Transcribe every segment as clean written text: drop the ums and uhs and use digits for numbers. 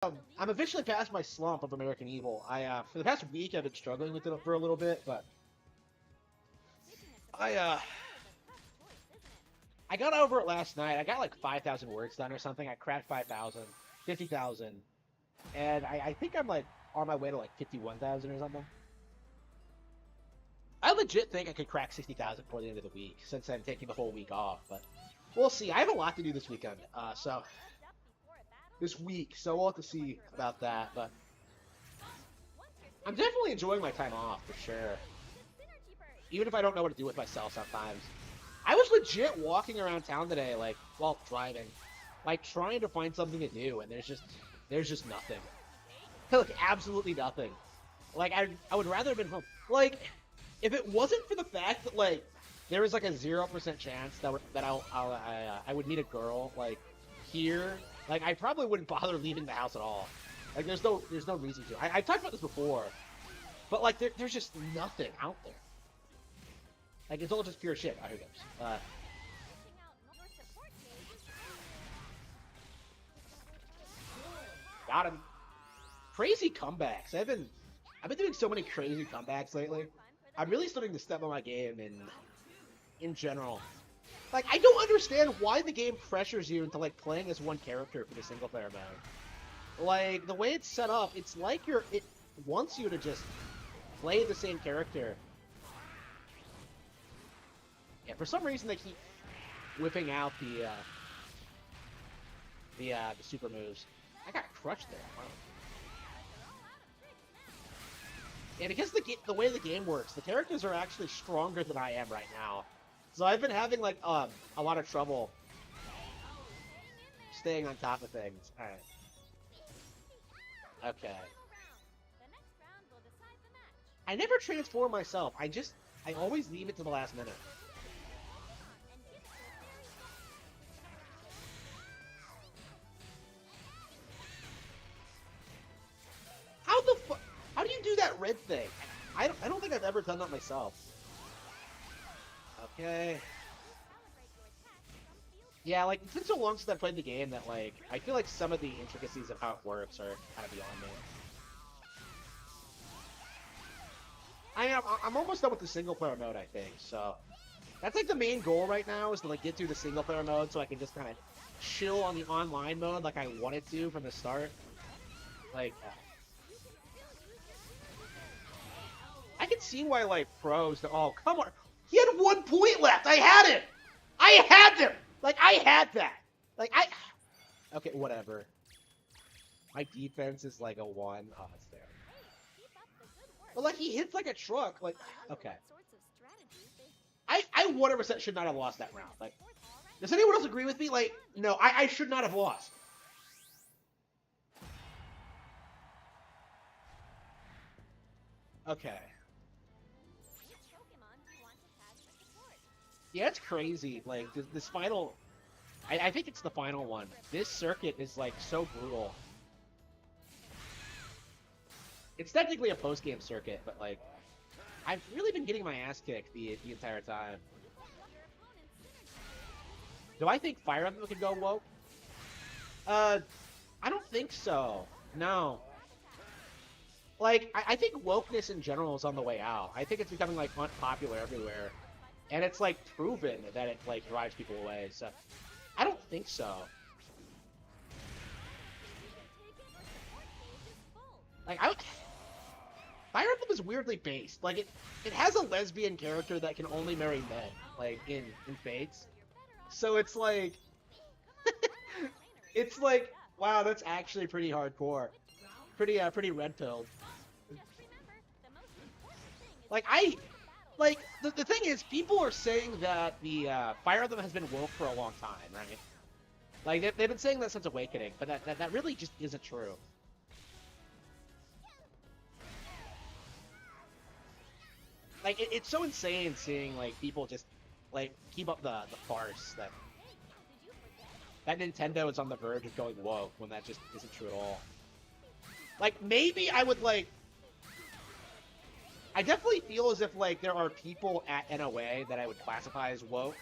I'm officially past my slump of American Evil. For the past week, I've been struggling with it for a little bit, but I, uh, I got over it last night. I got like 5,000 words done or something. I cracked 5,000, 50,000, and I think I'm like on my way to like 51,000 or something. I legit think I could crack 60,000 before the end of the week, since I'm taking the whole week off, but we'll see. I have a lot to do this weekend, this week, so we'll have to see about that, but I'm definitely enjoying my time off, for sure. Even if I don't know what to do with myself sometimes. I was legit walking around town today, like, while driving, like, trying to find something to do, and there's just nothing. Like, absolutely nothing. Like, I would rather have been home. Like, if it wasn't for the fact that, like, there was, like, a 0% chance I would meet a girl, like, here, like, I probably wouldn't bother leaving the house at all. Like, there's no reason to. I've talked about this before, but, like, there's just nothing out there. Like, it's all just pure shit. Here it goes. Got him. Crazy comebacks. I've been doing so many crazy comebacks lately. I'm really starting to step on my game in general. Like, I don't understand why the game pressures you into, like, playing as one character for the single player mode. Like, the way it's set up, it's like it wants you to just play the same character. Yeah, for some reason they keep whipping out the super moves. I got crushed there. Wow. And because the way the game works, the characters are actually stronger than I am right now. So I've been having like a lot of trouble staying on top of things. All right. Okay. I never transform myself. I always leave it to the last minute. How do you do that red thing? I don't think I've ever done that myself. Okay. Yeah, like, it's been so long since I played the game that, like, I feel like some of the intricacies of how it works are kind of beyond me. I'm almost done with the single player mode, I think, so that's like the main goal right now is to like get through the single player mode so I can just kind of chill on the online mode like I wanted to from the start. Like, I can see why like pros. Oh, come on! He had 1 point left. I had it. I had him. Like I had that. Like I. Okay, whatever. My defense is like a 1. Oh, it's there. But like he hits like a truck. Like okay. I 100% should not have lost that round. Like, does anyone else agree with me? Like, no, I should not have lost. Okay. Yeah, it's crazy. Like, this final... I think it's the final one. This circuit is, like, so brutal. It's technically a post-game circuit, but, like, I've really been getting my ass kicked the entire time. Do I think Fire Emblem could go woke? I don't think so. No. Like, I think wokeness in general is on the way out. I think it's becoming, like, unpopular everywhere. And it's, like, proven that it, like, drives people away, so... I don't think so. Like, Fire Emblem is weirdly based. Like, it has a lesbian character that can only marry men, like, in Fates. So it's like... it's like, wow, that's actually pretty hardcore. Pretty red-pilled. Like, the thing is, people are saying that the Fire Emblem has been woke for a long time, right? Like, they've been saying that since Awakening, but that really just isn't true. Like, it's so insane seeing, like, people just, like, keep up the farce that Nintendo is on the verge of going woke when that just isn't true at all. Like, maybe I would, like... I definitely feel as if, like, there are people at NOA that I would classify as woke.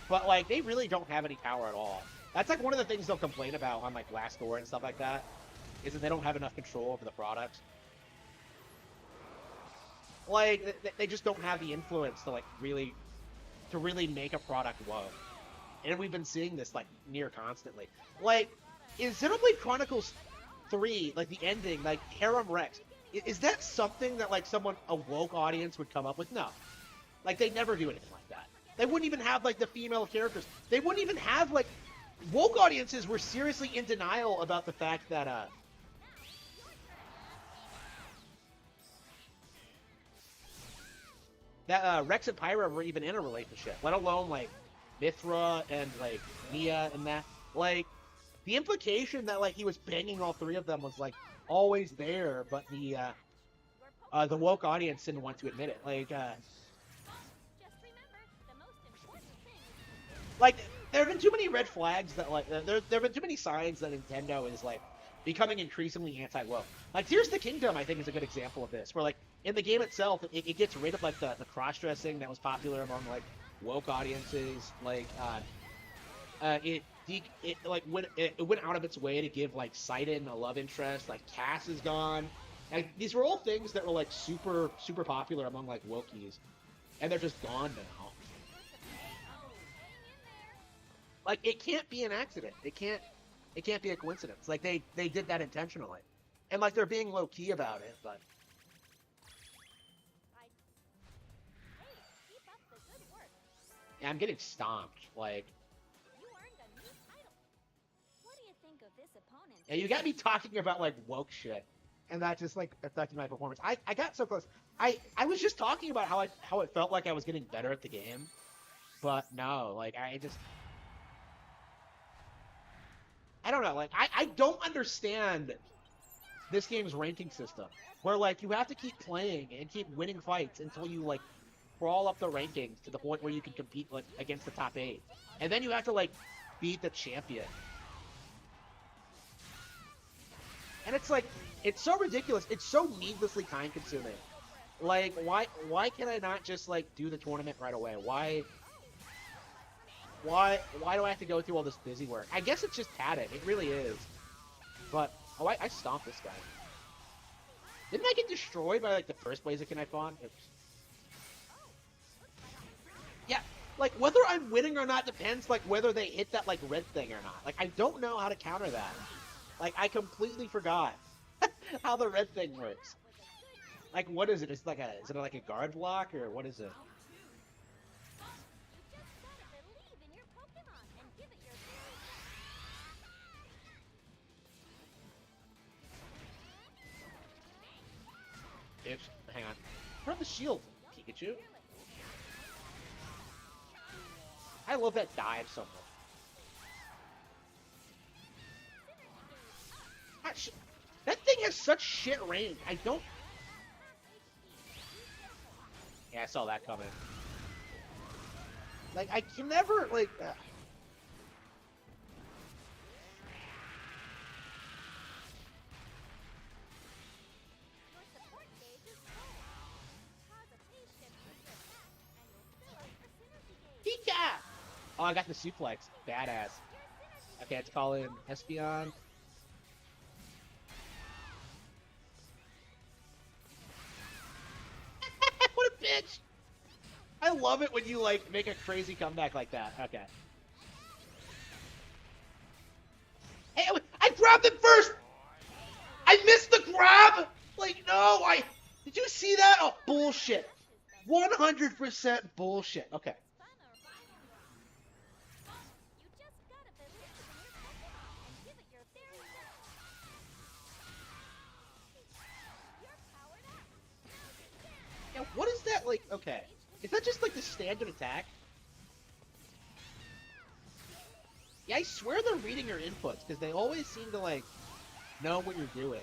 But, like, they really don't have any power at all. That's like one of the things they'll complain about on like Glassdoor and stuff like that, is that they don't have enough control over the product. Like they just don't have the influence to like really make a product work. And we've been seeing this like near constantly. Like, is Xenoblade Chronicles 3, like the ending, like Harem Rex, is that something that like a woke audience would come up with? No. Like they never do anything like that. They wouldn't even have like the female characters. They wouldn't even have like woke audiences were seriously in denial about the fact that Rex and Pyra were even in a relationship, let alone like Mithra and like Mia and that. Like the implication that like he was banging all three of them was like always there, but the woke audience didn't want to admit it. Like there have been too many red flags that like there have been too many signs that Nintendo is like becoming increasingly anti-woke. Like Tears of the Kingdom, I think, is a good example of this, where like in the game itself, it gets rid of like the cross-dressing that was popular among like woke audiences. Like it went out of its way to give like Sidon a love interest. Like Cass is gone. And these were all things that were like super popular among like wokies, and they're just gone now. Like it can't be an accident. It can't be a coincidence. Like they did that intentionally, and like they're being low key about it. But yeah, I'm getting stomped. Like yeah, you got me talking about like woke shit, and that just like affected my performance. I got so close. I was just talking about how it felt like I was getting better at the game, but no, like I don't know, like I don't understand this game's ranking system, where like you have to keep playing and keep winning fights until you like crawl up the rankings to the point where you can compete like against the top 8, and then you have to like beat the champion. And it's like, it's so ridiculous. It's so needlessly time consuming. Like, why can I not just like do the tournament right away? Why do I have to go through all this busy work? I guess it's just padding. It really is. But oh, I stomped this guy. Didn't I get destroyed by like the first Blaziken I fought? Oops. Yeah, like whether I'm winning or not depends like whether they hit that like red thing or not. Like I don't know how to counter that. Like I completely forgot how the red thing works. Like what is it? Is it like a guard block or what is it? Oops, hang on. Turn the shield, Pikachu. I love that dive so much. That thing has such shit range. I don't... Yeah, I saw that coming. Like, I can never, like... Pika! Oh, I got the suplex. Badass. Okay, I have to call in Espeon. What a bitch! I love it when you, like, make a crazy comeback like that. Okay. Hey, I grabbed it first! I missed the grab! Like, no, Did you see that? Oh, bullshit. 100% bullshit. Okay. Yeah, what is that, like, okay. Is that just, like, the standard attack? Yeah, I swear they're reading your inputs, because they always seem to, like, know what you're doing.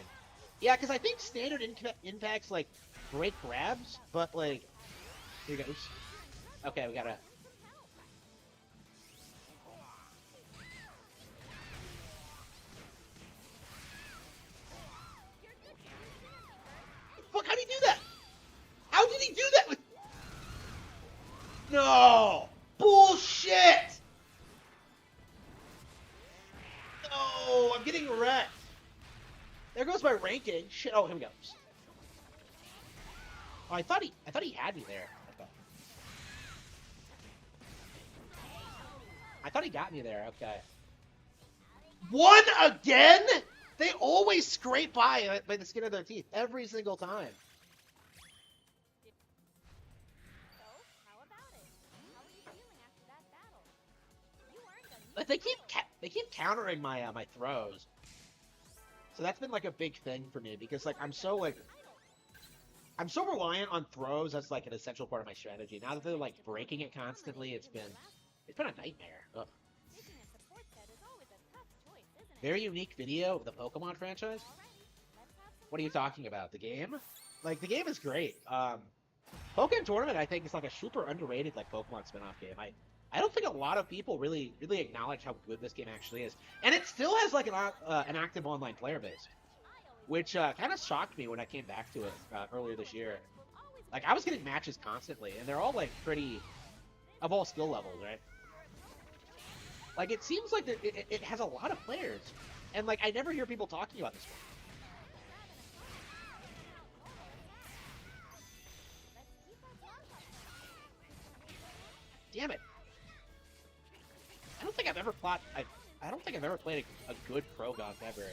Yeah, because I think standard impacts, like, break grabs, but, like... Here goes. Okay, we gotta... Fuck, how did he do that? How did he do that with... No! Bullshit! There goes my ranking. Shit. Oh, here we go. Oh, I thought he had me there. Okay. I thought he got me there. Okay. One again? They always scrape by the skin of their teeth every single time. Like they keep countering my my throws. So that's been like a big thing for me because like I'm so reliant on throws as like an essential part of my strategy. Now that they're like breaking it constantly, it's been a nightmare. Ugh. Very unique video of the Pokemon franchise. What are you talking about? The game? Like the game is great. Pokemon Tournament I think is like a super underrated like Pokemon spin-off game. I don't think a lot of people really acknowledge how good this game actually is, and it still has like an active online player base, which kind of shocked me when I came back to it earlier this year. Like I was getting matches constantly, and they're all like pretty of all skill levels, right? Like it seems like it has a lot of players, and like I never hear people talking about this one. Damn it! I don't think I've ever I don't think I've ever played a good Croagunk ever.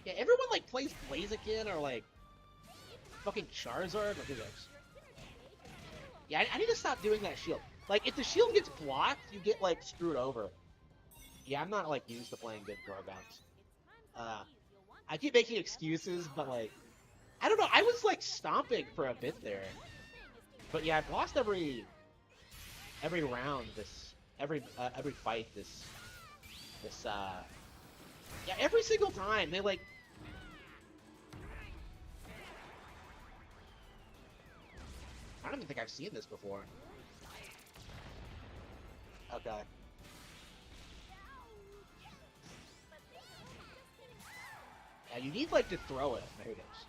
Yeah, everyone like plays Blaziken or like fucking Charizard. Like, who knows? Yeah, I need to stop doing that shield. Like, if the shield gets blocked, you get like screwed over. Yeah, I'm not like used to playing good Croagunks. I keep making excuses, but like, I don't know. I was like stomping for a bit there, but yeah, I've lost every round every fight yeah, every single time they like I don't even think I've seen this before. Okay. Yeah, you need like to throw it. There it is.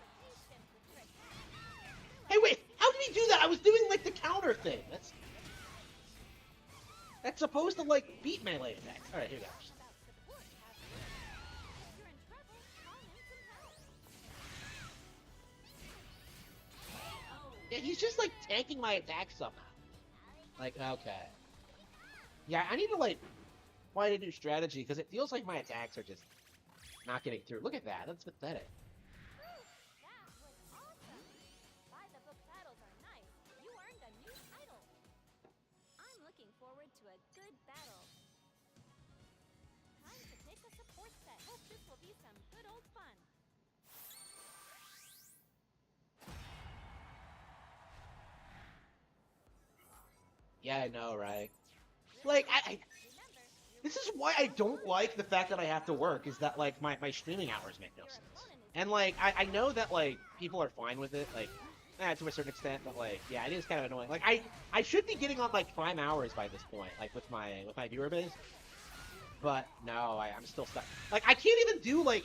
Hey wait, how did he do that? I was doing like the counter thing. That's supposed to like beat melee attacks. Alright, here goes. Yeah, he's just like tanking my attacks somehow. Like, okay. Yeah, I need to like find a new strategy because it feels like my attacks are just not getting through. Look at that. That's pathetic. Yeah, I know, right? Like, this is why I don't like the fact that I have to work, is that, like, my streaming hours make no sense. And, like, I know that, like, people are fine with it, like, to a certain extent, but, like, yeah, it is kind of annoying. Like, I should be getting on, like, prime hours by this point, like, with my viewer base. But, no, I'm still stuck. Like, I can't even do, like,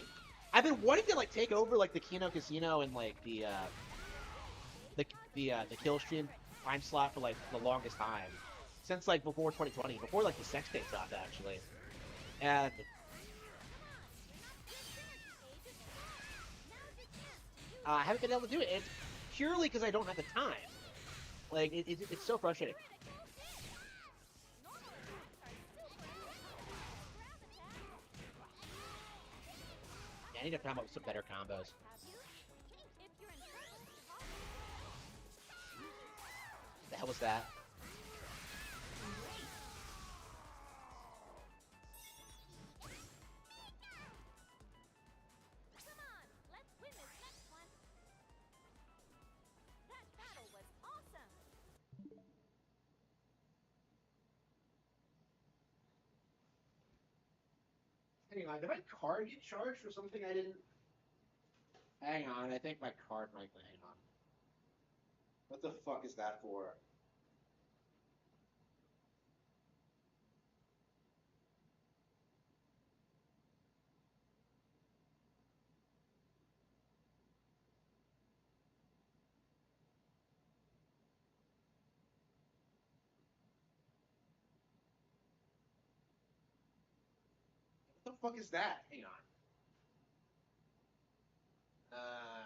I've been wanting to, like, take over, like, the Kino Casino and, like, the kill stream time slot for like the longest time since like before 2020, before like the sex tape dropped actually, and I haven't been able to do it. It's purely because I don't have the time. Like it's so frustrating. Yeah, I need to come up with some better combos. The hell was that? Hang on, did my card get charged for something I didn't? Hang on, I think my card might. Hang on. What the fuck is that for? What fuck is that? Hang on. Uh,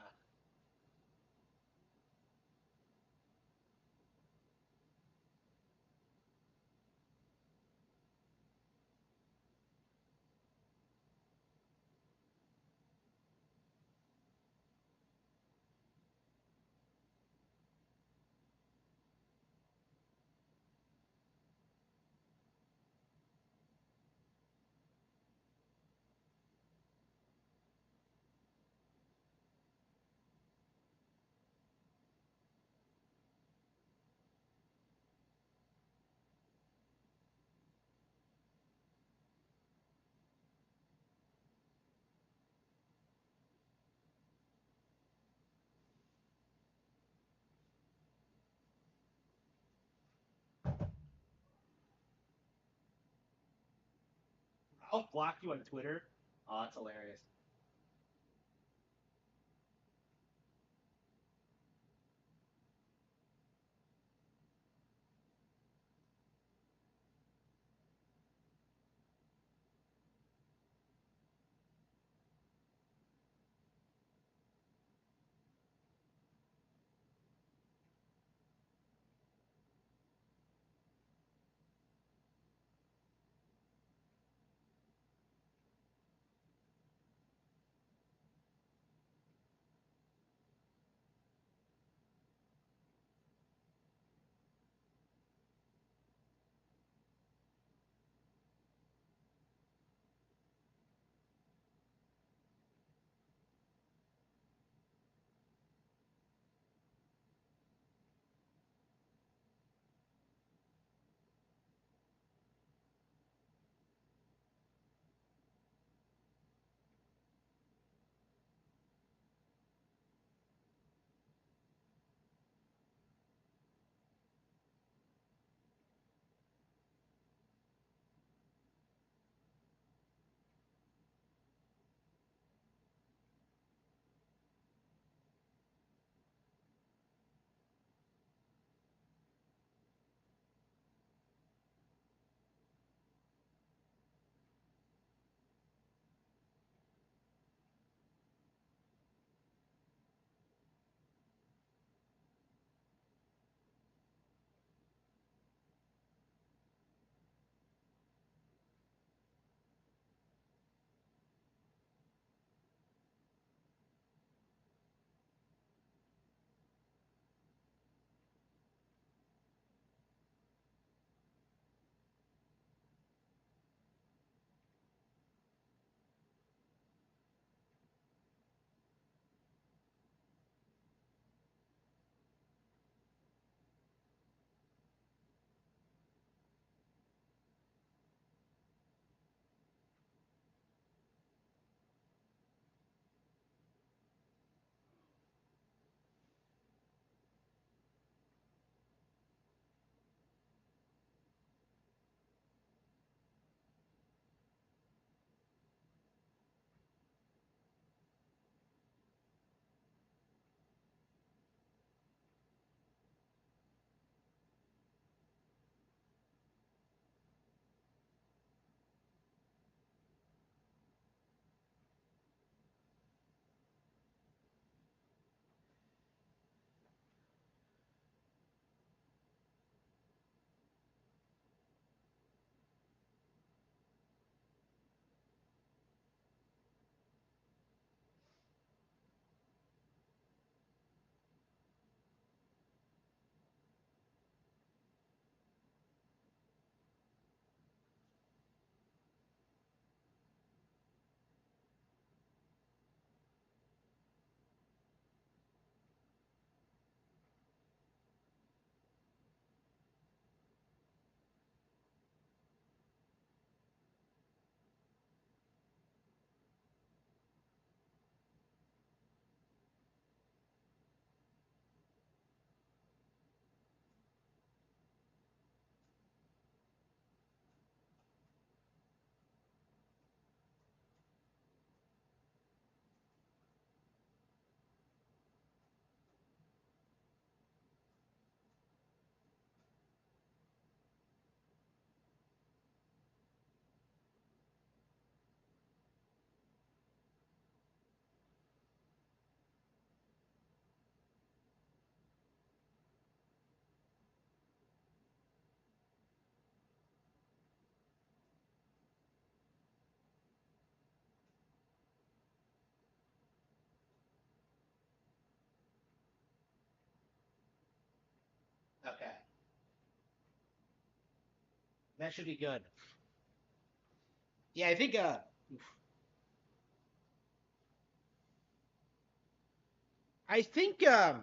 I'll block you on Twitter. Oh, that's hilarious. That should be good. Yeah, I think I think I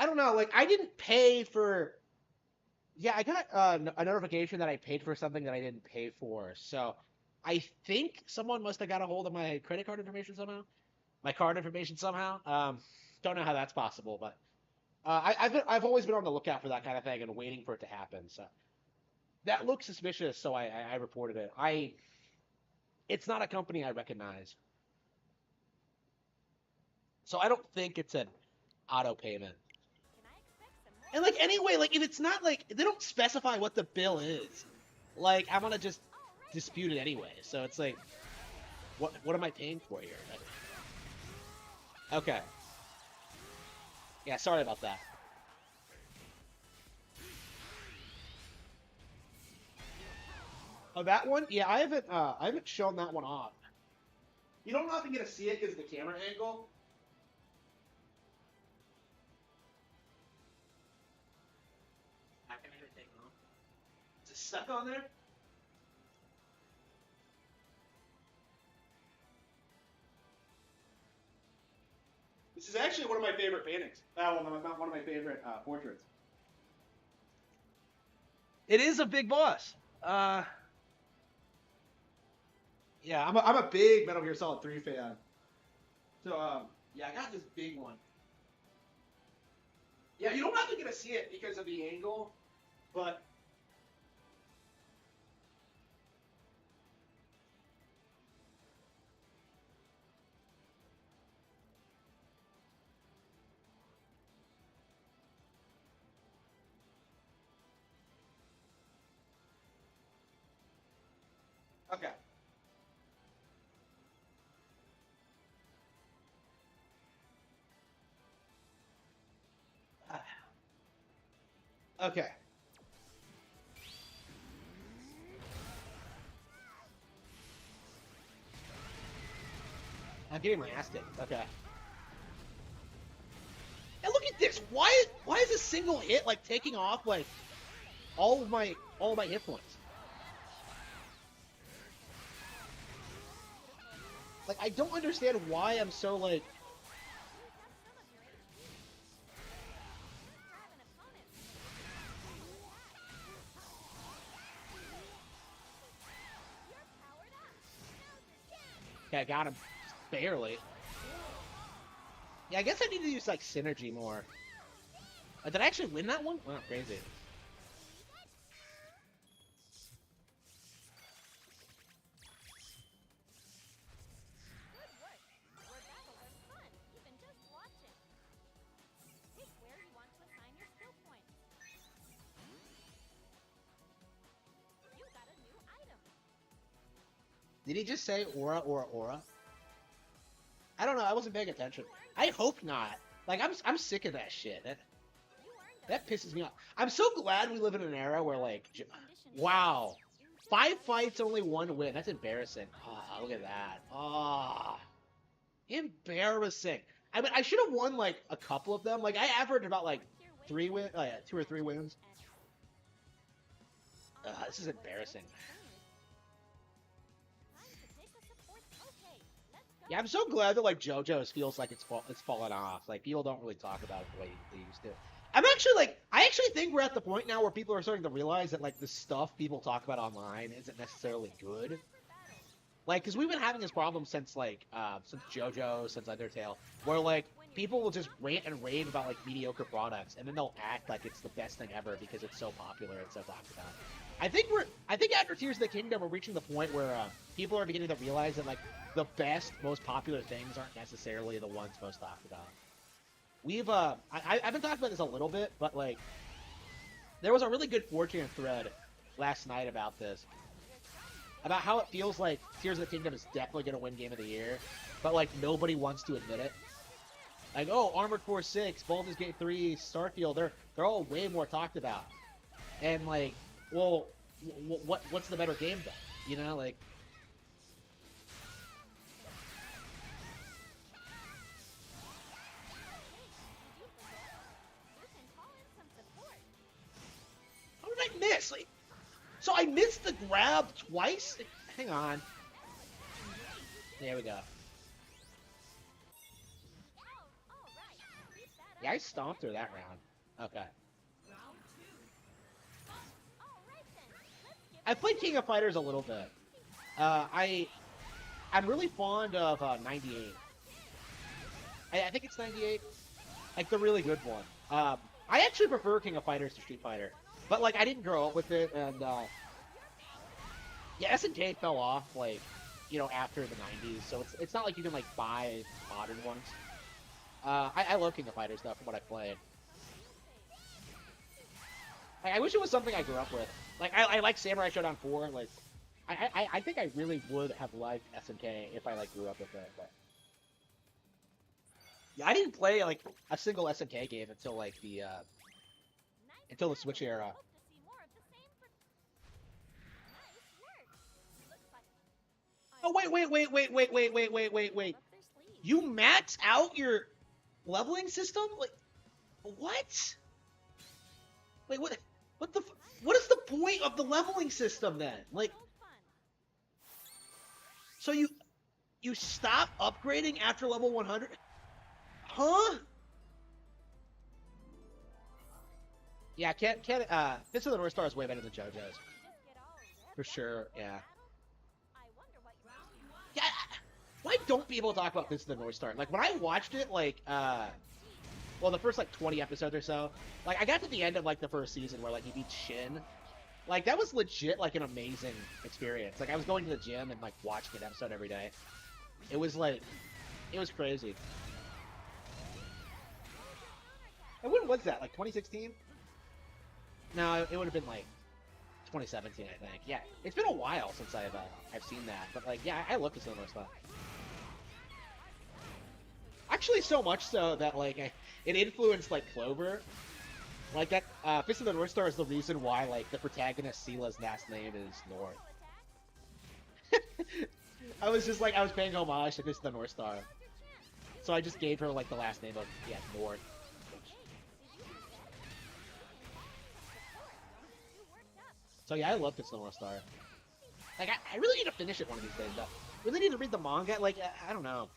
don't know, like I didn't pay for yeah, I got a notification that I paid for something that I didn't pay for. So I think someone must have got a hold of my credit card information somehow. My card information somehow. Don't know how that's possible, but I've always been on the lookout for that kind of thing and waiting for it to happen. So that looks suspicious, so I reported it. It's not a company I recognize, so I don't think it's an auto payment. And like anyway, like if it's not like they don't specify what the bill is, like I'm gonna just dispute it anyway. So it's like, what am I paying for here? Okay. Yeah, sorry about that. Oh, that one? Yeah, I haven't shown that one off. You don't often get to see it because of the camera angle. I can even take it off. Is it stuck on there? This is actually one of my favorite paintings. Well, not one of my favorite portraits. It is a big boss. Yeah, I'm a big Metal Gear Solid 3 fan. So yeah, I got this big one. Yeah, you don't have to get to see it because of the angle, but okay. Okay. I'm getting my ass kicked. Okay. And look at this. Why is a single hit like taking off like all of my hit points? Like I don't understand why I'm so like okay, I got him. Just barely. Yeah, I guess I need to use like synergy more. Did I actually win that one? Wow, crazy. Did he just say aura, aura, aura? I don't know. I wasn't paying attention. I hope not. Like I'm sick of that shit. That pisses me off. I'm so glad we live in an era where like, wow, 5 fights, only 1 win. That's embarrassing. Oh, look at that. Oh, embarrassing. I mean, I should have won like a couple of them. Like I averaged about like 2 or 3 wins. This is embarrassing. Yeah, I'm so glad that like JoJo's feels like it's fallen off. Like people don't really talk about it the way they used to. I actually think we're at the point now where people are starting to realize that like the stuff people talk about online isn't necessarily good. Like, because we've been having this problem since JoJo, since Undertale, where like people will just rant and rave about like mediocre products, and then they'll act like it's the best thing ever because it's so popular and so talked about. I think after Tears of the Kingdom, we're reaching the point where people are beginning to realize that like the most popular things aren't necessarily the ones most talked about. I've been talking about this a little bit, but like there was a really good 4chan thread last night about this, about how it feels like Tears of the Kingdom is definitely going to win Game of the Year, but like nobody wants to admit it. Like, oh, Armored Core 6, Baldur's Gate 3, Starfield, they're all way more talked about. And like, well, what's the better game then? You know, like. How did I miss? Like, So I missed the grab twice? Hang on. There we go. Yeah, I stomped her that round. Okay. I played King of Fighters a little bit. I'm really fond of 98. I think it's 98. Like the really good one. I actually prefer King of Fighters to Street Fighter, but like I didn't grow up with it, and yeah, SNK fell off like after the 90s, so it's not like you can like buy modern ones. I love King of Fighters though from what I played. I wish it was something I grew up with. Like I like Samurai Shodown 4. Like I think I really would have liked SNK if I like grew up with it. But yeah, I didn't play like a single SNK game until like the Switch era. Oh wait. You max out your leveling system? Like what? Wait, what is the point of the leveling system then? Like, so you stop upgrading after level 100? Huh? Yeah, Fist of the North Star is way better than JoJo's. For sure, yeah. Yeah, why don't people talk about Fist of the North Star? Like, when I watched it, like, well, the first, like, 20 episodes or so, like, I got to the end of, like, the first season where, like, you beat Shin. Like, that was legit, like, an amazing experience. Like, I was going to the gym and, like, watching an episode every day. It was, like, it was crazy. And when was that? Like, 2016? No, it would have been, like, 2017, I think. Yeah, it's been a while since I've seen that. But, like, yeah, I love the similar stuff. Actually, so much so that, like, it influenced, like, Clover. Like, that, Fist of the North Star is the reason why, like, the protagonist, Seela's last name is North. I was paying homage to Fist of the North Star. So I just gave her, like, the last name of, yeah, North. So yeah, I love Fist of the North Star. Like, I really need to finish it one of these days, though. Really need to read the manga, like, I don't know.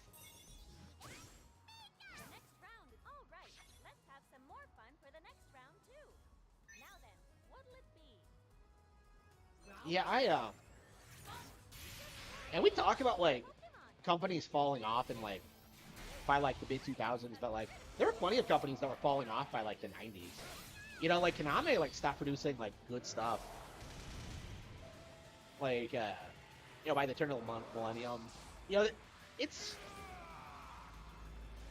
Yeah, and we talk about, like, companies falling off in, like, by, like, the mid-2000s, but, like, there were plenty of companies that were falling off by, like, the 90s. You know, like, Konami, like, stopped producing, like, good stuff. Like, by the turn of the millennium. You know, it's...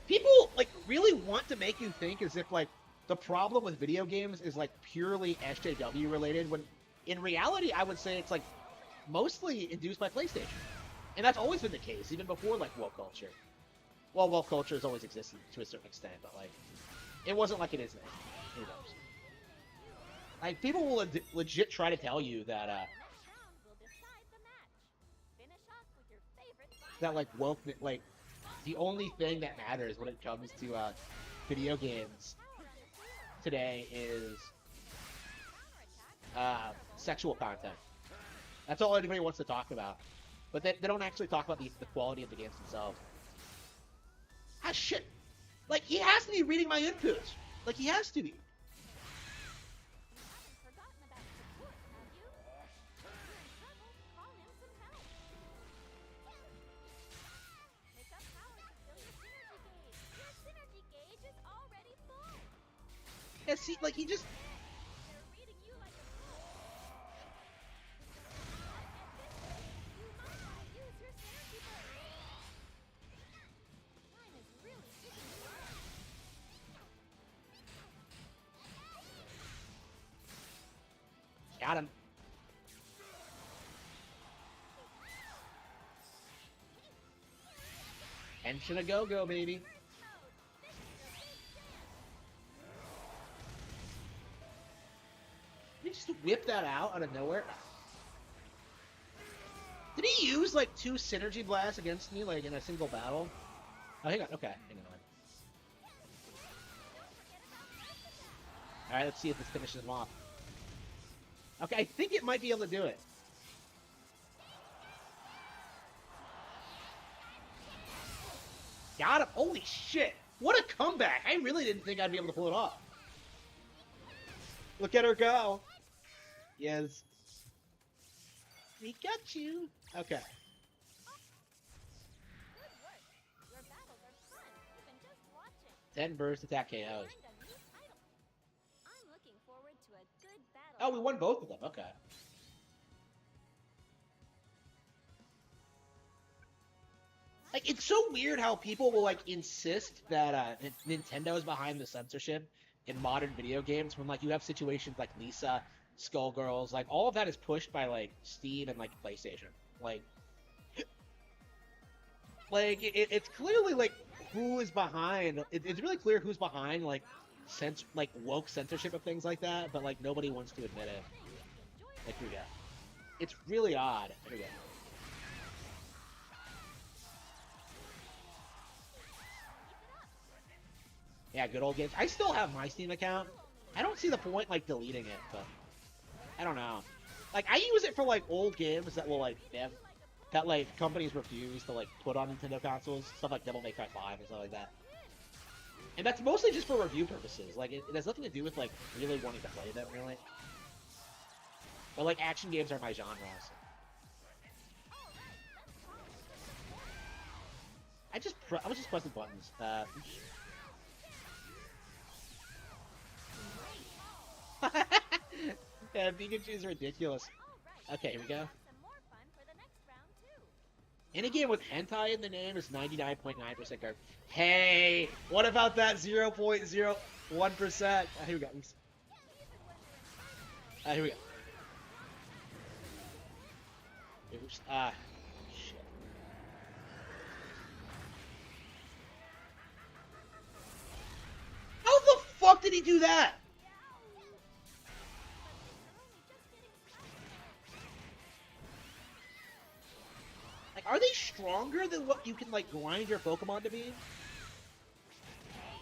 People, like, really want to make you think as if, like, the problem with video games is, like, purely SJW related, when in reality, I would say it's, like, mostly induced by PlayStation. And that's always been the case, even before, like, woke culture. Well, woke culture has always existed to a certain extent, but, like, it wasn't like it is now. Who knows? Like, people will legit try to tell you that, like, woke, like, the only thing that matters when it comes to, video games today is, sexual content. That's all anybody wants to talk about. But they don't actually talk about the quality of the games themselves. Ah, shit! Like, he has to be reading my inputs! Like, he has to be. Yeah, see, like, he just... Got him. Henshin a go-go, baby. Did he just whip that out of nowhere? Did he use, like, 2 synergy blasts against me, like, in a single battle? Oh, hang on. Okay, hang on. Alright, let's see if this finishes him off. Okay, I think it might be able to do it. Got him. Holy shit. What a comeback. I really didn't think I'd be able to pull it off. Look at her go. Yes. We got you. Okay. 10 burst attack KOs. Oh, we won both of them. Okay. Like, it's so weird how people will, like, insist that Nintendo is behind the censorship in modern video games when, like, you have situations like Lisa, Skullgirls, like, all of that is pushed by, like, Steam and, like, PlayStation. It's clearly, like, who is behind... It's really clear who's behind, like, woke censorship of things like that, but, like, nobody wants to admit it. Like, here we go. It's really odd. Here we go. Yeah, good old games. I still have my Steam account. I don't see the point, like, deleting it, but... I don't know. Like, I use it for, like, old games that will, like, that, like, companies refuse to, like, put on Nintendo consoles. Stuff like Devil May Cry 5 and stuff like that. And that's mostly just for review purposes. Like, it has nothing to do with, like, really wanting to play them, really. But, like, action games are my genre, so. I was just pressing buttons. Yeah, Pikachu is ridiculous. Okay, here we go. Any game with hentai in the name is 99.9% garbage. Hey, what about that 0.01%? Here we go. Here we go. Shit. How the fuck did he do that? Like, are they stronger than what you can, like, grind your Pokemon to be?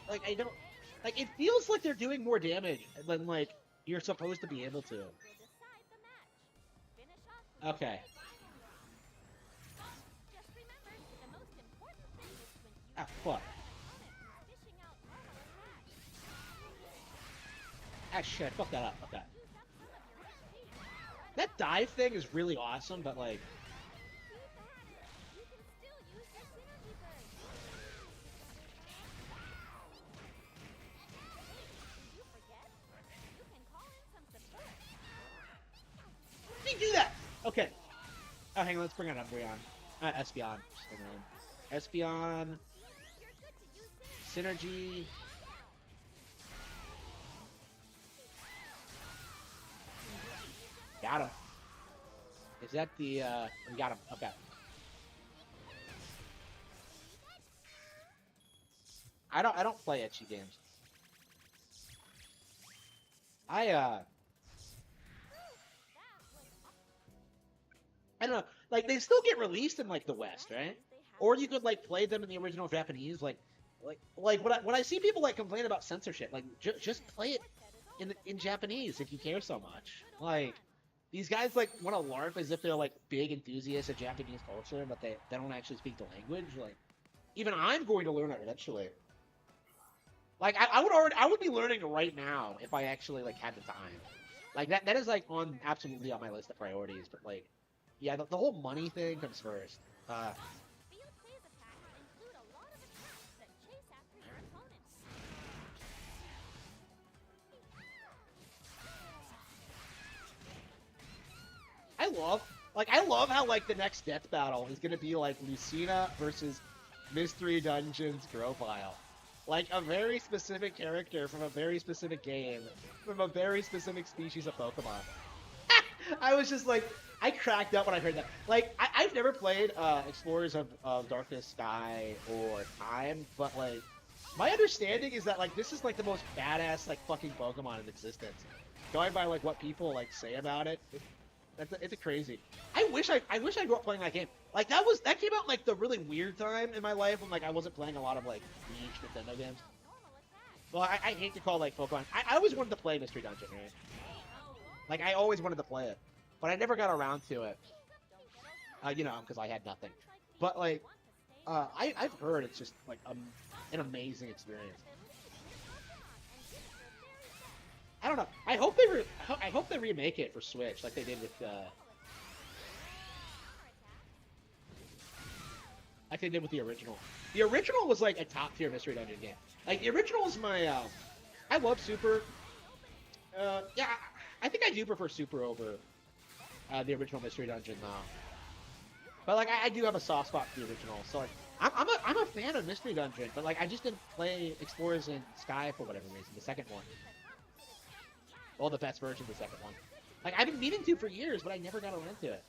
Like, I don't... Like, it feels like they're doing more damage than, like, you're supposed to be able to. Okay. Ah, fuck. Ah, shit, fuck that up. Okay. That dive thing is really awesome, but, like... do that! Okay. Oh, hang on, let's bring on Umbreon. Espeon. Espeon. Synergy. Got him. Is that the, we got him. Okay. I don't play ecchi games. I don't know, like, they still get released in, like, the West, right? Or you could, like, play them in the original Japanese, like when I see people, like, complain about censorship, like, just play it in Japanese if you care so much. Like, these guys, like, want to LARP as if they're, like, big enthusiasts of Japanese culture, but they don't actually speak the language. Like, even I'm going to learn it eventually. Like, I would be learning right now if I actually, like, had the time. Like, that is, like, absolutely on my list of priorities, but, like, yeah, the whole money thing comes first. I love how, like, the next death battle is gonna be, like, Lucina versus Mystery Dungeon's Grovyle. Like, a very specific character from a very specific game, from a very specific species of Pokemon. I was just like, I cracked up when I heard that. Like, I've never played Explorers of Darkness Sky or Time, but, like, my understanding is that, like, this is, like, the most badass, like, fucking Pokemon in existence. Going by, like, what people, like, say about it, it's a crazy. I wish I grew up playing that game. Like, that came out, like, the really weird time in my life when, like, I wasn't playing a lot of, like, niche Nintendo games. Well, I hate to call, like, Pokemon. I always wanted to play Mystery Dungeon, right? Like, I always wanted to play it, but I never got around to it. You know, because I had nothing. But like, I've heard it's just like an amazing experience. I don't know. I hope they remake it for Switch like they did with the original. The original was like a top tier Mystery Dungeon game. Like the original is my I love Super. Yeah, I think I do prefer Super over the original Mystery Dungeon though. But like I do have a soft spot for the original. So like I'm a fan of Mystery Dungeon, but like I just didn't play Explorers in Sky for whatever reason. The second one. Well, the best version of the second one. Like I've been meaning to for years, but I never got around to it.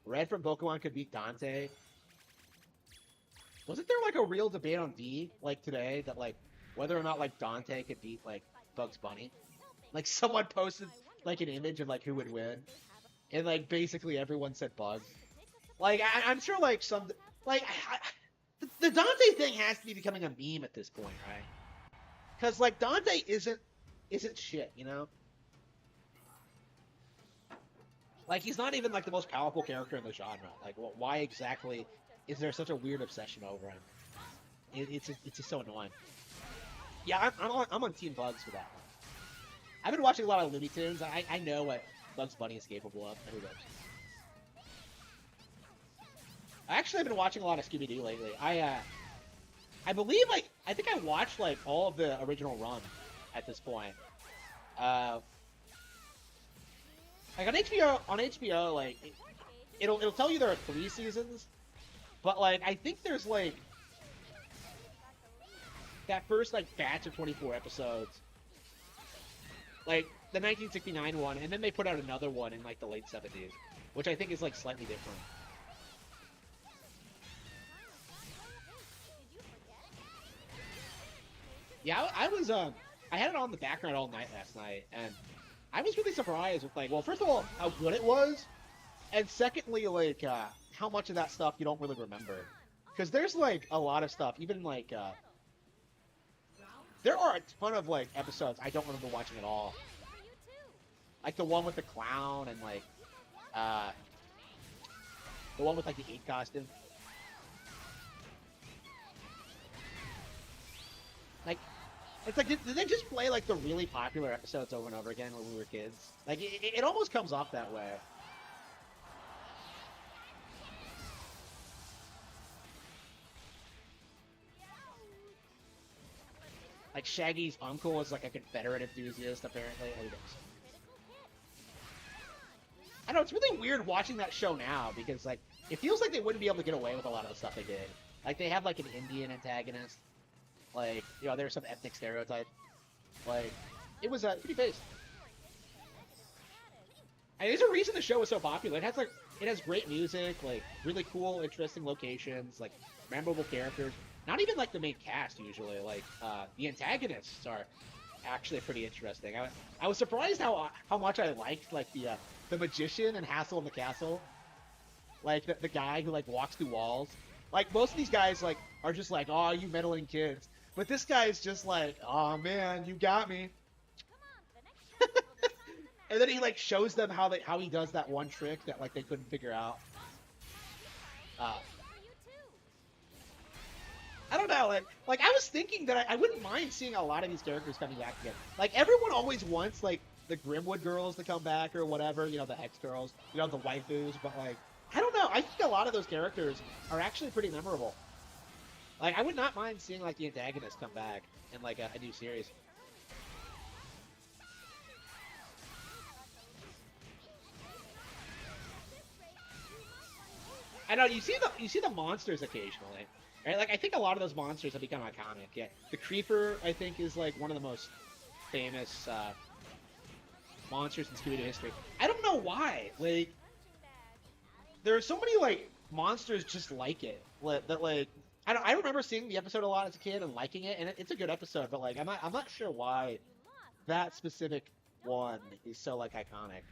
Red from Pokemon could beat Dante. Wasn't there like a real debate on V like today that like whether or not like Dante could beat like Bugs Bunny? Like someone posted like an image of like who would win, and like basically everyone said Bugs. Like I'm sure like some like the Dante thing has to be becoming a meme at this point, right? Because like Dante isn't shit, you know. Like he's not even like the most powerful character in the genre. Like why exactly is there such a weird obsession over him? It's just so annoying. Yeah, I'm on Team Bugs for that one. I've been watching a lot of Looney Tunes. I know what Bugs Bunny is capable of. Who knows? I actually have been watching a lot of Scooby Doo lately. I believe I think I watched like all of the original run at this point. Like on HBO, like it'll tell you there are 3 seasons, but like I think there's like that first like batch of 24 episodes, like the 1969 one, and then they put out another one in like the late 70s, which I think is like slightly different. Yeah, I was I had it on the background all night last night, and I was really surprised with like, well, first of all, how good it was, and secondly, like how much of that stuff you don't really remember, because there's like a lot of stuff, even like there are a ton of like episodes I don't remember watching at all, like the one with the clown and like uh the one with like the ape costume. Like, it's like, did they just play like the really popular episodes over and over again when we were kids? Like, it almost comes off that way. Like, Shaggy's uncle is like a Confederate enthusiast, apparently. I know, it's really weird watching that show now because, like, it feels like they wouldn't be able to get away with a lot of the stuff they did. Like, they have, like, an Indian antagonist. Like, you know, there's some ethnic stereotype. Like, it was pretty based. And there's a reason the show was so popular. It has great music, like really cool, interesting locations, like memorable characters. Not even like the main cast usually. Like the antagonists are actually pretty interesting. I was surprised how much I liked like the magician and Hassel in the Castle. Like the guy who like walks through walls. Like most of these guys like are just like, oh, you meddling kids. But this guy is just like, oh man, you got me. And then he like shows them how he does that one trick that like they couldn't figure out. Uh, I don't know, like I was thinking that I wouldn't mind seeing a lot of these characters coming back again. Like everyone always wants like the Grimwood girls to come back or whatever, you know, the Hex girls, you know, the waifus. But like I don't know, I think a lot of those characters are actually pretty memorable. Like I would not mind seeing like the antagonists come back in like a new series. I know you see the monsters occasionally, right? Like I think a lot of those monsters have become iconic. Yeah, the Creeper I think is like one of the most famous monsters in Scooby-Doo history. I don't know why. Like there are so many like monsters just like it that like I remember seeing the episode a lot as a kid and liking it, and it's a good episode. But like I'm not sure why that specific one is so like iconic.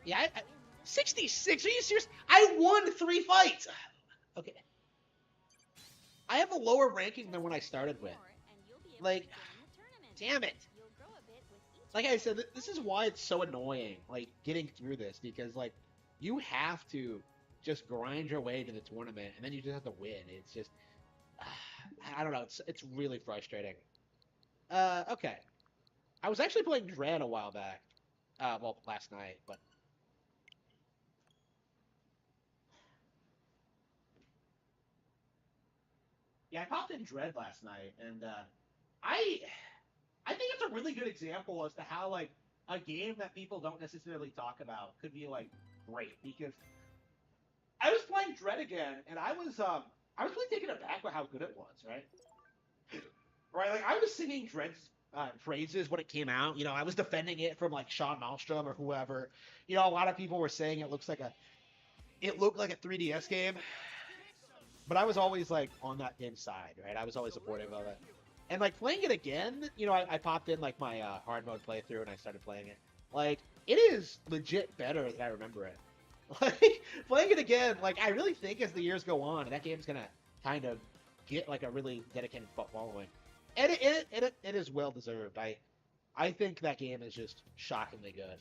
Yeah, 66. Are you serious? I won 3 fights. Okay. I have a lower ranking than when I started with. Like, damn it. Like I said, this is why it's so annoying, like, getting through this, because, like, you have to just grind your way to the tournament, and then you just have to win. It's just, I don't know, it's really frustrating. Okay. I was actually playing Dread a while back, well, last night, but yeah, I popped in Dread last night, and I I think it's a really good example as to how like a game that people don't necessarily talk about could be like great because I was playing Dread again, and I was really taken aback by how good it was, right? Right, like I was singing Dread's phrases when it came out. You know, I was defending it from like Sean Malmstrom or whoever. You know, a lot of people were saying it looked like a 3DS game, but I was always like on that game's side, right? I was always supportive of it. And like playing it again, you know, I popped in like my hard mode playthrough and I started playing it. Like it is legit better than I remember it. Like playing it again, like I really think as the years go on, that game's gonna kind of get like a really dedicated following, and it is well deserved. I think that game is just shockingly good.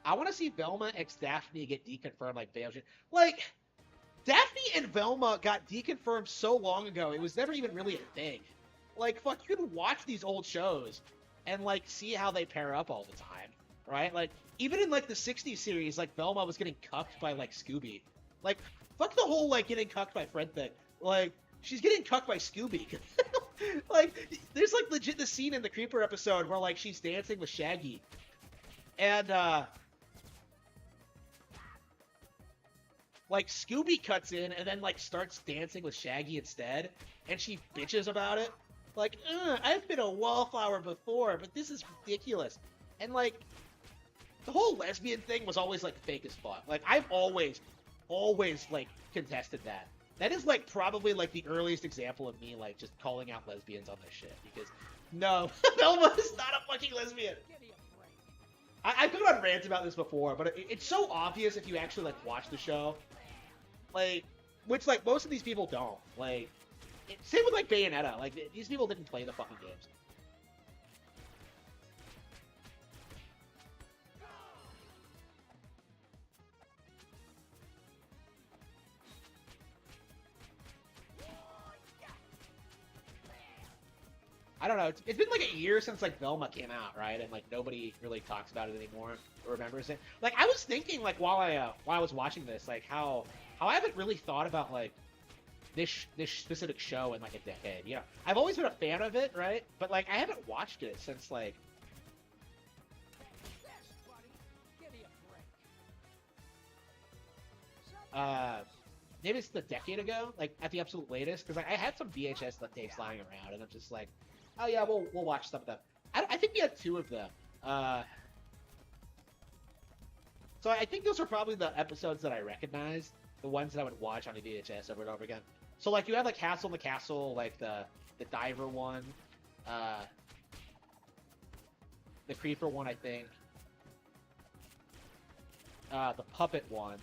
I want to see Velma x Daphne get deconfirmed like Veil. Like Daphne and Velma got deconfirmed so long ago, it was never even really a thing. Like, fuck, you can watch these old shows and, like, see how they pair up all the time, right? Like, even in, like, the 60s series, like, Velma was getting cucked by, like, Scooby. Like, fuck the whole, like, getting cucked by Fred thing. Like, she's getting cucked by Scooby. Like, there's, like, legit the scene in the Creeper episode where, like, she's dancing with Shaggy. And, like Scooby cuts in and then like starts dancing with Shaggy instead, and she bitches about it. Like, I've been a wallflower before, but this is ridiculous. And like, the whole lesbian thing was always like fake as fuck. Like, I've always like contested that. That is like probably like the earliest example of me like just calling out lesbians on this shit because no, Velma is not a fucking lesbian. I've gone on rants about this before, but it's so obvious if you actually like watch the show. Like, which, like, most of these people don't. Like, same with, like, Bayonetta. Like, these people didn't play the fucking games. I don't know. It's been, like, a year since, like, Velma came out, right? And, like, nobody really talks about it anymore or remembers it. Like, I was thinking, like, while I was watching this, like, how I haven't really thought about, like, this specific show in like a decade. You know, I've always been a fan of it, right? But like I haven't watched it since like uh maybe it's a decade ago, like at the absolute latest, because like, I had some VHS tapes lying around, and I'm just like, oh yeah, we'll watch some of them. I think we had 2 of them. So I think those are probably the episodes that I recognized, the ones that I would watch on the VHS over and over again. So like you had like Castle in the Castle, like the diver one, uh, the creeper one, I think, the puppet one.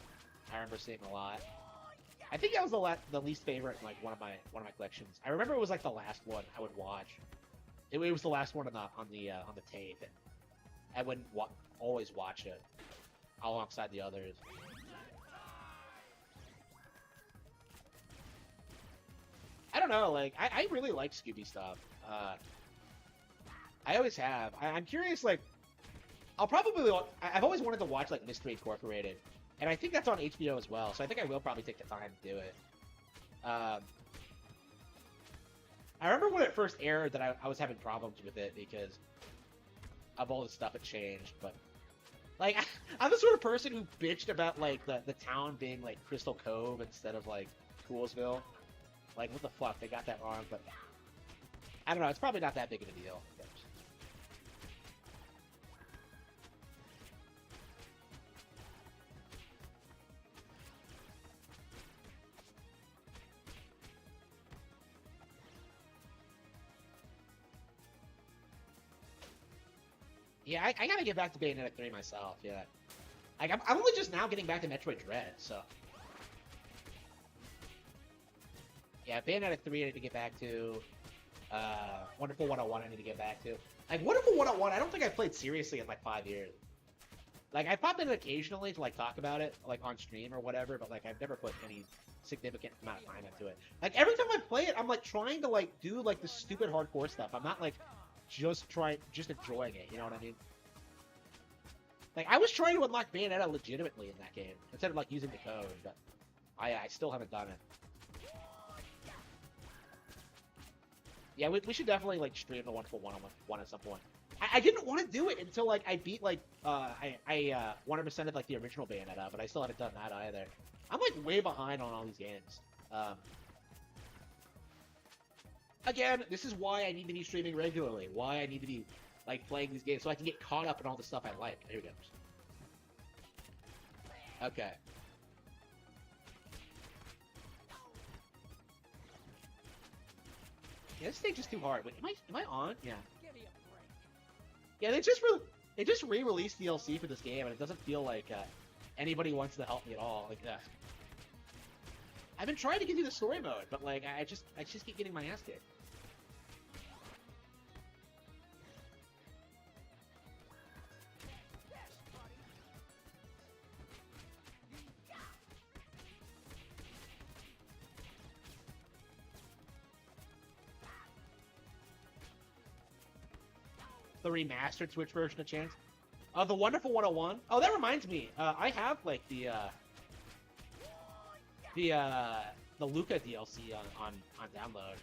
I remember seeing a lot. I think that was the least favorite in like one of my collections. I remember it was like the last one I would watch. It was the last one on the tape, and I wouldn't always watch it alongside the others. I don't know, like, I really like Scooby stuff. I always have. I'm curious, like, I've always wanted to watch, like, Mystery Incorporated. And I think that's on HBO as well, so I think I will probably take the time to do it. I remember when it first aired that I was having problems with it because of all the stuff that changed, but... Like, I'm the sort of person who bitched about, like, the town being, like, Crystal Cove instead of, like, Coolsville. Like, what the fuck? They got that wrong, but... I don't know, it's probably not that big of a deal. Yeah, I gotta get back to Bayonetta 3 myself, yeah. Like, I'm only just now getting back to Metroid Dread, so... Yeah, Bayonetta 3 I need to get back to. Wonderful 101 I need to get back to. Like, Wonderful 101, I don't think I've played seriously in, like, 5 years. Like, I pop in occasionally to, like, talk about it, like, on stream or whatever, but, like, I've never put any significant amount of time into it. Like, every time I play it, I'm, like, trying to, like, do, like, the stupid hardcore stuff. I'm not, like, just enjoying it, you know what I mean? Like, I was trying to unlock Bayonetta legitimately in that game, instead of, like, using the code, but I still haven't done it. Yeah, we should definitely, like, stream the Wonderful 101 at some point. I didn't want to do it until, like, I beat, like, I 100%ed, like, the original Bayonetta, but I still haven't done that either. I'm, like, way behind on all these games. Again, this is why I need to be streaming regularly, why I need to be, like, playing these games, so I can get caught up in all the stuff I like. Here we go. Okay. Yeah, this stage is too hard. Wait, am I on? Yeah. Yeah, they just re-released DLC for this game, and it doesn't feel like anybody wants to help me at all. Like that. I've been trying to get through the story mode, but like I just keep getting my ass kicked. The remastered Switch version of Chance. The Wonderful 101. Oh, that reminds me. I have like the Luca DLC on download.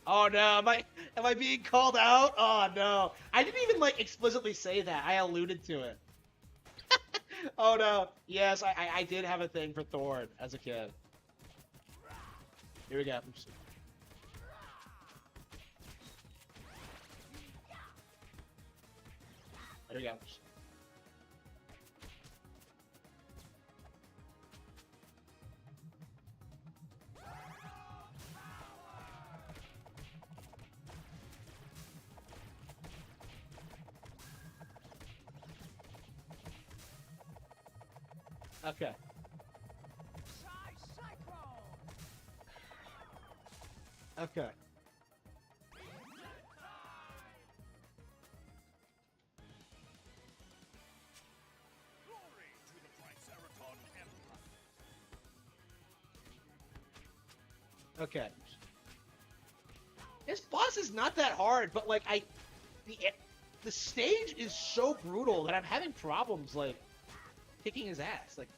Oh no, am I being called out? Oh no. I didn't even like explicitly say that. I alluded to it. Oh no. Yes, I did have a thing for Thorn as a kid. Here we go. There we go. Okay. Okay. Okay. This boss is not that hard, but like the stage is so brutal that I'm having problems like kicking his ass. Like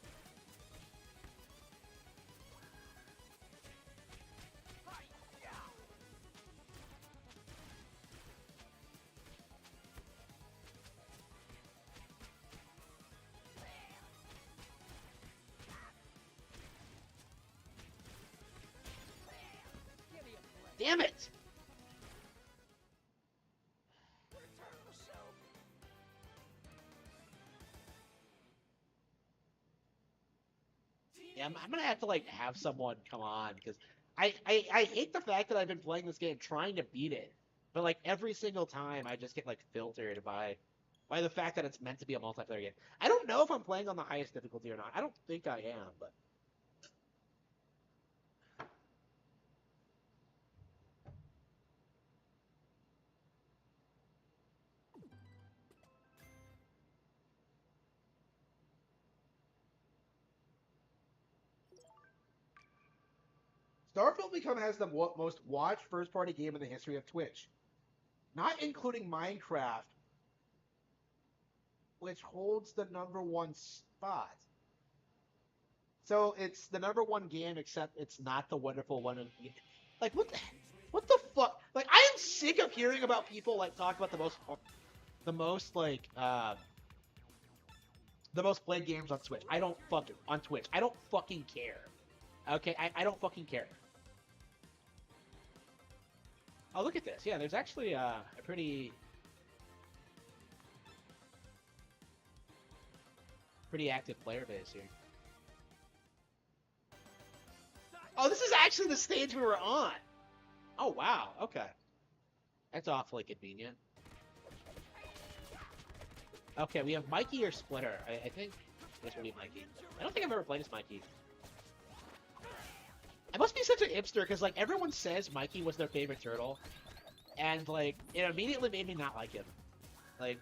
damn it! Yeah, I'm gonna have to like have someone come on because I hate the fact that I've been playing this game trying to beat it, but like every single time I just get like filtered by the fact that it's meant to be a multiplayer game. I don't know if I'm playing on the highest difficulty or not. I don't think I am, but. Starfield has the most watched first-party game in the history of Twitch, not including Minecraft, which holds the #1 spot. So it's the #1 game, except it's not the Wonderful one. Like what the fuck? Like I am sick of hearing about people like talk about the most played games on Twitch. I don't fucking care. Okay, I don't fucking care. Oh, look at this. Yeah, there's actually a pretty active player base here. Oh, this is actually the stage we were on. Oh, wow. Okay. That's awfully convenient. Okay, we have Mikey or Splitter. I think this will be Mikey. I don't think I've ever played as Mikey. I must be such an hipster, because, like, everyone says Mikey was their favorite turtle. And, like, it immediately made me not like him. Like,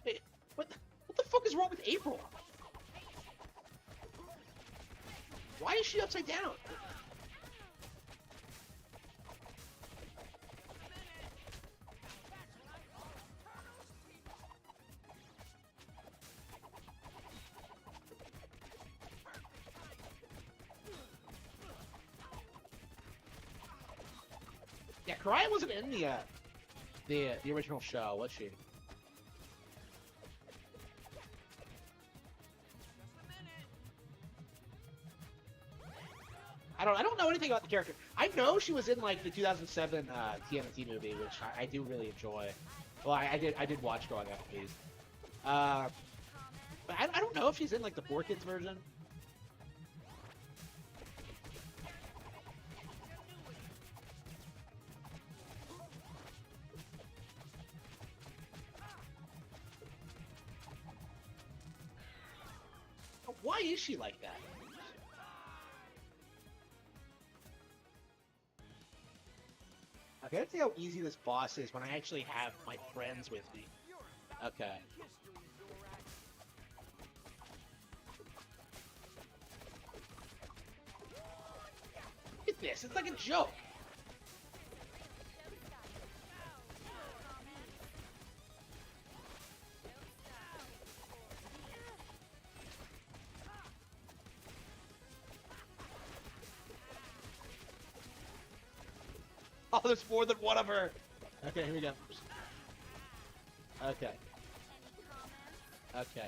Hey, what the fuck is wrong with April? Why is she upside down? Yeah, Karai wasn't in the original show, was she? I don't know anything about the character. I know she was in like the 2007 TMNT movie, which I do really enjoy. Well, I did watch growing up at least. But I don't know if she's in like the 4Kids version. Why is she like that? I gotta see how easy this boss is when I actually have my friends with me. Okay. Look at this, it's like a joke. Oh, there's more than one of her. Okay, here we go. Okay. Okay.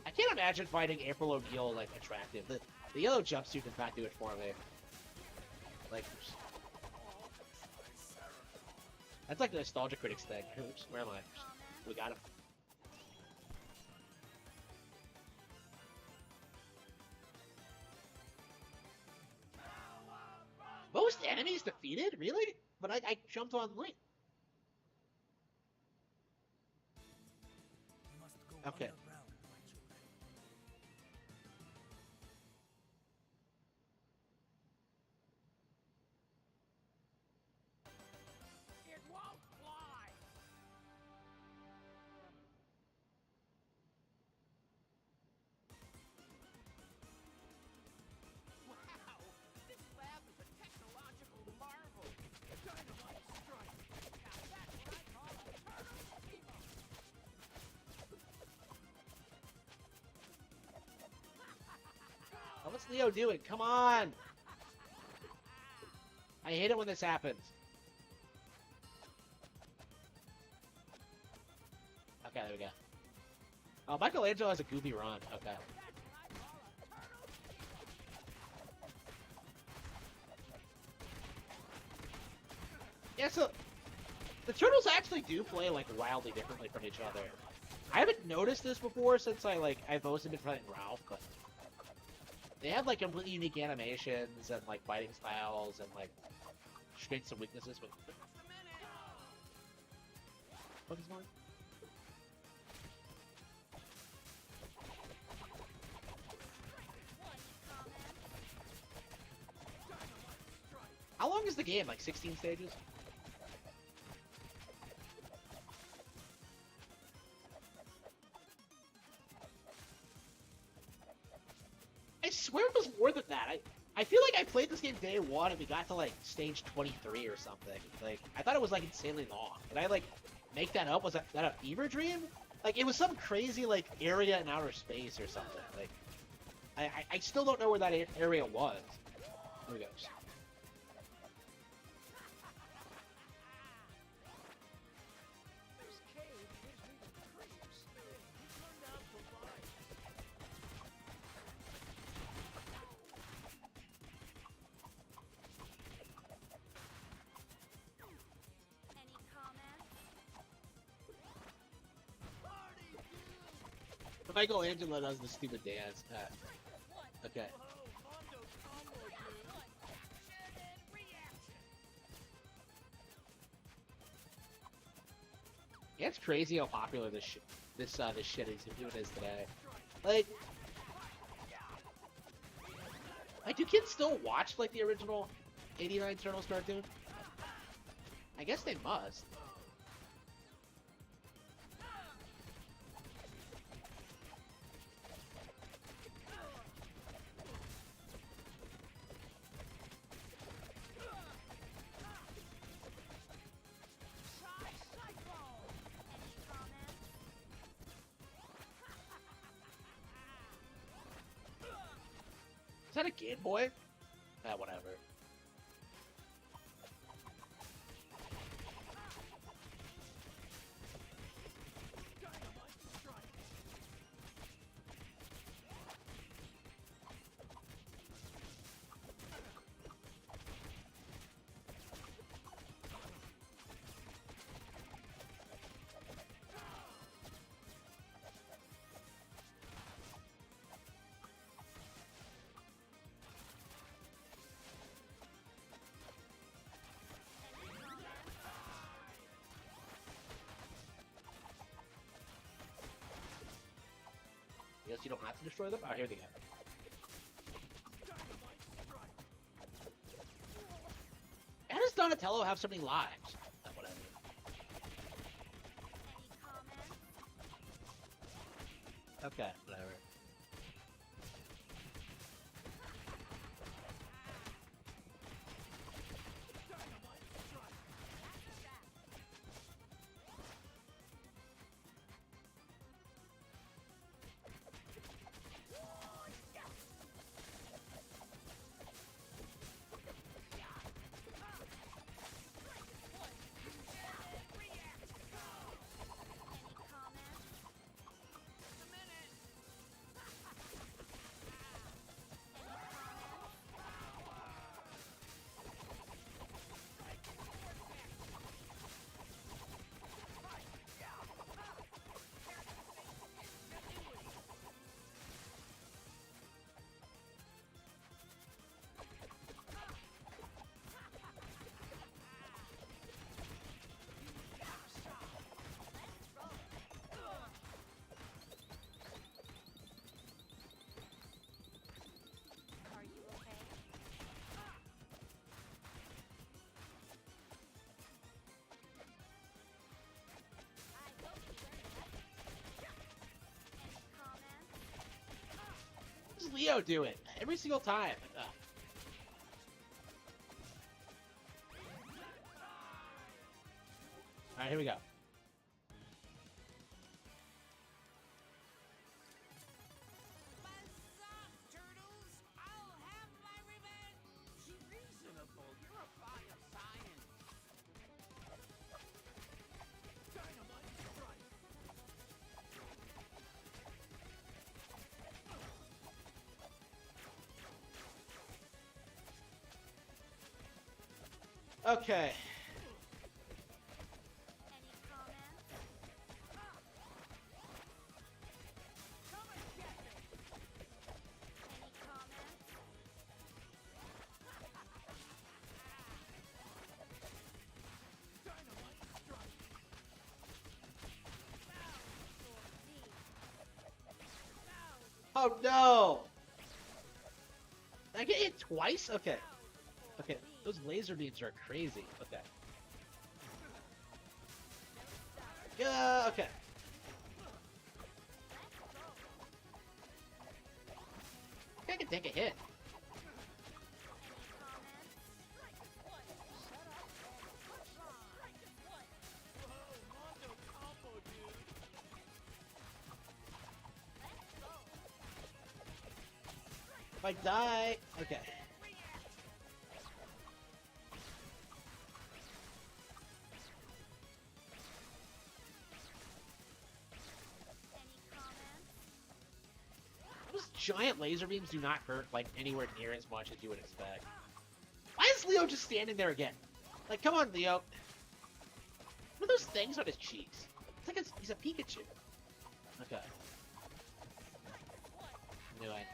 I can't imagine finding April O'Neil, like, attractive. The yellow jumpsuit does not do it for me. Like, that's like the Nostalgia Critics thing. Oops, where am I? We got him. Most enemies defeated? Really? But I jumped on late. Okay. It won't fly. Wow, this lab is a technological marvel. Dynamite strike. Now that's what I call a turtle team up. Oh, what's Leo doing? Come on! I hate it when this happens. Okay, there we go. Oh, Michelangelo has a goofy run. Okay. Yeah, so the turtles actually do play like wildly differently from each other. I haven't noticed this before since I've mostly been playing Ralph, but they have like completely unique animations and like fighting styles and like strengths and weaknesses. But what is going? How long is the game? Like 16 stages? I swear it was more than that. I feel like I played this game day one and we got to like stage 23 or something. Like, I thought it was like insanely long. Did I like make that up? Was that a fever dream? Like, it was some crazy like area in outer space or something. Like, I still don't know where that area was. Here we go. This cave gives me the creeps. You turned out to lie. Michelangelo does the stupid dance. Okay. Yeah, it's crazy how popular this shit is today. Like, do kids still watch like the original '89 Turtles cartoon? I guess they must. Is that a Game Boy? Ah, whatever. Guess you don't have to destroy them? Oh, here they go. How does Donatello have so many lives? Oh, whatever. Okay, whatever. What does Leo do it? Every single time. Alright, here we go. Okay. Oh no! Did I get hit twice? Okay. Okay, those laser beams are crazy. Okay. Yeah, okay. I think I can take a hit. If I die, okay. Those giant laser beams do not hurt like anywhere near as much as you would expect. Why is Leo just standing there again? Like, come on, Leo. What are those things on his cheeks? It's like he's a Pikachu. Okay. Anyway,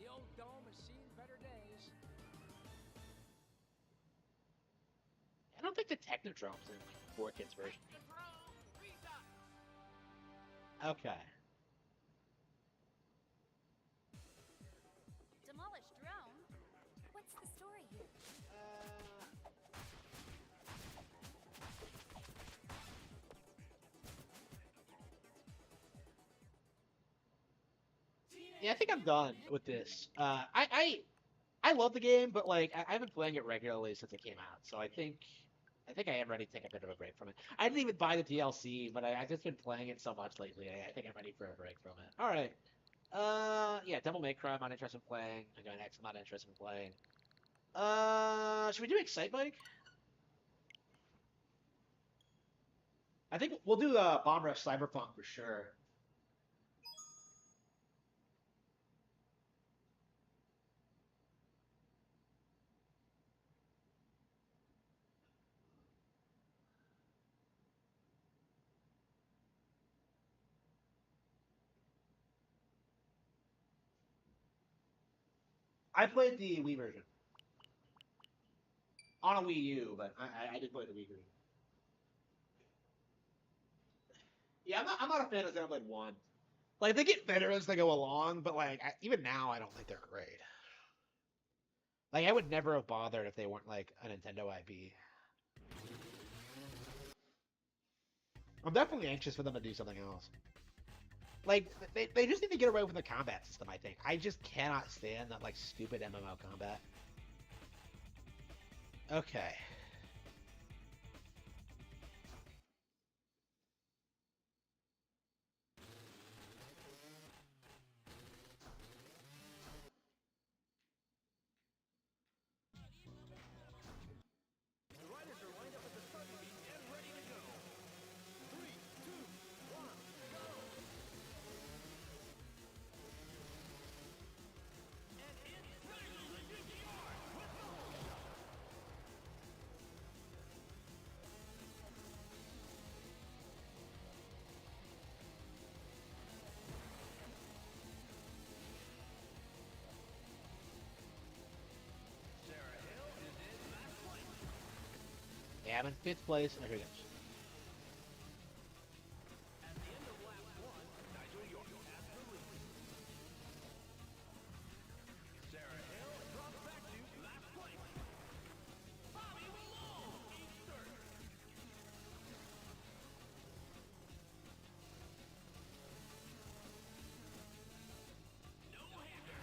The old dome has seen better days. I don't think the Technodrome's in like 4Kids version. Okay. Demolished drone? What's the story here? Yeah, I think I'm done with this. I love the game, but like I've been playing it regularly since it came out, so I think I am ready to take a bit of a break from it. I didn't even buy the DLC, but I've just been playing it so much lately. I think I'm ready for a break from it. All right. Yeah, Devil May Cry. I'm not interested in playing. Again, X. I'm not interested in playing. Should we do Excite Bike? I think we'll do Bomb Rush Cyberpunk for sure. I played the Wii version on a Wii U, but I did play the Wii version. Yeah, I'm not a fan of Xenoblade One. Like they get better as they go along, but like even now, I don't think they're great. Like I would never have bothered if they weren't like a Nintendo IP. I'm definitely anxious for them to do something else. Like they just need to get away from the combat system. I think I just cannot stand that like stupid MMO combat. Okay. The riders are lined up at the start gate and ready to go. 3, 2, 1, go! And it's Dragon the GTR with the whole shot. Sarah Hill is in last place. Yeah, I'm in 5th place. Oh, here it goes. At the end of lap 1, Nigel York has the lead. Sarah Hill drops back to last place. Bobby Malone is third. No-hander.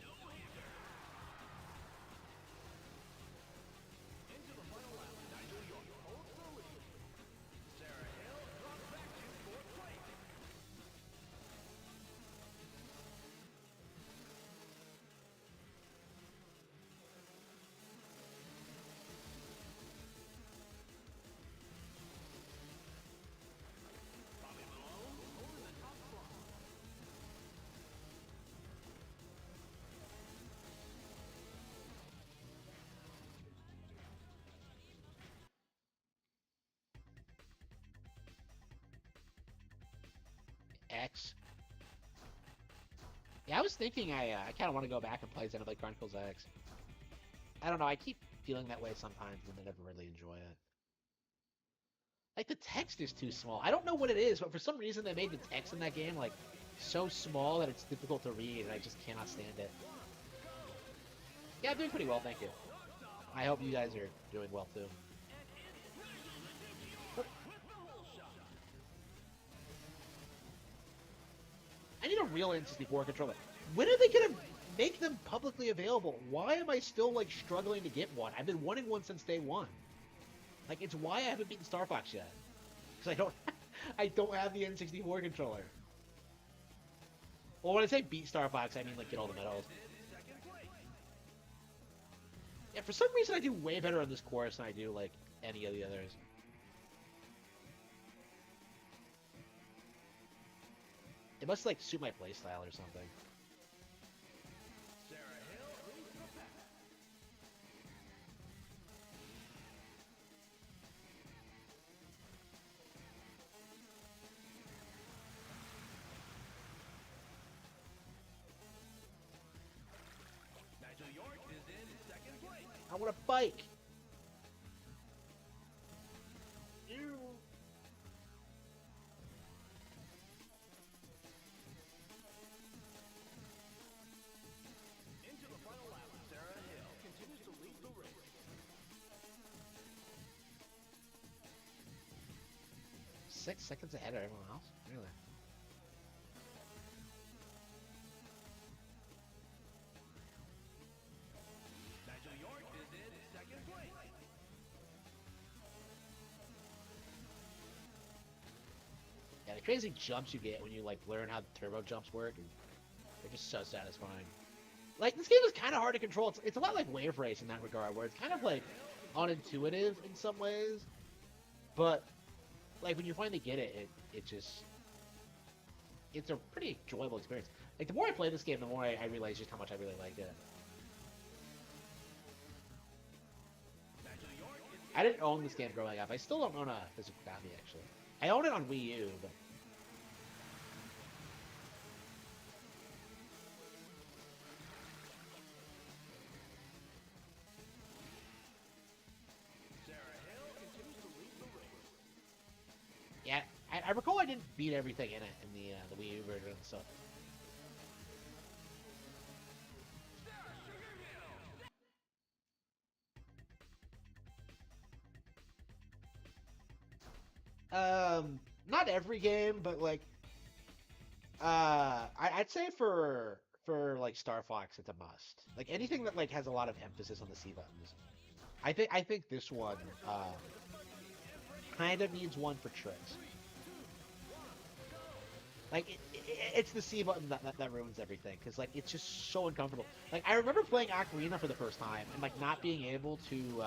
No-hander. Into the final lap, Nigel York holds the lead. Sarah Hill drops back to fourth place. Bobby Malone holding the top spot. X. Yeah, I was thinking I kind of want to go back and play Xenoblade Chronicles X. I don't know. I keep feeling that way sometimes, and I never really enjoy it. Like the text is too small. I don't know what it is, but for some reason they made the text in that game like so small that it's difficult to read, and I just cannot stand it. Yeah, I'm doing pretty well, thank you. I hope you guys are doing well too. I need a real N64 controller. When are they gonna make them publicly available. Why am I still like struggling to get one? I've been wanting one since day one. Like it's why I haven't beaten Star Fox yet. Because I don't, I don't have the N64 controller. Well, when I say beat Star Fox, I mean like get all the medals. Yeah, for some reason I do way better on this course than I do like any of the others. It must like suit my playstyle or something. I want a bike. Ew. Into the final lap, Sarah Hill continues to lead the race. 6 seconds ahead of everyone else? Really? Nigel York is in second place. Yeah, the crazy jumps you get when you like learn how the turbo jumps work, and they're just so satisfying. Like this game is kind of hard to control. It's a lot like Wave Race in that regard, where it's kind of like unintuitive in some ways, but like when you finally get it, it's a pretty enjoyable experience. Like the more I play this game, the more I realize just how much I really liked it. I didn't own this game growing up. I still don't own a physical copy, actually. I own it on Wii U, but... Yeah, I recall I didn't beat everything in it in the Wii U version, so... Not every game, but like, I'd say for like Star Fox, it's a must. Like anything that like has a lot of emphasis on the C buttons. I think this one, kind of needs one for tricks. Like it's the C button that ruins everything, because like it's just so uncomfortable. Like I remember playing Ocarina for the first time and like not being able to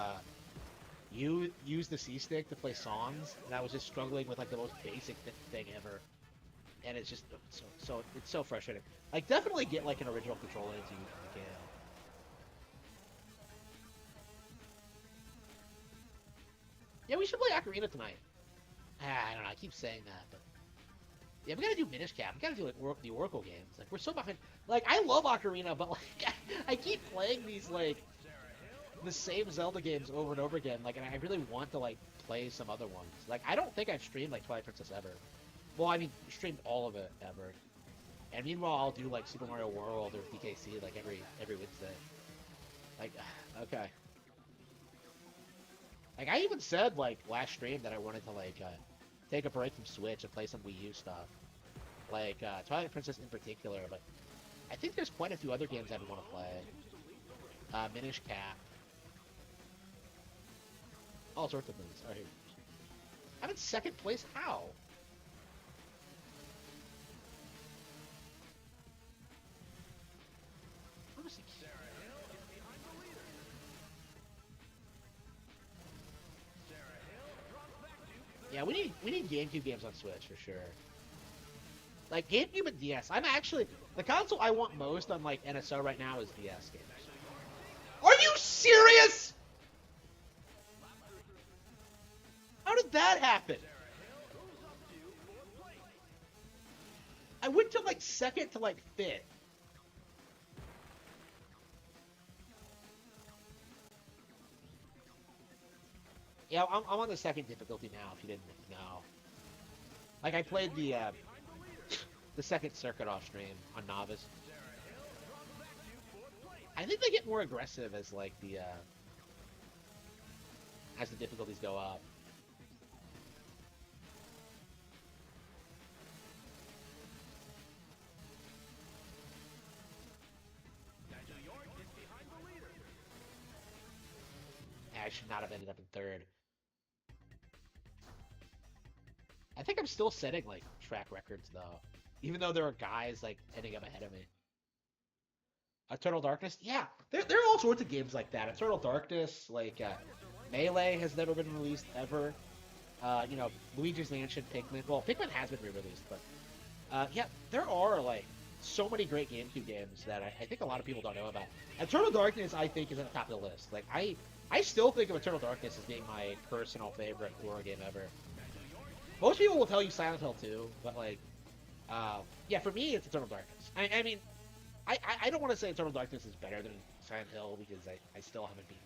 use the C stick to play songs, and I was just struggling with like the most basic thing ever. And it's just it's so frustrating. Like definitely get like an original controller if you can. Yeah, we should play Ocarina tonight. I don't know. I keep saying that, but yeah, we gotta do Minish Cap. We gotta do like the Oracle games. Like we're so behind. Like I love Ocarina, but like I keep playing these like the same Zelda games over and over again. Like, and I really want to like play some other ones. Like I don't think I've streamed like Twilight Princess ever. Well, I mean, streamed all of it ever. And meanwhile, I'll do like Super Mario World or DKC like every Wednesday. Like, okay. Like I even said like last stream that I wanted to like take a break from Switch and play some Wii U stuff, like Twilight Princess in particular. But I think there's quite a few other games I would want to play. Minish Cap, all sorts of things. All right. I'm in second place. How? Yeah, we need GameCube games on Switch for sure. Like GameCube and DS. I'm actually the console I want most on like NSO right now is DS games. Are you serious? How did that happen? I went to like second to like fifth. Yeah, I'm on the second difficulty now. If you didn't know, like I played the second circuit off stream on Novice. I think they get more aggressive as like as the difficulties go up. I should not have ended up in third. I think I'm still setting like track records though, even though there are guys like ending up ahead of me. Eternal Darkness, yeah, there are all sorts of games like that. Eternal Darkness, like Melee has never been released ever. You know, Luigi's Mansion, Pikmin. Well, Pikmin has been re-released, but yeah, there are like so many great GameCube games that I think a lot of people don't know about. Eternal Darkness, I think, is at the top of the list. Like I still think of Eternal Darkness as being my personal favorite horror game ever. Most people will tell you Silent Hill 2, but like, yeah, for me, it's Eternal Darkness. I mean, I don't want to say Eternal Darkness is better than Silent Hill because I still haven't beaten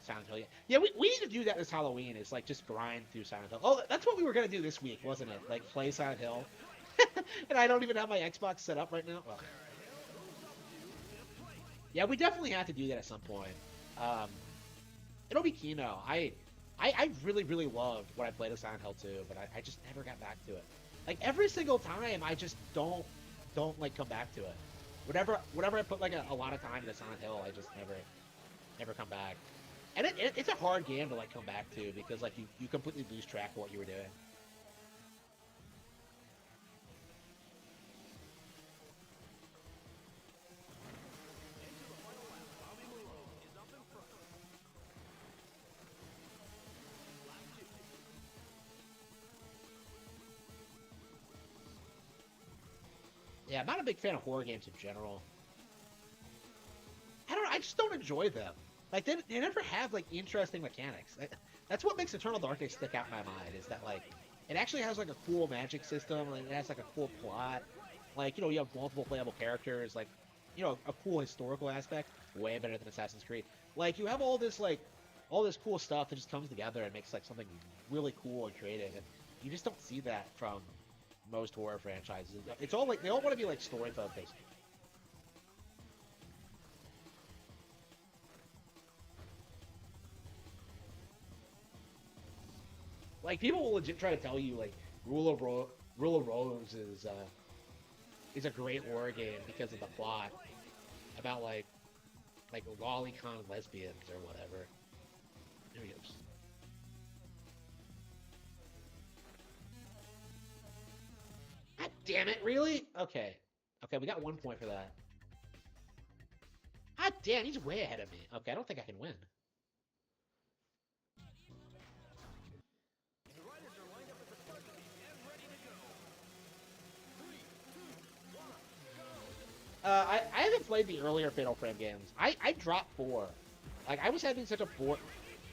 Silent Hill yet. Yeah, we need to do that this Halloween. Is like just grind through Silent Hill. Oh, that's what we were gonna do this week, wasn't it? Like play Silent Hill. And I don't even have my Xbox set up right now. Well, yeah, we definitely have to do that at some point. It'll be Kino. I really, really loved what I played of Silent Hill 2, but I just never got back to it. Like every single time, I just don't like come back to it. Whenever I put like a lot of time into Silent Hill, I just never come back. And it's a hard game to like come back to because like you completely lose track of what you were doing. Yeah, I'm not a big fan of horror games in general. I don't know, I just don't enjoy them. Like they never have like interesting mechanics. That's what makes Eternal Darkness stick out in my mind is that like it actually has like a cool magic system, like it has like a cool plot. Like, you know, you have multiple playable characters, like, you know, a cool historical aspect, way better than Assassin's Creed. Like you have all this cool stuff that just comes together and makes like something really cool and creative, and you just don't see that from most horror franchises. It's all like they all want to be like story focused. Like people will legit try to tell you like Rule of Rose is a great horror game because of the plot about like lolicon lesbians or whatever. There he goes. God damn it! Really? Okay. Okay, we got 1 point for that. God damn, he's way ahead of me. Okay, I don't think I can win. I haven't played the earlier Fatal Frame games. I dropped 4. Like, I was having such a bored...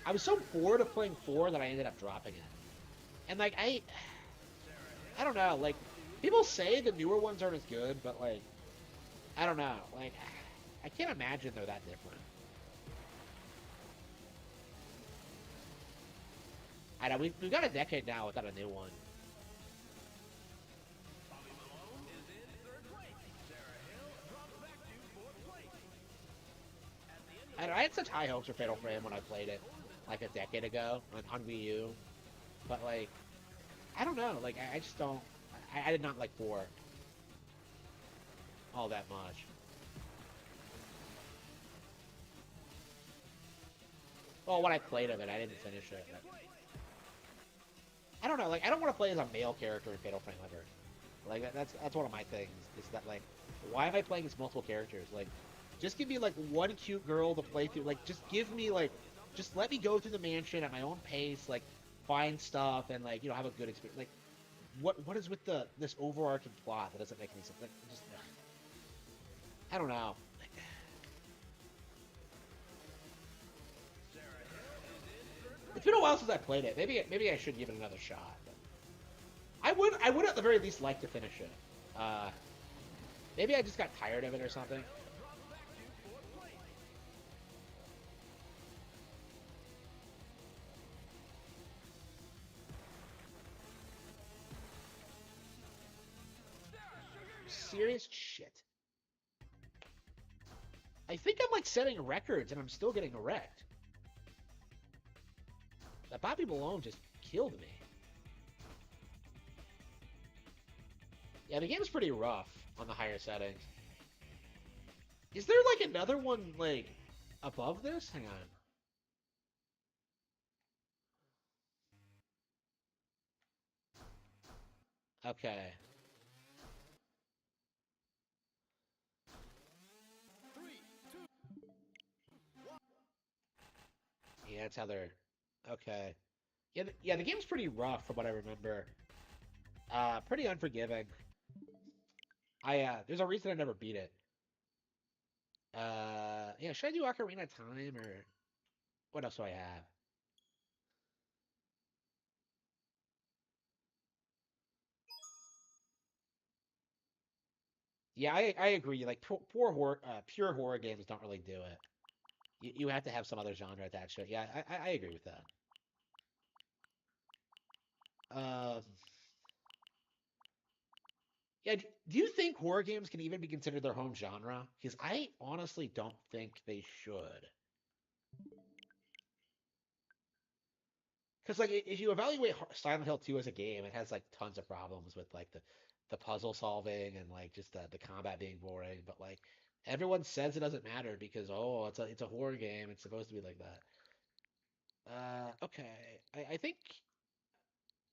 I was so bored of playing 4 that I ended up dropping it. And, like, I don't know, like, people say the newer ones aren't as good, but, like, I don't know. Like, I can't imagine they're that different. I know, we've got a decade now without a new one. I had such high hopes for Fatal Frame when I played it, like, a decade ago on Wii U. But, like, I don't know. Like, I just don't... I did not like 4 all that much. Well, when I played of it, I didn't finish it. But... I don't know. Like, I don't want to play as a male character in Fatal Frame ever. Like, that's one of my things. Is that, like, why am I playing as multiple characters? Like, just give me, like, one cute girl to play through. Like, just give me, like... Just let me go through the mansion at my own pace, like, find stuff and, like, you know, have a good experience. Like, what is with this overarching plot that doesn't make any sense? Like, just... I don't know. It's been a while since I played it. Maybe I should give it another shot. But I would at the very least like to finish it. Maybe I just got tired of it or something. Serious shit. I think I'm like setting records and I'm still getting wrecked. That Bobby Malone just killed me. Yeah, the game's pretty rough on the higher settings. Is there like another one like above this? Hang on. Okay. 3, 2. Yeah, that's how they're. Okay. Yeah, yeah. The game's pretty rough from what I remember. Pretty unforgiving. There's a reason I never beat it. Yeah. Should I do Ocarina of Time or what else do I have? Yeah, I agree. Like pure horror games don't really do it. You have to have some other genre attached to it. Yeah, I agree with that. Um, yeah, do you think horror games can even be considered their home genre? Because I honestly don't think they should. Because like if you evaluate Silent Hill 2 as a game, it has like tons of problems with like the puzzle solving and like just the combat being boring. But like everyone says it doesn't matter because oh it's a horror game. It's supposed to be like that. Okay. I think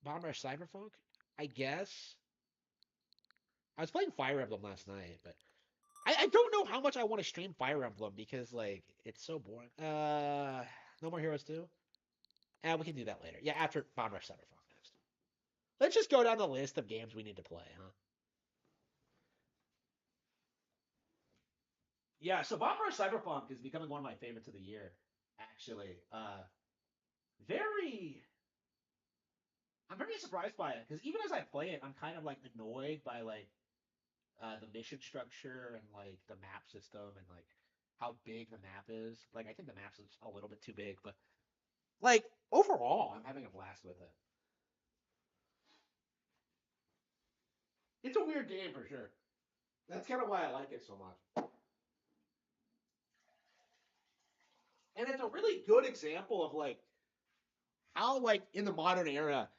Bomber Cyberpunk. I guess I was playing Fire Emblem last night, but I don't know how much I want to stream Fire Emblem because like it's so boring. No More Heroes 2. We can do that later. Yeah, after Bomber Cyberpunk next. Let's just go down the list of games we need to play, huh? Yeah, so Bomber Cyberpunk is becoming one of my favorites of the year, actually. Very I'm very surprised by it because even as I play it, I'm kind of like annoyed by like the mission structure and like the map system and like how big the map is. Like I think the map's a little bit too big, but like overall, I'm having a blast with it. It's a weird game for sure. That's kind of why I like it so much. And it's a really good example of like how like in the modern era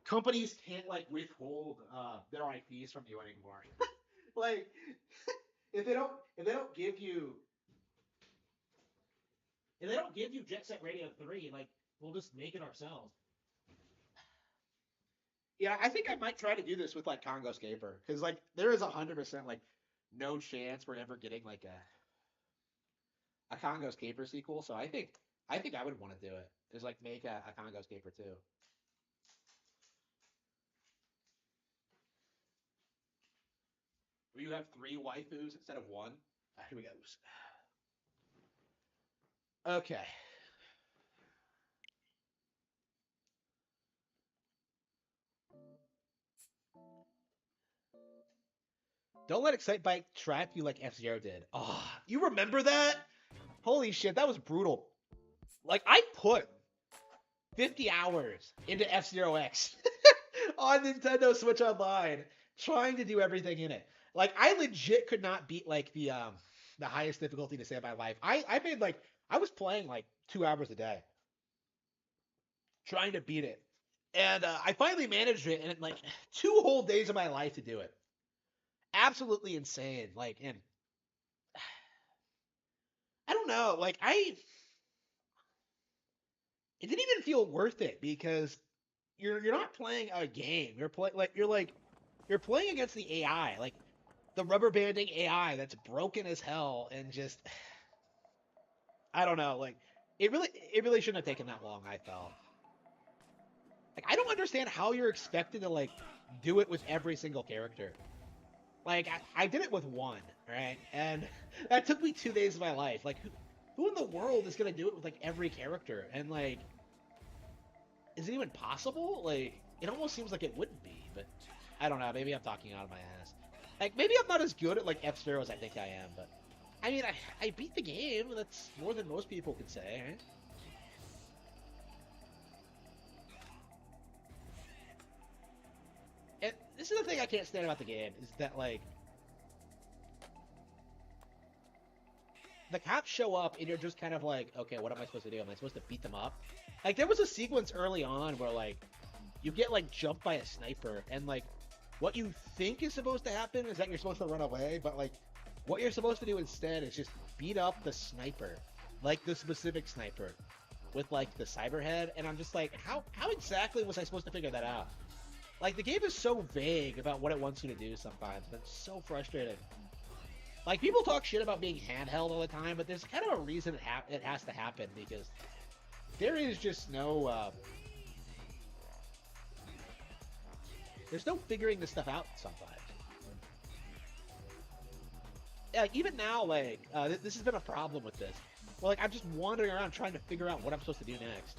companies can't like withhold their IPs from you anymore. Like if they don't give you if they don't give you Jet Set Radio 3, like we'll just make it ourselves. Yeah, I think I might try to do this with like Congo Scaper because like there is 100% like no chance we're ever getting like a Congo Caper sequel. So I think I would want to do it. Is like make a Congo Caper too. Where you have three waifus instead of one. Here we go. Okay. Don't let Excitebike trap you like F-Zero did. Oh, you remember that? Holy shit, that was brutal. Like I put 50 hours into F-Zero X on Nintendo Switch Online, trying to do everything in it. Like I legit could not beat like the highest difficulty to save my life. I made like I was playing like 2 hours a day, trying to beat it, and I finally managed it, and it, like 2 whole days of my life to do it. Absolutely insane. Like, and I don't know, like it didn't even feel worth it because you're not playing a game. You're playing against the AI, like the rubber banding AI that's broken as hell and just I don't know, like it really shouldn't have taken that long, I felt. Like I don't understand how you're expected to like do it with every single character. Like I did it with one, right? And that took me 2 days of my life. Like who in the world is gonna do it with like every character? And like is it even possible? Like, it almost seems like it wouldn't be, but I don't know. Maybe I'm talking out of my ass. Like, maybe I'm not as good at like F-Zero as I think I am, but I mean, I beat the game. That's more than most people could say, right? And this is the thing I can't stand about the game is that like the cops show up and you're just kind of like, okay, what am I supposed to do? Am I supposed to beat them up? Like there was a sequence early on where like you get like jumped by a sniper and like what you think is supposed to happen is that you're supposed to run away, but like what you're supposed to do instead is just beat up the sniper, like the specific sniper with like the cyber head, and I'm just like, how exactly was I supposed to figure that out? Like, the game is so vague about what it wants you to do sometimes, and it's so frustrating. Like, people talk shit about being handheld all the time, but there's kind of a reason it has to happen, because there is just no, there's no figuring this stuff out sometimes. Yeah, like, even now, like, this has been a problem with this. Well, like, I'm just wandering around trying to figure out what I'm supposed to do next.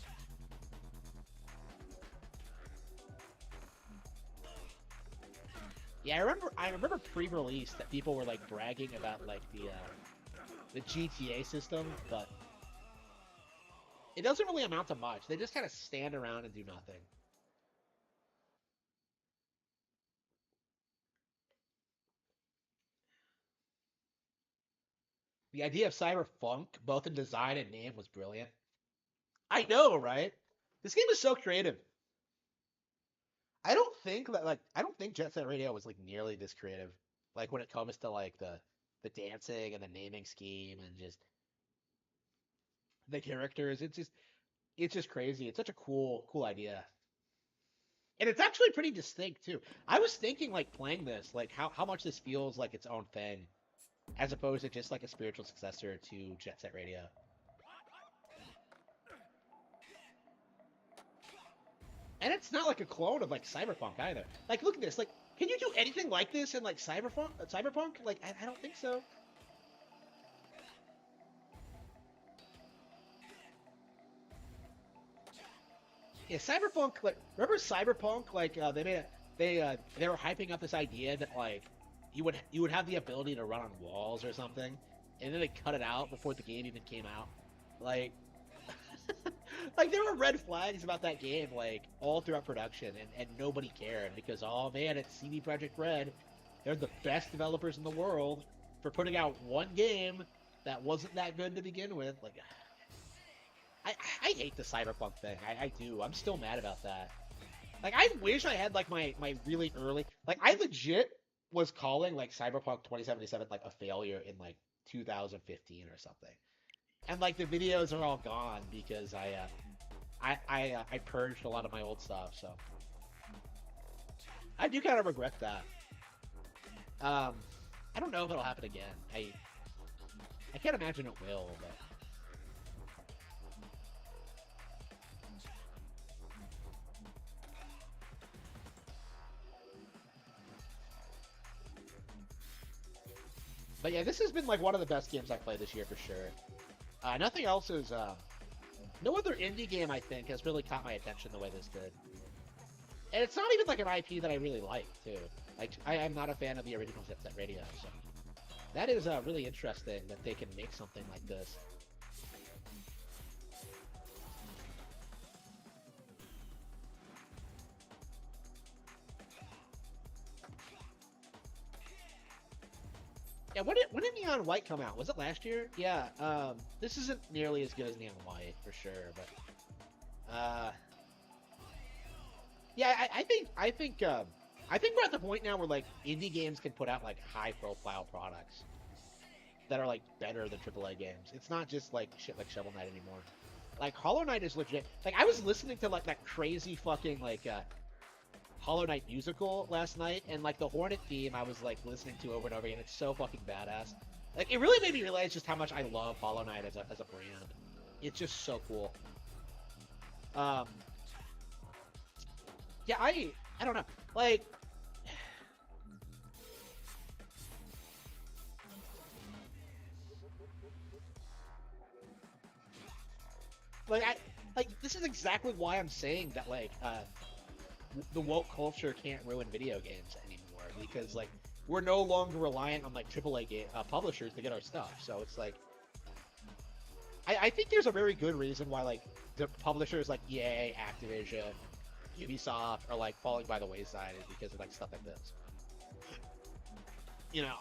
Yeah, I remember pre-release that people were like bragging about like the GTA system, but it doesn't really amount to much. They just kind of stand around and do nothing. The idea of cyberpunk, both in design and name, was brilliant. I know, right? This game is so creative. I don't think Jet Set Radio was like nearly this creative. Like when it comes to like the dancing and the naming scheme and just the characters, it's just crazy. It's such a cool idea. And it's actually pretty distinct too. I was thinking like playing this, like how much this feels like its own thing, as opposed to just like a spiritual successor to Jet Set Radio. And it's not like a clone of like Cyberpunk either. Like, look at this. Like, can you do anything like this in like Cyberpunk? Cyberpunk? Like, I don't think so. Yeah, Cyberpunk. Like, remember Cyberpunk? Like, they were hyping up this idea that like you would have the ability to run on walls or something, and then they cut it out before the game even came out. Like, like there were red flags about that game like all throughout production, and nobody cared because oh man, it's CD Projekt Red. They're the best developers in the world for putting out one game that wasn't that good to begin with. Like, I hate the Cyberpunk thing. I do. I'm still mad about that. Like, I wish I had like my really early, like I legit was calling like Cyberpunk 2077 like a failure in like 2015 or something. And like the videos are all gone because I purged a lot of my old stuff, so I do kind of regret that. I don't know if it'll happen again. I can't imagine it will, but yeah, this has been like one of the best games I played this year for sure. Nothing else is no other indie game I think has really caught my attention the way this did. And it's not even like an IP that I really like too. Like I'm not a fan of the original Jet Set Radio, so that is really interesting that they can make something like this. Yeah, when did Neon White come out? Was it last year? Yeah, this isn't nearly as good as Neon White, for sure, but, yeah, I think we're at the point now where, like, indie games can put out, like, high-profile products that are, like, better than AAA games. It's not just, like, shit like Shovel Knight anymore. Like, Hollow Knight is legit. Like, I was listening to, like, that crazy fucking, like, Hollow Knight musical last night, and like the Hornet theme I was like listening to over and over again. It's so fucking badass. Like it really made me realize just how much I love Hollow Knight as a brand. It's just so cool. Yeah, I don't know. Like this is exactly why I'm saying that like the woke culture can't ruin video games anymore, because like we're no longer reliant on like AAA game publishers to get our stuff. So it's like I think there's a very good reason why like the publishers like EA, Activision, Ubisoft are like falling by the wayside, is because of like stuff like this. You know,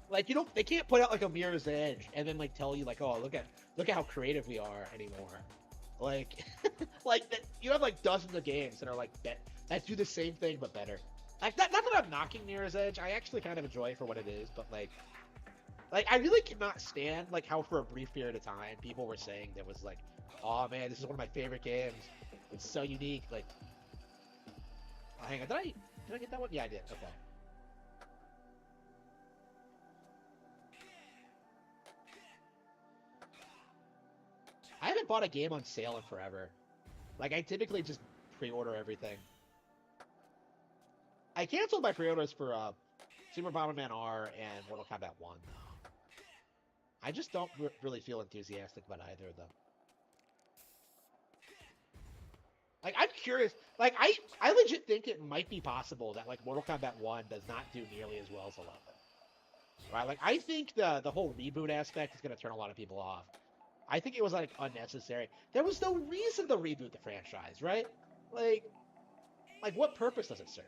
like they can't put out like a Mirror's Edge and then like tell you like, oh look at how creative we are anymore. Like, you have like dozens of games that are like that do the same thing but better. Like, not that I'm knocking Mirror's Edge, I actually kind of enjoy it for what it is, but like I really cannot stand like how for a brief period of time people were saying there was like, oh man, this is one of my favorite games. It's so unique. Like, Oh, hang on, did I get that one? Yeah, I did. Okay. I haven't bought a game on sale in forever. Like, I typically just pre-order everything. I canceled my pre-orders for Super Bomberman R and Mortal Kombat 1, though. I just don't really feel enthusiastic about either of them. Like, I'm curious. Like, I legit think it might be possible that, like, Mortal Kombat 1 does not do nearly as well as 11. Right? Like, I think the whole reboot aspect is going to turn a lot of people off. I think it was, like, unnecessary. There was no reason to reboot the franchise, right? Like what purpose does it serve?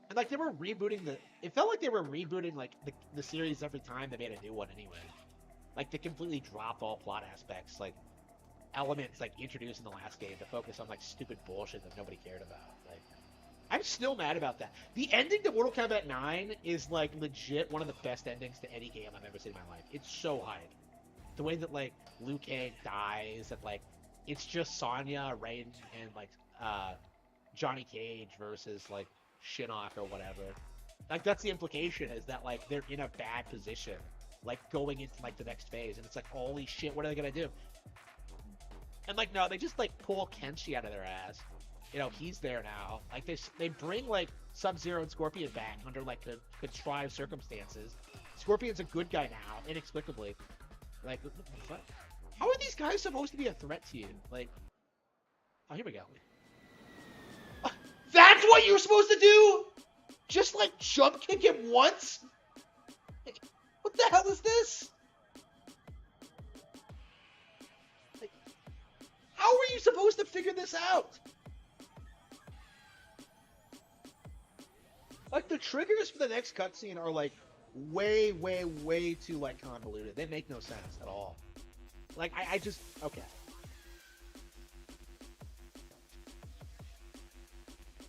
And, like, they were rebooting it felt like they were rebooting, like, the series every time they made a new one anyway. Like, they completely dropped all plot aspects, like, elements, like, introduced in the last game to focus on, like, stupid bullshit that nobody cared about. Like, I'm still mad about that. The ending to Mortal Kombat 9 is, like, legit one of the best endings to any game I've ever seen in my life. It's so hype. The way that, like, Liu Kang dies, and, like, it's just Sonya, Raiden, and, like, Johnny Cage versus, like, Shinnok or whatever. Like, that's the implication, is that, like, they're in a bad position, like, going into, like, the next phase, and it's like, holy shit, what are they gonna do? And, like, no, they just, like, pull Kenshi out of their ass. You know, he's there now. Like, they bring, like, Sub-Zero and Scorpion back under, like, the contrived circumstances. Scorpion's a good guy now, inexplicably. Like, what the fuck? How are these guys supposed to be a threat to you? Like, oh, here we go. That's what you're supposed to do? Just, like, jump kick him once? Like, what the hell is this? Like, how are you supposed to figure this out? Like, the triggers for the next cutscene are, like, way, way, way too, like, convoluted. They make no sense at all. Like, I just... Okay.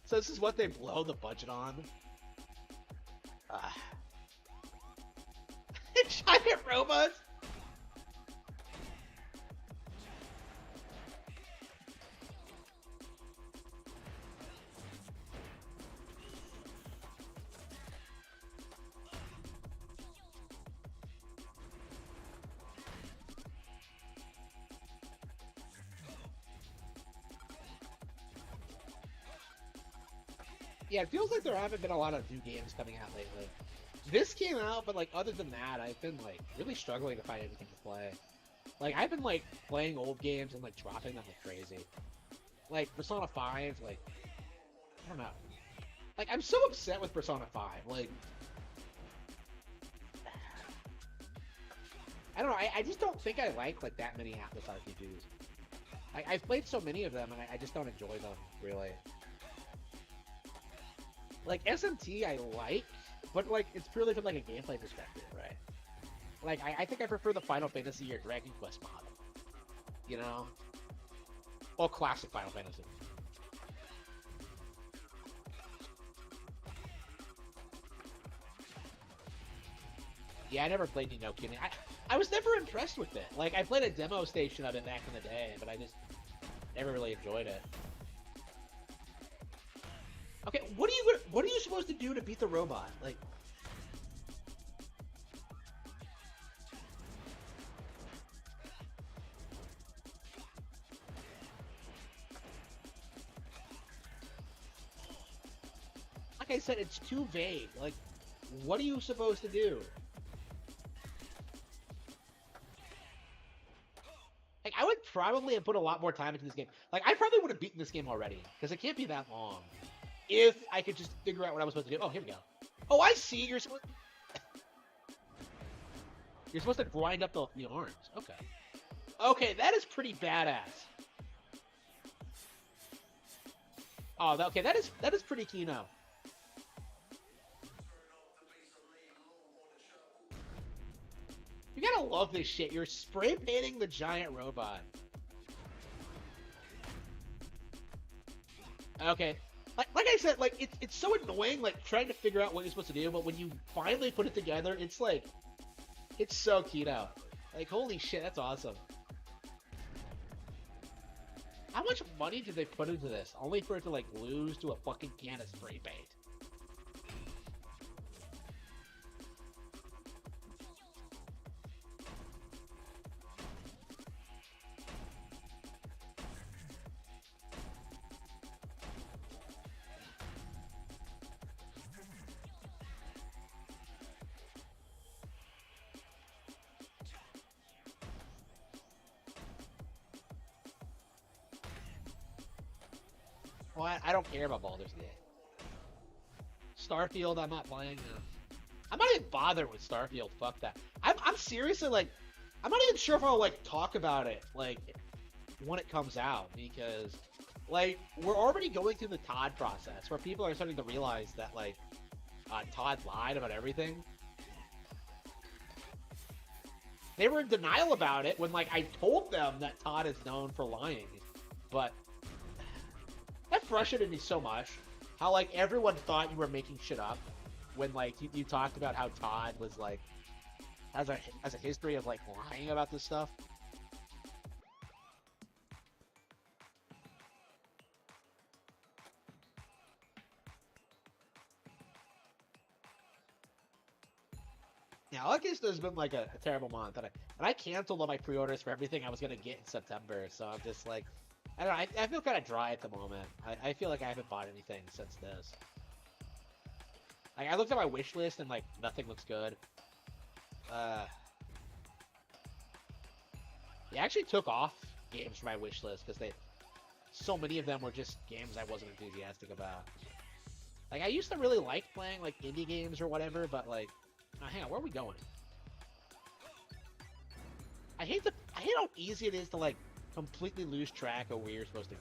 So this is what they blow the budget on? Giant robots? Yeah, it feels like there haven't been a lot of new games coming out lately. This came out, but, like, other than that, I've been, like, really struggling to find anything to play. Like, I've been, like, playing old games and, like, dropping them like crazy. Like, Persona 5, like, I don't know. Like, I'm so upset with Persona 5. Like, I don't know, I just don't think I like that many Atlas RPGs. I've played so many of them, and I just don't enjoy them, really. Like, SMT I like, but, like, it's purely from, like, a gameplay perspective, right? Like, I think I prefer the Final Fantasy or Dragon Quest model. You know? Or classic Final Fantasy. Yeah, I never played Ni no Kuni. I was never impressed with it. Like, I played a demo station of it back in the day, but I just never really enjoyed it. Okay, what are you supposed to do to beat the robot? Like, like I said, it's too vague. Like, what are you supposed to do? Like, I would probably have put a lot more time into this game. Like, I probably would have beaten this game already, because it can't be that long. If I could just figure out what I was supposed to do. Oh, here we go. Oh, I see. You're supposed to grind up the arms. Okay. Okay, that is pretty badass. Oh, okay, that is pretty Kino. You gotta love this shit. You're spray painting the giant robot. Okay. Like I said, like, it's so annoying, like, trying to figure out what you're supposed to do, but when you finally put it together, it's like, it's so Kino. Like, holy shit, that's awesome. How much money did they put into this? Only for it to, like, lose to a fucking can of spray paint. Well, I don't care about Baldur's Gate. Starfield, I'm not playing. I'm not even bothered with Starfield. Fuck that. I'm seriously like, I'm not even sure if I'll like talk about it like when it comes out because like we're already going through the Todd process where people are starting to realize that like Todd lied about everything. They were in denial about it when like I told them that Todd is known for lying, but that frustrated me so much. How like everyone thought you were making shit up when like you talked about how Todd was like has a history of like lying about this stuff. Yeah, August has been like a terrible month, and I canceled all my pre-orders for everything I was gonna get in September. So I'm just like, I don't know. I feel kind of dry at the moment. I feel like I haven't bought anything since this. Like I looked at my wish list and like nothing looks good. They actually took off games from my wish list because so many of them were just games I wasn't enthusiastic about. Like I used to really like playing like indie games or whatever, but like, now hang on, where are we going? I hate how easy it is to like completely lose track of where you're supposed to go.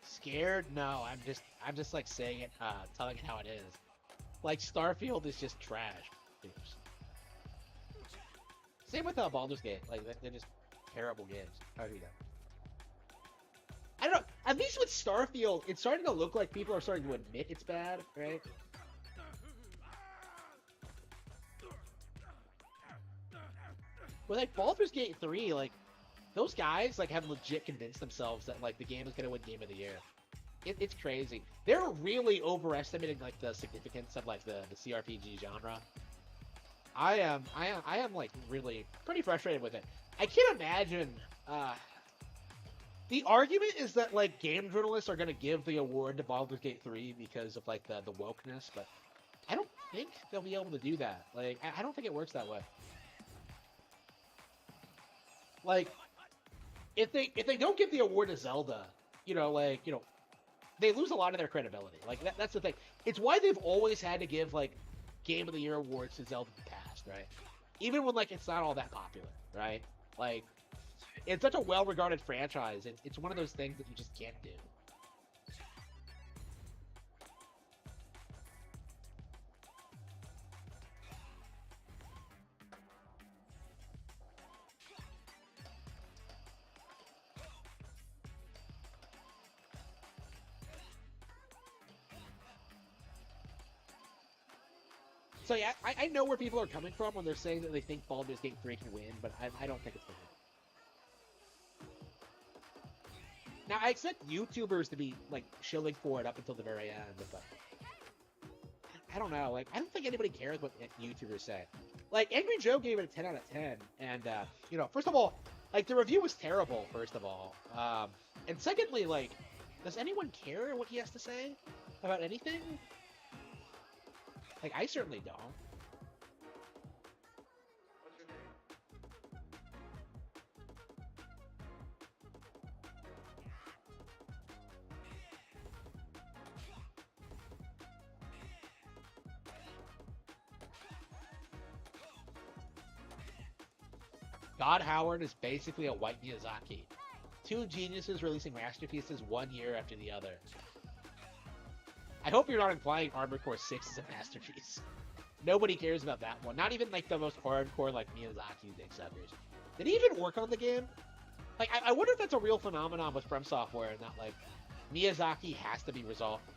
Scared? No, I'm just like saying it, telling it how it is. Like Starfield is just trash. Same with Baldur's Gate. Like they're just terrible games. How do you know? I don't know. At least with Starfield, it's starting to look like people are starting to admit it's bad, right? With like Baldur's Gate 3, like those guys like have legit convinced themselves that like the game is gonna win Game of the Year. It's crazy. They're really overestimating like the significance of like the CRPG genre. I am like really pretty frustrated with it. I can't imagine. The argument is that like game journalists are gonna give the award to Baldur's Gate 3 because of like the wokeness, but I don't think they'll be able to do that. Like I don't think it works that way. Like if they don't give the award to Zelda, they lose a lot of their credibility. Like that's the thing. It's why they've always had to give like Game of the Year awards to Zelda in the past, right? Even when like it's not all that popular, right? Like it's such a well-regarded franchise. It's one of those things that you just can't do. So yeah, I know where people are coming from when they're saying that they think Baldur's Gate 3 can win, but I don't think it's going to win. Now, I expect YouTubers to be, like, shilling for it up until the very end, but I don't know. Like, I don't think anybody cares what YouTubers say. Like, Angry Joe gave it a 10 out of 10, and, first of all, like, the review was terrible, first of all. And secondly, like, does anyone care what he has to say about anything? Like, I certainly don't. What's your name? God Howard is basically a white Miyazaki. Two geniuses releasing masterpieces 1 year after the other. I hope you're not implying Armored Core 6 is a masterpiece. Nobody cares about that one. Not even like the most hardcore like Miyazaki suckers. Did he even work on the game? Like, I wonder if that's a real phenomenon with From Software, and that like Miyazaki has to be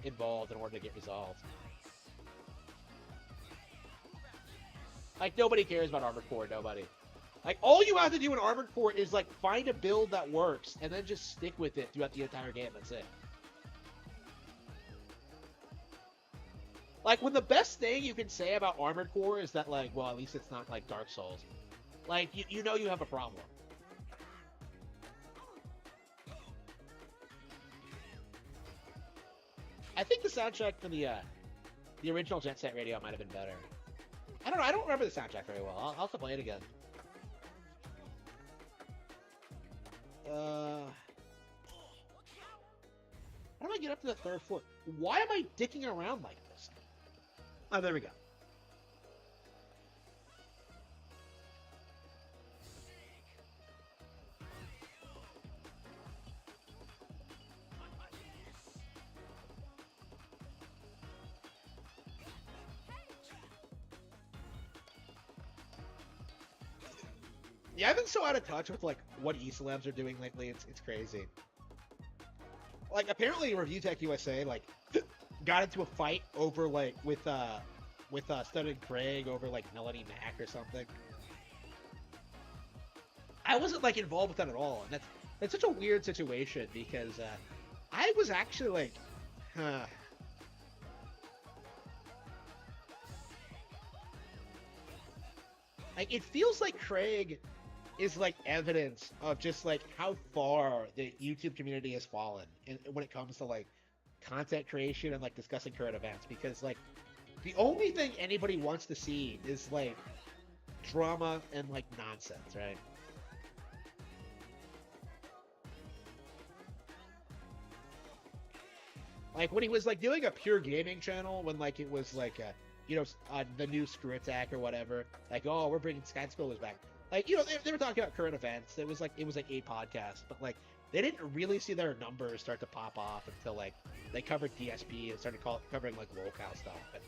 involved in order to get resolved. Like, nobody cares about Armored Core. Nobody. Like, all you have to do in Armored Core is like find a build that works, and then just stick with it throughout the entire game. That's it. Like, when the best thing you can say about Armored Core is that, like, well, at least it's not like Dark Souls. Like, you know you have a problem. I think the soundtrack for the original Jet Set Radio might have been better. I don't know. I don't remember the soundtrack very well. I'll have to play it again. How do I get up to the 3rd floor? Why am I dicking around like this? Oh, there we go. Yeah, I've been so out of touch with like what E-Celebs are doing lately. It's crazy. Like, apparently Review Tech USA like got into a fight over like with Studded Craig over like Melody Mac or something. I wasn't like involved with that at all, and that's such a weird situation because I was actually like, like it feels like Craig is like evidence of just like how far the YouTube community has fallen when it comes to like content creation and like discussing current events, because like the only thing anybody wants to see is like drama and like nonsense, right? Like when he was like doing a pure gaming channel, when like it was like the new Screw Attack or whatever, like, oh, we're bringing Sky Scrollers back. Like, they were talking about current events. It was like a podcast, but like they didn't really see their numbers start to pop off until like they covered DSP and started covering like locale stuff. And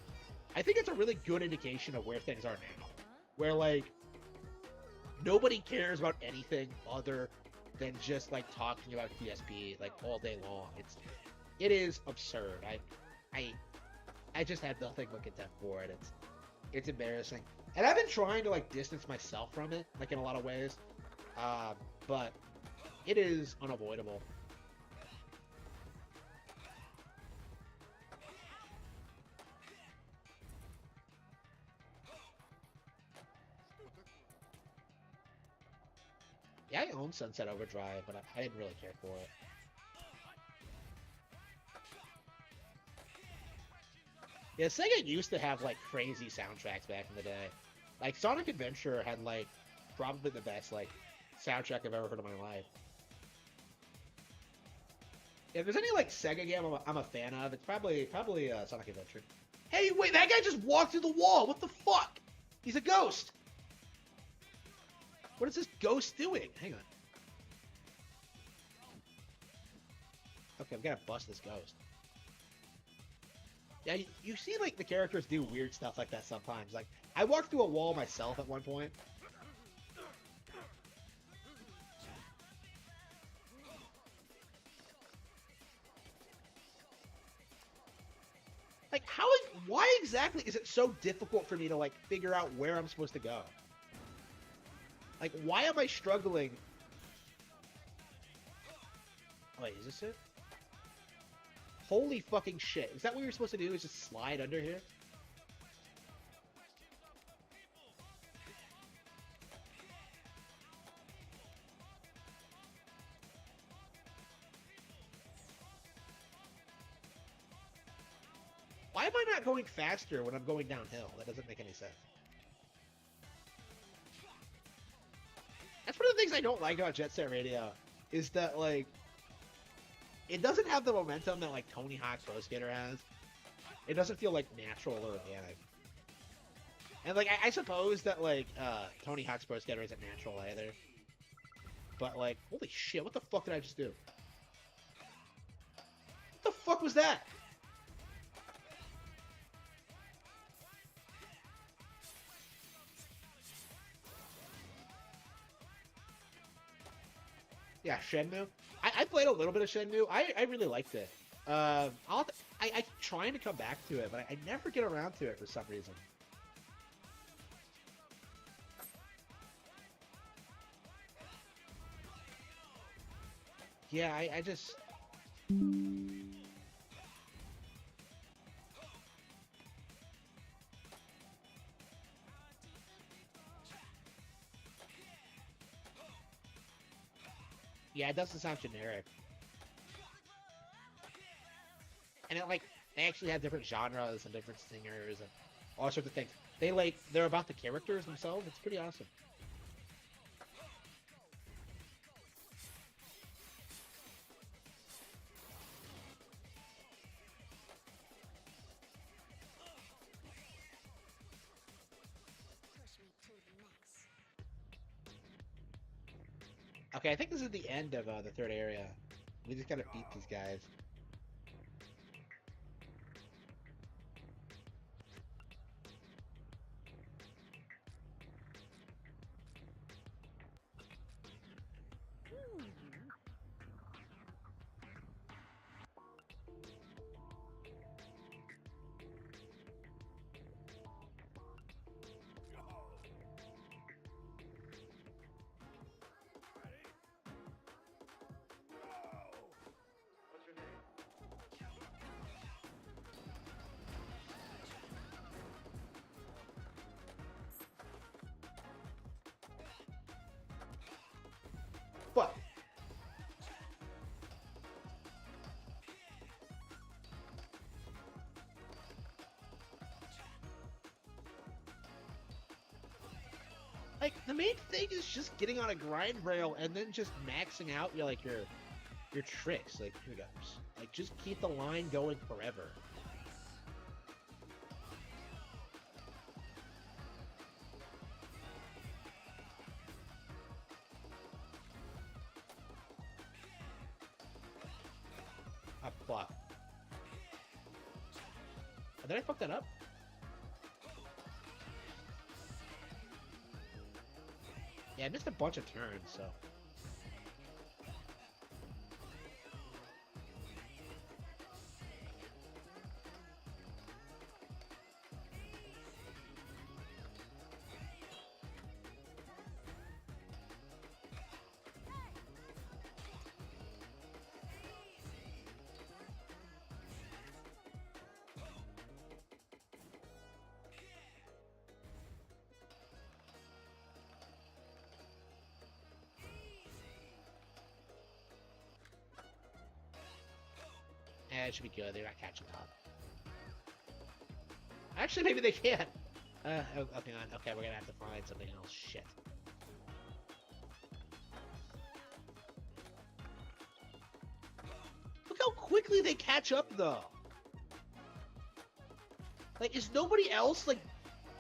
I think it's a really good indication of where things are now, where like nobody cares about anything other than just like talking about DSP like all day long. It is absurd. I just had nothing but contempt for it. It's embarrassing. And I've been trying to like distance myself from it, like in a lot of ways, but it is unavoidable. Yeah, I own Sunset Overdrive, but I didn't really care for it. Yeah, Sega used to have like crazy soundtracks back in the day. Like Sonic Adventure had like probably the best like soundtrack I've ever heard in my life. If there's any like Sega game I'm a fan of, it's probably Sonic Adventure. Hey, wait, that guy just walked through the wall. What the fuck? He's a ghost. What is this ghost doing? Hang on. Okay, I'm gonna bust this ghost. Yeah, you see, like, the characters do weird stuff like that sometimes. Like, I walked through a wall myself at one point. Like, why exactly is it so difficult for me to, like, figure out where I'm supposed to go? Like, why am I struggling? Wait, is this it? Holy fucking shit. Is that what you're supposed to do, is just slide under here? Why am I not going faster when I'm going downhill? That doesn't make any sense. That's one of the things I don't like about Jet Set Radio, is that, like, it doesn't have the momentum that, like, Tony Hawk Pro Skater has. It doesn't feel, like, natural or organic. And, like, I suppose that, like, Tony Hawk's Pro Skater isn't natural either. But, like, holy shit, what the fuck did I just do? What the fuck was that? Yeah, Shenmue. I played a little bit of Shenmue. I really liked it. I'm trying to come back to it, but I never get around to it for some reason. Yeah, I just. Yeah, it doesn't sound generic. And it, like, they actually have different genres and different singers and all sorts of things. They're about the characters themselves. It's pretty awesome. Push me to the max. Okay, I think this is the end of the third area. We just gotta beat these guys. What? Like, the main thing is just getting on a grind rail and then just maxing out your tricks. Like, here we go. Like, just keep the line going forever. Up plot. Oh, did I fuck that up? Yeah, I missed a bunch of turns, so. Yeah, it should be good. They're not catching up. Actually, maybe they can't. Okay, okay, we're gonna have to find something else. Shit. Look how quickly they catch up, though. Like, is nobody else, like,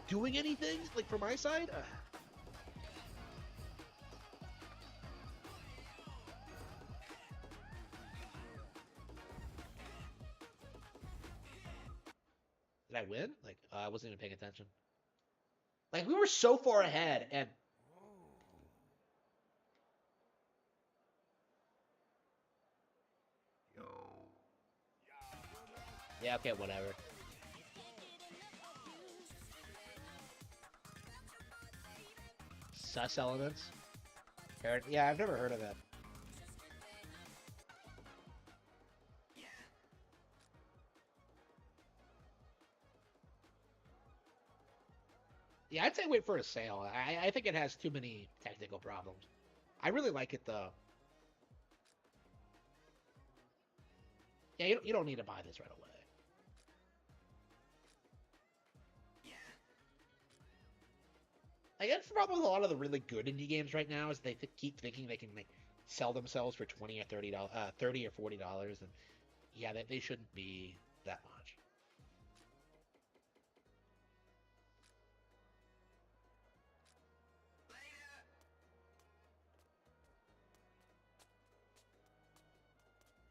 doing anything? Like, from my side? Did I win? Like, I wasn't even paying attention. Like, we were so far ahead, and... Yeah, okay, whatever. Sus elements? Yeah, I've never heard of that. Yeah, I'd say wait for a sale. I think it has too many technical problems. I really like it, though. Yeah, you don't need to buy this right away. I guess the problem with a lot of the really good indie games right now is they keep thinking they can like sell themselves for $20 or $30, $30 or $40, and yeah, they shouldn't be that much.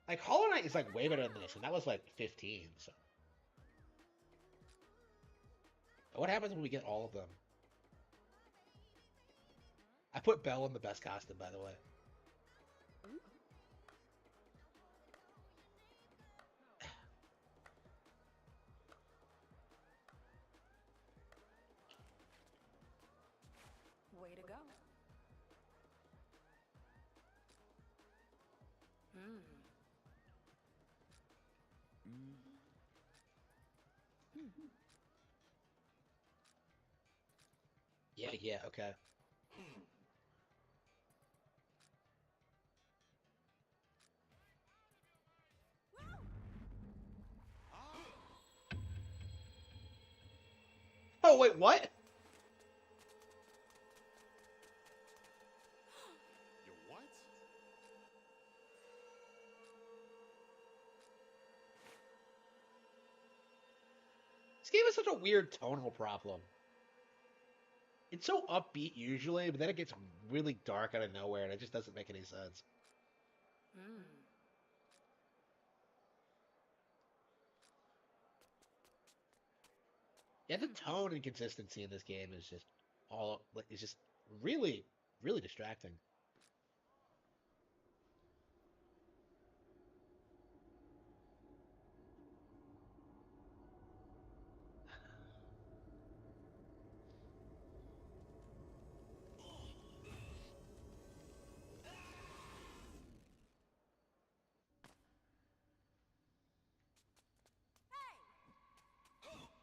Like Hollow Knight is like way better than this, and that was like 15. So, what happens when we get all of them? I put Belle in the best costume, by the way. Way to go. Hmm. Yeah, okay. Oh, wait, what? You what? This game has such a weird tonal problem. It's so upbeat usually, but then it gets really dark out of nowhere, and it just doesn't make any sense. Hmm. Yeah, the tone and consistency in this game is just all like it's just really, really distracting.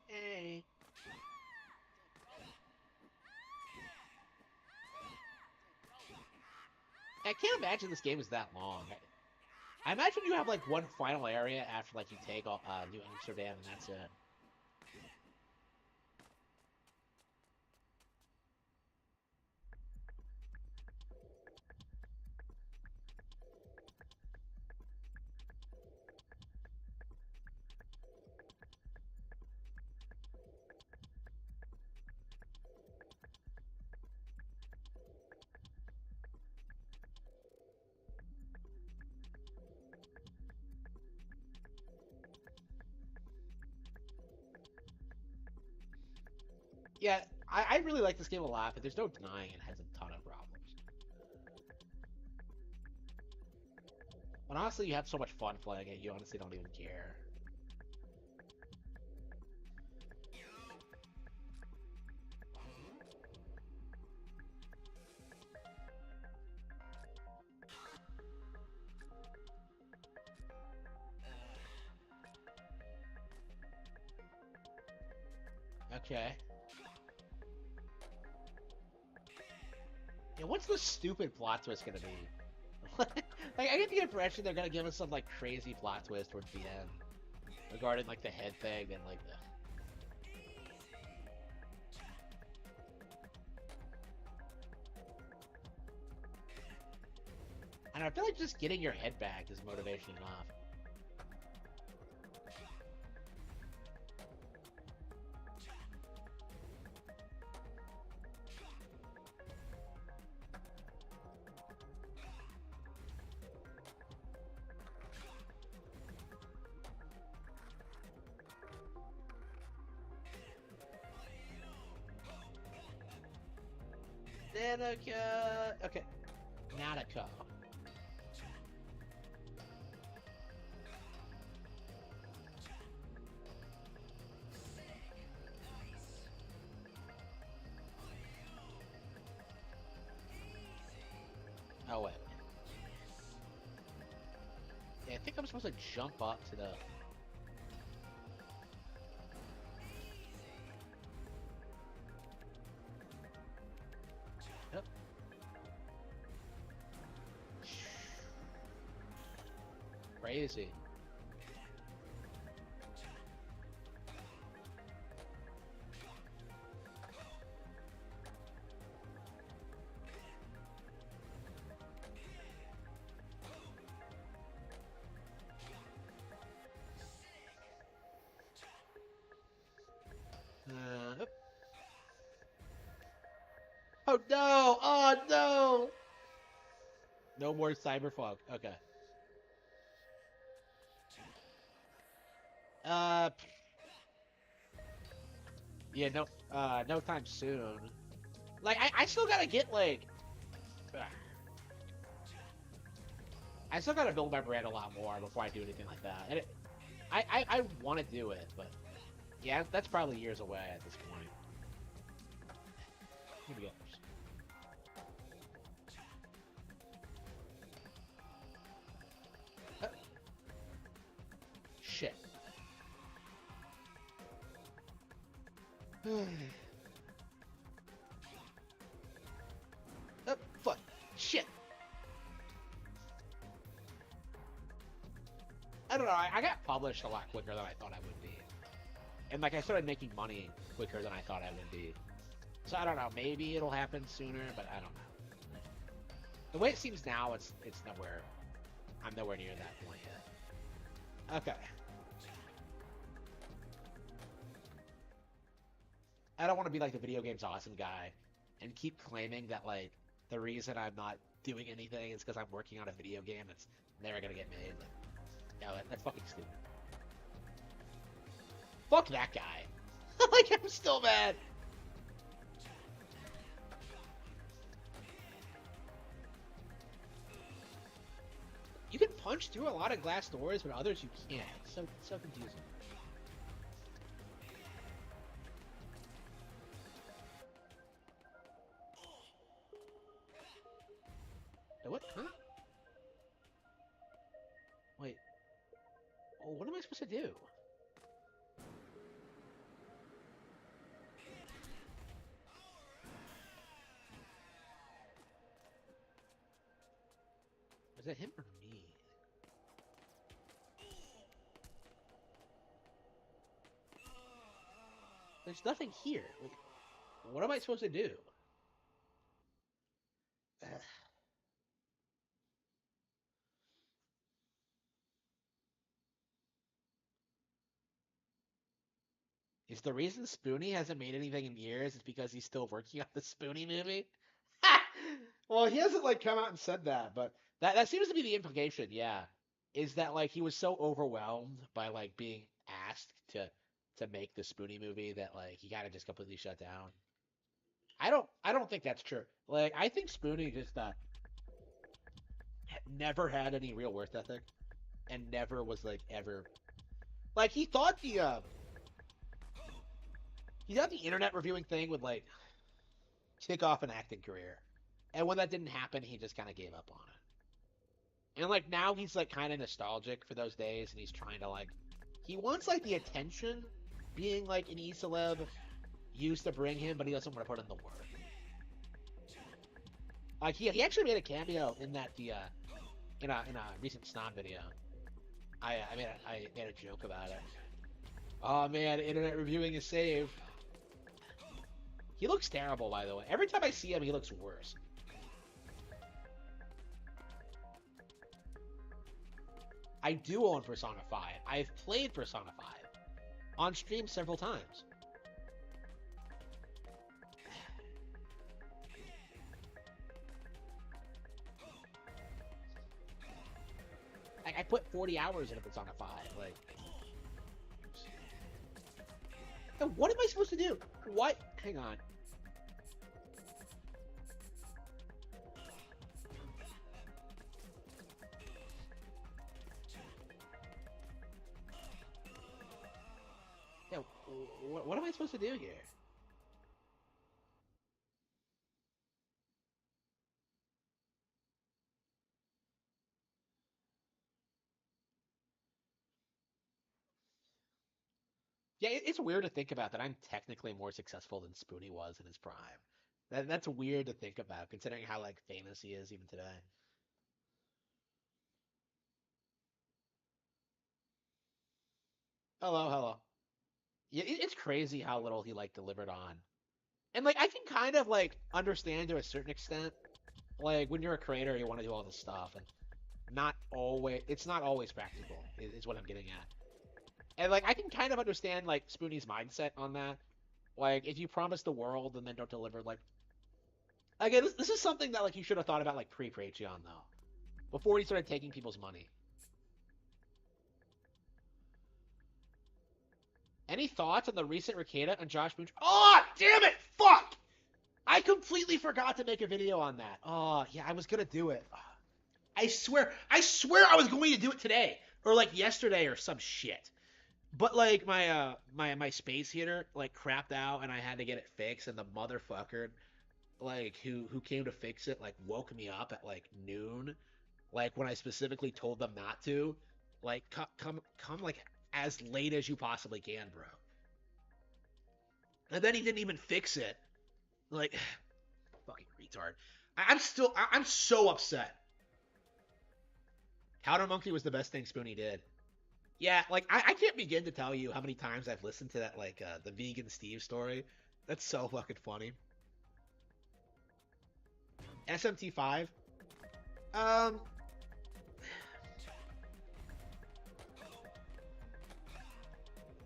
Hey. I can't imagine this game is that long. I imagine you have like one final area after like you take all, New Amsterdam and that's it. Yeah, I really like this game a lot, but there's no denying it has a ton of problems. But honestly, you have so much fun playing it, you honestly don't even care. Okay. Yeah, what's the stupid plot twist gonna be? Like, I get the impression they're gonna give us some like crazy plot twist towards the end regarding like the head thing and like the. And I feel like just getting your head back is motivation enough. Danica. Okay. Natica. Oh wait. Yeah, I think I'm supposed to jump up to the. Yep. Crazy. Yep. Oh no! Oh no! No more cyberpunk. Okay. Uh, yeah, no, no time soon. Like, I still gotta get like, I still gotta build my brand a lot more before I do anything like that. And I want to do it, but yeah, that's probably years away at this point. Here we go. Shit. Oh, fuck. Shit. I don't know, I got published a lot quicker than I thought I would be. And like I started making money quicker than I thought I would be. So I don't know, maybe it'll happen sooner, but I don't know. The way it seems now, it's nowhere. I'm nowhere near that point yet. Okay. I don't want to be like the video games awesome guy and keep claiming that like the reason I'm not doing anything is because I'm working on a video game that's never gonna get made. Like, no, that's fucking stupid. Fuck that guy. Like, I'm still mad. You can punch through a lot of glass doors, but others you can't. It's so confusing. What? Huh? Wait. Oh, what am I supposed to do? Was that him or me? There's nothing here. What am I supposed to do? Is the reason Spoonie hasn't made anything in years is because he's still working on the Spoonie movie? Well, he hasn't like come out and said that, but that seems to be the implication, yeah. Is that like he was so overwhelmed by like being asked to make the Spoonie movie that like he kind of just completely shut down. I don't think that's true. Like I think Spoonie just never had any real work ethic and never was like ever like he thought the internet reviewing thing would like kick off an acting career. And when that didn't happen, he just kind of gave up on it. And like now he's like kind of nostalgic for those days and he's trying to like he wants like the attention being like an E-celeb used to bring him, but he doesn't want to put in the work. Like he actually made a cameo in that in a recent Snom video. I made a joke about it. Oh man, internet reviewing is saved. He looks terrible, by the way. Every time I see him, he looks worse. I do own Persona 5. I've played Persona 5 on stream several times. I put 40 hours into Persona 5. Like, what am I supposed to do? What? Hang on. Yeah, what am I supposed to do here? Yeah, it's weird to think about that I'm technically more successful than Spoonie was in his prime. That's weird to think about, considering how like famous he is even today. Hello, hello. Yeah, it's crazy how little he like delivered on. And like I can kind of like understand to a certain extent. Like when you're a creator, you want to do all this stuff, and it's not always practical. Is what I'm getting at. And like I can kind of understand like Spoonie's mindset on that. Like if you promise the world and then don't deliver, like again, this is something that like you should have thought about like pre-Patreon though, before he started taking people's money. Any thoughts on the recent Ricada and Josh Boone? Oh, damn it! Fuck! I completely forgot to make a video on that. Oh, yeah, I was gonna do it. I swear I was going to do it today or like yesterday or some shit. But like my space heater like crapped out and I had to get it fixed and the motherfucker like who came to fix it like woke me up at like noon, like when I specifically told them not to. Like come like as late as you possibly can, bro. And then he didn't even fix it. Like fucking retard. I'm so upset. Counter Monkey was the best thing Spoonie did. Yeah, like I can't begin to tell you how many times I've listened to that like the vegan Steve story. That's so fucking funny. SMT5. Um,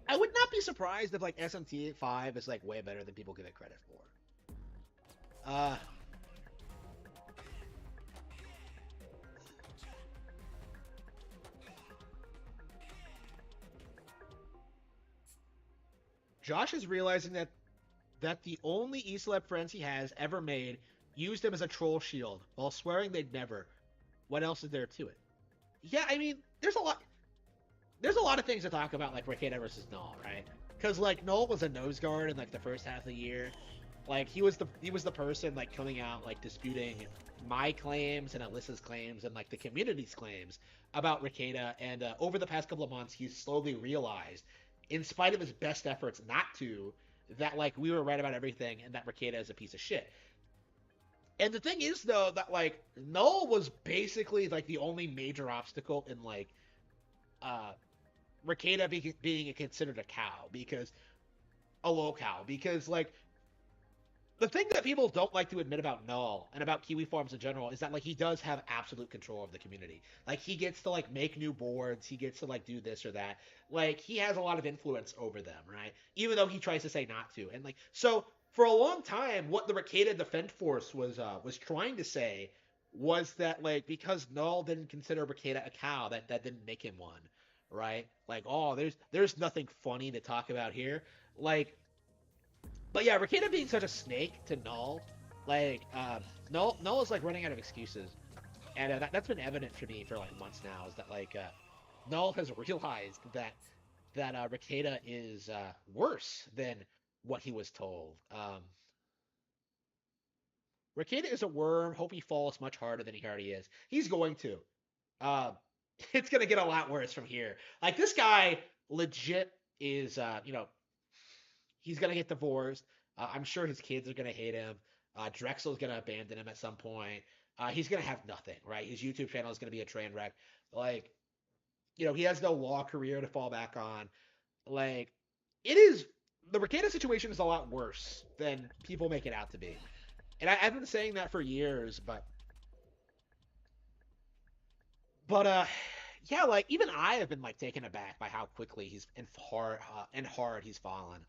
I would not be surprised if like SMT5 is like way better than people give it credit for. Uh, Josh is realizing that the only eCeleb friends he has ever made used him as a troll shield while swearing they'd never. What else is there to it? Yeah, I mean, there's a lot of things to talk about, like Ricada versus Null, right? Because like Null was a nose guard in like the first half of the year. Like he was the person like coming out like disputing my claims and Alyssa's claims and like the community's claims about Ricada. And over the past couple of months, he's slowly realized, in spite of his best efforts not to, that like we were right about everything and that Ricada is a piece of shit. And the thing is though that like Null was basically like the only major obstacle in like uh Ricada being considered a cow because a low cow because like the thing that people don't like to admit about Null and about Kiwi Farms in general is that like he does have absolute control of the community. Like he gets to like make new boards, he gets to like do this or that. Like he has a lot of influence over them, right? Even though he tries to say not to. And like so for a long time, what the Ricada Defense Force was trying to say was that like because Null didn't consider Ricada a cow, that didn't make him one, right? Like oh, there's nothing funny to talk about here. Like but yeah, Ricada being such a snake to Null, like Null is like running out of excuses, and that's been evident for me for like months now. Is that like Null has realized that Ricada is worse than what he was told. Ricada is a worm. Hope he falls much harder than he already is. He's going to. Uh, it's gonna get a lot worse from here. Like this guy legit is he's gonna get divorced. I'm sure his kids are gonna hate him. Drexel's gonna abandon him at some point. He's gonna have nothing, right? His YouTube channel is gonna be a train wreck. Like, he has no law career to fall back on. Like, it is the Ricada situation is a lot worse than people make it out to be. And I've been saying that for years, but yeah, like even I have been like taken aback by how quickly he's and hard he's fallen.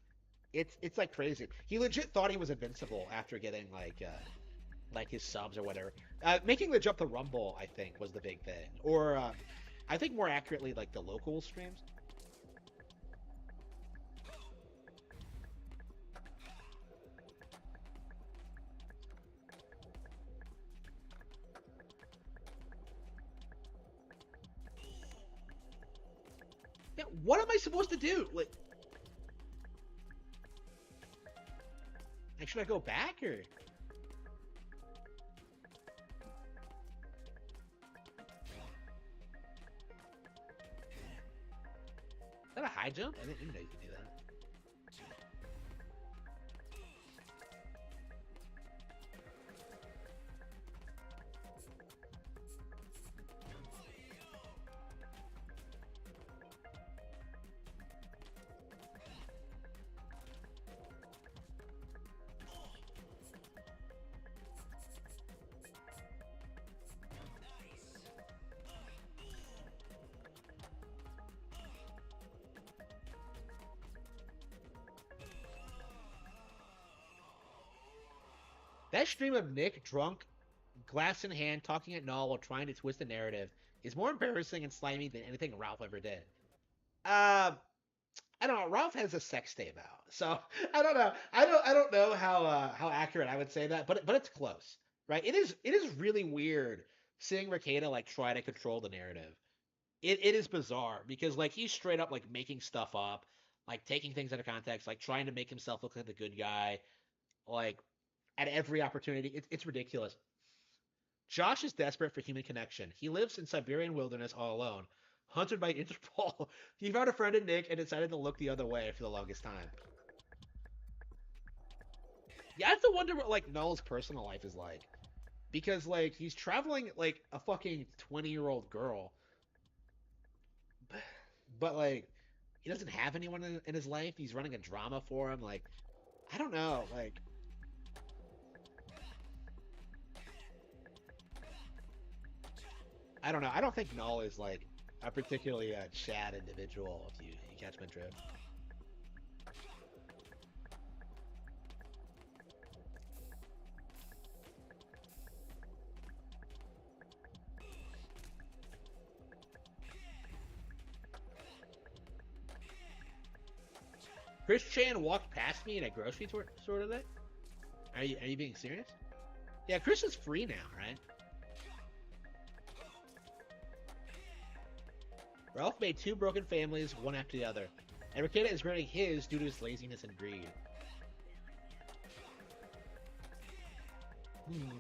It's like crazy. He legit thought he was invincible after getting like his subs or whatever. Making the jump to Rumble, I think, was the big thing. Or I think more accurately, like the local streams. Yeah, what am I supposed to do? Like, should I go back or? Is that a high jump? I didn't even know you could do that. That stream of Nick drunk, glass in hand, talking at Null while trying to twist the narrative is more embarrassing and slimy than anything Ralph ever did. Uh, I don't know. Ralph has a sex tape out, so I don't know. I don't know how accurate I would say that, but it's close, right? It is really weird seeing Rekieta like try to control the narrative. It is bizarre because like he's straight up like making stuff up, like taking things out of context, like trying to make himself look like the good guy, like at every opportunity. It's ridiculous. Josh is desperate for human connection. He lives in Siberian wilderness all alone, hunted by Interpol. He found a friend in Nick and decided to look the other way for the longest time. Yeah, I have to wonder what like Null's personal life is like. Because like he's traveling like a fucking 20-year-old girl. But like he doesn't have anyone in his life. He's running a drama for him. Like, I don't know. Like, I don't know. I don't think Null is like a particularly Chad individual, if you catch my drift. Chris Chan walked past me in a grocery store today. Are you being serious? Yeah, Chris is free now, right? Ralph made two broken families, one after the other. And Rekieta is ruining his due to his laziness and greed. Hmm.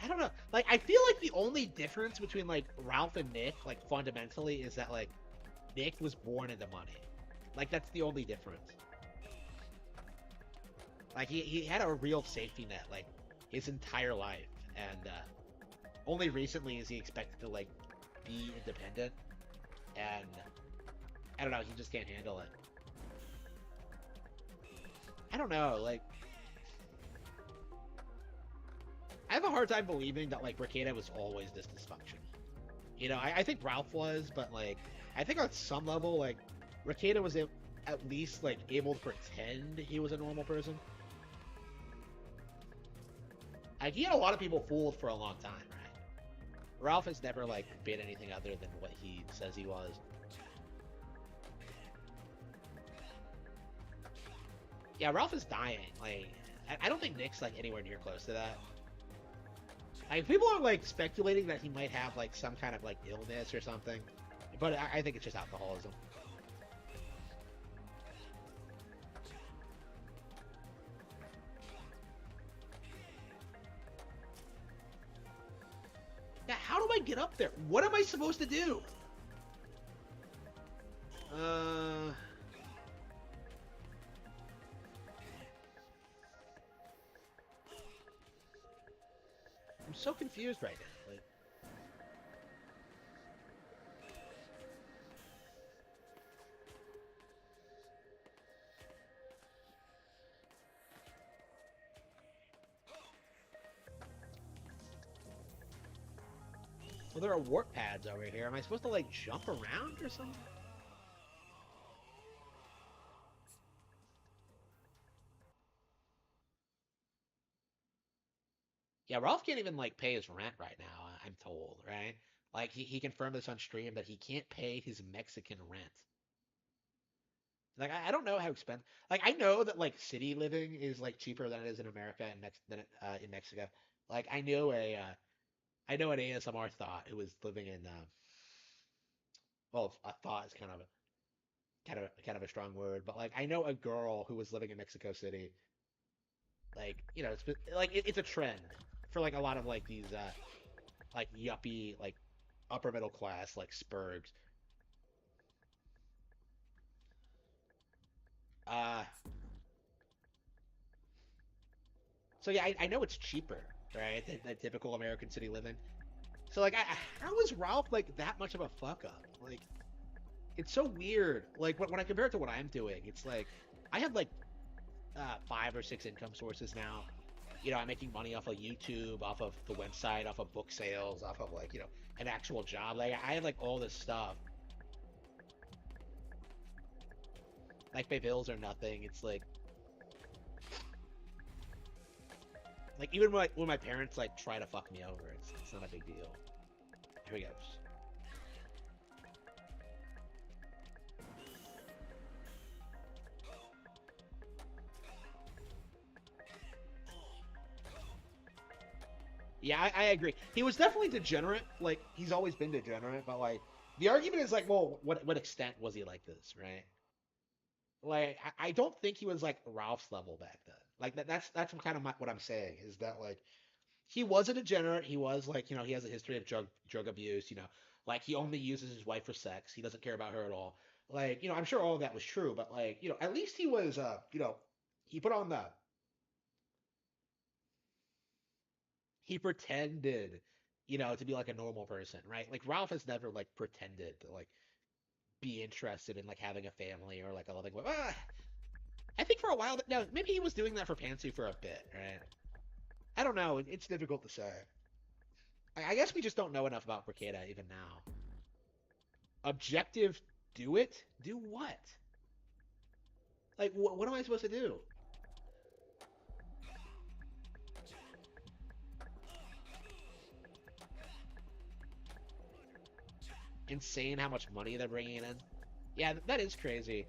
I don't know. Like, I feel like the only difference between like Ralph and Nick, like fundamentally, is that like Nick was born into money. Like that's the only difference. Like he had a real safety net like his entire life, and only recently is he expected to like be independent, and I don't know, he just can't handle it. I don't know, like I have a hard time believing that like Rekieta was always this dysfunctional. You know, I think Ralph was, but like I think on some level like Rekieta was at least like able to pretend he was a normal person. Like he had a lot of people fooled for a long time, right? Ralph has never like been anything other than what he says he was. Yeah, Ralph is dying. Like I don't think Nick's like anywhere near close to that. Like people are like speculating that he might have like some kind of like illness or something, but I think it's just alcoholism. Yeah, how do I get up there? What am I supposed to do? I'm so confused right now. Like, well, there are warp pads over here. Am I supposed to like jump around or something? Yeah, Ralph can't even like pay his rent right now, I'm told, right? Like he confirmed this on stream that he can't pay his Mexican rent. Like I don't know how expensive. Like I know that like city living is like cheaper than it is in America and in Mexico. Like I know an ASMR thought who was living in well, a thought is kind of a strong word, but like I know a girl who was living in Mexico City. Like you know, it's a trend for like a lot of like these like yuppie like upper middle class like spurgs. Uh, so yeah, I know it's cheaper, right? Than typical American city living. So like, how is Ralph like that much of a fuck up? Like, it's so weird. Like when I compare it to what I'm doing, it's like I have like 5 or 6 income sources now. You know, I'm making money off of YouTube, off of the website, off of book sales, off of like, you know, an actual job. Like I have like all this stuff. Like my bills are nothing. It's like even when my parents like try to fuck me over, it's not a big deal. Here we go. Yeah, I agree. He was definitely degenerate. Like he's always been degenerate, but like the argument is like, well, what extent was he like this, right? Like I don't think he was like Ralph's level back then. Like that's kind of what I'm saying is that like he was a degenerate. He was like he has a history of drug abuse. Like he only uses his wife for sex. He doesn't care about her at all. Like I'm sure all of that was true, but like at least he was he put on the he pretended to be like a normal person, right? Like Ralph has never like pretended to like be interested in like having a family or like a loving wife. I think for a while, no, maybe he was doing that for Pansy for a bit, right? I don't know. It's difficult to say. I guess we just don't know enough about Bricada even now. Objective, do it? Do what? Like, what am I supposed to do? Insane how much money they're bringing in. Yeah, that is crazy.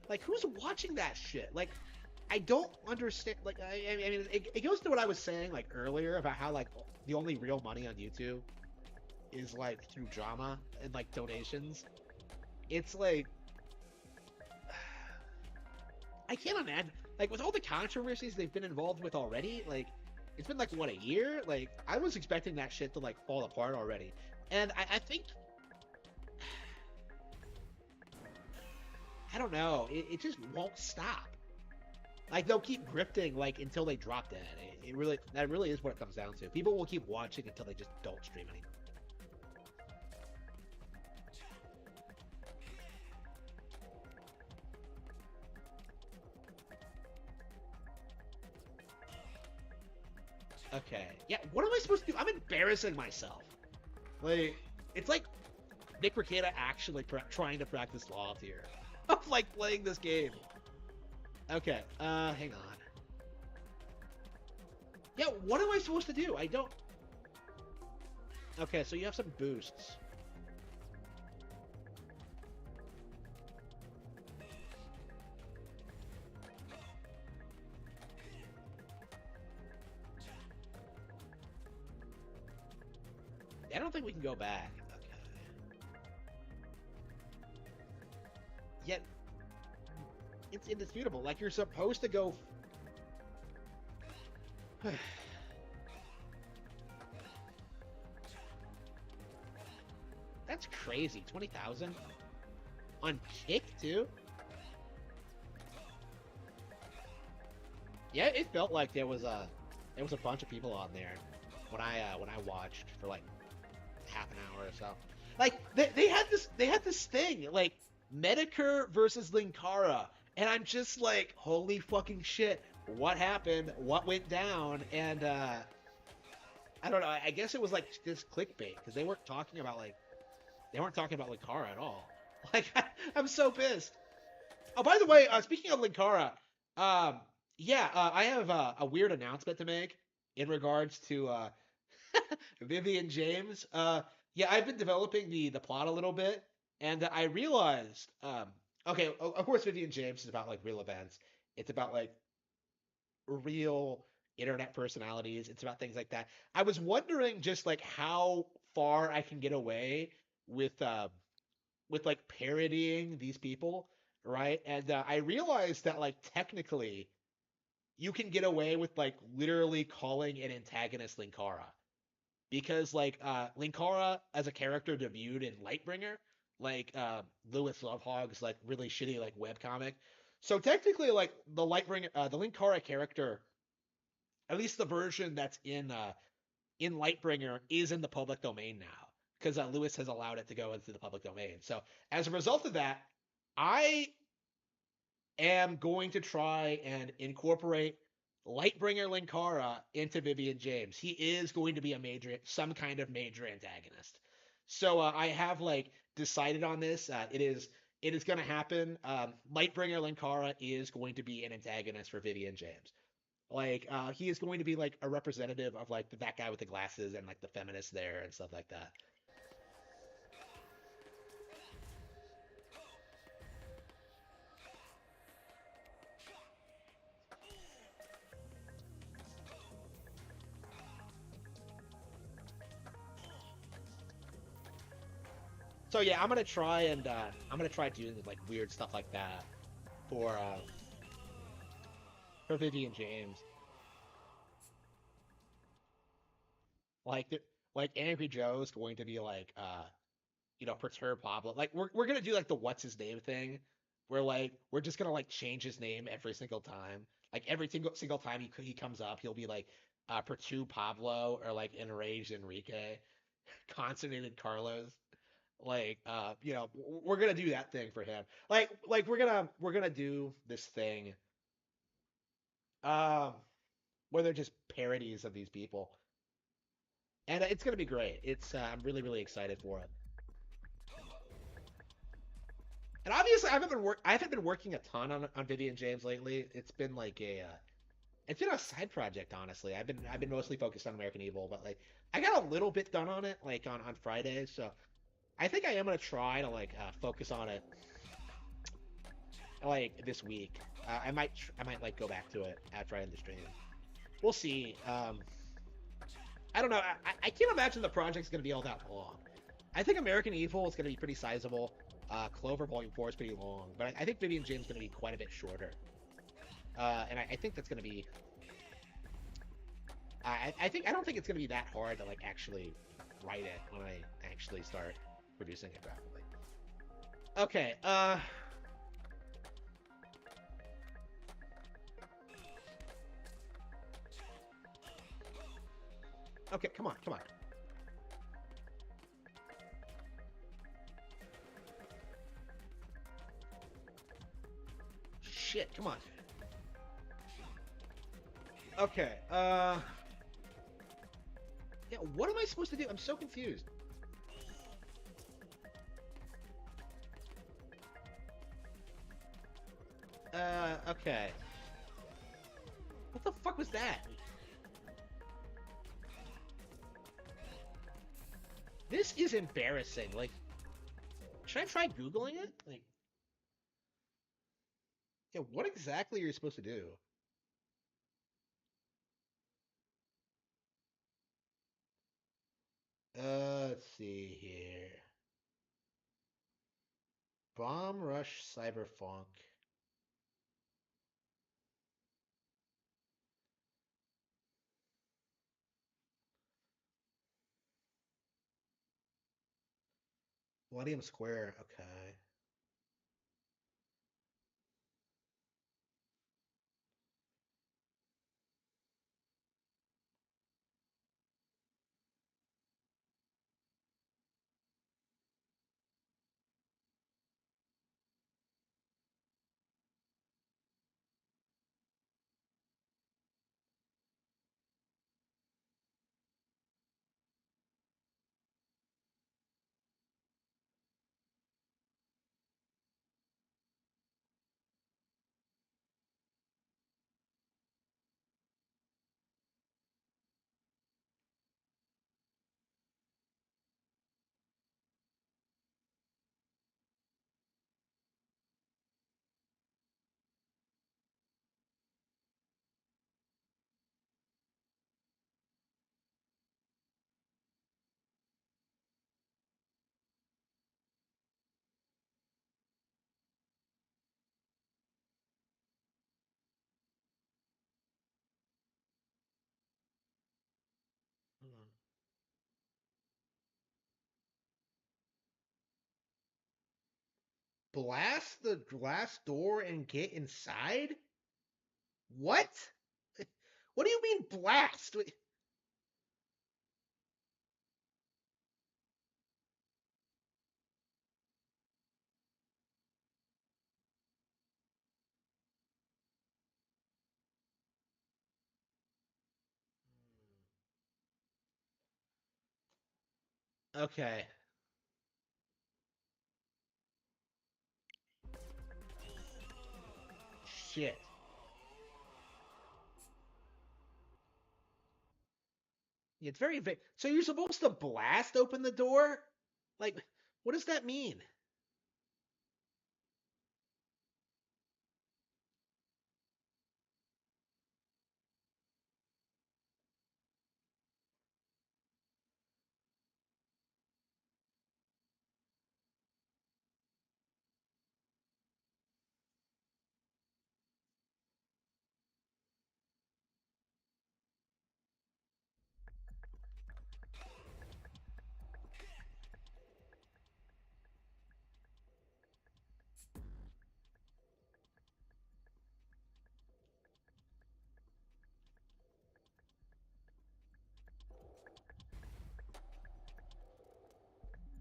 Like, who's watching that shit? Like, I don't understand. Like, I mean, it goes to what I was saying like earlier about how like the only real money on YouTube is like through drama and like donations. It's like I can't imagine like with all the controversies they've been involved with already. Like, it's been like what, a year? Like, I was expecting that shit to like fall apart already, and I think I don't know. It just won't stop. Like they'll keep grifting like until they drop dead. That really is what it comes down to. People will keep watching until they just don't stream anymore. Okay. Yeah, what am I supposed to do? I'm embarrassing myself. Like, it's like Nick Rekieta actually trying to practice law here. Of like playing this game. Okay, hang on. Yeah, what am I supposed to do? I don't... Okay, so you have some boosts. I don't think we can go back. Okay. Yet, it's indisputable. Like, you're supposed to go... That's crazy. 20,000? On Kick, too? Yeah, it felt like there was a bunch of people on there when I watched for like half an hour or so. Like they had this thing like Medicare versus Linkara, and I'm just like, holy fucking shit, what happened? What went down? And I don't know. I guess it was like this clickbait because they weren't talking about Linkara at all. Like I'm so pissed. Oh, by the way, speaking of Linkara, um, yeah, I have a weird announcement to make in regards to Vivian James. Yeah, I've been developing the plot a little bit, and I realized, okay, of course, Vivian James is about like real events. It's about like real internet personalities. It's about things like that. I was wondering just like how far I can get away with like parodying these people, right? And I realized that like technically you can get away with like literally calling an antagonist Linkara because like Linkara as a character debuted in Lightbringer, like Lewis Lovehog's like really shitty like webcomic. So technically like the Linkara character, at least the version that's in Lightbringer is in the public domain now because Lewis has allowed it to go into the public domain. So as a result of that, I am going to try and incorporate Lightbringer Linkara into Vivian James. He is going to be some kind of major antagonist. So I have like decided on this. It is going to happen. Lightbringer Linkara is going to be an antagonist for Vivian James. Like he is going to be like a representative of like that guy with the glasses and like the feminists there and stuff like that. So yeah, I'm gonna try doing like weird stuff like that for Vivian James. Like like Angry Joe's going to be like perturb Pablo. Like we're gonna do like the what's his name thing, where like we're just gonna like change his name every single time. Like every single time he comes up, he'll be like perturb Pablo or like enraged Enrique, consternated Carlos. Like we're gonna do that thing for him. Like we're gonna do this thing um where they're just parodies of these people, and it's gonna be great. It's I'm really excited for it. And obviously, I haven't been working a ton on Vivian James lately. It's been a side project, honestly. I've been mostly focused on American Evil, but like I got a little bit done on it, like on Fridays. So I think I am gonna try to like focus on it like this week. I might like go back to it after I end the stream. We'll see. I don't know. I can't imagine the project's gonna be all that long. I think American Evil is gonna be pretty sizable. Clover Volume 4 is pretty long, but I think Vivian James is gonna be quite a bit shorter. And I think that's gonna be. I don't think it's gonna be that hard to like actually write it when I actually start producing it properly. Okay. Okay. Come on. Come on. Shit. Come on. Okay. Yeah. What am I supposed to do? I'm so confused. Okay. What the fuck was that? This is embarrassing. Like, should I try Googling it? Like, yeah, what exactly are you supposed to do? Let's see here. Bomb Rush Cyberpunk. Millennium Square. Okay. Hold on. Blast the glass door and get inside? What? What do you mean blast? Okay. Shit. It's very vague. So you're supposed to blast open the door? Like, what does that mean?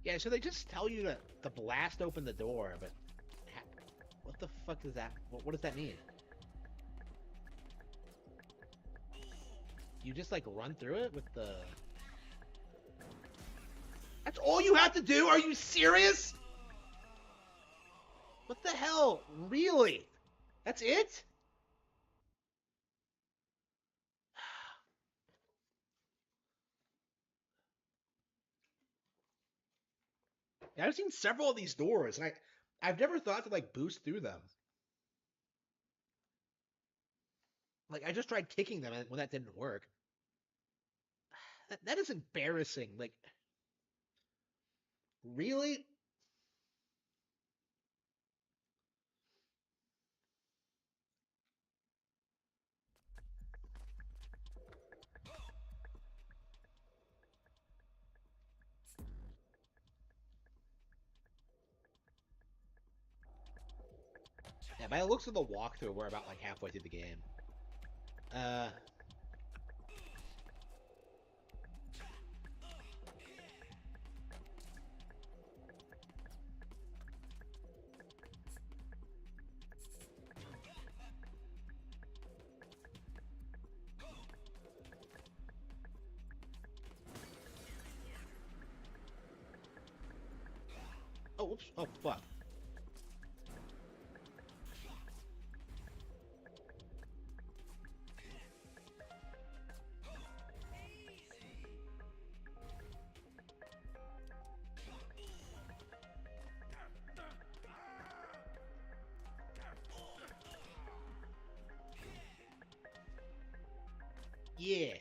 Yeah, so they just tell you to blast open the door, but what the fuck does that? What does that mean? You just like run through it with the. That's all you have to do? Are you serious? What the hell? Really? That's it? Yeah, I've seen several of these doors, and I've never thought to like boost through them. Like I just tried kicking them, and when that didn't work. That is embarrassing. Like, really? Yeah, by the looks of the walkthrough, we're about like halfway through the game. Uh. Oh, whoops. Oh, fuck. Yeah.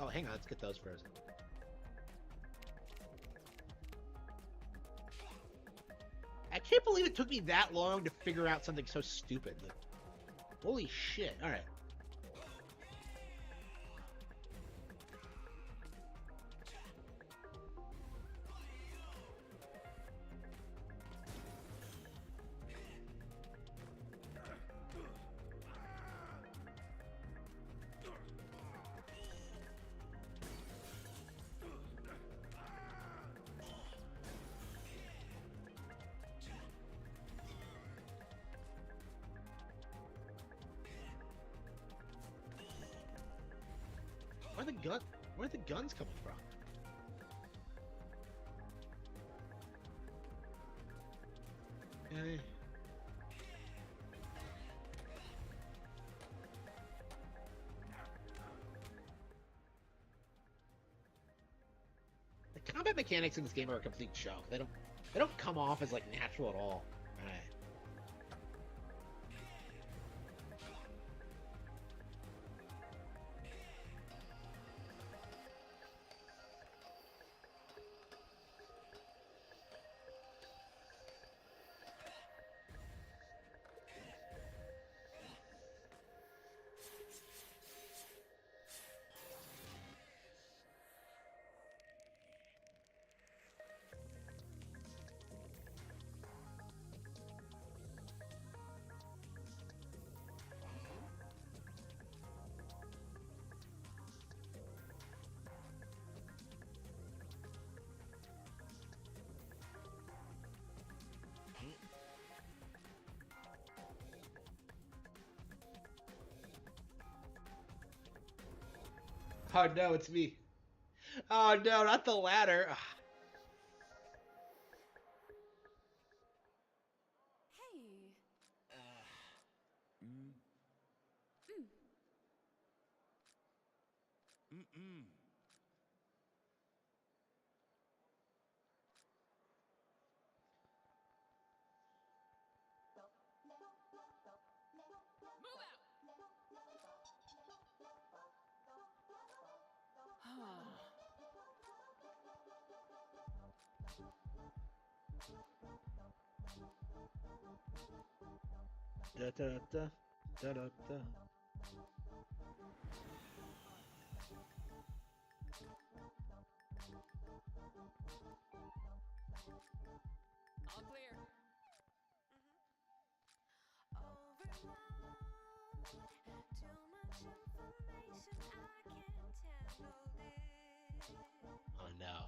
Oh, hang on. Let's get those first. I can't believe it took me that long to figure out something so stupid. Like, holy shit. All right. Where are the guns coming from? Okay. The combat mechanics in this game are a complete joke. They don't come off as like natural at all. All right. Oh no, it's me. Oh no, not the ladder. Ugh. Hey. Mm. Mm-mm. Da da da da da da. All clear. Oh no.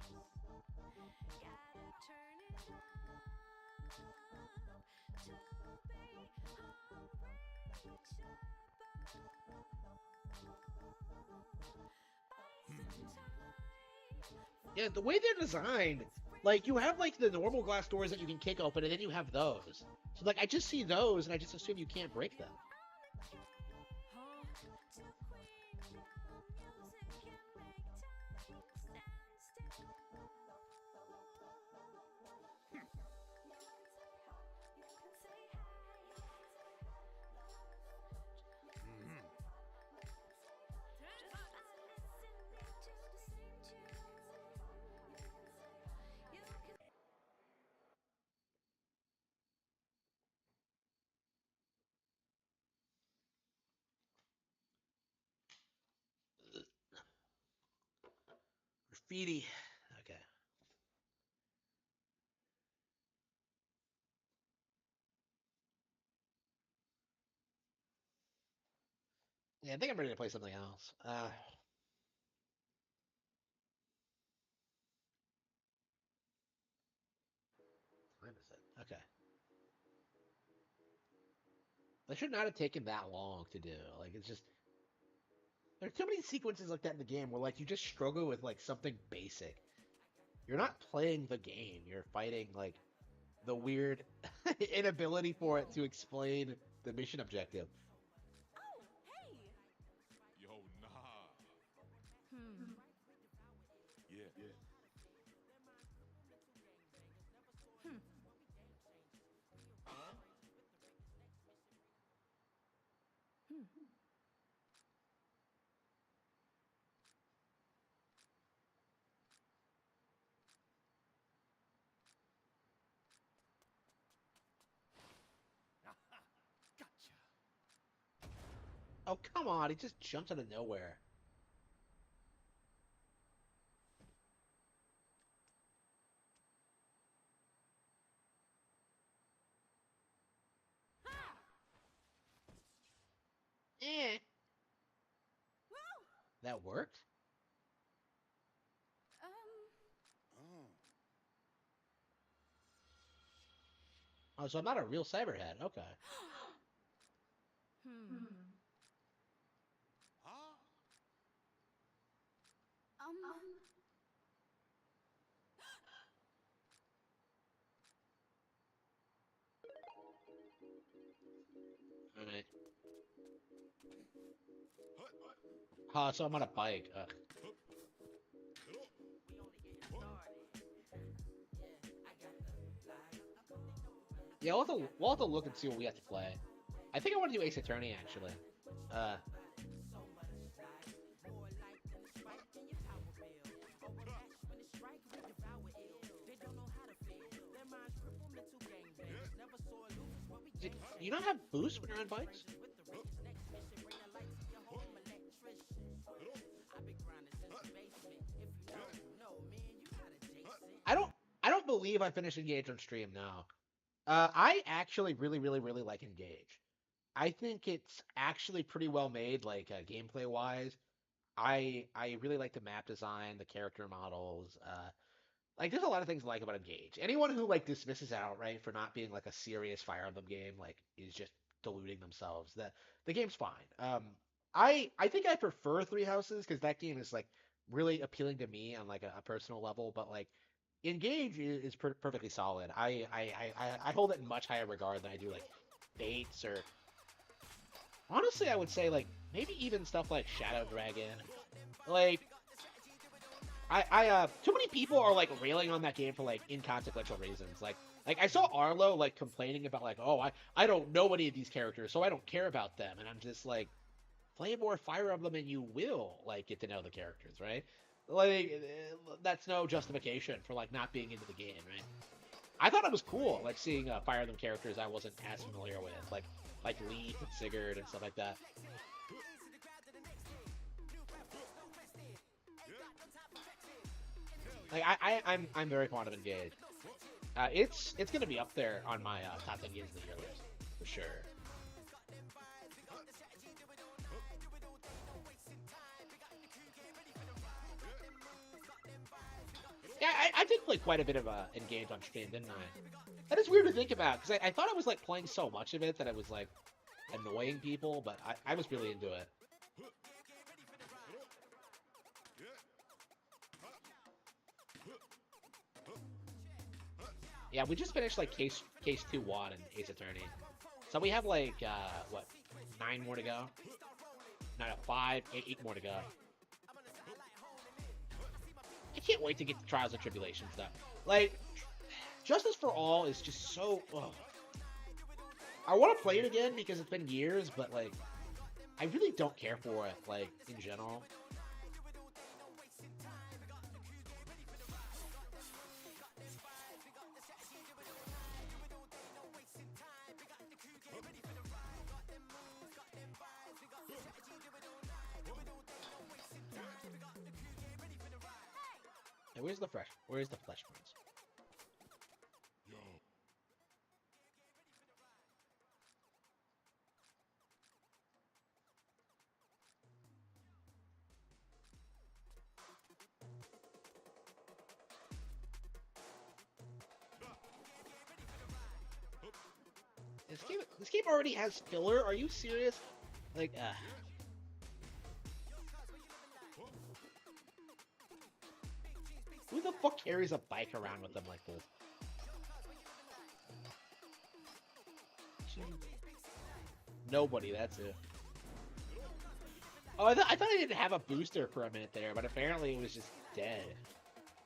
Yeah, the way they're designed, like you have like the normal glass doors that you can kick open, and then you have those. So like I just see those, and I just assume you can't break them. Graffiti. Okay. Yeah, I think I'm ready to play something else. When is it? Okay. They should not have taken that long to do. Like it's just there's too many sequences like that in the game where like you just struggle with like something basic. You're not playing the game. You're fighting like the weird inability for it to explain the mission objective. Oh, hey. Yo, nah. Hmm. Yeah. Hmm. Hmm. Gotcha. Oh come on! He just jumps out of nowhere. Eh, Well, that worked. Oh. Oh, so I'm not a real cyberhead. Okay. Hmm. Huh? Um. All right. Hut. So I'm on a bike. Ugh. Yeah, we'll have to look and see what we have to play. I think I want to do Ace Attorney actually. Uh, do you not have boost when you're on bikes? I don't. I don't believe I finished Engage on stream now. I actually really like Engage. I think it's actually pretty well made, like gameplay wise. I really like the map design, the character models. Like there's a lot of things I like about Engage. Anyone who like dismisses it outright for not being like a serious Fire Emblem game, like is just deluding themselves. The game's fine. I think I prefer Three Houses because that game is like really appealing to me on like a personal level. But like Engage is perfectly solid. I hold it in much higher regard than I do like Fates or honestly I would say like maybe even stuff like Shadow Dragon. Like too many people are like railing on that game for like inconsequential reasons. Like I saw Arlo like complaining about like, oh, I don't know any of these characters, so I don't care about them. And I'm just like, play more Fire Emblem and you will like get to know the characters, right? Like that's no justification for like not being into the game, right? I thought it was cool, like seeing Fire Emblem characters I wasn't as familiar with, like Leaf and Sigurd and stuff like that. Like I'm very fond of Engage. It's gonna be up there on my top 10 games of the year list for sure. Yeah, I did play quite a bit of Engage on stream, didn't I? That is weird to think about because I thought I was like playing so much of it that I was like annoying people, but I was really into it. Yeah, we just finished like case 2 WAD and Ace Attorney, so we have like what 9 more to go? No, 5, 8 more to go. I can't wait to get to Trials and Tribulations though. Like, Justice for All is just so. Ugh. I want to play it again because it's been years, but like, I really don't care for it. Like in general. Hey, where's the flesh points? Yo. This game already has filler. Are you serious? Like, who the fuck carries a bike around with them like this? Nobody. That's it. Oh, I thought I didn't have a booster for a minute there, but apparently it was just dead.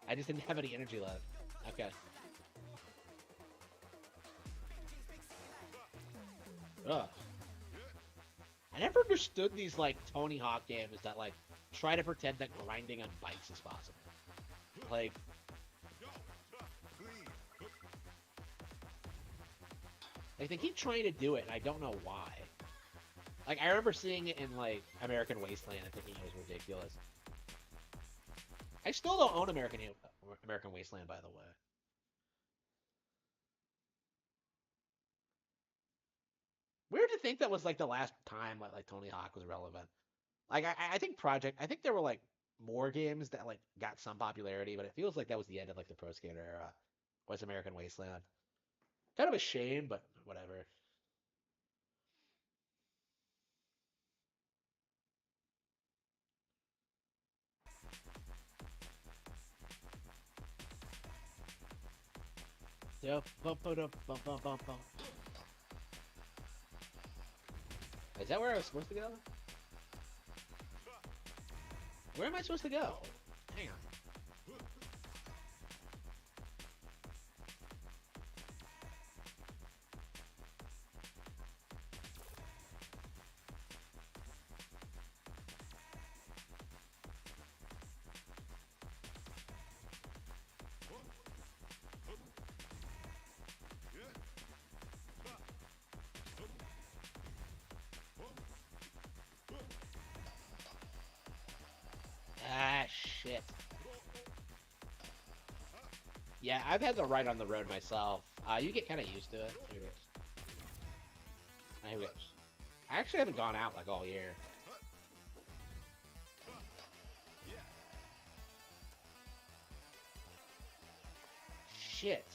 I just didn't have any energy left. Okay. Ugh. I never understood these like Tony Hawk games that like try to pretend that grinding on bikes is possible. Like, they keep trying to do it, and I don't know why. Like, I remember seeing it in like American Wasteland and thinking it was ridiculous. I still don't own American Wasteland, by the way. Weird to think that was like the last time like Tony Hawk was relevant. Like I think I think there were like more games that like got some popularity, but it feels like that was the end of like the Pro Skater era. Was American Wasteland. Kind of a shame, but whatever. Yeah, Is that where I was supposed to go? Where am I supposed to go? Hang on. Ah, shit. Yeah, I've had to ride on the road myself. You get kind of used to it. Anyways, I actually haven't gone out like all year. Shit.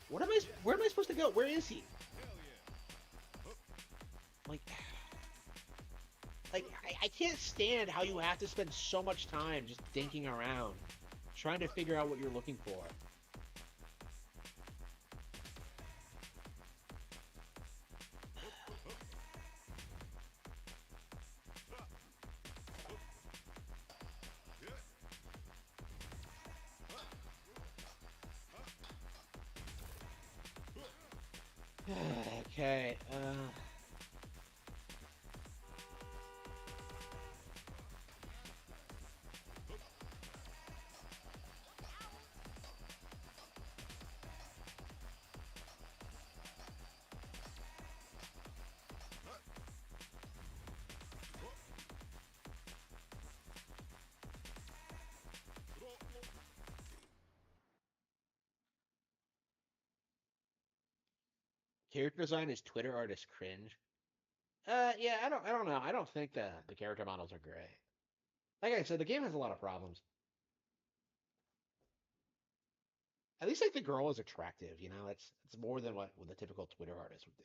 What am I? Where am I supposed to go? Where is he? Like I can't stand how you have to spend so much time just dinking around, trying to figure out what you're looking for. Okay, Character design is Twitter artist cringe. Yeah, I don't know. I don't think the character models are great. Like I said, the game has a lot of problems. At least like the girl is attractive, you know. It's more than what the typical Twitter artist would do.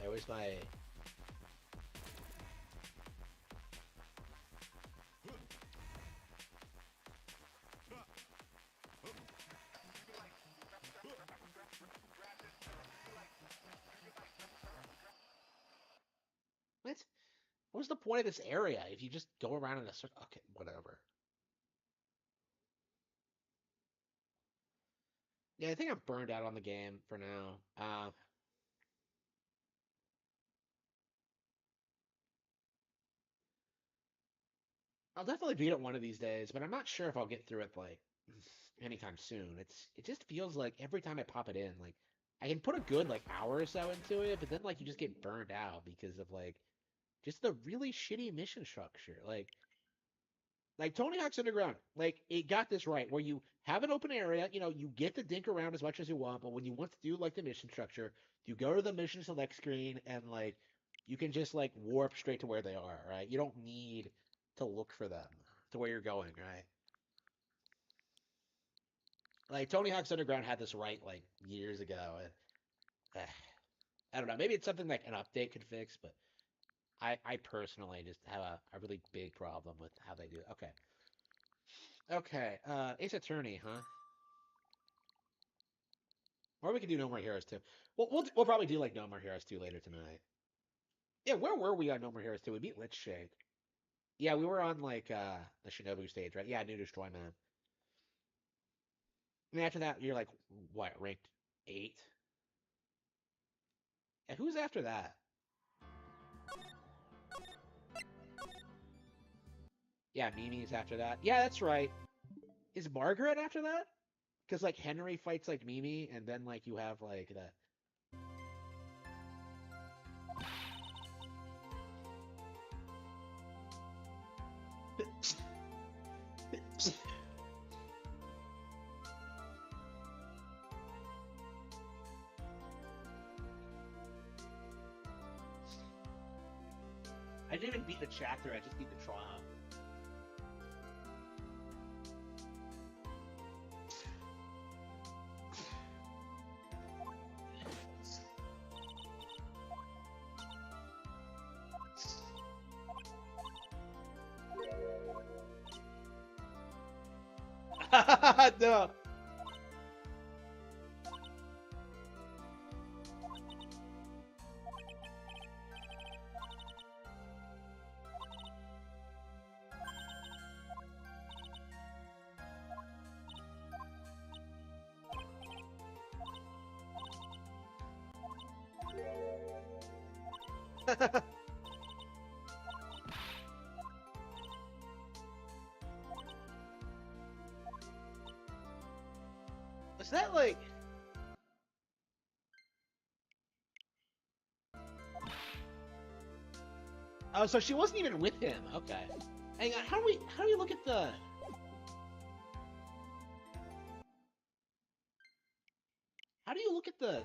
That was my what? What's the point of this area if you just go around in a circle? Okay, whatever. Yeah, I think I'm burned out on the game for now. I'll definitely beat it one of these days, but I'm not sure if I'll get through it like anytime soon. It just feels like every time I pop it in, like I can put a good like hour or so into it, but then like you just get burned out because of like just the really shitty mission structure. Like Tony Hawk's Underground, like it got this right where you have an open area, you know, you get to dink around as much as you want, but when you want to do like the mission structure, you go to the mission select screen and like you can just like warp straight to where they are, right? You don't need to look for them to where you're going, right? Like Tony Hawk's Underground had this right like years ago, and I don't know, maybe it's something like an update could fix, but I personally just have a really big problem with how they do it. Okay. Okay, Ace Attorney, huh? Or we could do No More Heroes 2. We'll probably do like No More Heroes 2 later tonight. Yeah, where were we on No More Heroes 2? We beat Lich Shake. Yeah, we were on like the Shinobu stage, right? Yeah, New Destroy Man. And after that, you're like what, ranked 8? And who's after that? Yeah, Mimi's after that. Yeah, that's right. Is Margaret after that? Because like Henry fights like Mimi, and then like you have like the I didn't even beat the chapter, I just beat the trial. No. Was that like? Oh, so she wasn't even with him. Okay. Hang on. How do we look at the? How do you look at the?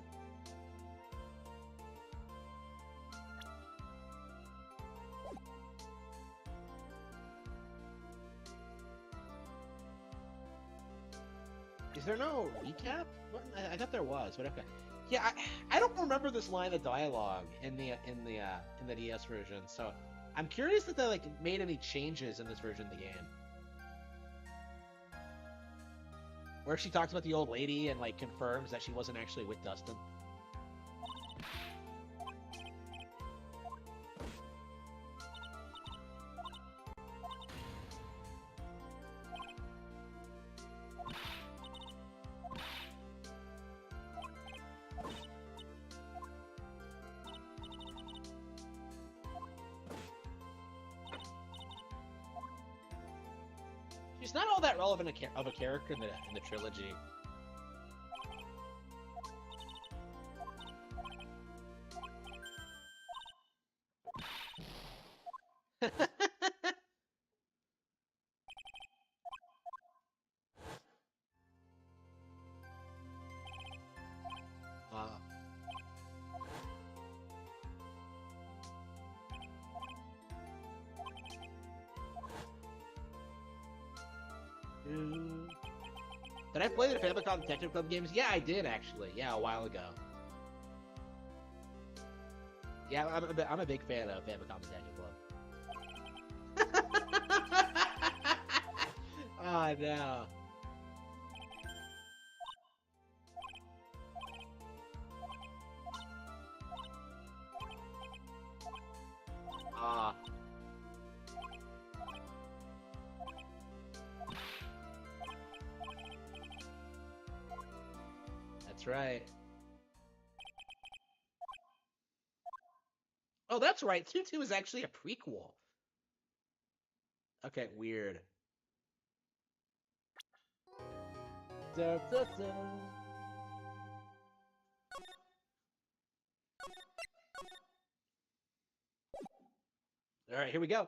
Is there no recap? What? I thought there was, but okay. Yeah, I don't remember this line of dialogue in the DS version, so I'm curious if they like made any changes in this version of the game, where she talks about the old lady and like confirms that she wasn't actually with Dustin. She's not all that relevant of a character in the trilogy. uh, Did I play the Famicom Detective Club games? Yeah, I did actually. Yeah, a while ago. Yeah, I'm a big fan of Famicom Detective Club. Oh no. Ah. That's right. Oh, that's right. 2-2 is actually a prequel. Okay, weird. Da, da, da. All right, here we go.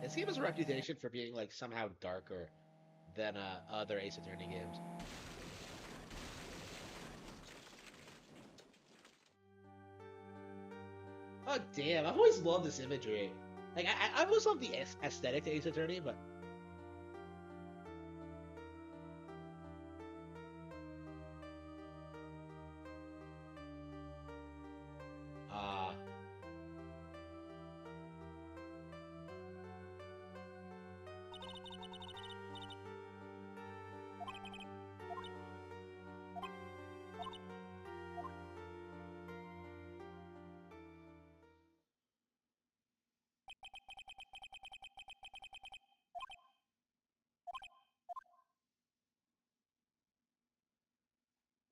This game has a reputation for being like somehow darker than other Ace Attorney games. Oh damn! I've always loved this imagery. Like I've always loved the aesthetic to Ace Attorney, but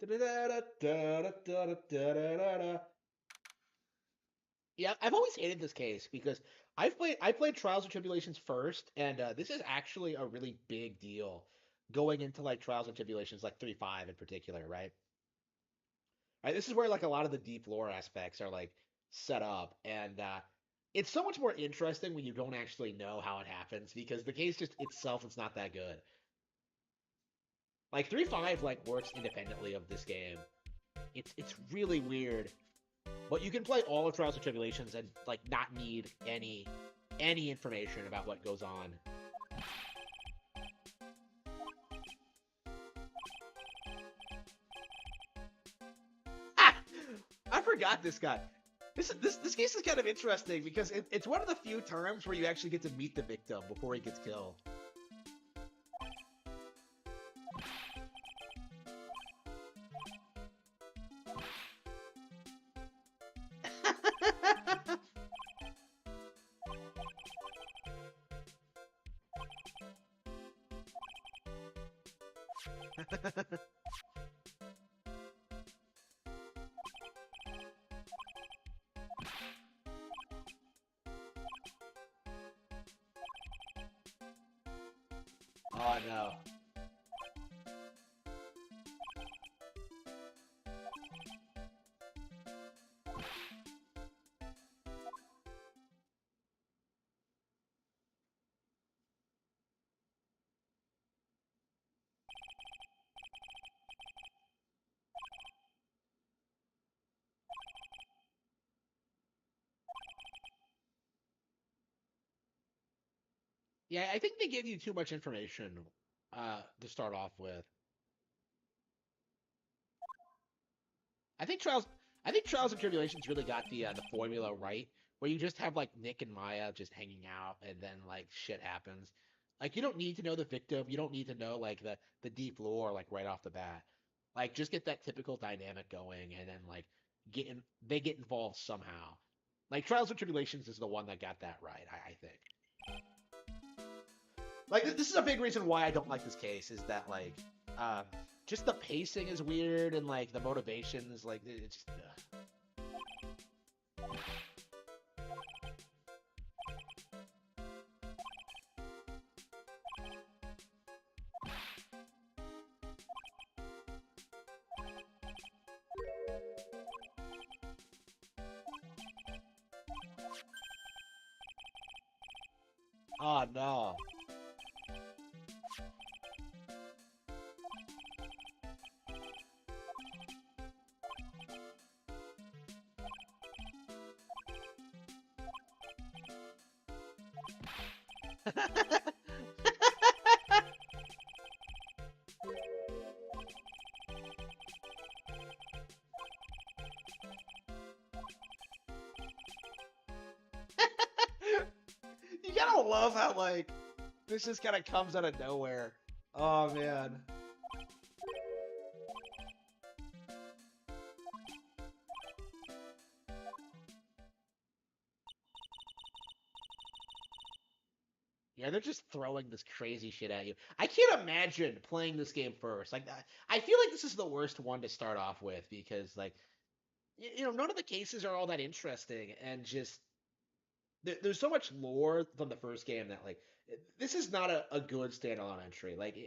uh yeah, I've always hated this case because I played Trials and Tribulations first, and this is actually a really big deal going into like Trials and Tribulations like 3.5 in particular, right? Right, this is where like a lot of the deep lore aspects are like set up, and it's so much more interesting when you don't actually know how it happens because the case just itself is not that good. Like 3.5 like works independently of this game. It's really weird. But you can play all of Trials and Tribulations and like not need any information about what goes on. Ah! I forgot this guy. This case is kind of interesting because it's one of the few times where you actually get to meet the victim before he gets killed. Oh no. Yeah, I think they give you too much information to start off with. I think Trials I think Trials and Tribulations really got the formula right, where you just have like Nick and Maya just hanging out, and then like shit happens. Like you don't need to know the victim, you don't need to know like the deep lore like right off the bat. Like just get that typical dynamic going, and then like they get involved somehow. Like Trials and Tribulations is the one that got that right, I think. Like this is a big reason why I don't like this case is that like uh, just the pacing is weird and like the motivations like it's just. Oh no. You gotta love how like this just kind of comes out of nowhere. Oh man. Yeah, they're just throwing this crazy shit at you. I can't imagine playing this game first. Like, I feel like this is the worst one to start off with because, like, none of the cases are all that interesting, and just there's so much lore from the first game that, like, this is not a good standalone entry. Like,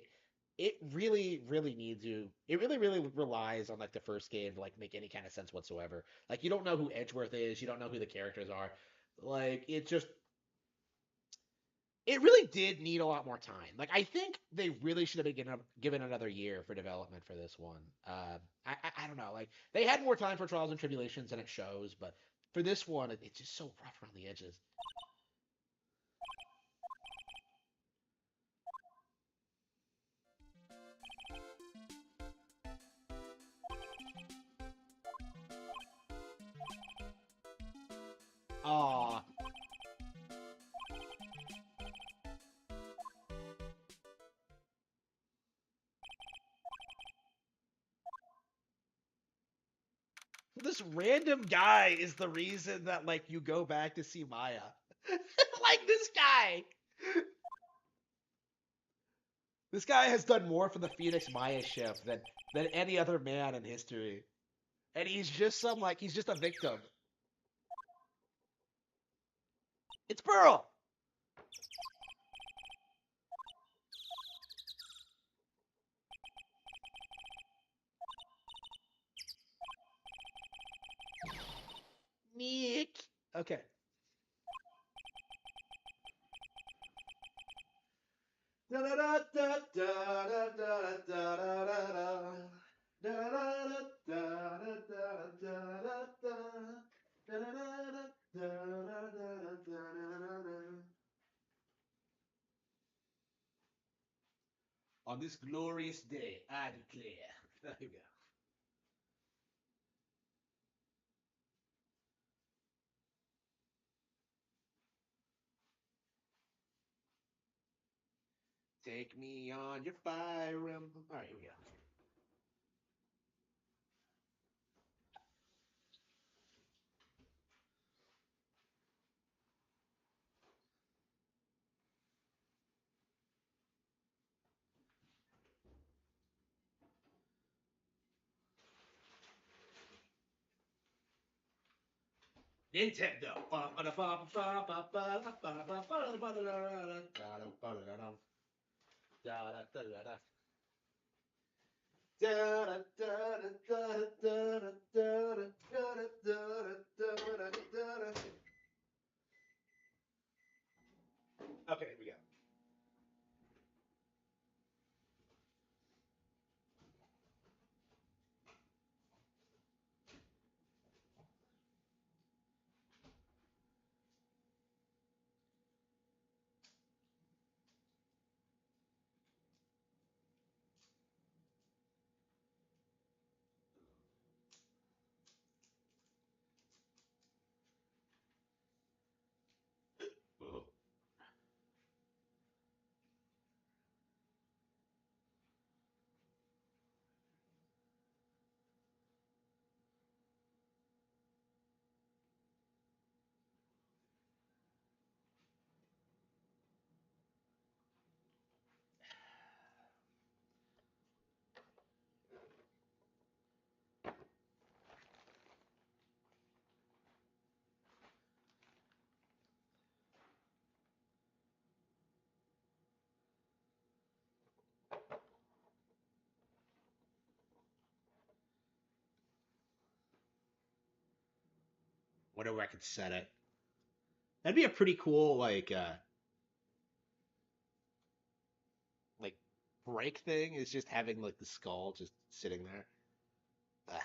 it really, really needs you. It really, really relies on like the first game to like make any kind of sense whatsoever. Like, you don't know who Edgeworth is, you don't know who the characters are. Like, it really did need a lot more time. Like I think they really should have been given another year for development for this one. I don't know. Like they had more time for Trials and Tribulations, and it shows. But for this one, it's just so rough around the edges. Aw. This random guy is the reason that like you go back to see Maya. Like this guy. This guy has done more for the Phoenix Maya ship than any other man in history. And he's just he's just a victim. It's Pearl. Nick. Okay. On this glorious day, I declare. There you go. Take me on your fire emblem. All right, here we go. Nintendo. Okay, here we go. Wonder where I could set it. That'd be a pretty cool like break thing. Is just having like the skull just sitting there. Ah.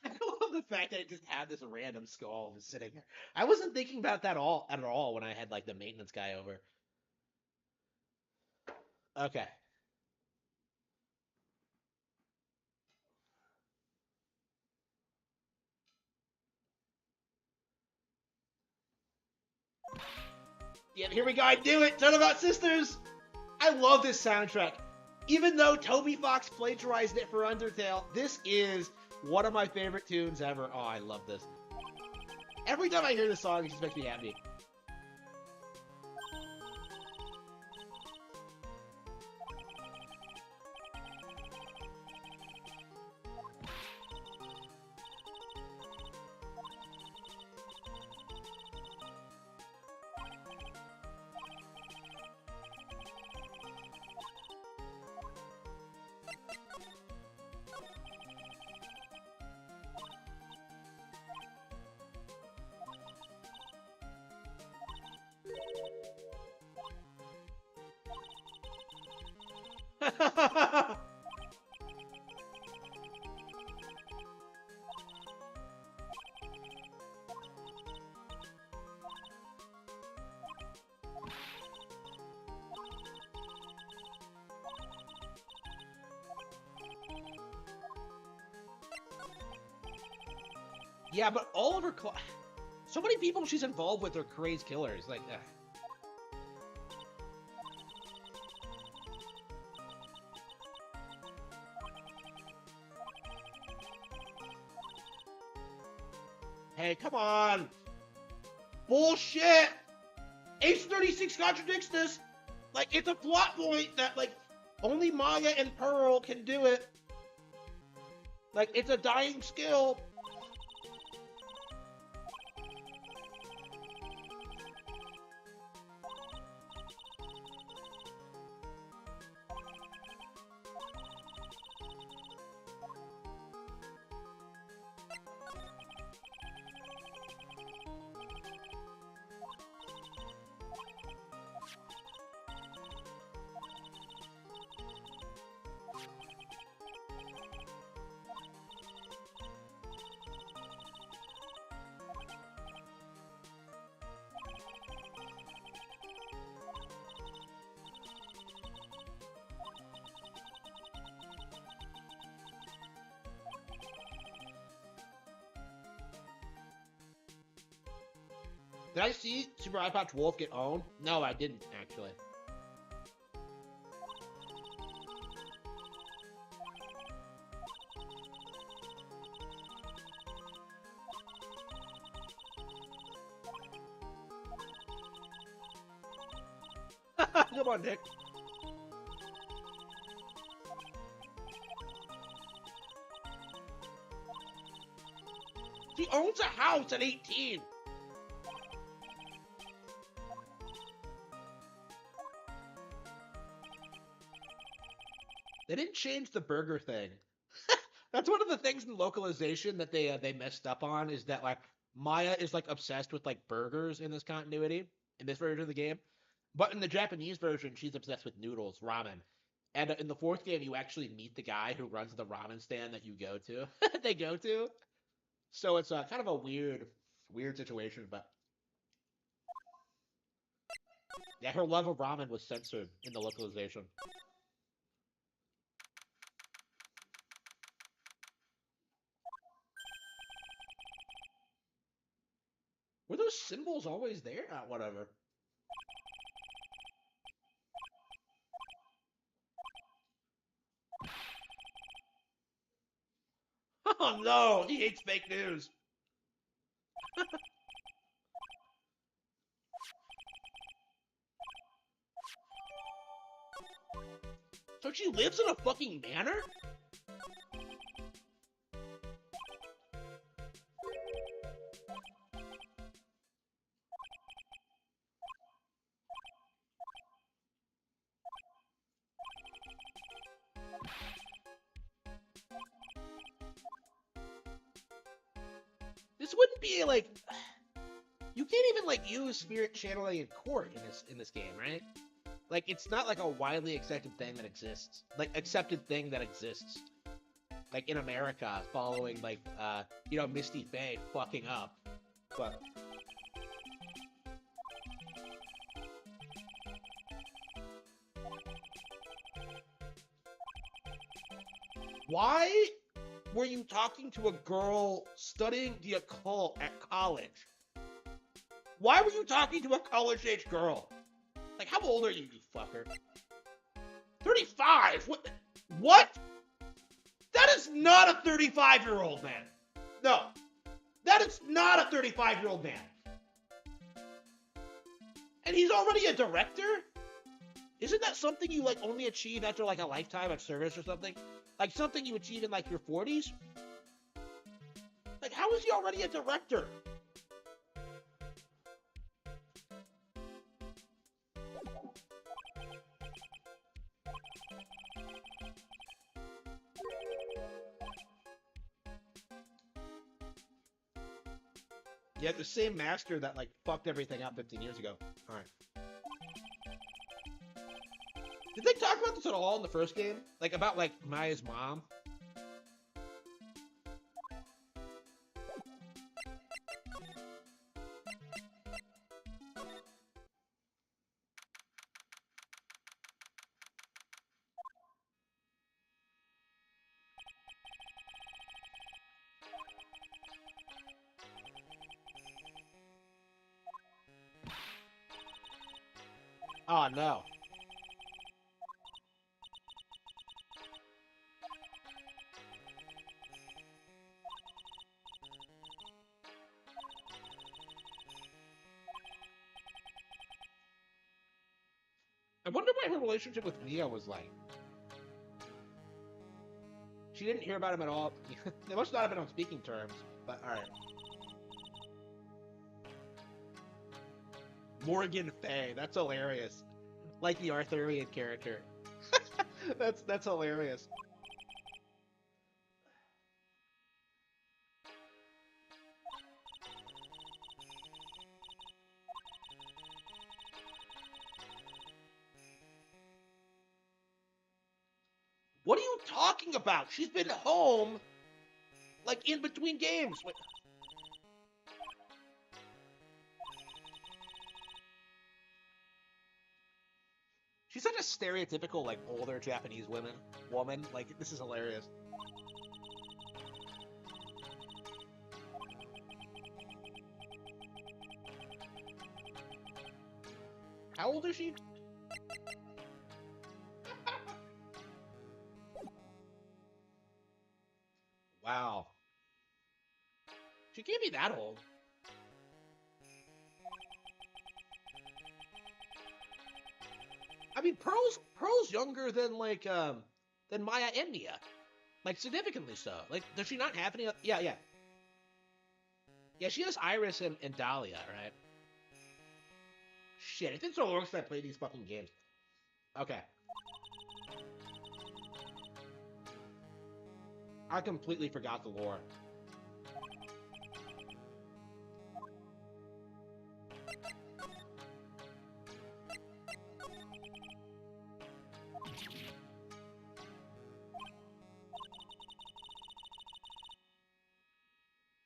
I love the fact that it just had this random skull just sitting there. I wasn't thinking about that all at all when I had like the maintenance guy over. Okay. Yeah, here we go. I knew it. Ton about sisters. I love this soundtrack. Even though Toby Fox plagiarized it for Undertale, this is one of my favorite tunes ever. Oh, I love this. Every time I hear this song, it just makes me happy. Yeah, but all of her so many people she's involved with are crazed killers. Like, hey, come on! Bullshit! H36 contradicts this! Like, it's a plot point that, like, only Maya and Pearl can do it. Like, it's a dying skill. Did I see Super Eye Patch Wolf get owned? No, I didn't, actually. Come on, Nick. He owns a house at 18. They didn't change the burger thing. That's one of the things in localization that they messed up on, is that like Maya is like obsessed with like burgers in this continuity, in this version of the game. But in the Japanese version, she's obsessed with noodles, ramen. And in the fourth game, you actually meet the guy who runs the ramen stand that you go to. They go to. So it's kind of a weird situation, but yeah, her love of ramen was censored in the localization. Were those symbols always there? Whatever. Oh no, he hates fake news. So she lives in a fucking manor? be like, you can't even like use spirit channeling in court in this game, right? Like, it's not like a widely accepted thing that exists. Like, accepted thing that exists. Like in America, following like you know, Misty Faye fucking up. But why were you talking to a girl studying the occult at college? Why were you talking to a college-age girl? Like, how old are you, you fucker? 35? What? What? That is not a 35-year-old man. No. That is not a 35-year-old man. And he's already a director? Isn't that something you, like, only achieve after, like, a lifetime of service or something? Like, something you achieve in, like, your 40s? Like, how is he already a director? Yeah, the same master that, like, fucked everything up 15 years ago. Alright. Did they talk about this at all in the first game? Like, about, like, Maya's mom? Oh, no. I wonder what her relationship with Mia was like. She didn't hear about him at all. They must not have been on speaking terms, but alright. Morgan Fay, that's hilarious. Like the Arthurian character. That's hilarious. What are you talking about? She's been home, like, in between games. What? She's such a stereotypical, like, older Japanese woman. Like, this is hilarious. How old is she? Wow. She can't be that old. I mean, Pearl's younger than, like, than Maya and Nia. Like, significantly so. Like, does she not have any? Yeah, yeah. Yeah, she has Iris and Dahlia, right? Shit, it's been so long since I played these fucking games. Okay. I completely forgot the lore.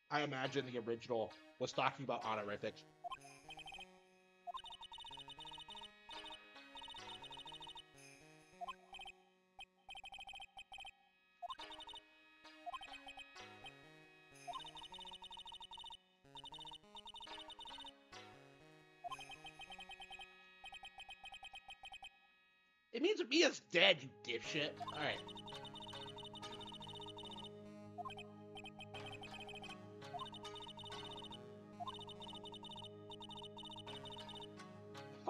I imagine the original was talking about honorifics. It means Mia's dead, you dipshit. Alright.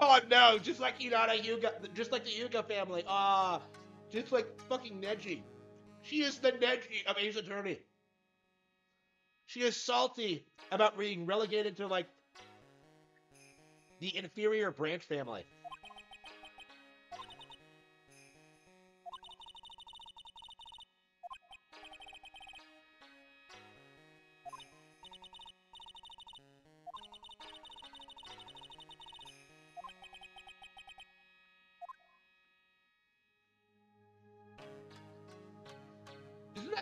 Oh no, just like Hinata Yuga, just like the Yuga family. Ah, just like fucking Neji. She is the Neji of Ace Attorney. She is salty about being relegated to, like, the inferior branch family.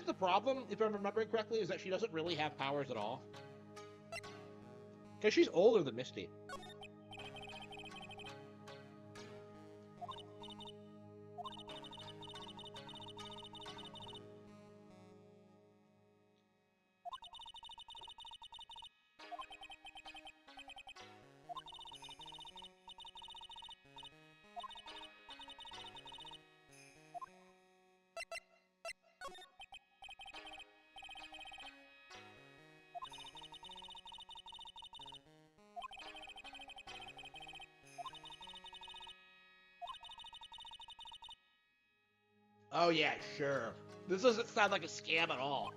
the problem, if I'm remembering correctly, is that she doesn't really have powers at all. Because she's older than Misty. Oh yeah, sure. This doesn't sound like a scam at all.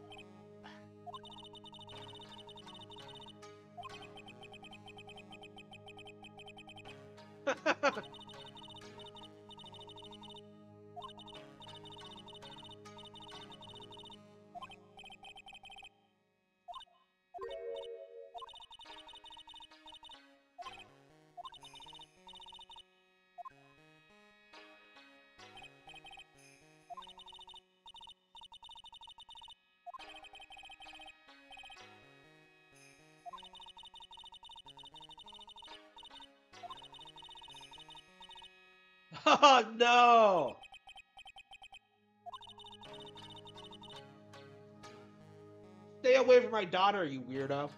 Oh no! Stay away from my daughter, you weirdo.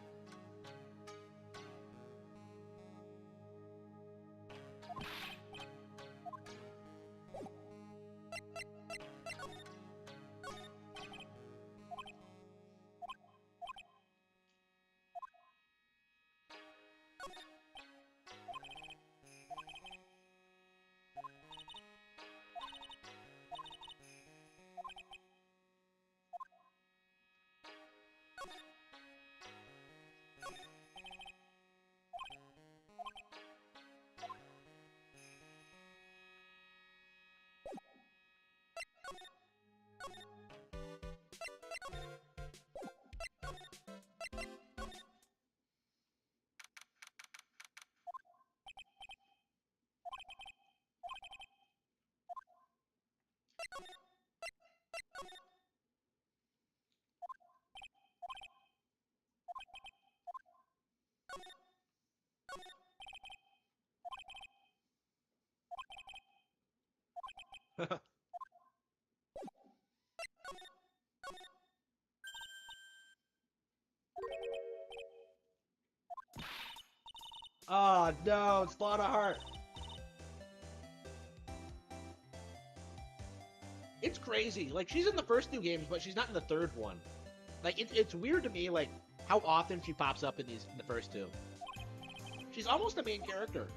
Oh no, it's Lana Hart. It's crazy. Like, she's in the first two games, but she's not in the third one. Like, it's weird to me, like, how often she pops up in the first two. She's almost the main character.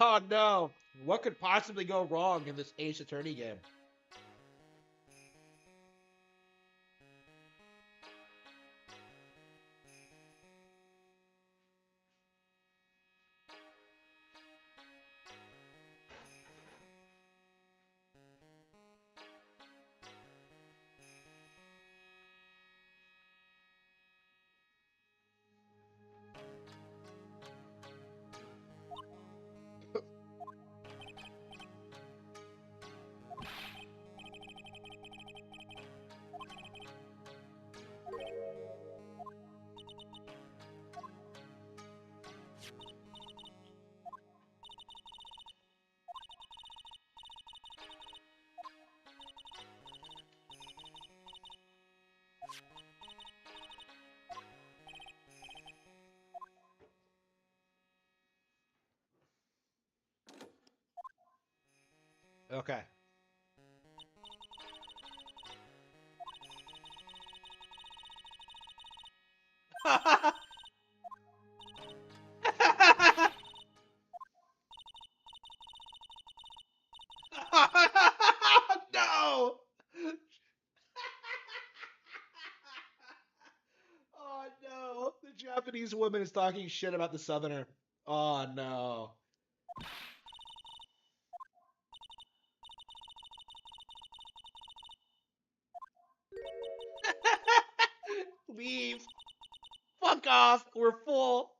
Oh no! What could possibly go wrong in this Ace Attorney game? Okay. No! Japanese woman is talking shit about the Southerner. Oh no. Leave. Fuck off. We're full.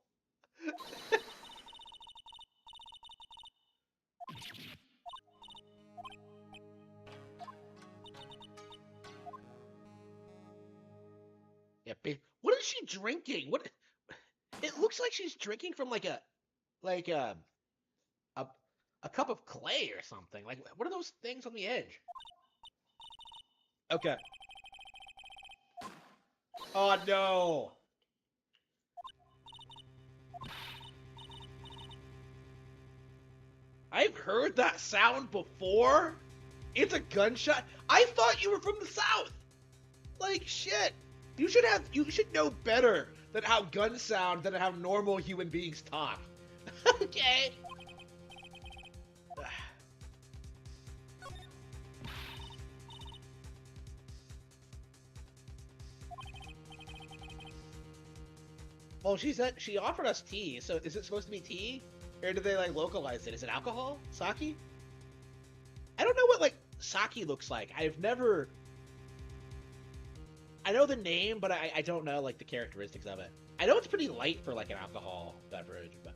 Yeah, big. What is she drinking? What? It looks like she's drinking from like like a a cup of clay or something. Like what are those things on the edge? Okay. Oh no. I've heard that sound before. It's a gunshot. I thought you were from the south. Like shit. You should know better than how guns sound than how normal human beings talk. Okay. Well, she offered us tea, so is it supposed to be tea? Or did they like localize it? Is it alcohol? Sake? I don't know what like sake looks like. I know the name, but I don't know like the characteristics of it. I know it's pretty light for like an alcohol beverage, but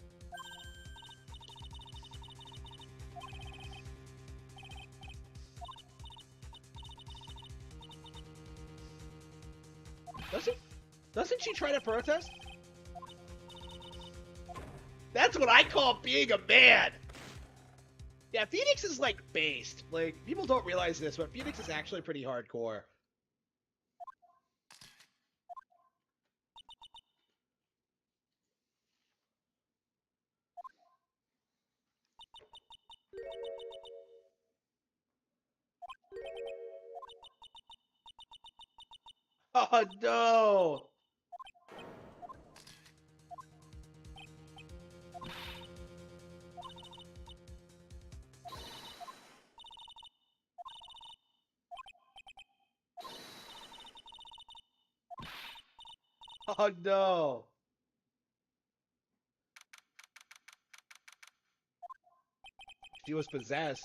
doesn't she try to protest? That's what I call being a man. Yeah, Phoenix is like based. Like people don't realize this, but Phoenix is actually pretty hardcore. Oh no! Oh no! She was possessed.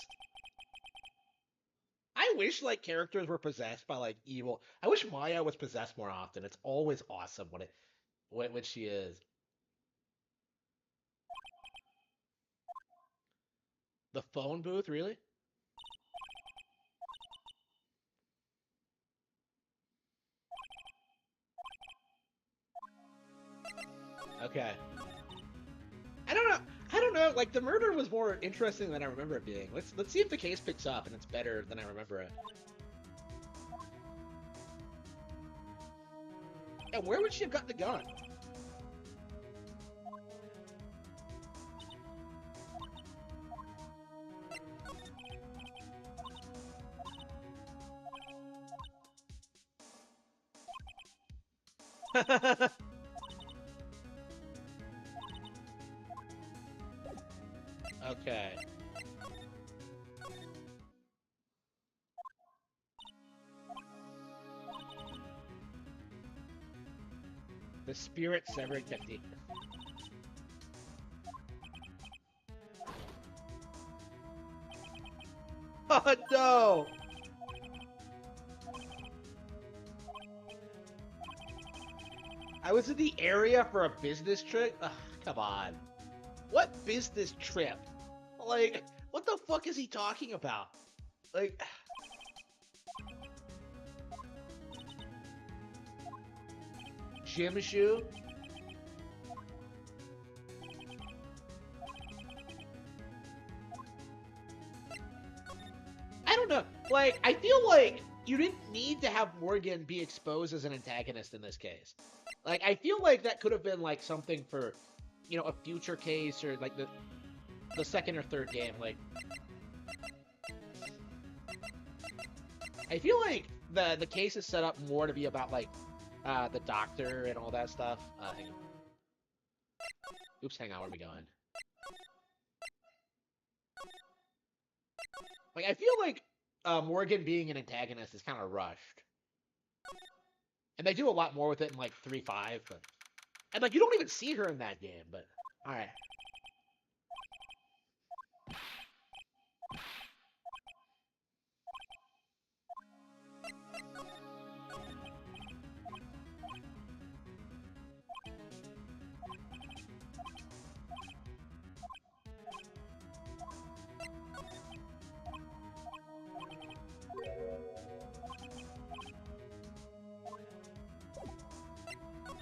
I wish like characters were possessed by like evil. I wish Maya was possessed more often. It's always awesome when she is. The phone booth, really? Okay. I don't know. I don't know. Like the murder was more interesting than I remember it being. Let's see if the case picks up and it's better than I remember it. And where would she have gotten the gun? Okay. The spirit severing technique. Oh no! I was in the area for a business trip? Ugh, come on. What business trip? Like, what the fuck is he talking about? Like... Shimshu? I don't know. Like, I feel like you didn't need to have Morgan be exposed as an antagonist in this case. Like, I feel like that could have been, like, something for, you know, a future case or, like, the second or third game. Like, I feel like the case is set up more to be about, like, the doctor and all that stuff. Hang on. Oops, hang on, where are we going? Like, I feel like Morgan being an antagonist is kind of rushed. And they do a lot more with it in, like, 3.5, but... And like you don't even see her in that game, but all right.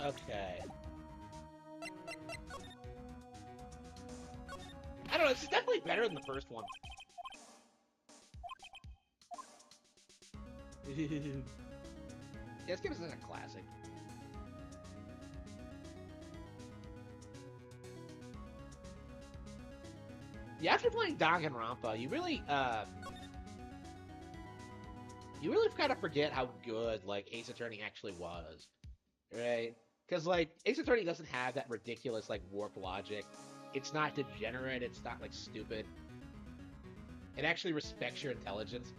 Okay. I don't know, this is definitely better than the first one. Yeah, this game is a classic. Yeah, after playing Danganronpa, you really kind of forget how good like Ace Attorney actually was, right? Because like Ace Attorney doesn't have that ridiculous like warp logic. It's not degenerate. It's not like stupid. It actually respects your intelligence.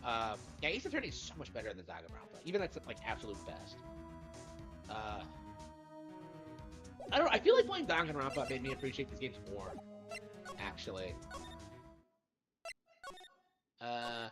Yeah, Ace Attorney is so much better than Danganronpa. Even that's like absolute best. Uh, I don't know. I feel like playing Danganronpa made me appreciate these games more. Actually. Uh.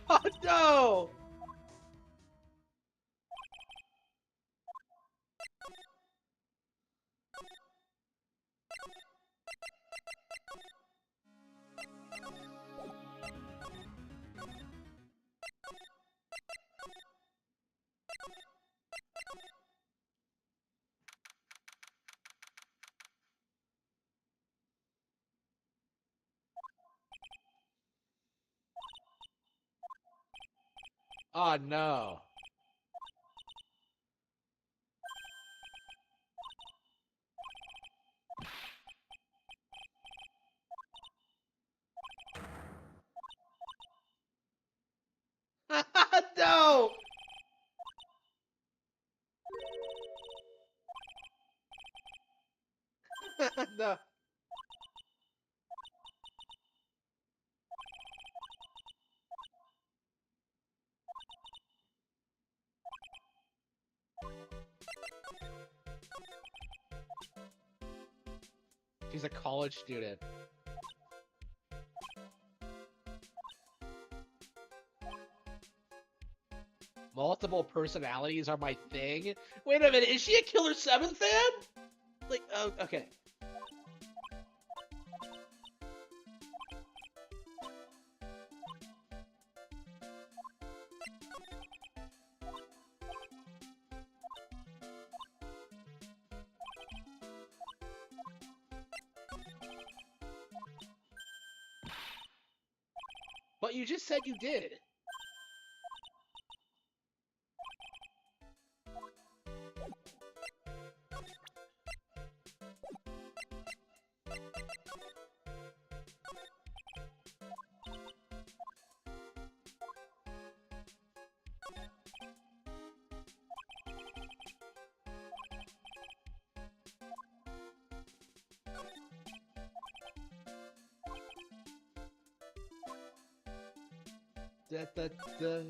Oh no! Oh no. No! No. She's a college student. Multiple personalities are my thing. Wait a minute, is she a Killer 7 fan? Like, oh, okay. But you just said you did. Da, da, da.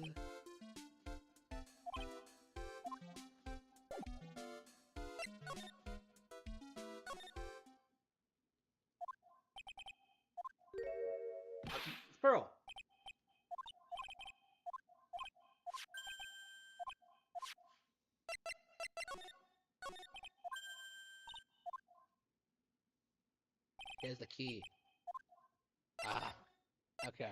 Pearl. Here's the key. Ah, okay.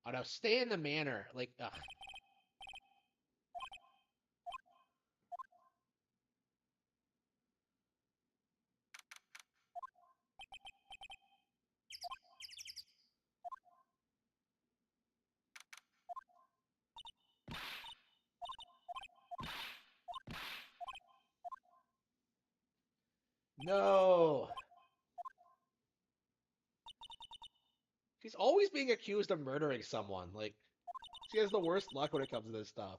Oh no, stay in the manor. Like, ugh. No. She's always being accused of murdering someone. Like, she has the worst luck when it comes to this stuff.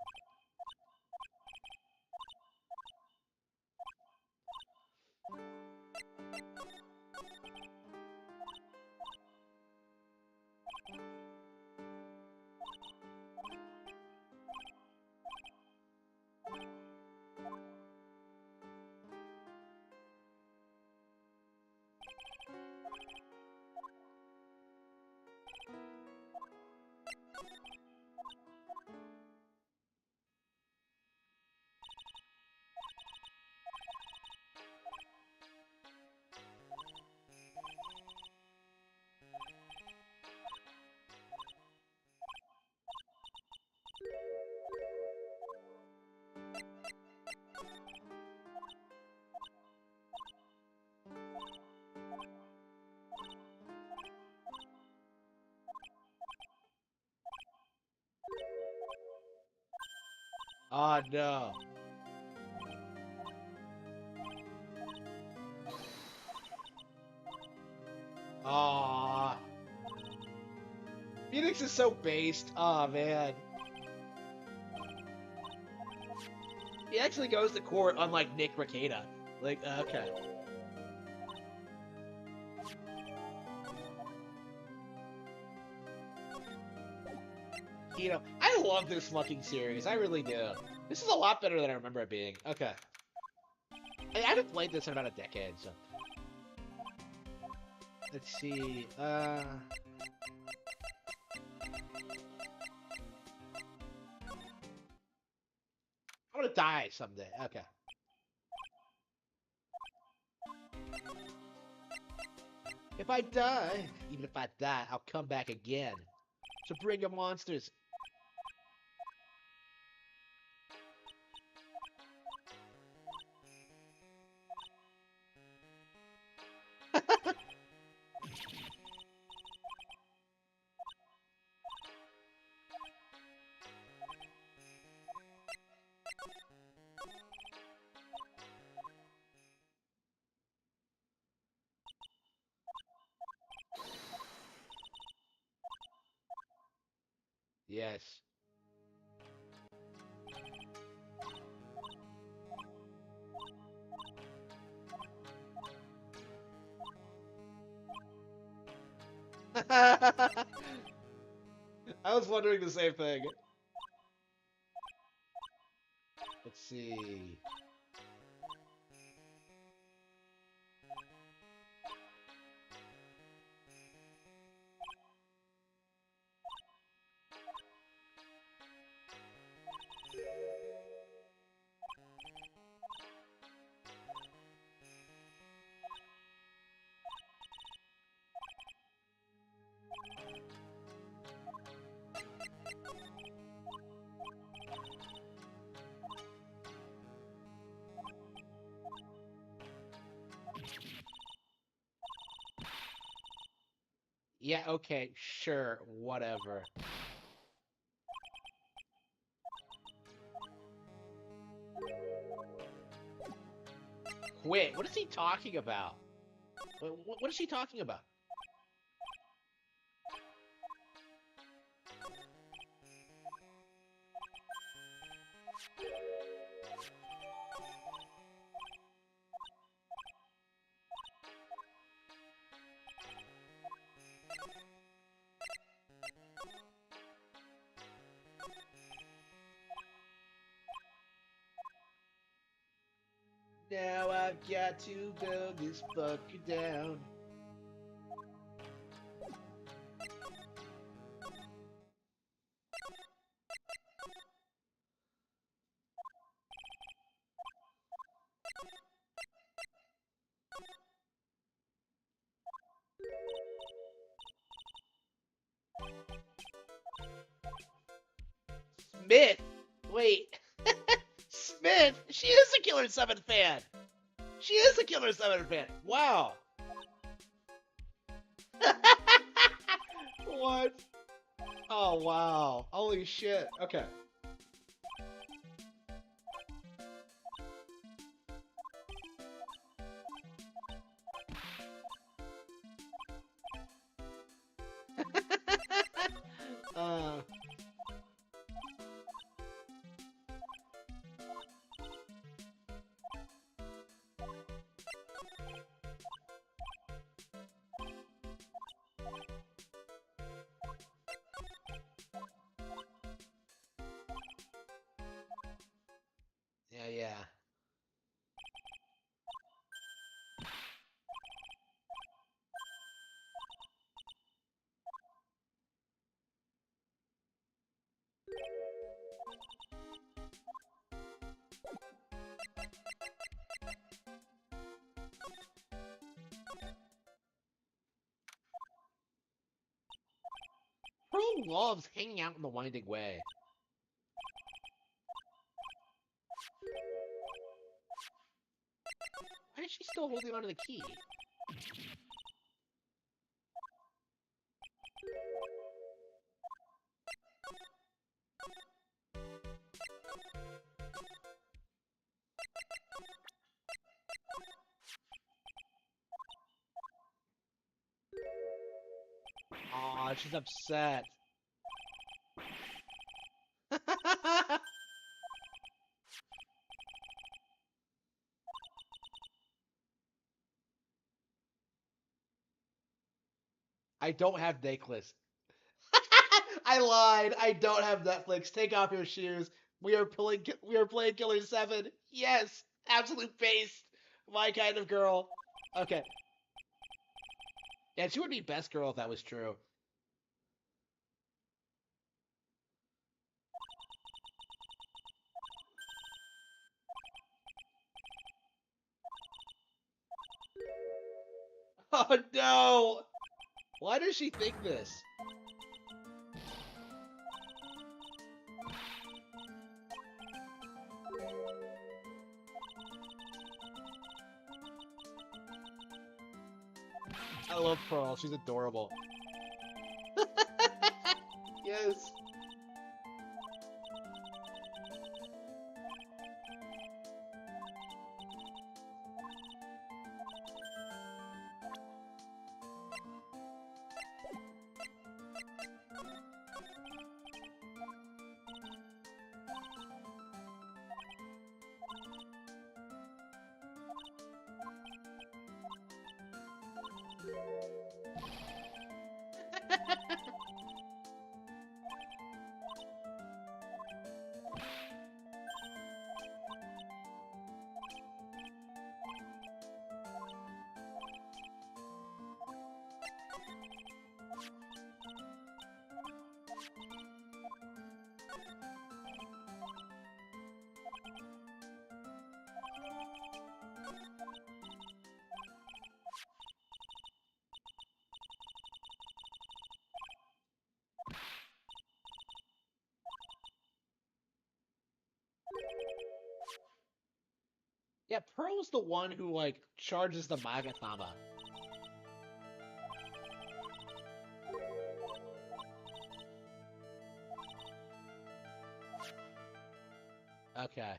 Oh no. Aww. Phoenix is so based. Oh man. He actually goes to court unlike Nick Rekieta. Like, okay. You know, I love this fucking series. I really do. This is a lot better than I remember it being. Okay. I haven't played this in about a decade, so. Let's see. I'm gonna die someday. Okay. If I die, even if I die, I'll come back again. So bring your monsters. Yes. I was wondering the same thing. Let's see. Yeah, okay, sure, whatever. Quit. What is he talking about? What is she talking about? Now I've got to go this fucker down. Smith? Wait. Smith? She is a Killer 7 fan. She is a Killer 7 fan. Wow. What? Oh, wow. Holy shit. Okay. Yeah, yeah. Pearl loves hanging out in the Winding Way. Why is she still holding onto the key? Aw, she's upset. I don't have Necklace. I lied. I don't have Netflix. Take off your shoes. We are playing Killer 7. Yes, absolute base. My kind of girl. Okay. Yeah, she would be best girl if that was true. Oh no! Why does she think this? I love Pearl. She's adorable. Yes. Yeah, Pearl's the one who, like, charges the Magathama. Okay.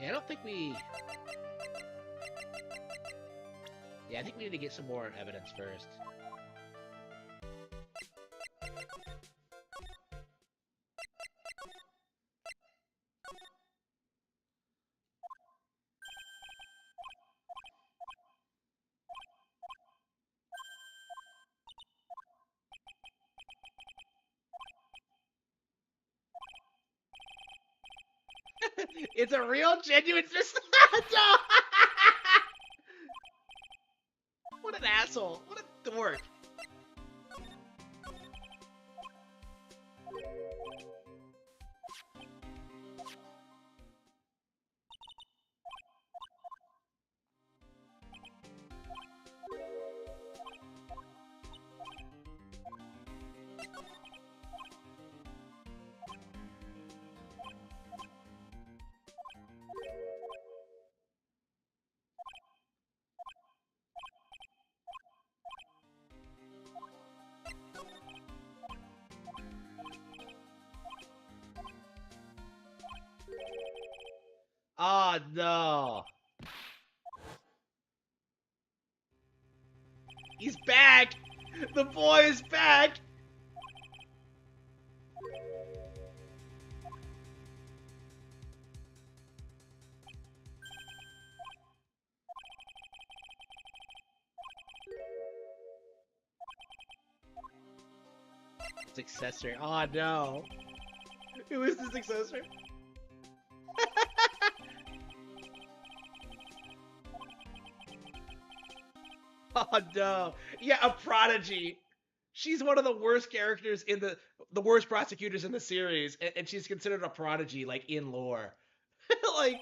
Yeah, I don't think we... Yeah, I think we need to get some more evidence first. It's a real, genuine system. What an asshole. What a dork. Oh no. He's back! The boy is back! Successor. Oh no. Who is the successor? Oh no. Yeah, a prodigy. She's one of the worst characters in the worst prosecutors in the series, and she's considered a prodigy, like, in lore. Like,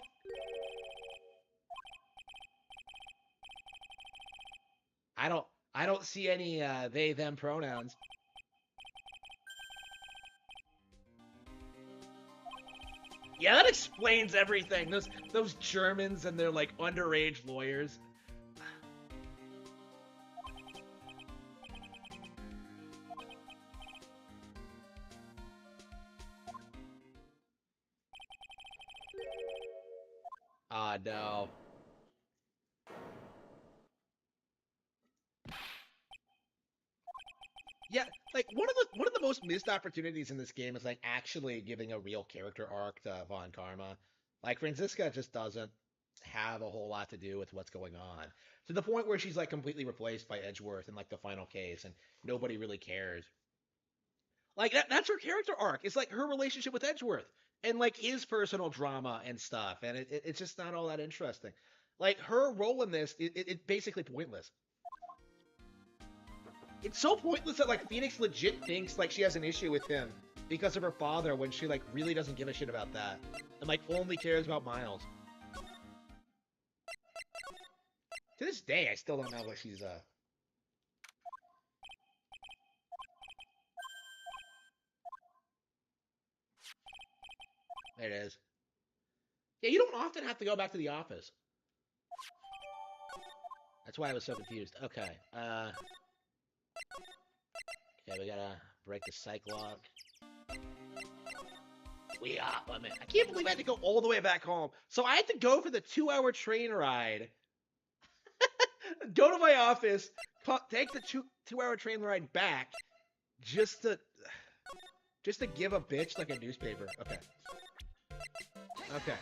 I don't see any they them pronouns. Yeah, that explains everything. Those Germans and their like underage lawyers. Ah, no. Yeah, like one of the most missed opportunities in this game is like actually giving a real character arc to Von Karma. Like Franziska just doesn't have a whole lot to do with what's going on. To the point where she's like completely replaced by Edgeworth in like the final case and nobody really cares. Like that's her character arc. It's like her relationship with Edgeworth and like his personal drama and stuff. And it's just not all that interesting. Like her role in this, it's basically pointless. It's so pointless that like Phoenix legit thinks like she has an issue with him because of her father when she like really doesn't give a shit about that and like only cares about Miles. To this day, I still don't know what she's There it is. Yeah, you don't often have to go back to the office. That's why I was so confused. Okay, okay, we gotta break the psych lock. We are limit. I can't believe I had to go all the way back home. So I had to go for the 2-hour train ride. Go to my office, take the two-hour train ride back, just to give a bitch like a newspaper. Okay. Okay.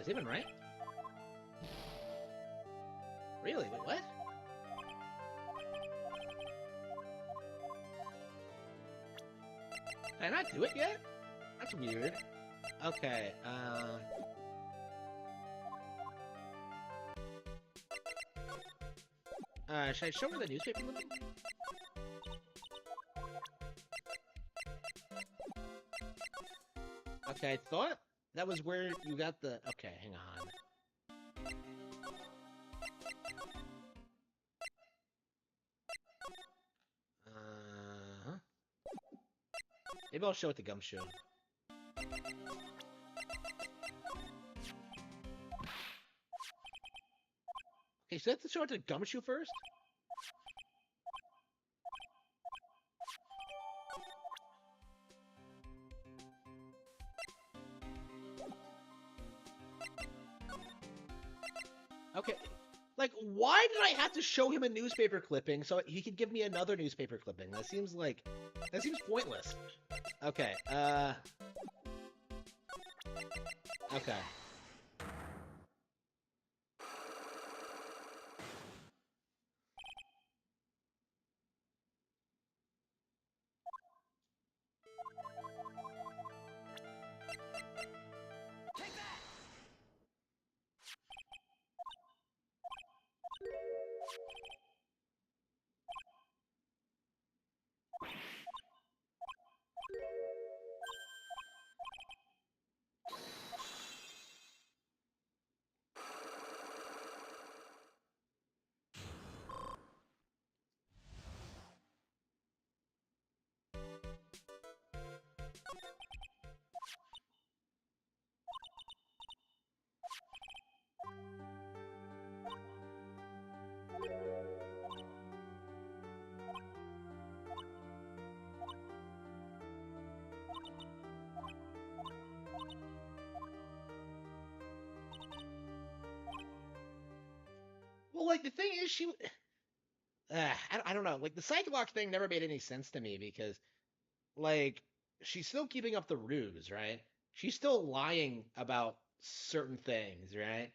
Is it even right? Really? Wait, what? Did I not do it yet? That's weird. Okay, should I show her the newspaper with me? Okay, I thought that was where you got the... Okay, hang on. Maybe I'll show it to Gumshoe. Okay, so I have to show it to Gumshoe first? Okay, like, why did I have to show him a newspaper clipping so he could give me another newspaper clipping? That seems pointless. Okay, Okay. Take that! Well, like the thing is, I don't know. Like the Psyche-Lock thing never made any sense to me because, like, she's still keeping up the ruse, right? She's still lying about certain things, right?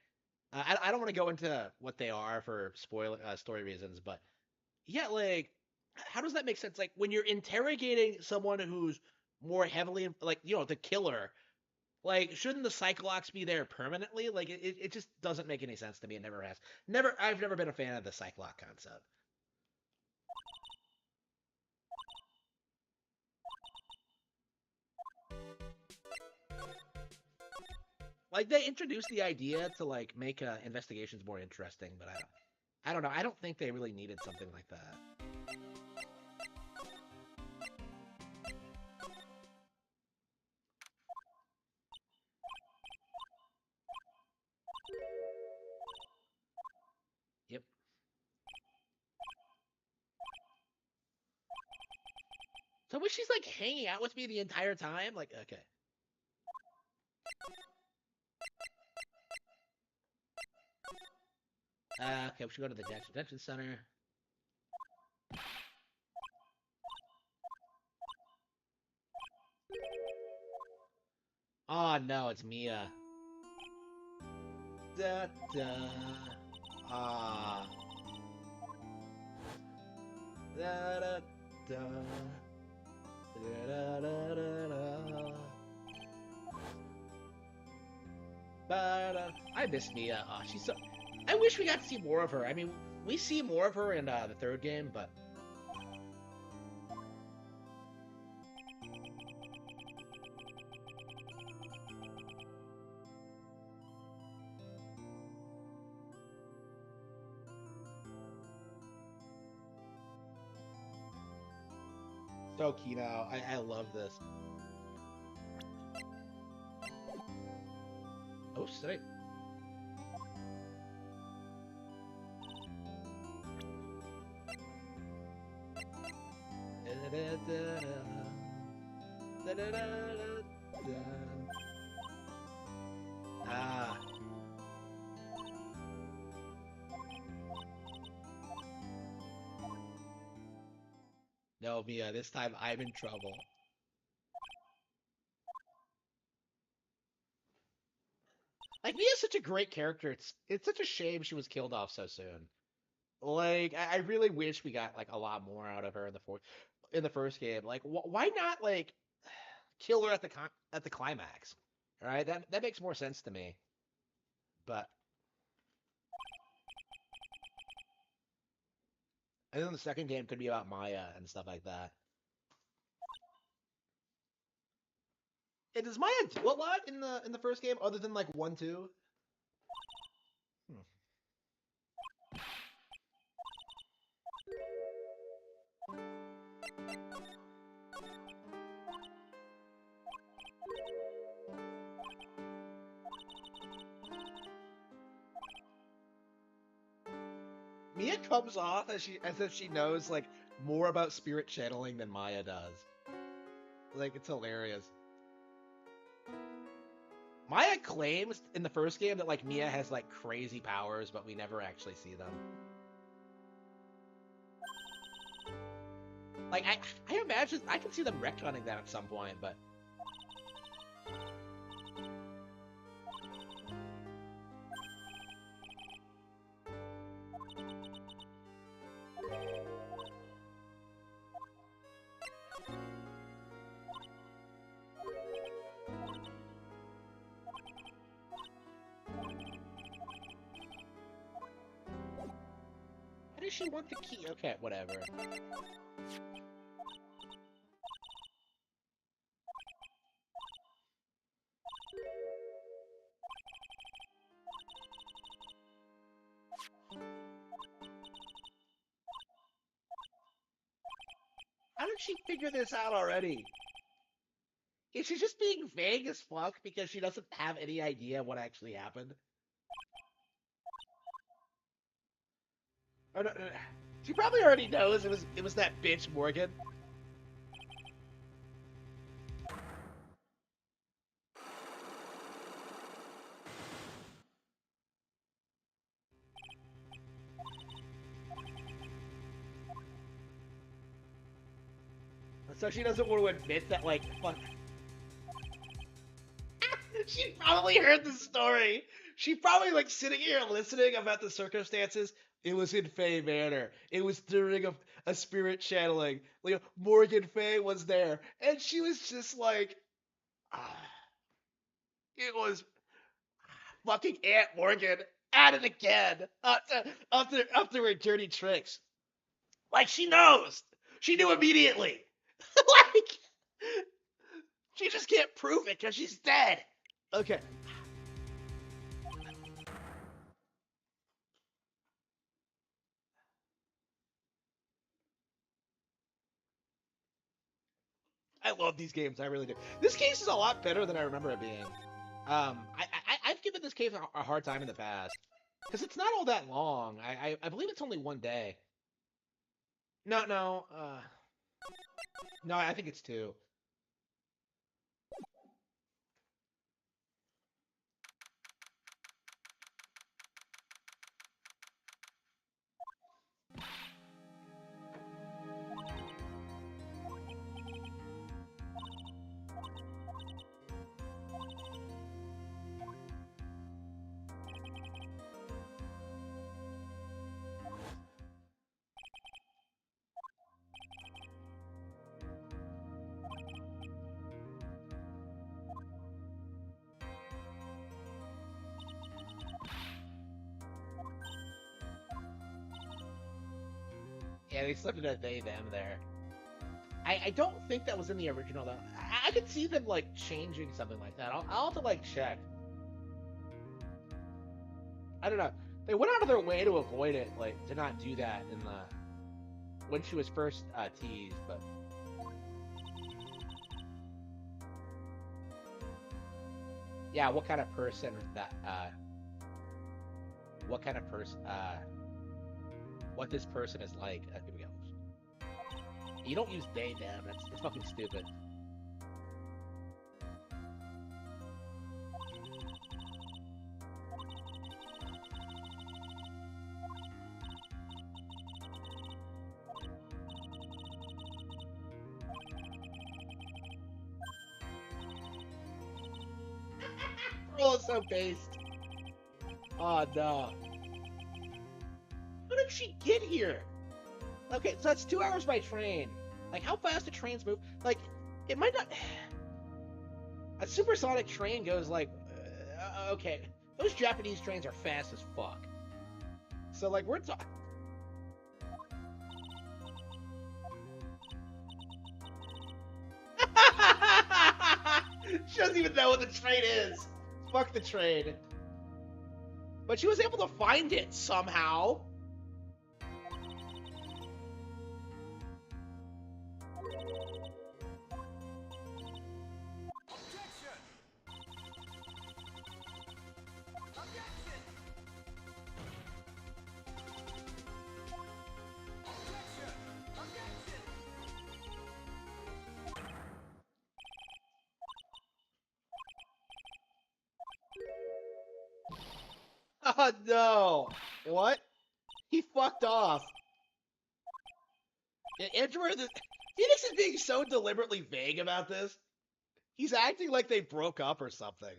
I don't want to go into what they are for spoiler story reasons, but yeah, like, how does that make sense? Like, when you're interrogating someone who's more heavily, like, the killer, like, shouldn't the Cyclops be there permanently? Like, it just doesn't make any sense to me. It never has. I've never been a fan of the Cyclops concept. Like, they introduced the idea to, like, make investigations more interesting, but I don't know. I don't think they really needed something like that. Yep. So was she's like hanging out with me the entire time? Like, okay. Okay, we should go to the detention center. Oh no, it's Mia. Da da. Ah. Da da da. Da da da da da. Ba-da. I miss Mia. Oh, she's so. I wish we got to see more of her. I mean, we see more of her in the third game, but so Kino, I love this. Oh, straight. Ah. No, Mia, this time I'm in trouble. Like Mia's such a great character. It's such a shame she was killed off so soon. Like I really wish we got like a lot more out of her in the first game. Like why not like kill her at the climax? All right, that makes more sense to me. But I think the second game could be about Maya and stuff like that. And does Maya do a lot in the first game other than like 1, 2? Hmm. Mia comes off as if she knows like more about spirit channeling than Maya does. Like it's hilarious. Maya claims in the first game that like Mia has like crazy powers, but we never actually see them. Like I imagine I can see them retconning that at some point, but Why does she want the key? Okay, whatever. How did she figure this out already? Is she just being vague as fuck because she doesn't have any idea what actually happened? Or no, she probably already knows it was that bitch Morgan. So she doesn't want to admit that, like, fuck. She probably heard the story. She probably, like, sitting here listening about the circumstances. It was in Fae Manor. It was during a spirit channeling. Like, Morgan Faye was there. And she was just like, ah, it was fucking Aunt Morgan at it again. Up to her dirty tricks. Like, she knows. She knew immediately. Like, she just can't prove it because she's dead. Okay. I love these games. I really do. This case is a lot better than I remember it being. I've given this case a hard time in the past because it's not all that long. I believe it's only 1 day. No. No, I think it's 2. Yeah, they slipped in a they them there. I don't think that was in the original though. I could see them like changing something like that. I'll have to like check. I don't know. They went out of their way to avoid it, like to not do that in the when she was first teased, but yeah, what kind of person that what kind of person what this person is like. Here we go. You don't use they them. That's fucking stupid. Pearl is so based. Oh no. How did she get here? Okay, so that's 2 hours by train. Like, how fast do trains move? Like, it might not. A supersonic train goes like, okay, those Japanese trains are fast as fuck. So like, we're talking. She doesn't even know what the train is. Fuck the train. But she was able to find it somehow. Oh no! What? He fucked off. Andrew, Phoenix is being so deliberately vague about this. He's acting like they broke up or something.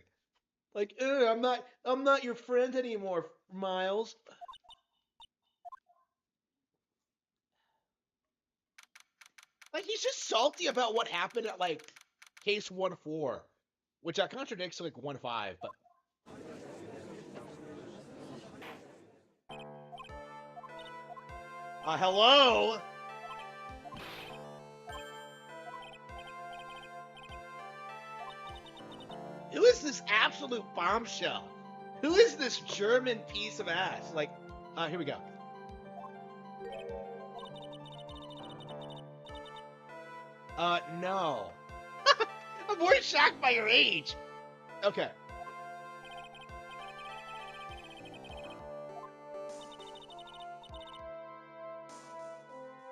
Like, I'm not your friend anymore, Miles. Like, he's just salty about what happened at like case 1-4, which contradicts like 1-5, but. Hello? Who is this absolute bombshell? Who is this German piece of ass? Like, here we go. No. I'm more shocked by your age. Okay.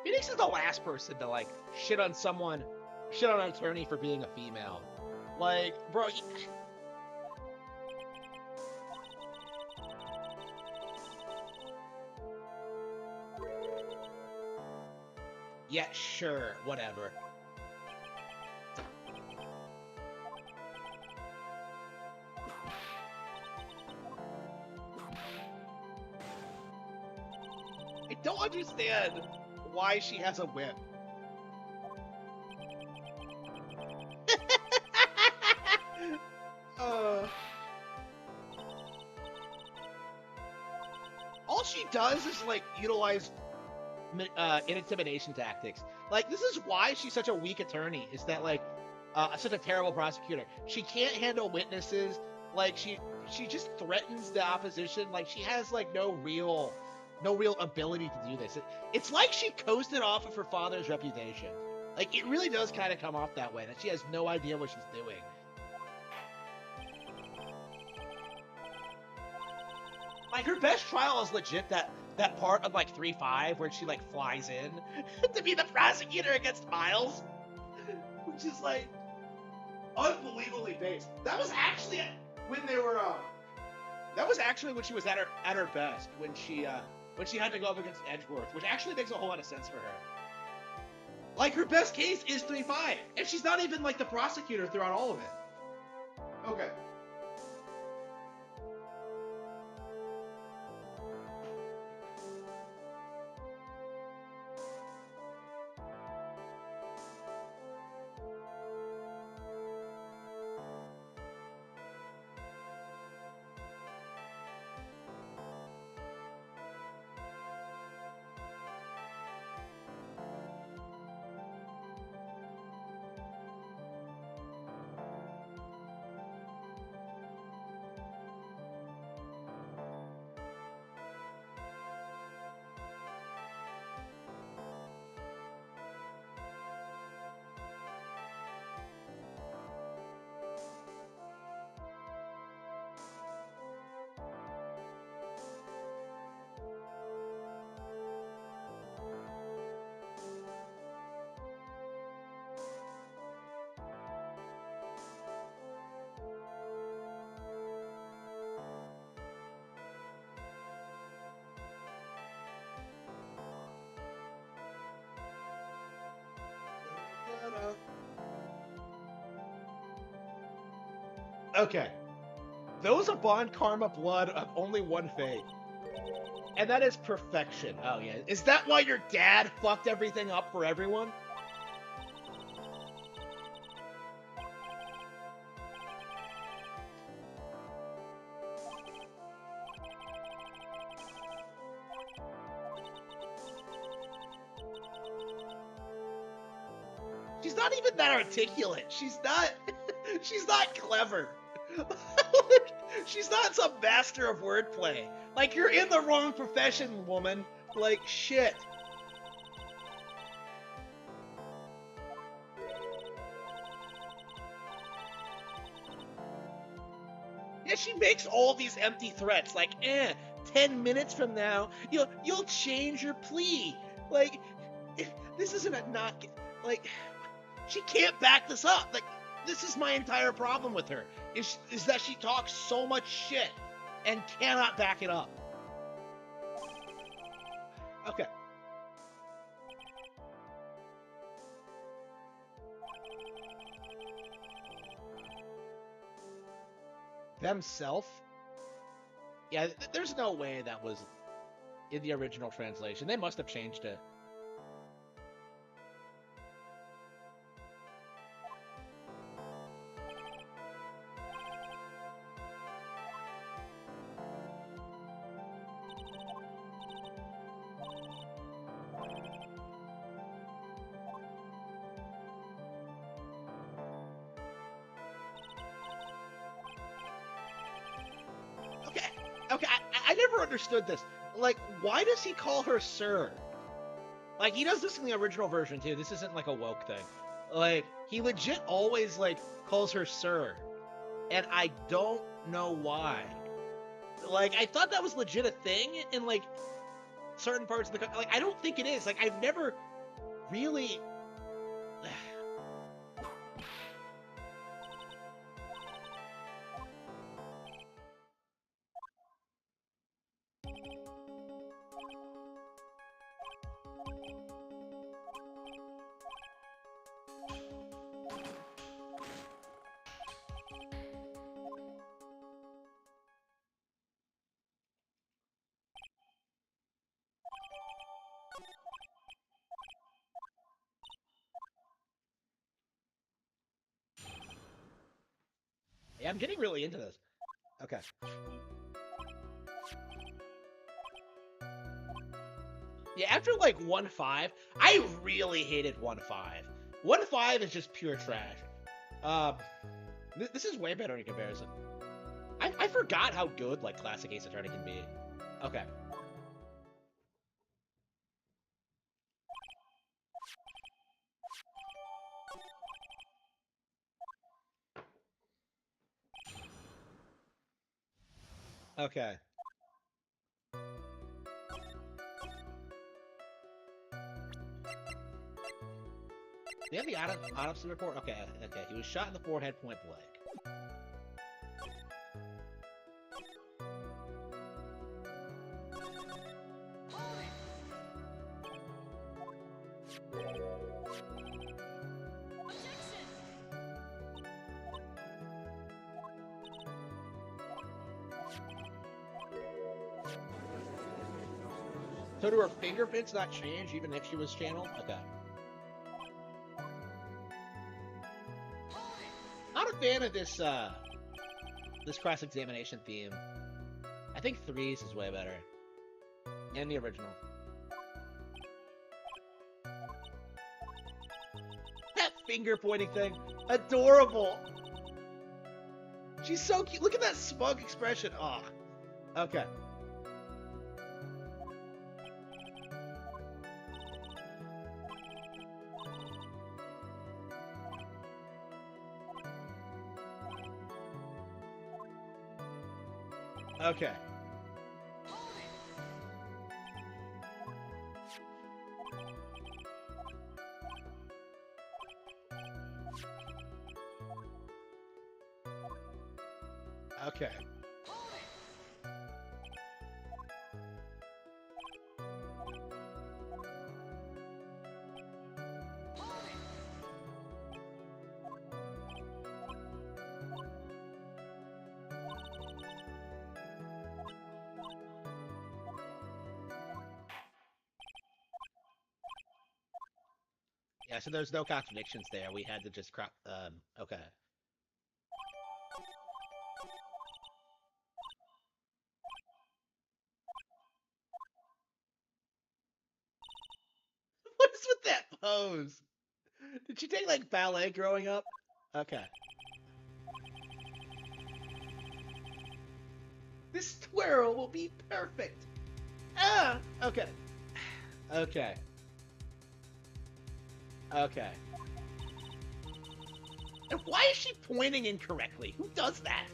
Phoenix is the last person to, like, shit on an attorney for being a female. Like, bro, yeah, sure, whatever. I don't understand why she has a whip. All she does is, like, utilize intimidation tactics. Like, this is why she's such a weak attorney, is that, like, such a terrible prosecutor. She can't handle witnesses. Like, she just threatens the opposition. Like, she has, like, no real ability to do this. It's like she coasted off of her father's reputation. Like, it really does kind of come off that way, that she has no idea what she's doing. Like, her best trial is legit that part of, like, 3-5 where she, like, flies in to be the prosecutor against Miles. Which is, like, unbelievably based. That was actually when they were, that was actually when she was at her best, when she had to go up against Edgeworth, which actually makes a whole lot of sense for her. Like, her best case is 3-5, and she's not even, like, the prosecutor throughout all of it. Okay. Okay. Those are Bond Karma blood of only one fate. And that is perfection. Oh, yeah. Is that why your dad fucked everything up for everyone? She's not even that articulate. She's not clever. She's not some master of wordplay. Like, you're in the wrong profession, woman. Like, shit. Yeah, she makes all these empty threats. Like, 10 minutes from now, you'll change your plea. Like, this isn't a not... Like, she can't back this up. Like, this is my entire problem with her, is that she talks so much shit and cannot back it up. Okay. Themself? Yeah, there's no way that was in the original translation. They must have changed it. understood this. Like, why does he call her sir? Like, he does this in the original version, too. This isn't, like, a woke thing. Like, he legit always, like, calls her sir. And I don't know why. Like, I thought that was legit a thing in, like, certain parts of the country. Like, I don't think it is. Like, I've never really... Yeah, I'm getting really into this. Okay. Yeah, after like 1-5, I really hated 1-5. 1-5 is just pure trash. This is way better in comparison. I forgot how good like classic Ace Attorney can be. Okay. Okay. Do you have the autopsy report? Okay, okay. He was shot in the forehead point blank. So do her fingerprints not change even if she was channeled? Okay. Not a fan of this this cross-examination theme. I think Threes is way better. And the original. That finger pointing thing. Adorable. She's so cute. Look at that smug expression. Oh. Okay. Okay. Okay. Yeah, so there's no contradictions there. We had to just crop. Okay. What is with that pose? Did she take like ballet growing up? Okay. This twirl will be perfect. Ah, okay. Okay. Okay. And why is she pointing incorrectly? Who does that?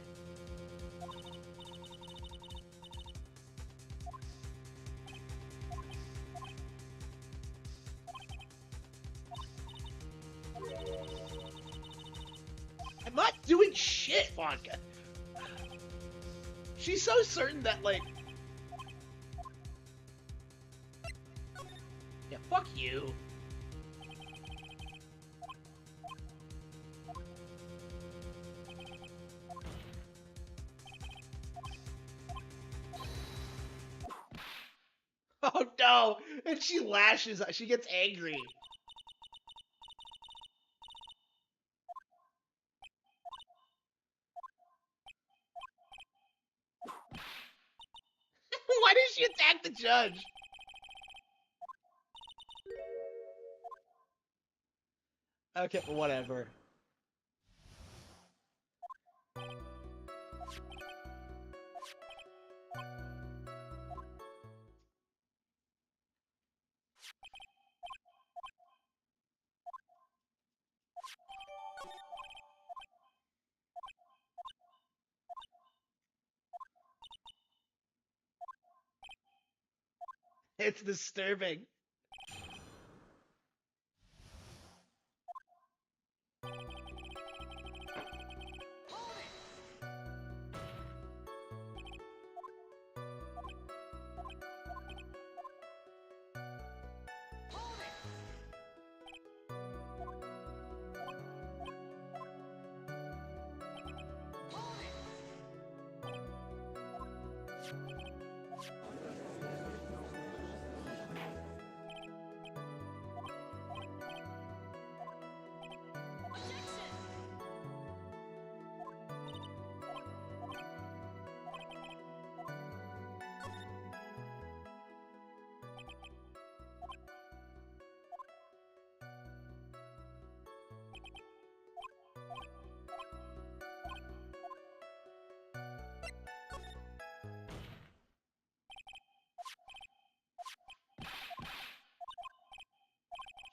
I'm not doing shit, Vonka. She's so certain that, like... Yeah, fuck you. Oh no! And she lashes. She gets angry. Why did she attack the judge? Okay, whatever. It's disturbing.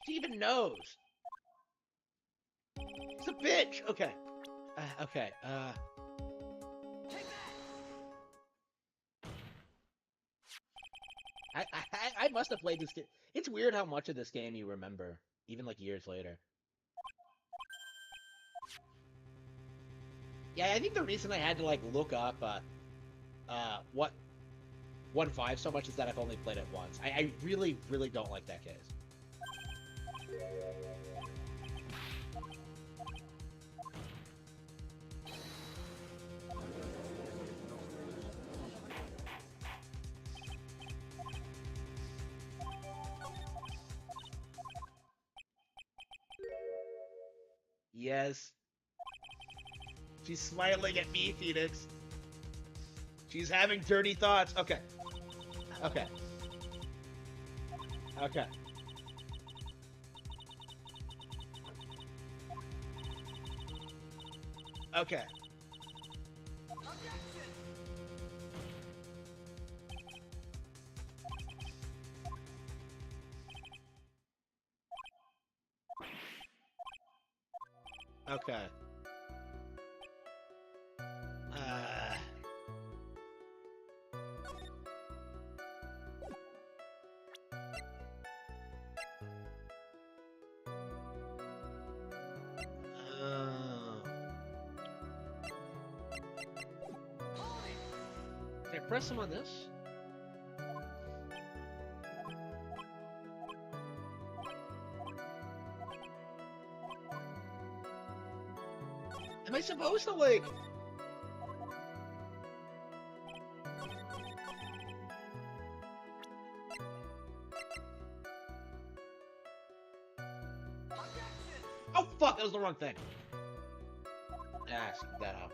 She even knows. It's a bitch. Okay. Okay. I must have played this game. It's weird how much of this game you remember, even like years later. Yeah, I think the reason I had to like look up what 1.5 so much is that I've only played it once. I really, really don't like that case. Yes. She's smiling at me, Phoenix. She's having dirty thoughts. Okay. Okay. Okay. Okay. Okay. Can I press him on this? Am I supposed to, like... Oh, fuck! That was the wrong thing. Ah, skip that out.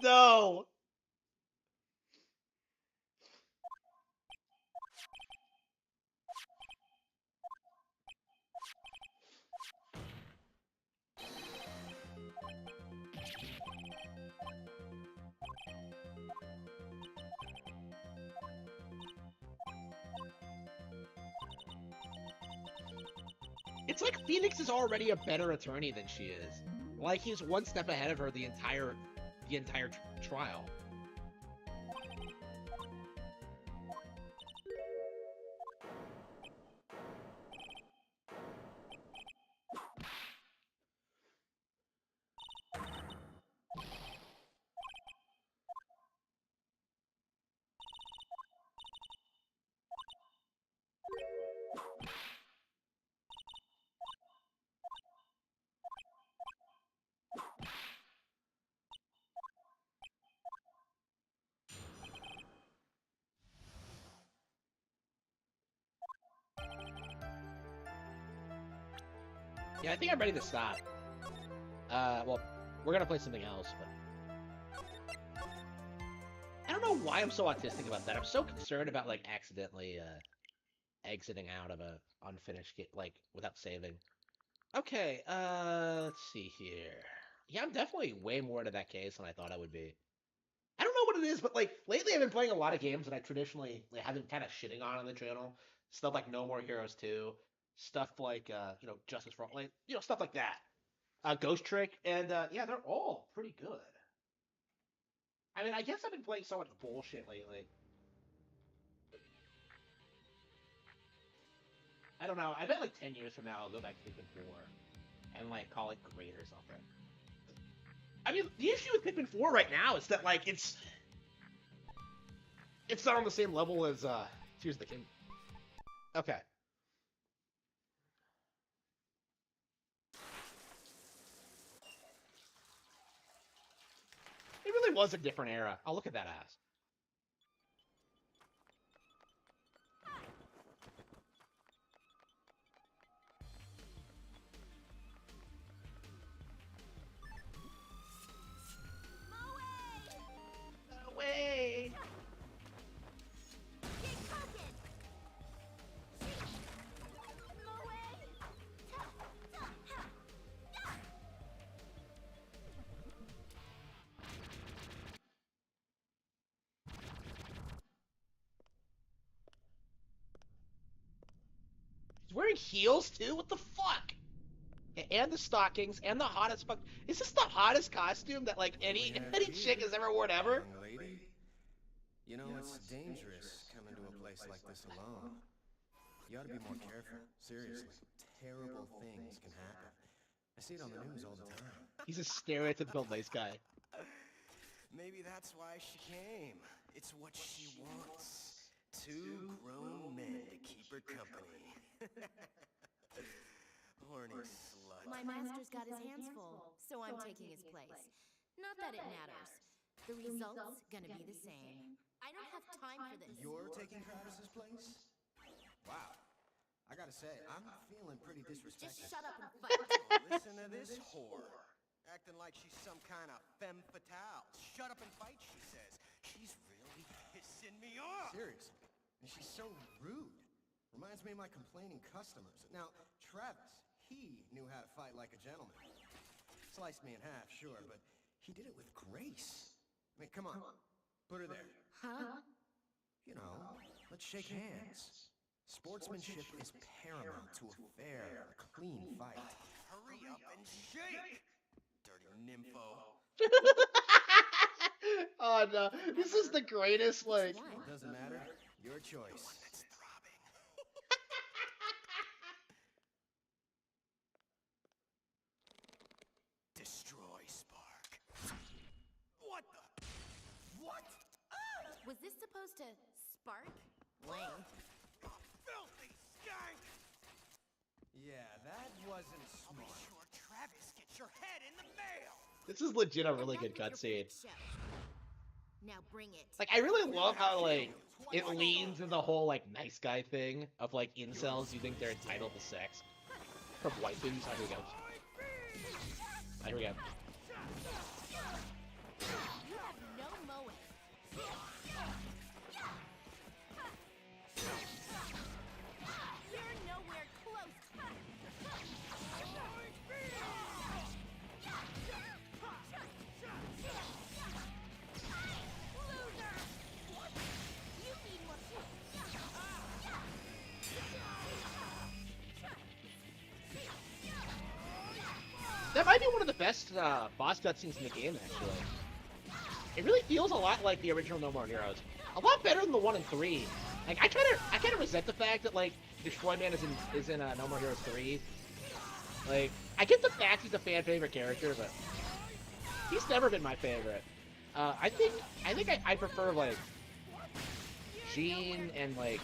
No! It's like Phoenix is already a better attorney than she is. Like he's one step ahead of her the entire trial. Yeah, I think I'm ready to stop. Well, we're gonna play something else, but... I don't know why I'm so autistic about that. I'm so concerned about, like, accidentally, exiting out of a unfinished game, like, without saving. Okay, let's see here. Yeah, I'm definitely way more into that case than I thought I would be. I don't know what it is, but, like, lately I've been playing a lot of games that I traditionally like, have been kind of shitting on the channel. stuff like No More Heroes 2, stuff like Justice for All, like stuff like that. Ghost Trick, and yeah, they're all pretty good. I mean, I guess I've been playing so much bullshit lately. I don't know. I bet like 10 years from now I'll go back to Pikmin 4 and like call it great or something. I mean, the issue with Pikmin 4 right now is that like it's not on the same level as Tears of the Kingdom. Okay. It really was a different era. Oh, look at that ass. Away! He's wearing heels too? What the fuck? And the stockings and the hottest fuck. Is this the hottest costume that like any chick has ever worn ever? Young lady, you know it's dangerous coming to a place like this alone. You ought to be more careful. Seriously, terrible things can happen. I see it on the news all the time. He's a stereotypical nice guy. Maybe that's why she came. It's what she wants. 2 grown men to keep her company. Horny slut. My master's got his hands full, so I'm taking his place. Not that it matters. The result's gonna be the same. I don't have time for this. You're taking Travis's place? Wow. I gotta say, I'm feeling pretty disrespected. Just shut up and fight. Listen to this whore. Acting like she's some kind of femme fatale. Shut up and fight, she says. She's really pissing me off. Seriously. And she's so rude. Reminds me of my complaining customers. Now, Travis, he knew how to fight like a gentleman. Sliced me in half, sure, but he did it with grace. I mean, come on. Put her there. Huh? You know, let's shake hands. Sportsmanship is paramount to a fair, clean fight. Hurry up and shake, dirty nympho. Oh no, this is the greatest, like... Doesn't matter. Your choice. That's throbbing. Destroy Spark. What the? What? Was this supposed to spark? Lame. Filthy skank! Yeah, that wasn't smart. I'll be sure Travis gets your head in the mail. This is legit a really good Back with your cutscene. freak show. Now bring it. Like, I really love how, like, it leans into the whole, like, nice guy thing of, like, incels who think they're entitled to sex. From waifus. Oh, here we go. Oh, here we go. You have no mowing. You're nowhere close. Loser! You need more. That might be one of the best boss cutscenes in the game, actually. It really feels a lot like the original No More Heroes. A lot better than the 1 and 3. Like, I kind of resent the fact that, like, Destroy Man is in No More Heroes 3. Like, I get the fact he's a fan favorite character, but he's never been my favorite. I think I prefer, like, Jean and, like,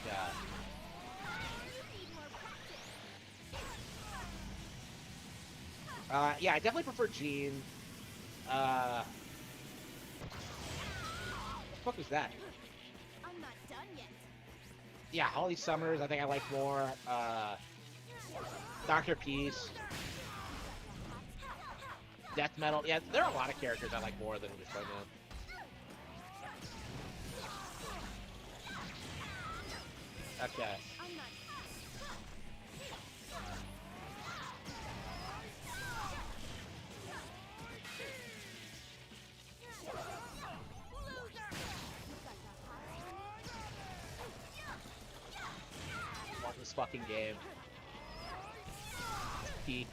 yeah, I definitely prefer Jean. What the fuck was that? I'm not done yet. Yeah, Holly Summers, I think I like more. Dr. Peace. Death Metal. Yeah, there are a lot of characters I like more than Destroy Man. Okay. I'm not. this fucking game. Peak.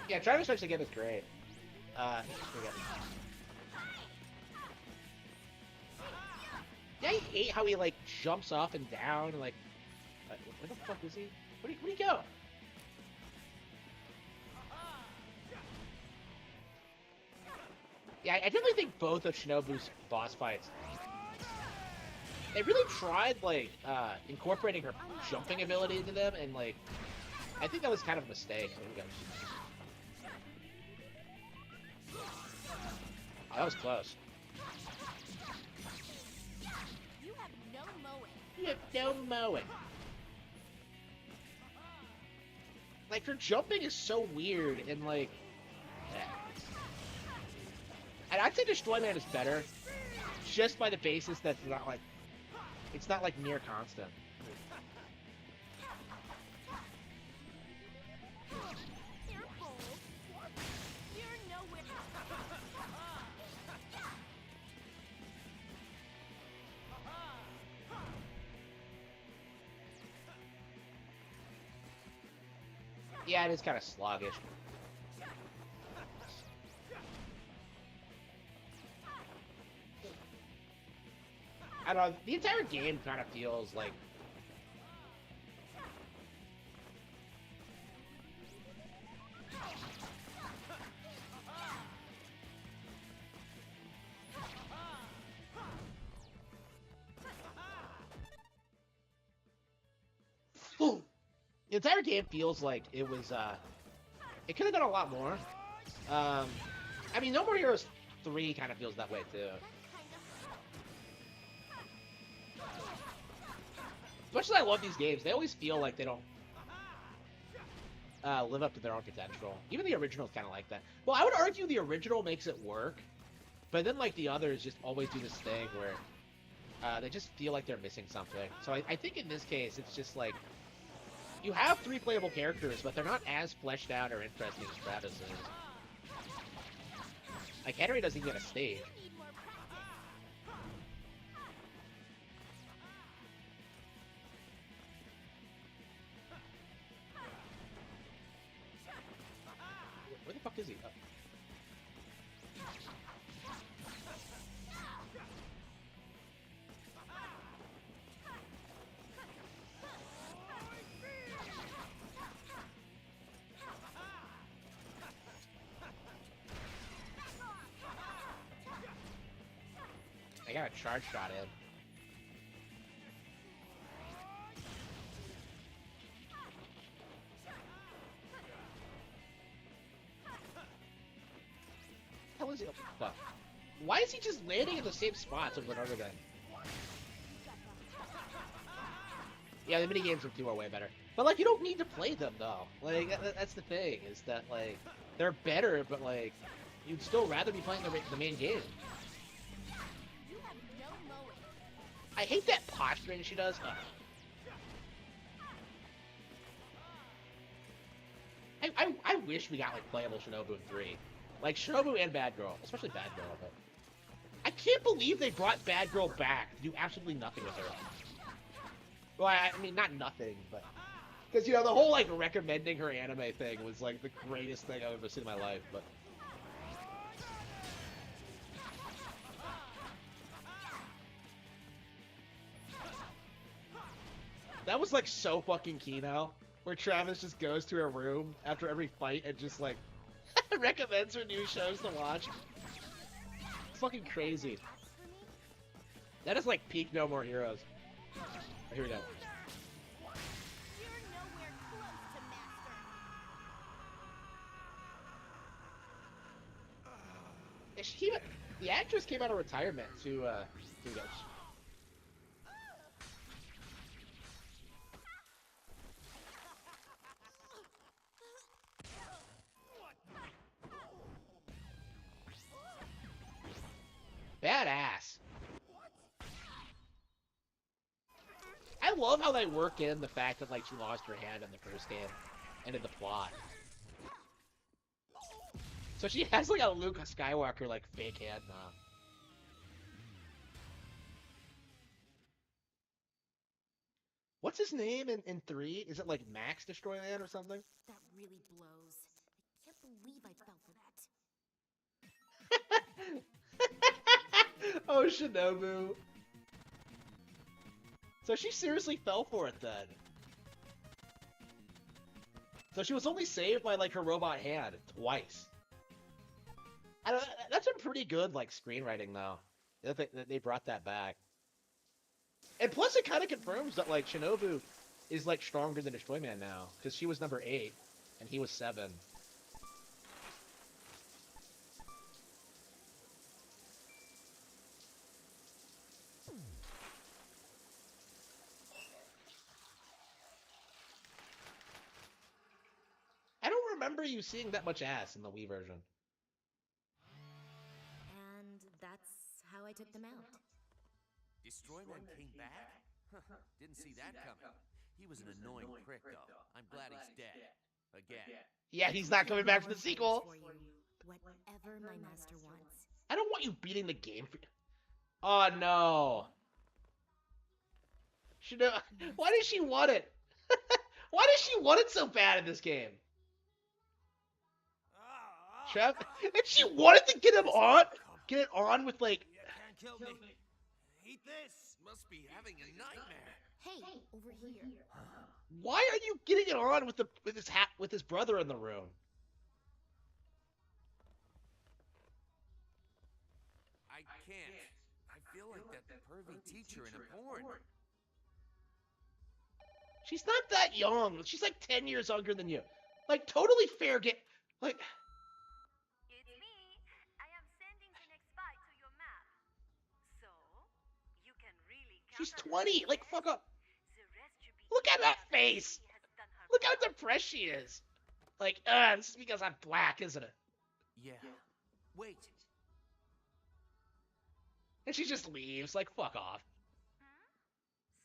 Yeah, Travis Strikes Again is great. Here we go. Yeah, I hate how he, like, jumps up and down, and, like... where the fuck is he? Where'd he go? Yeah, I definitely think both of Shinobu's boss fights... They really tried, like, incorporating her jumping ability into them, and, like... I think that was kind of a mistake. There we go. Oh, that was close. You have no mowing. You have no mowing. Like, her jumping is so weird, and, like... Yeah. And I'd say Destroy Man is better, just by the basis that it's not, like... It's not, like, near constant. Careful. You're nowhere. Yeah, it is kind of sluggish. I don't know, the entire game kind of feels like... The entire game feels like it was, it could have done a lot more. I mean, No More Heroes 3 kind of feels that way, too. As much as I love these games, they always feel like they don't live up to their own potential. Even the original's kind of like that. Well, I would argue the original makes it work, but then, like, the others just always do this thing where they just feel like they're missing something. So I think in this case, it's just like, you have 3 playable characters, but they're not as fleshed out or interesting as Travis is. Like, Henry doesn't even get a stage. You need more practice. Where the fuck is he? Oh. I got a charge shot in. How is he? Oh, fuck. Why is he just landing in the same spots over and over again? Yeah, the minigames from 2 are way better. But, like, you don't need to play them, though. Like, that's the thing, is that, like, they're better, but, like, you'd still rather be playing the main game. You have no mowing. I hate that posturing she does. Ugh. I wish we got, like, playable Shinobu in 3. Like, Shinobu and Bad Girl. Especially Bad Girl, but... I can't believe they brought Bad Girl back to do absolutely nothing with her. Well, I mean, not nothing, but... Because, you know, the whole, like, recommending her anime thing was, like, the greatest thing I've ever seen in my life, but... That was, like, so fucking Kino, where Travis just goes to her room after every fight and just, like, recommends her new shows to watch. It's fucking crazy. That is, like, peak No More Heroes. Here we go. You're nowhere close to master. the actress came out of retirement to go. Badass. I love how they work in the fact that like she lost her hand in the first game and in the plot. So she has like a Luke Skywalker like fake hand now. What's his name in 3? Is it like Max Destroyland or something? That really blows. I can't believe I fell for that. Oh, Shinobu. So she seriously fell for it then. So she was only saved by like her robot hand twice. I don't. That's a pretty good like screenwriting though. That they brought that back. And plus, it kind of confirms that like Shinobu is like stronger than Destroyman now because she was number 8 and he was 7. I don't remember you seeing that much ass in the Wii version. And that's how I took them out. Destroyman came back? Didn't see that coming. He was an annoying prick, though. I'm glad he's dead. Again. Yeah, he's not coming back for the sequel. For you, whatever my master wants. I don't want you beating the game for. Oh no. Why did she want it? Why did she want it so bad in this game? Trev, and she wanted to get him on, get it on with like. You can't kill me. Eat this. Must be having a nightmare. Hey, over here. Why are you getting it on with his brother in the room? I can't. I feel like that pervy teacher in a porn. She's not that young. She's like 10 years younger than you. Like totally fair game. Like. It's me. I am sending the next byte to your map. So, you can really count She's on 20. the Like fuck up. The rest should be Look at that easy. face. She has done her Look how part. depressed she is. Like, this is because I'm black, isn't it? Yeah. Wait. And she just leaves. Like, fuck off.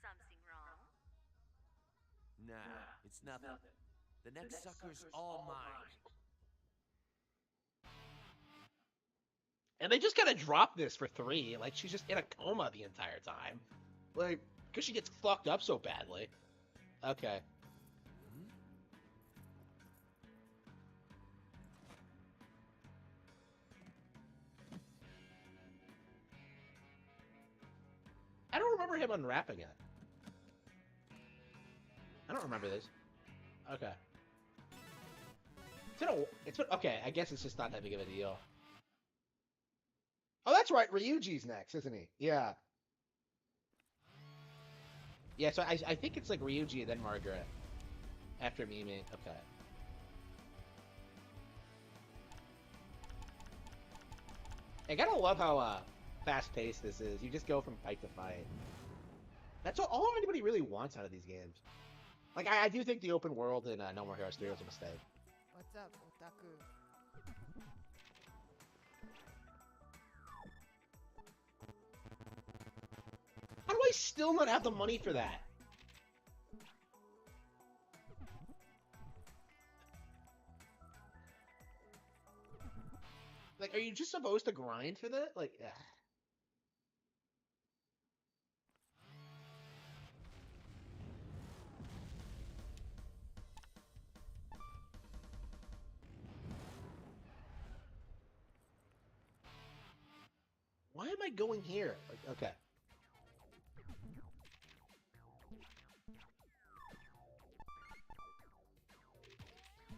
Something wrong? Nah, it's nothing. The next sucker's all mine. And they just kind of drop this for 3. Like, she's just in a coma the entire time. Like, because she gets fucked up so badly. Okay. I don't remember him unwrapping it. I don't remember this. Okay. Okay, I guess it's just not that big of a deal. Oh, that's right. Ryuji's next, isn't he? Yeah. Yeah, so I think it's like Ryuji and then Margaret. After Mimi. Okay. I gotta love how fast-paced this is. You just go from fight to fight. That's all anybody really wants out of these games. Like, I do think the open world in No More Heroes 3 was a mistake. What's up, otaku? How do I still not have the money for that? Like, are you just supposed to grind for that? Like, ugh. Why am I going here? Like, okay.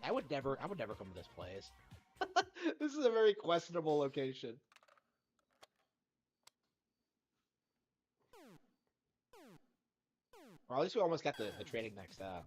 I would never come to this place. This is a very questionable location. Or at least we almost got the training next up.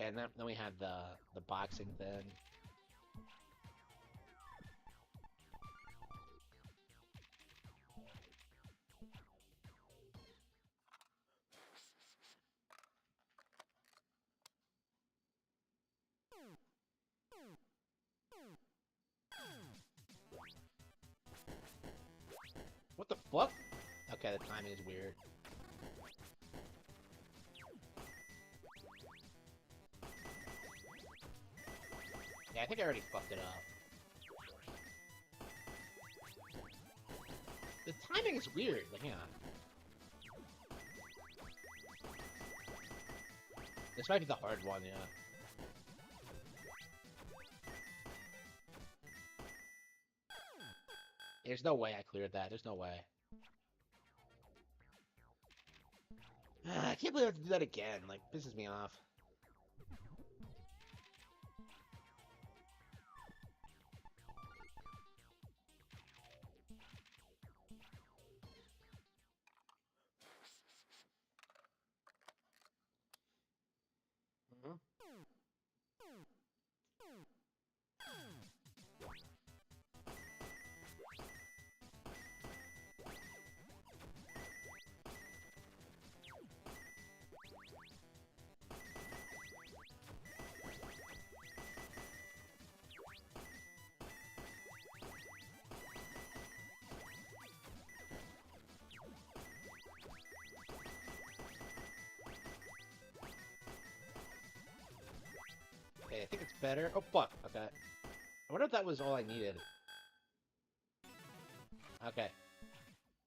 Okay, and then we had the boxing thing. What the fuck? Okay, the timing is weird. Yeah, I think I already fucked it up. The timing is weird, like, hang on. This might be the hard one, yeah. There's no way I cleared that. There's no way. I can't believe I have to do that again. Like, pisses me off. Mhm. Okay, I think it's better. Oh, fuck. Okay. I wonder if that was all I needed. Okay.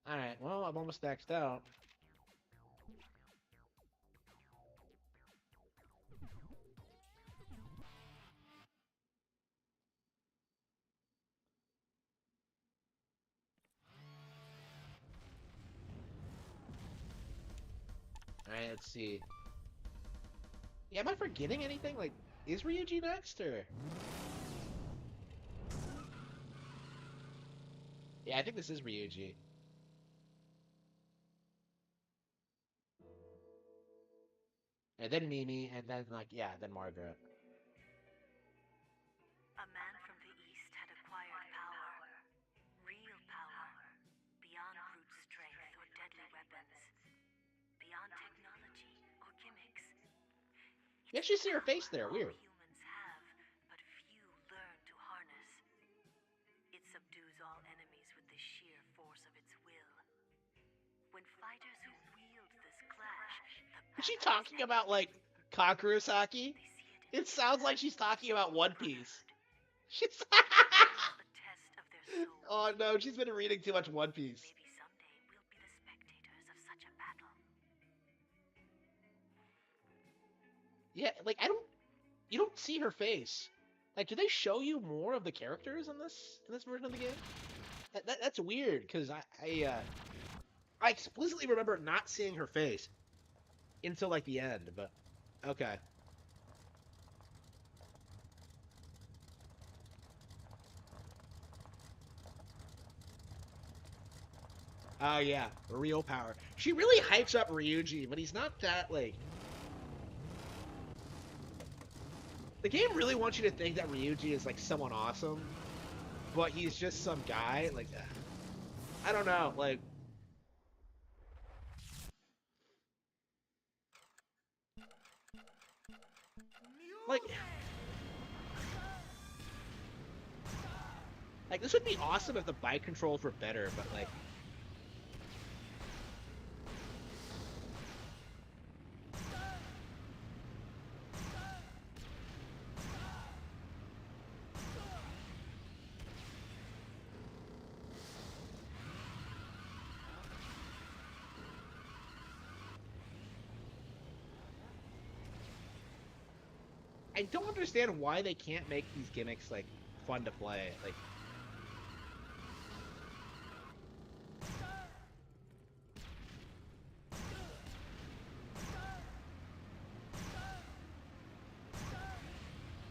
Alright, well, I'm almost maxed out. Alright, let's see. Yeah, am I forgetting anything? Like, is Ryuji next, or...? Yeah, I think this is Ryuji. And then Mimi, and then, like, yeah, then Margaret. A man from the east had acquired power. Real power. Beyond brute strength or deadly weapons. Beyond technology or gimmicks. You actually see her face there, weird. Humans have, but few learn to harness. It subdues all enemies with the sheer force of its will. When fighters who wield this clash, Is she talking about, like, Kakurosaki? It sounds like she's talking about One Piece. She's... the test of their soul. Oh no, she's been reading too much One Piece. Maybe someday we'll be the spectators of such a battle. Yeah, like, you don't see her face. Like, do they show you more of the characters in this version of the game? That's weird, because I explicitly remember not seeing her face until, like, the end, but okay. Oh yeah, real power. She really hypes up Ryuji, but he's not that, like... The game really wants you to think that Ryuji is, like, someone awesome, but he's just some guy, like... I don't know, like... Like, this would be awesome if the bike controls were better, but, like... I don't understand why they can't make these gimmicks, like, fun to play. Like...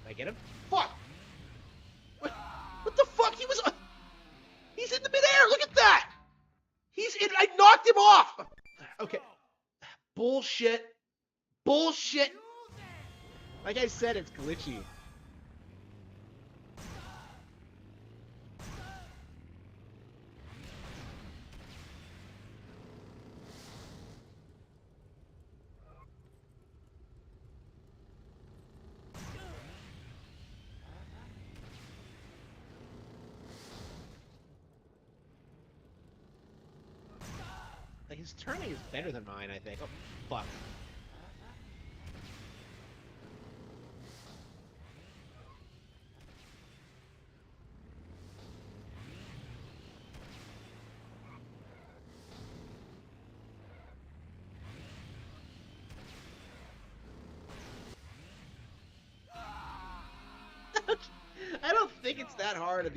Did I get him? Fuck! What the fuck? He was... He's in the midair! Look at that! He's in... I knocked him off! Okay. Bullshit. Bullshit. Like I said, it's glitchy. Like, his turning is better than mine, I think. Oh, fuck. I don't think it's that hard.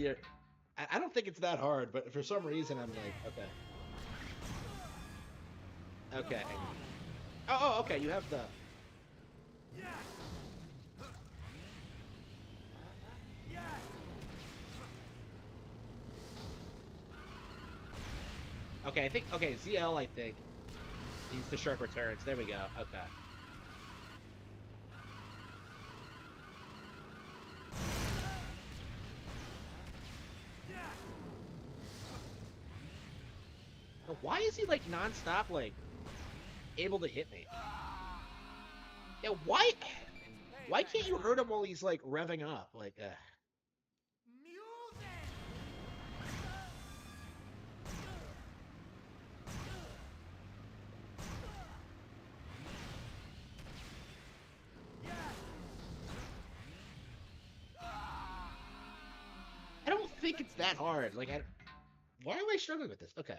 I don't think it's that hard, but for some reason I'm like, okay. Okay. Oh, okay, you have the... Okay, I think... Okay, ZL, I think. He's the sharp returns. There we go. Okay. Why is he, like, non-stop, like, able to hit me? Yeah, why can't you hurt him while he's, like, revving up? Like, I don't think it's that hard. Like, why am I struggling with this? Okay.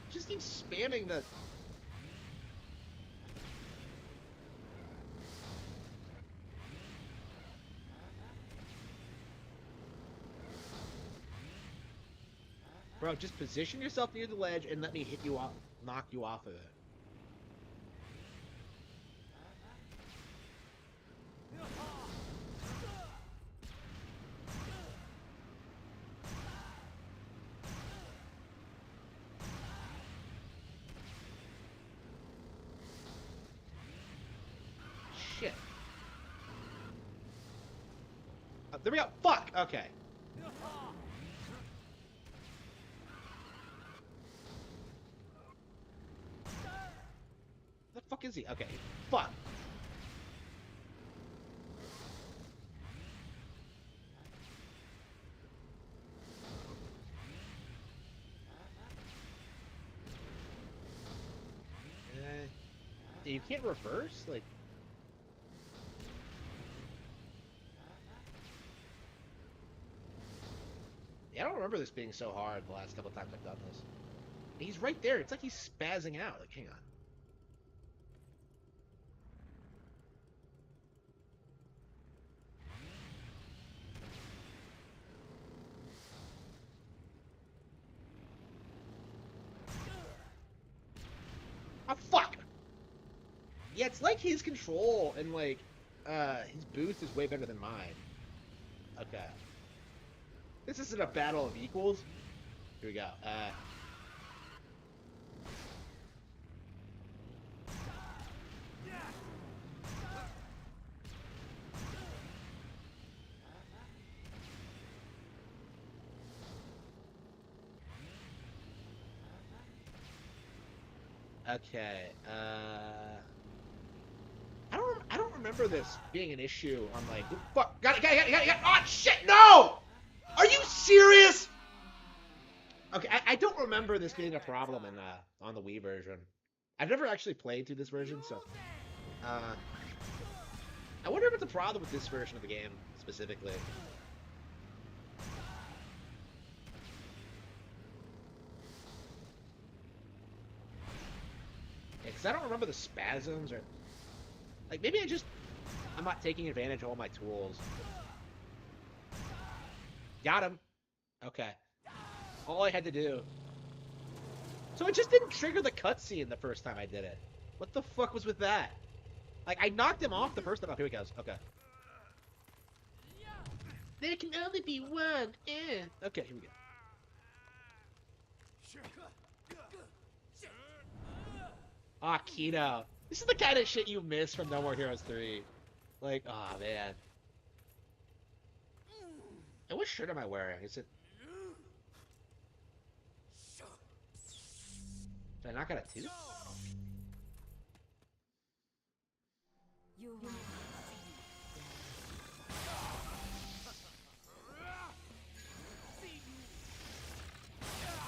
Just keep spamming the... Bro, just position yourself near the ledge and let me hit you off, knock you off of it. Shit. There we go. Fuck. Okay. The fuck is he? Okay. Fuck. You can't reverse? Like... Yeah, I don't remember this being so hard the last couple times I've done this. He's right there. It's like he's spazzing out. Like, hang on. Oh, fuck! Yeah, it's like his control and, like, his boost is way better than mine. Okay. This isn't a battle of equals. Here we go. Okay, I don't remember this being an issue on, like, fuck, got it, oh shit, no! Are you serious? Okay, I don't remember this being a problem in, on the Wii version. I've never actually played through this version, so, I wonder if it's a problem with this version of the game, specifically. Because I don't remember the spasms, or... Like, maybe I'm not taking advantage of all my tools. Got him. Okay. All I had to do. So it just didn't trigger the cutscene the first time I did it. What the fuck was with that? Like, I knocked him off the first time. Oh, here he goes. Okay. There can only be one. Okay, here we go. Ah, Kino. This is the kind of shit you miss from No More Heroes 3. Like, oh man. And what shirt am I wearing? Is it... Did I knock out a tooth? You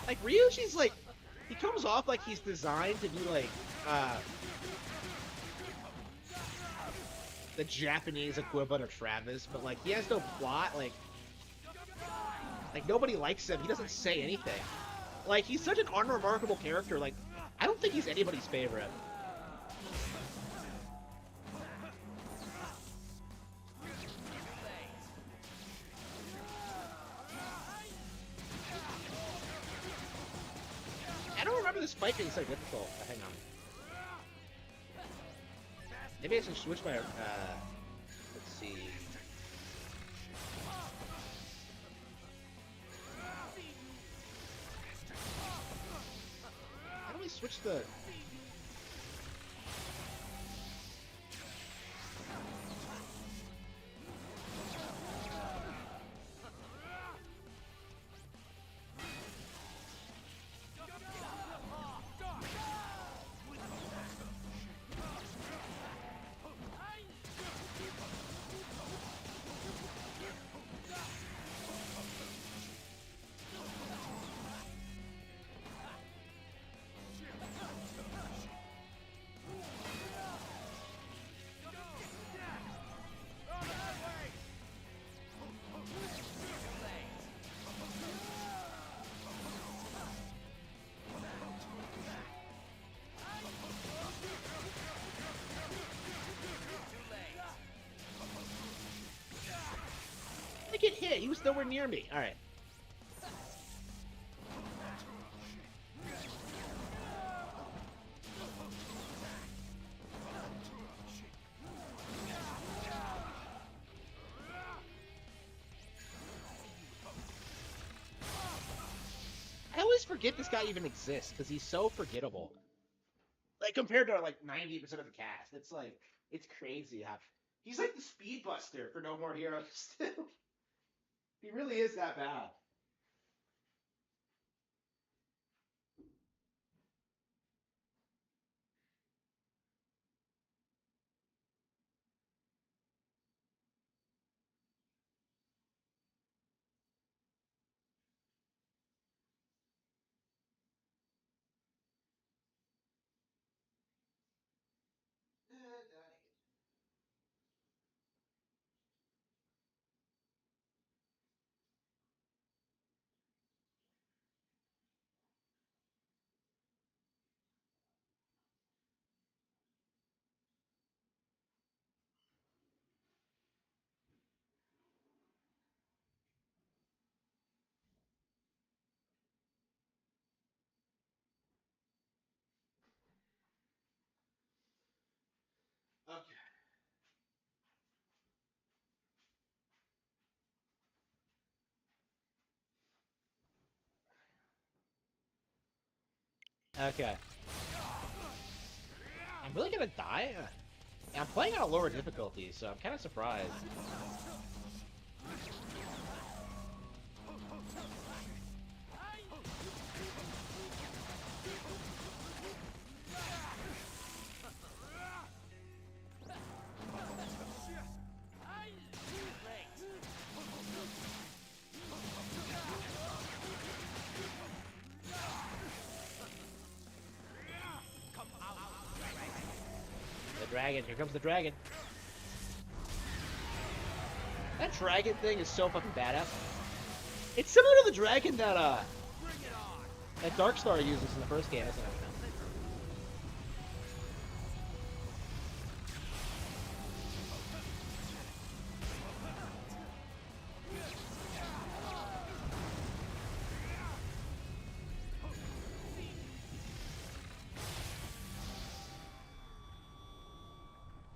Like, Ryuji's like... He comes off like he's designed to be like, the Japanese equivalent of Travis, but like, he has no plot, like nobody likes him, he doesn't say anything. Like, he's such an unremarkable character, like, I don't think he's anybody's favorite. I don't remember this fight being so difficult. Hang on. Maybe I should switch my, let's see. How do we switch the... I get hit. He was nowhere near me. All right. I always forget this guy even exists because he's so forgettable. Like, compared to like 90% of the cast, it's like, it's crazy how he's like the Speed Buster for No More Heroes. He really is that bad. Okay. Okay. I'm really gonna die? I'm playing on a lower difficulty, so I'm kind of surprised. Dragon, here comes the dragon. That dragon thing is so fucking badass. It's similar to the dragon that Darkstar uses in the first game, isn't it?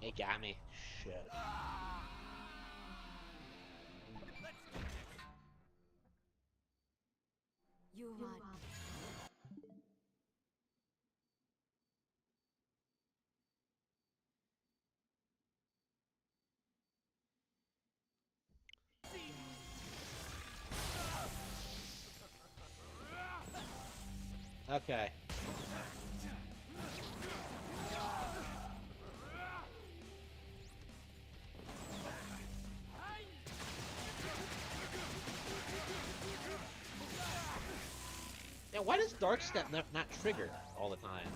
It got me. Shit. You're right. Okay. Yeah, why does Dark Step not trigger all the time?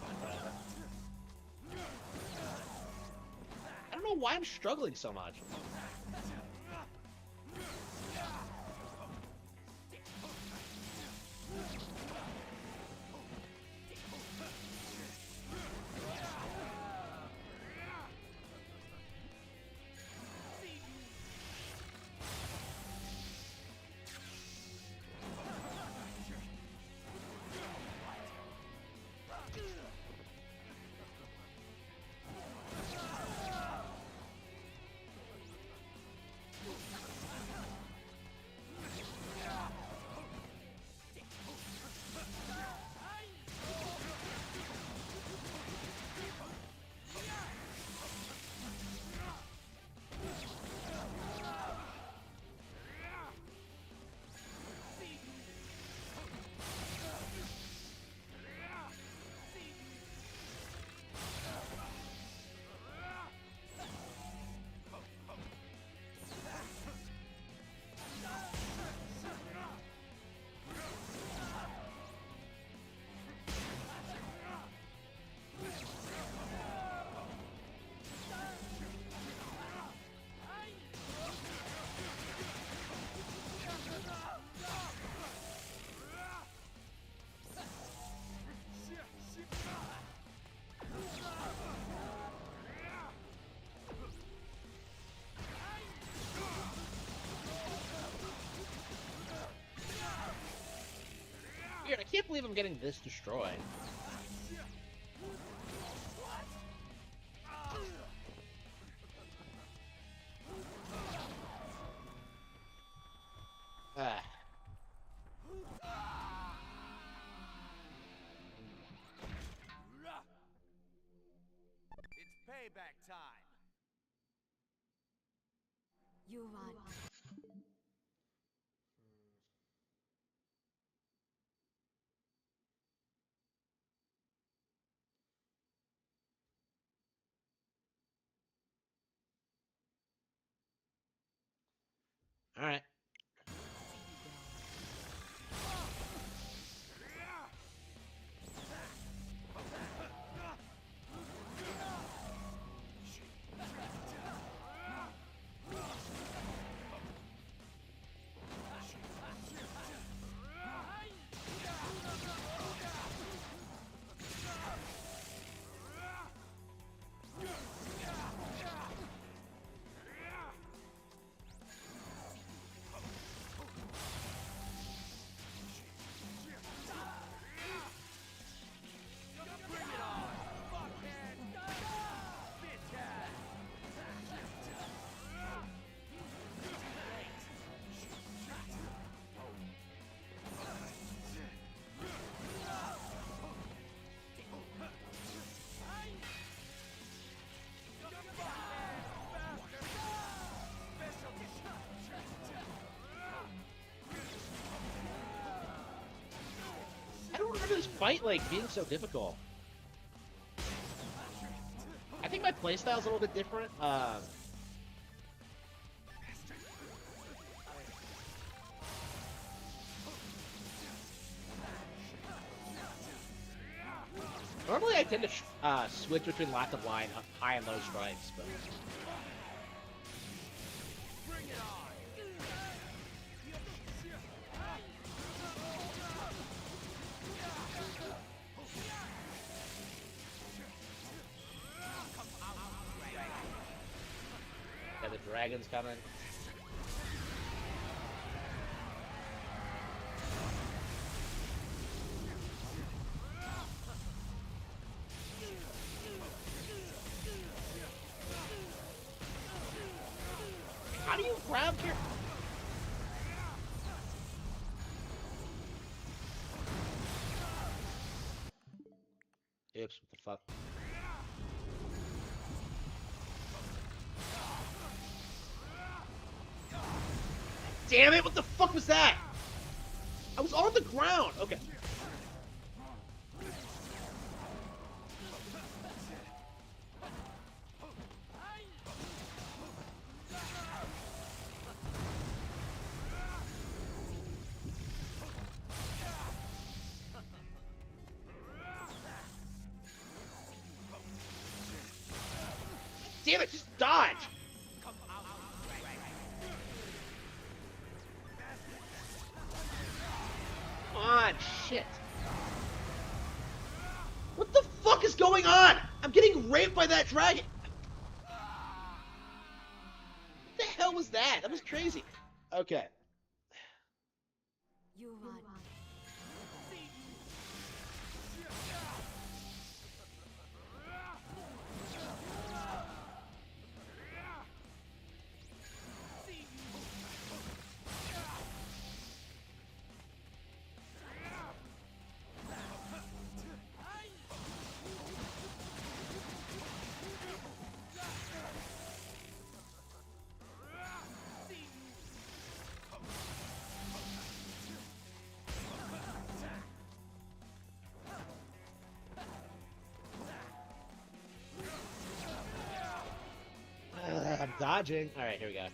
I don't know why I'm struggling so much. Weird, I can't believe I'm getting this destroyed. Ah. It's payback time. You're right. Alright. Bring it on, fuckhead! Bitch ass! I don't remember this fight like being so difficult. I think my playstyle's a little bit different. Normally I tend to switch between lots of line, high and low strikes, but Bring it on! yeah, the dragon's coming. How do you grab your... Oops, what the fuck? Damn it, what the fuck was that? I was on the ground. Okay. Damn it, just dodge! Come on, shit. What the fuck is going on? I'm getting raped by that dragon! What the hell was that? That was crazy. Okay. You're right. I'm dodging. Alright, here we go.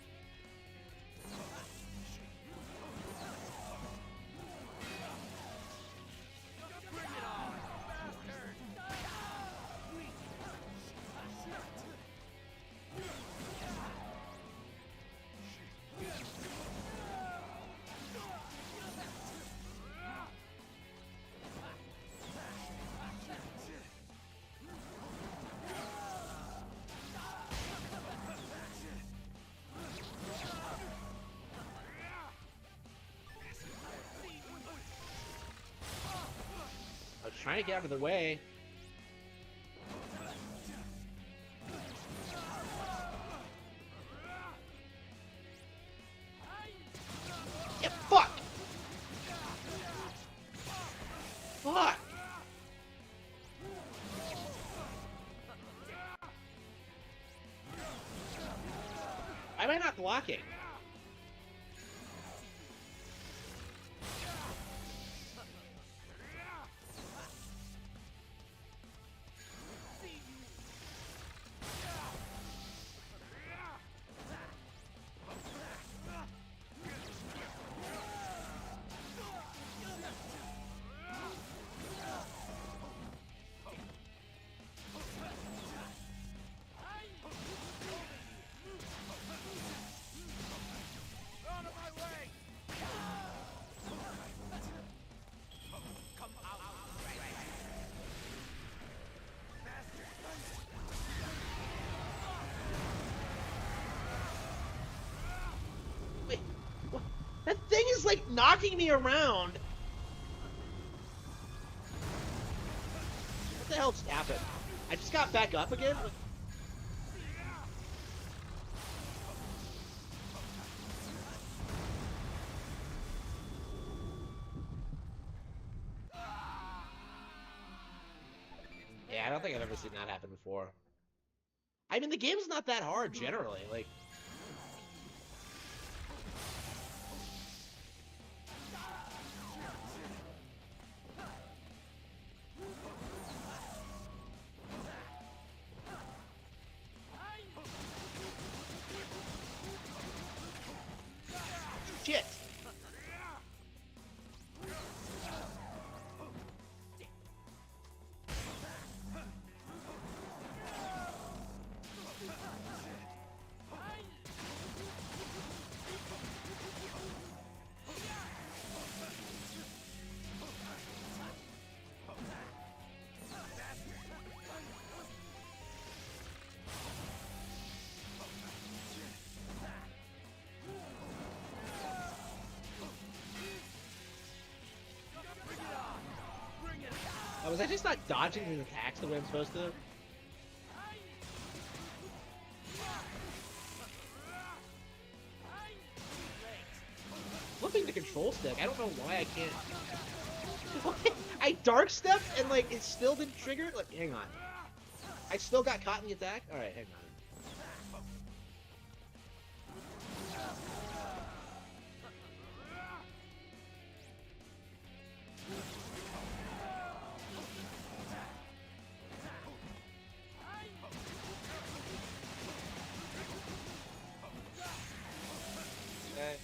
I was trying to get out of the way. Yeah, fuck! Fuck! Why am I not blocking? Wait, what? That thing is like knocking me around. What the hell just happened? I just got back up again? Yeah, I don't think I've ever seen that happen before. I mean, the game's not that hard, generally. Like... Shit! Oh, was I just not dodging his attacks the way I'm supposed to? control stick. I don't know why I can't. I dark stepped and like it still didn't trigger. Like, hang on. I still got caught in the attack. All right, hang on. Okay.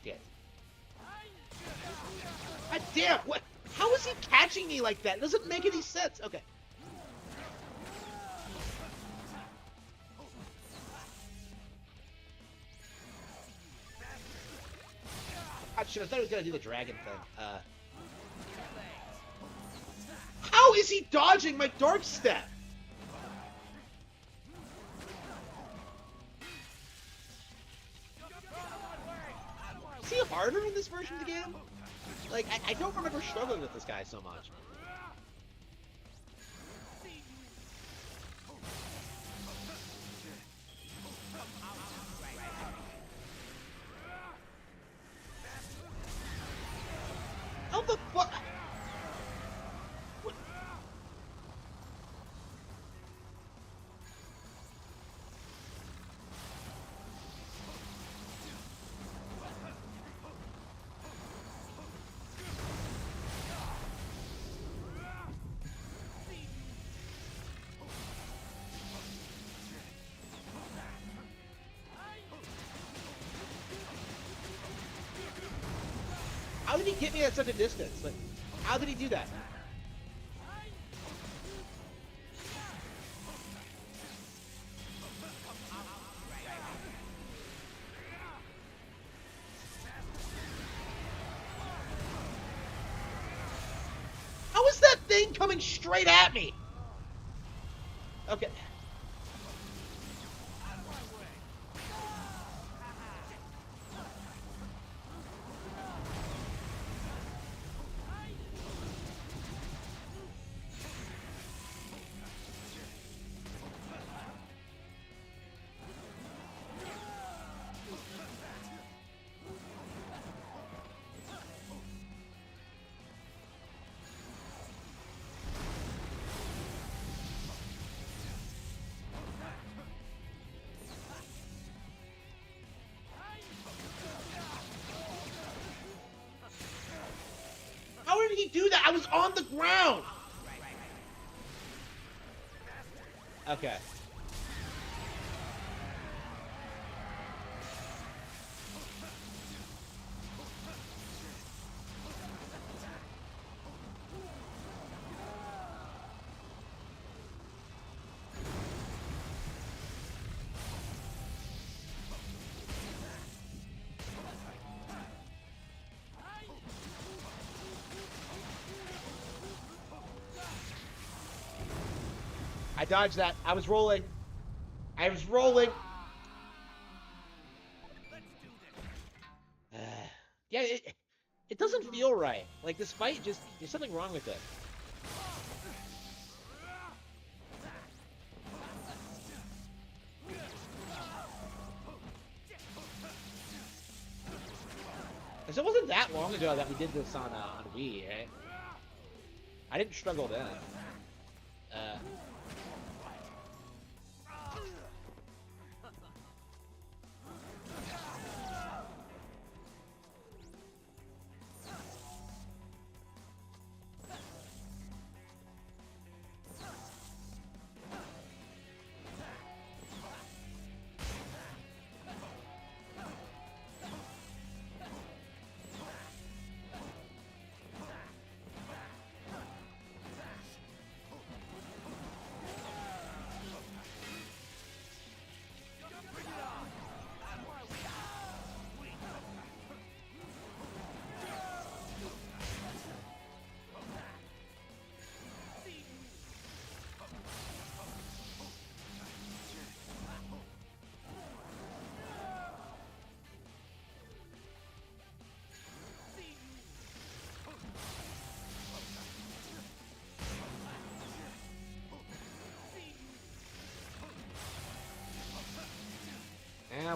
Dead. God damn! What? How is he catching me like that? It doesn't make any sense. Okay. I thought he was gonna do the dragon thing. How is he dodging my dark step? Is he harder in this version of the game? Like, I don't remember struggling with this guy so much. How the fuck? What? How did he get me at such a distance? Like, how did he do that? How is that thing coming straight at me? Okay. How did he do that? I was on the ground. Okay. I dodged that. I was rolling. I was rolling. Yeah, it doesn't feel right. Like, this fight just... There's something wrong with it. Because it wasn't that long ago that we did this on Wii, right? I didn't struggle then.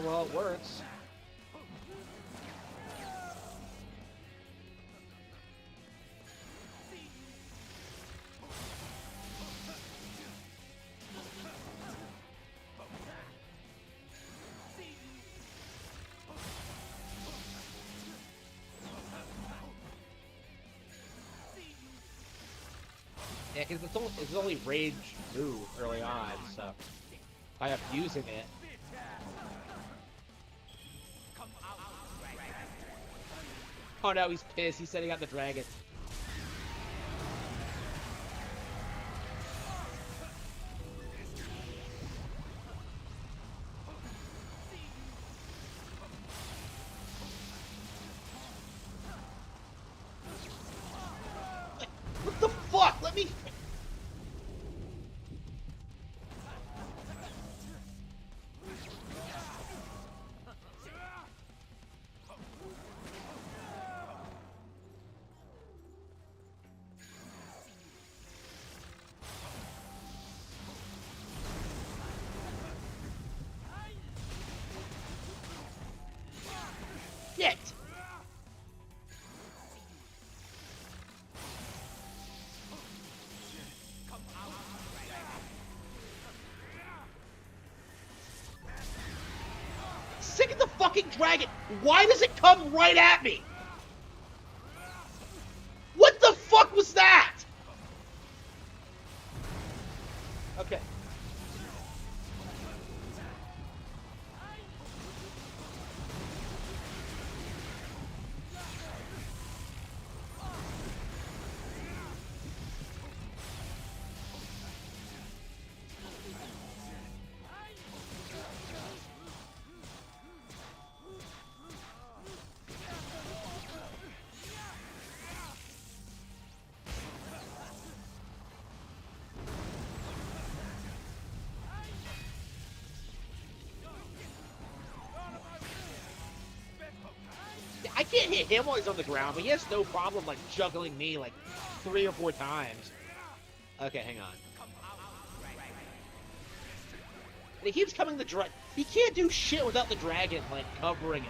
well, it works. Yeah, because it's only rage move early on, so if I am using it. Oh no, he's pissed. He said he got the dragon. What the fuck? Let me... Shit! Sick of the fucking dragon! Why does it come right at me? What the fuck was that? Okay. I can't hit him while he's on the ground, but he has no problem, like, juggling me, like, 3 or 4 times. Okay, hang on. And he keeps coming the dragon. He can't do shit without the dragon, like, covering it.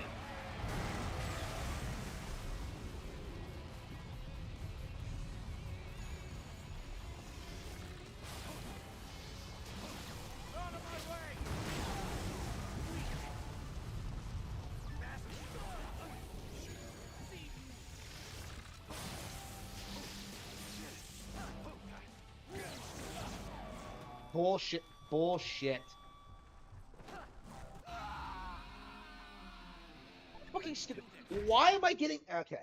Bullshit. Bullshit. Fucking stupid. Why am I getting... Okay.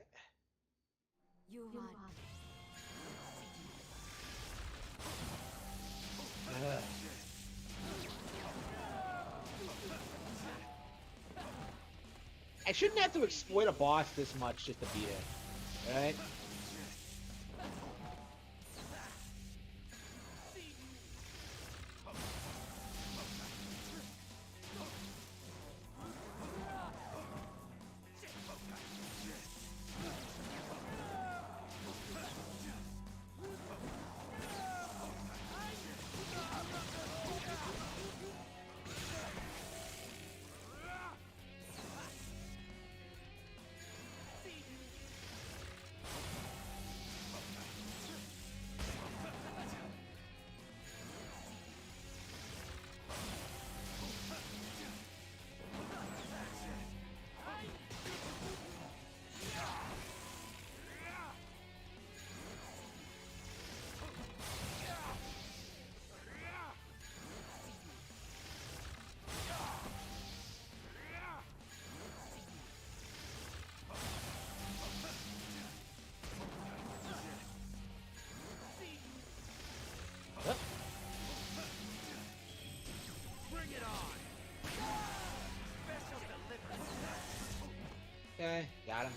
You run. Ugh. I shouldn't have to exploit a boss this much just to beat it. Right? Okay, got him.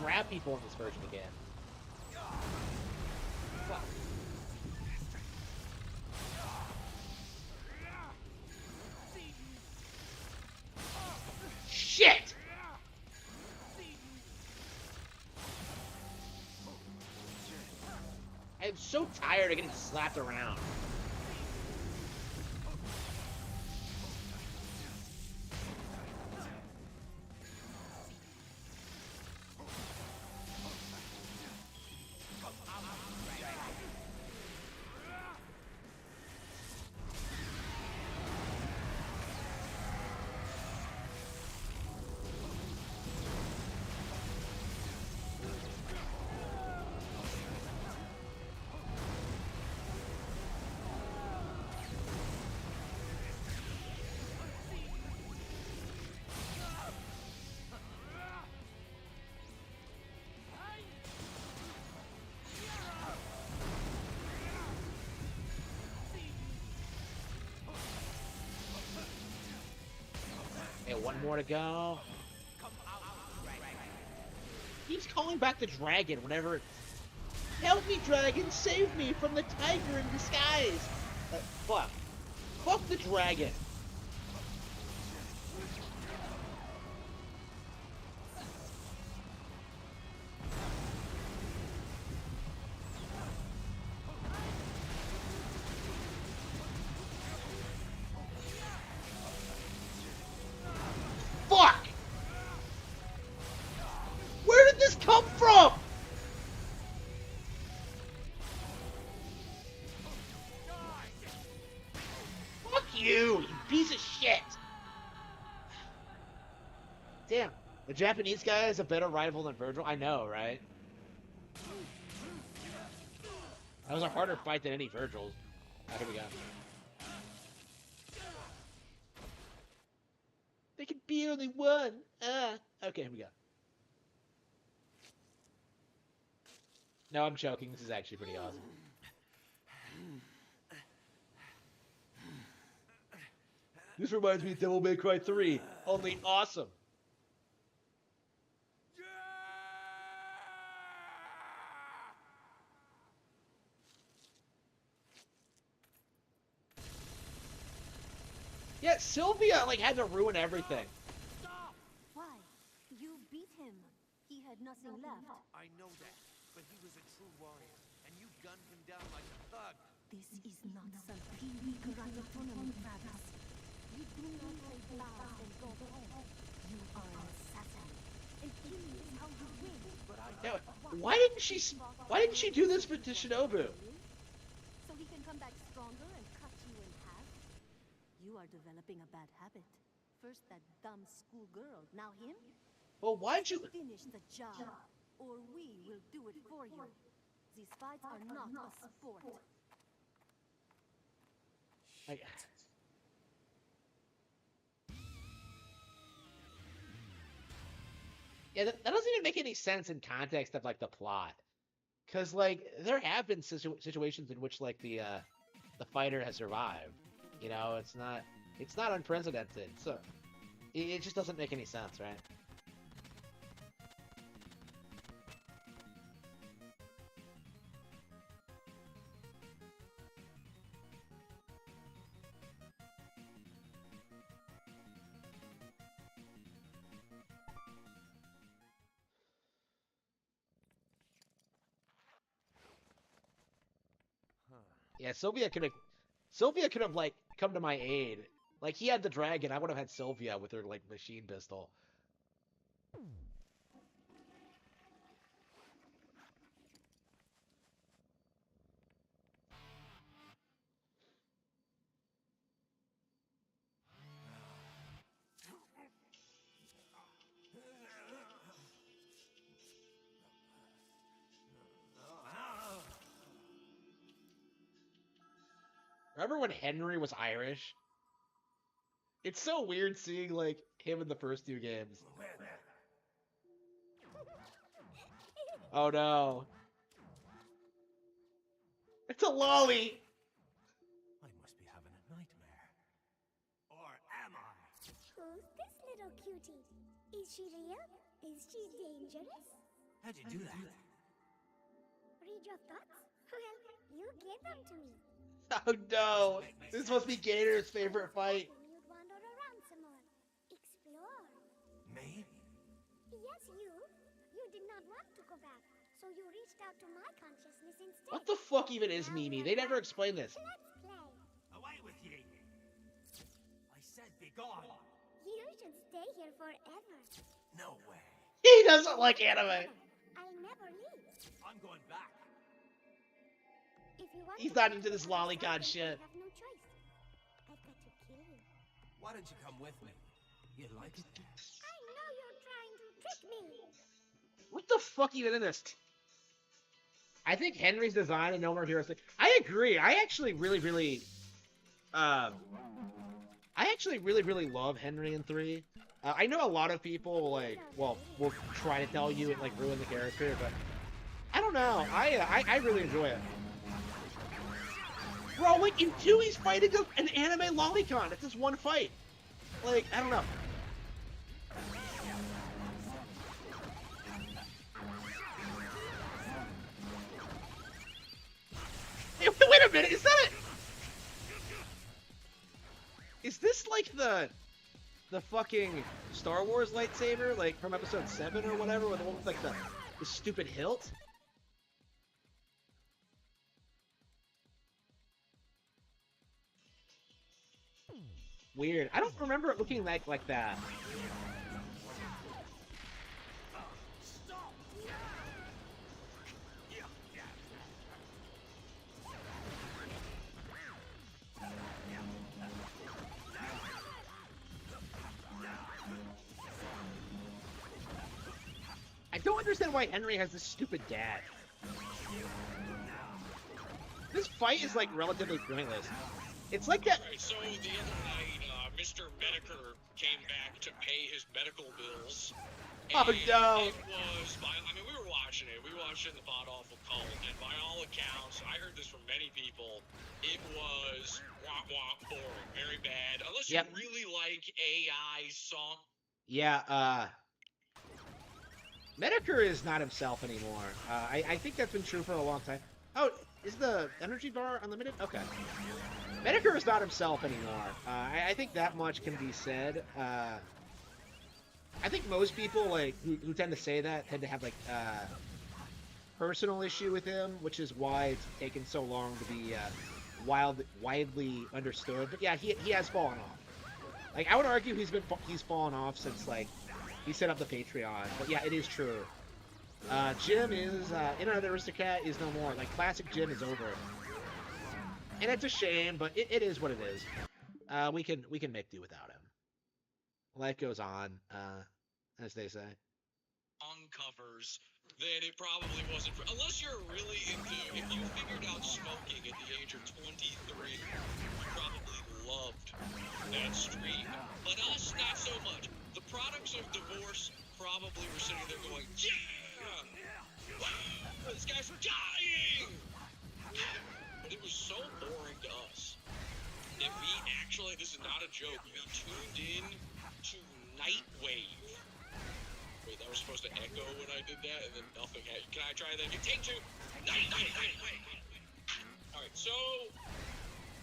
grab people in this version again. Fuck. Shit! I'm so tired of getting slapped around. Okay, one more to go. Keeps calling back the dragon whenever. Help me, dragon! Save me from the tiger in disguise! Fuck. Fuck the dragon! Fuck! Where did this come from? Fuck you, you piece of shit! Damn, the Japanese guy is a better rival than Virgil? I know, right? That was a harder fight than any Virgil's. Ah, here we go. They can be only one. Okay, here we go. No, I'm joking. This is actually pretty awesome. This reminds me of Devil May Cry 3, only awesome. Yeah, Sylvia like had to ruin everything. Why? You beat him. He had nothing left. I know that, but he was a true warrior, and you gunned him down like a thug. This is not some Pee-wee karate tournament, Travis. You do not take bows and go home. You are an assassin, and killing is how you win. Yeah, why didn't she do this to Shinobu? So he can come back stronger and cut you in half? You are developing a bad habit. First that dumb schoolgirl, now him? Well, why'd you? Finish the job, or we will do it for you. These fights are not a sport. Yeah, that doesn't even make any sense in context of like the plot, because like there have been situations in which like the fighter has survived. You know, it's not unprecedented, so it just doesn't make any sense, right? Yeah, Sylvia could have like come to my aid. Like he had the dragon, I would have had Sylvia with her like machine pistol. Remember when Henry was Irish? It's so weird seeing like him in the first two games. Oh no. It's a lolly! I must be having a nightmare. Or am I? Who's this little cutie? Is she real? Is she dangerous? How'd you do that? Read your thoughts? Well, you gave them to me. Oh no! This must be Gator's favorite fight. Hoping you'd wander around some more. Explore. Me? Yes, you. You did not want to go back, so you reached out to my consciousness instead. What the fuck even is Mimi? They never explained this. Let's play. Away with ye! I said be gone! You should stay here forever. No way. He doesn't like anime. I'll never leave. I'm going back. If you want He's to not go into to this the other lolicon side, shit. You have no choice. I've got to kill you. Why don't you come with me? You like it? I know you're trying to trick me. What the fuck even in this? I think Henry's design and No More Heroes. I agree. I actually really love Henry in 3. I know a lot of people will try to tell you it ruined the character, but I don't know. I really enjoy it. Bro, in 2 he's fighting an anime lolicon. It's just one fight. I don't know. Hey, wait a minute, is that it? Is this the fucking Star Wars lightsaber, from episode 7 or whatever, with the one with the stupid hilt? Weird. I don't remember it looking like that. I don't understand why Henry has this stupid dash. This fight is relatively pointless. It's like that. Alright, so the other night, Mr. Bedecker came back to pay his medical bills. Oh no! It was, we were watching it. We watched it in the Pod Awful Cult, and by all accounts, I heard this from many people, it was womp boring, very bad. Unless you really like AI song. Yeah, Medeker is not himself anymore. I think that's been true for a long time. Oh, is the energy bar unlimited? Okay. Medeker is not himself anymore. I think that much can be said. I think most people who tend to say that tend to have personal issue with him, which is why it's taken so long to be widely understood. But yeah, he has fallen off. I would argue he's fallen off since he set up the Patreon. But yeah, it is true. Jim is Internet Aristocrat is no more. Classic Jim is over. And it's a shame, but it is what it is. We can make do without him. Life goes on, as they say. On covers, then it probably wasn't for, unless you're really into, if you figured out smoking at the age of 23, you probably loved that stream. But us, not so much. The products of divorce probably were sitting there going, yeah! Wow, these guys are dying! But it was so boring to us. And we actually, this is not a joke, we tuned in to Nightwave. Wait, that was supposed to echo when I did that, and then nothing happened. Can I try that again? Take 2. Nightwave. Alright, so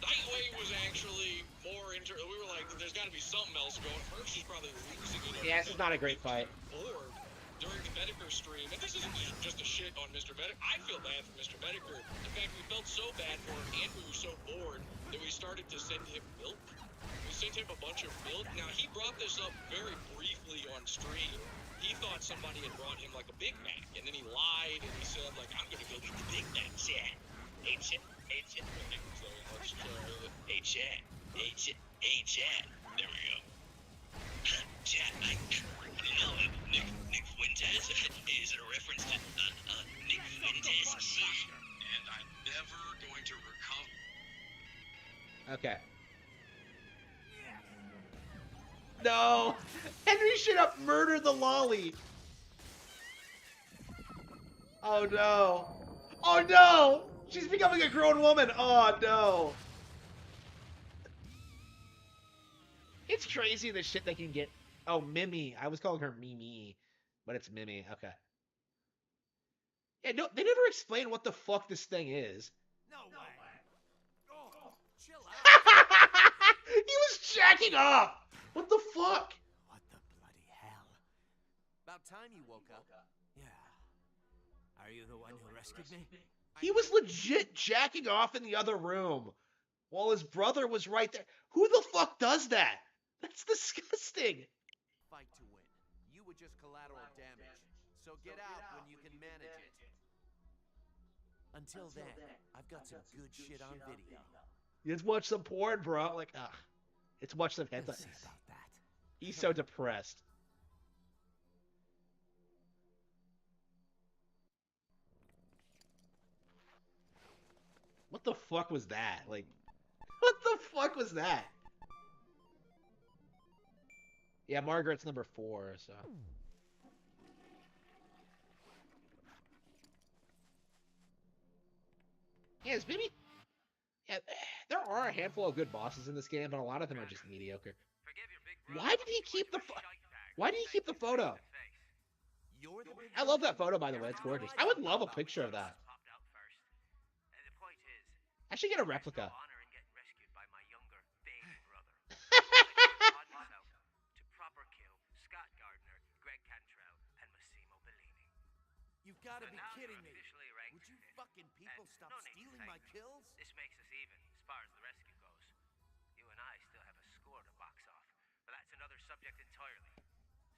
Nightwave was actually more we were like, there's got to be something else going. First, she's probably losing it. Yeah, this is not a great fight. Bored during the Bedecker stream, and this isn't just a shit on Mr. Bedecker. I feel bad for Mr. Bedecker. In fact, we felt so bad for him, and we were so bored that we started to send him milk. We sent him a bunch of milk. Now, he brought this up very briefly on stream. He thought somebody had brought him a Big Mac, and then he lied, and he said, I'm gonna go get the Big Mac, chat. Hey, chat. Hey, chat. So let's try it. Hey, chat. Hey, chat. Hey, chat. There we go. Chat, Nick Fuentes? Is it a reference to, Nick Fuentes? And I'm never going to recover. Okay. No! Henry should have murdered the lolly! Oh no! Oh no! She's becoming a grown woman! Oh no! It's crazy the shit they can get. Oh, Mimi. I was calling her Mimi, but it's Mimi. Okay. Yeah, no, they never explain what the fuck this thing is. No way. Oh, chill out. He was jacking off. What the fuck? What the bloody hell? About time you woke up. Yeah. Are you the one who rescued me? He was legit jacking off in the other room while his brother was right there. Who the fuck does that? That's disgusting. Fight to win. You were just collateral damage. So get out when you can manage it. Until then, I've got some good shit on video. Let's watch some porn, bro. Like, let's watch some hentai. We'll see about that. He's so depressed. What the fuck was that? Like, what the fuck was that? Yeah, Margaret's number 4, so. Yeah, it's maybe. Yeah, there are a handful of good bosses in this game, but a lot of them are just mediocre. Why did he keep the? Why did he keep the photo? I love that photo, by the way. It's gorgeous. I would love a picture of that. I should get a replica. You've got to be kidding me. Would you fucking people stop stealing my kills? This makes us even as far as the rescue goes. You and I still have a score to box off, but that's another subject entirely.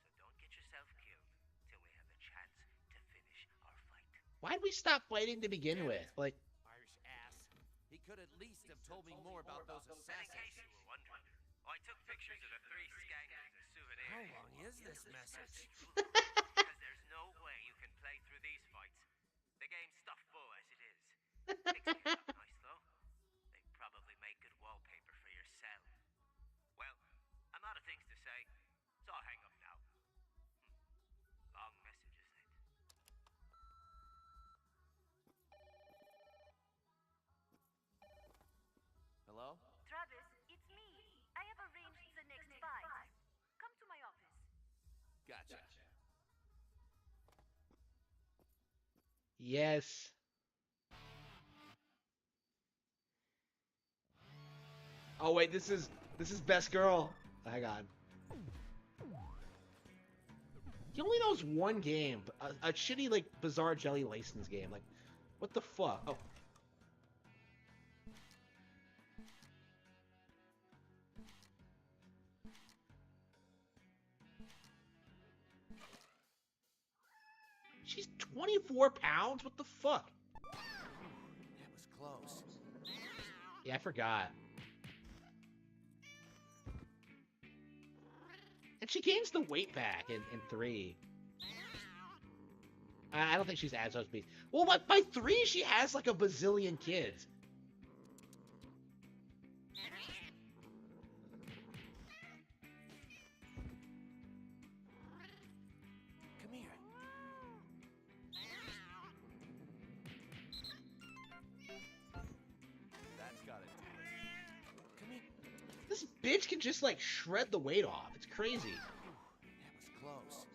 So don't get yourself killed till we have a chance to finish our fight. Why'd we stop fighting to begin with? Like, Irish ass. He could at least have told me more about those In assassins. case you were wondering, I took pictures of the 3 skanks as a souvenir. How long is this message? Because there's no way you can play through these fights. The game's stuffed full as it is. Pictures look nice though. They probably make good wallpaper for your cell. Well, I'm out of things to say, so I'll hang up now. Long messages then. Hello? Travis, it's me. I have arranged the next fight. Come to my office. Gotcha. yes. Oh wait, this is best girl. Hang on. He only knows one game, a shitty like Bizarre Jelly license game. Like, what the fuck? Oh. She's 24 pounds? What the fuck? That was close. Yeah, I forgot. And she gains the weight back in 3. I don't think she's as beast. Well, by 3, she has like a bazillion kids. Come here. That's got it. Come here. This bitch can just like shred the weight off. It's crazy. That was close.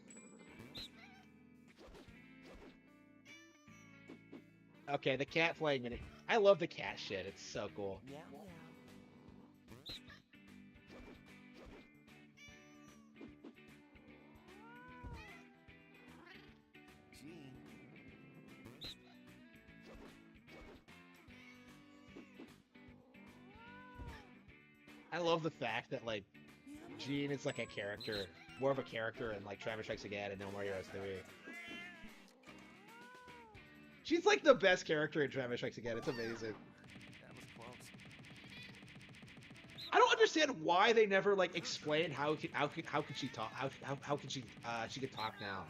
Okay, the cat flying minute. I love the cat shit. It's so cool. Meow, meow. Gene. I love the fact that like Jean is like a character, more of a character in like Travis Strikes Again and No More Heroes 3. She's like the best character in Travis Strikes Again. It's amazing. That was close. I don't understand why they never like explain how could she talk how could she could talk now.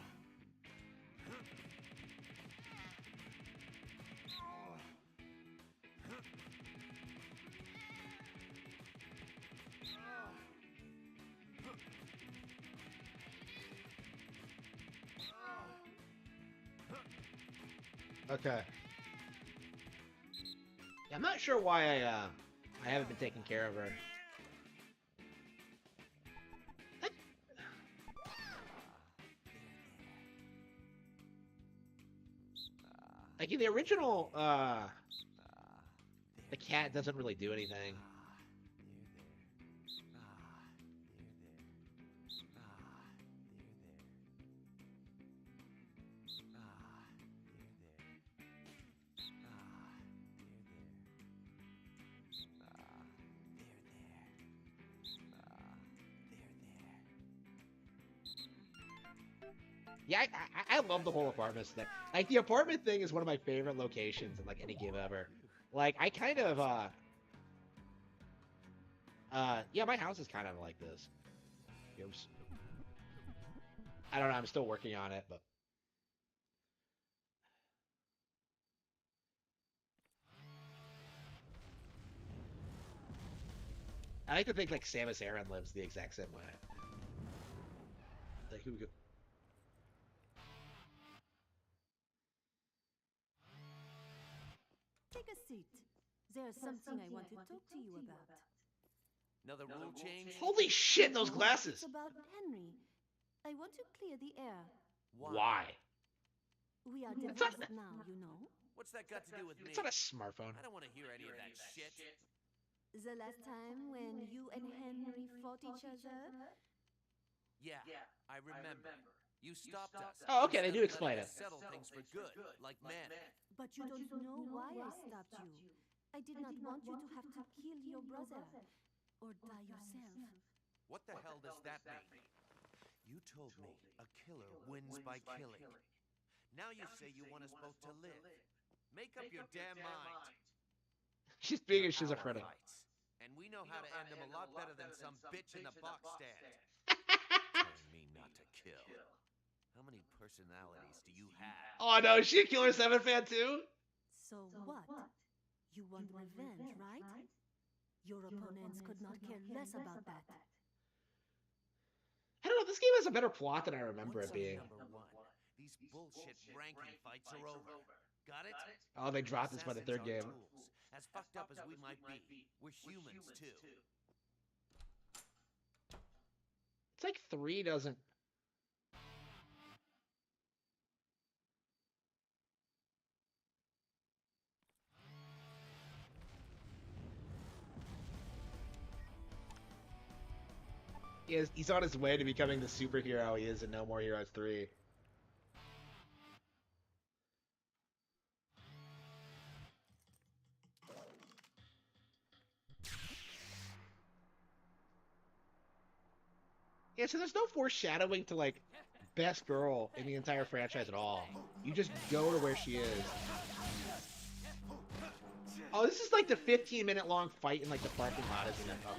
Okay. Yeah, I'm not sure why I haven't been taking care of her. Like in the original, the cat doesn't really do anything. Yeah, I love the whole apartment thing. Like, the apartment thing is one of my favorite locations in, like, any game ever. Like, I kind of, yeah, my house is kind of like this. Oops. I don't know, I'm still working on it, but... I like to think, like, Samus Aran lives the exact same way. Like, who go... Take a seat. There's something I want to talk to you about. Another rule change? Holy shit, those glasses! It's about Henry. I want to clear the air. Why? We are It's not- divorced now, you know. What's that got to do with me? It's not a smartphone. I don't want to hear any of that shit. The last time when you and Henry fought each other? Yeah, I remember. You stopped us. Oh, okay, they do Instead of explain letting it. us settle things for good, like men. But you don't know why I stopped you. I did not want you to have to kill your brother. Or die yourself. What the hell does that mean? You told me a killer wins by killing. Now you say you want us both to live. Make up your damn mind. She's being a Our schizophrenic. fights, and we know how to end them a lot better than some bitch in the box stand. Telling me not to kill. How many personalities do you have? Oh no, is she a Killer 7 fan too? So what? You want revenge, right? Your opponents could not care less about that. I don't know, this game has a better plot than I remember What's it being. number one? These bullshit ranking fights are over. Got it? Oh, they dropped this by the third Assassins game. are tools. As fucked up as we might be, we're humans too. It's like 3 doesn't... He's on his way to becoming the superhero he is in No More Heroes 3. Yeah, so there's no foreshadowing to, like, best girl in the entire franchise at all. You just go to where she is. Oh, this is like the 15-minute long fight in, like, the parking lot, isn't it? Oh.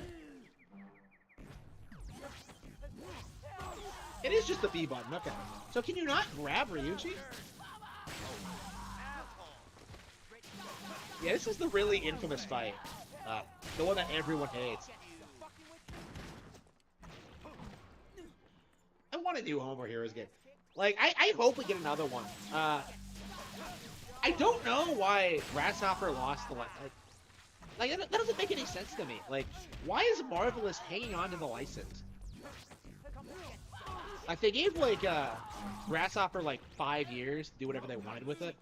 It is just the B button, okay. So can you not grab Ryuji? Yeah, this is the really infamous fight. The one that everyone hates. I want a new Home More Heroes game. Like, I hope we get another one. I don't know why Grasshopper lost the... Like, that doesn't make any sense to me. Like, why is Marvelous hanging on to the license? Like, they gave, like, Grasshopper, like, 5 years to do whatever they wanted with it.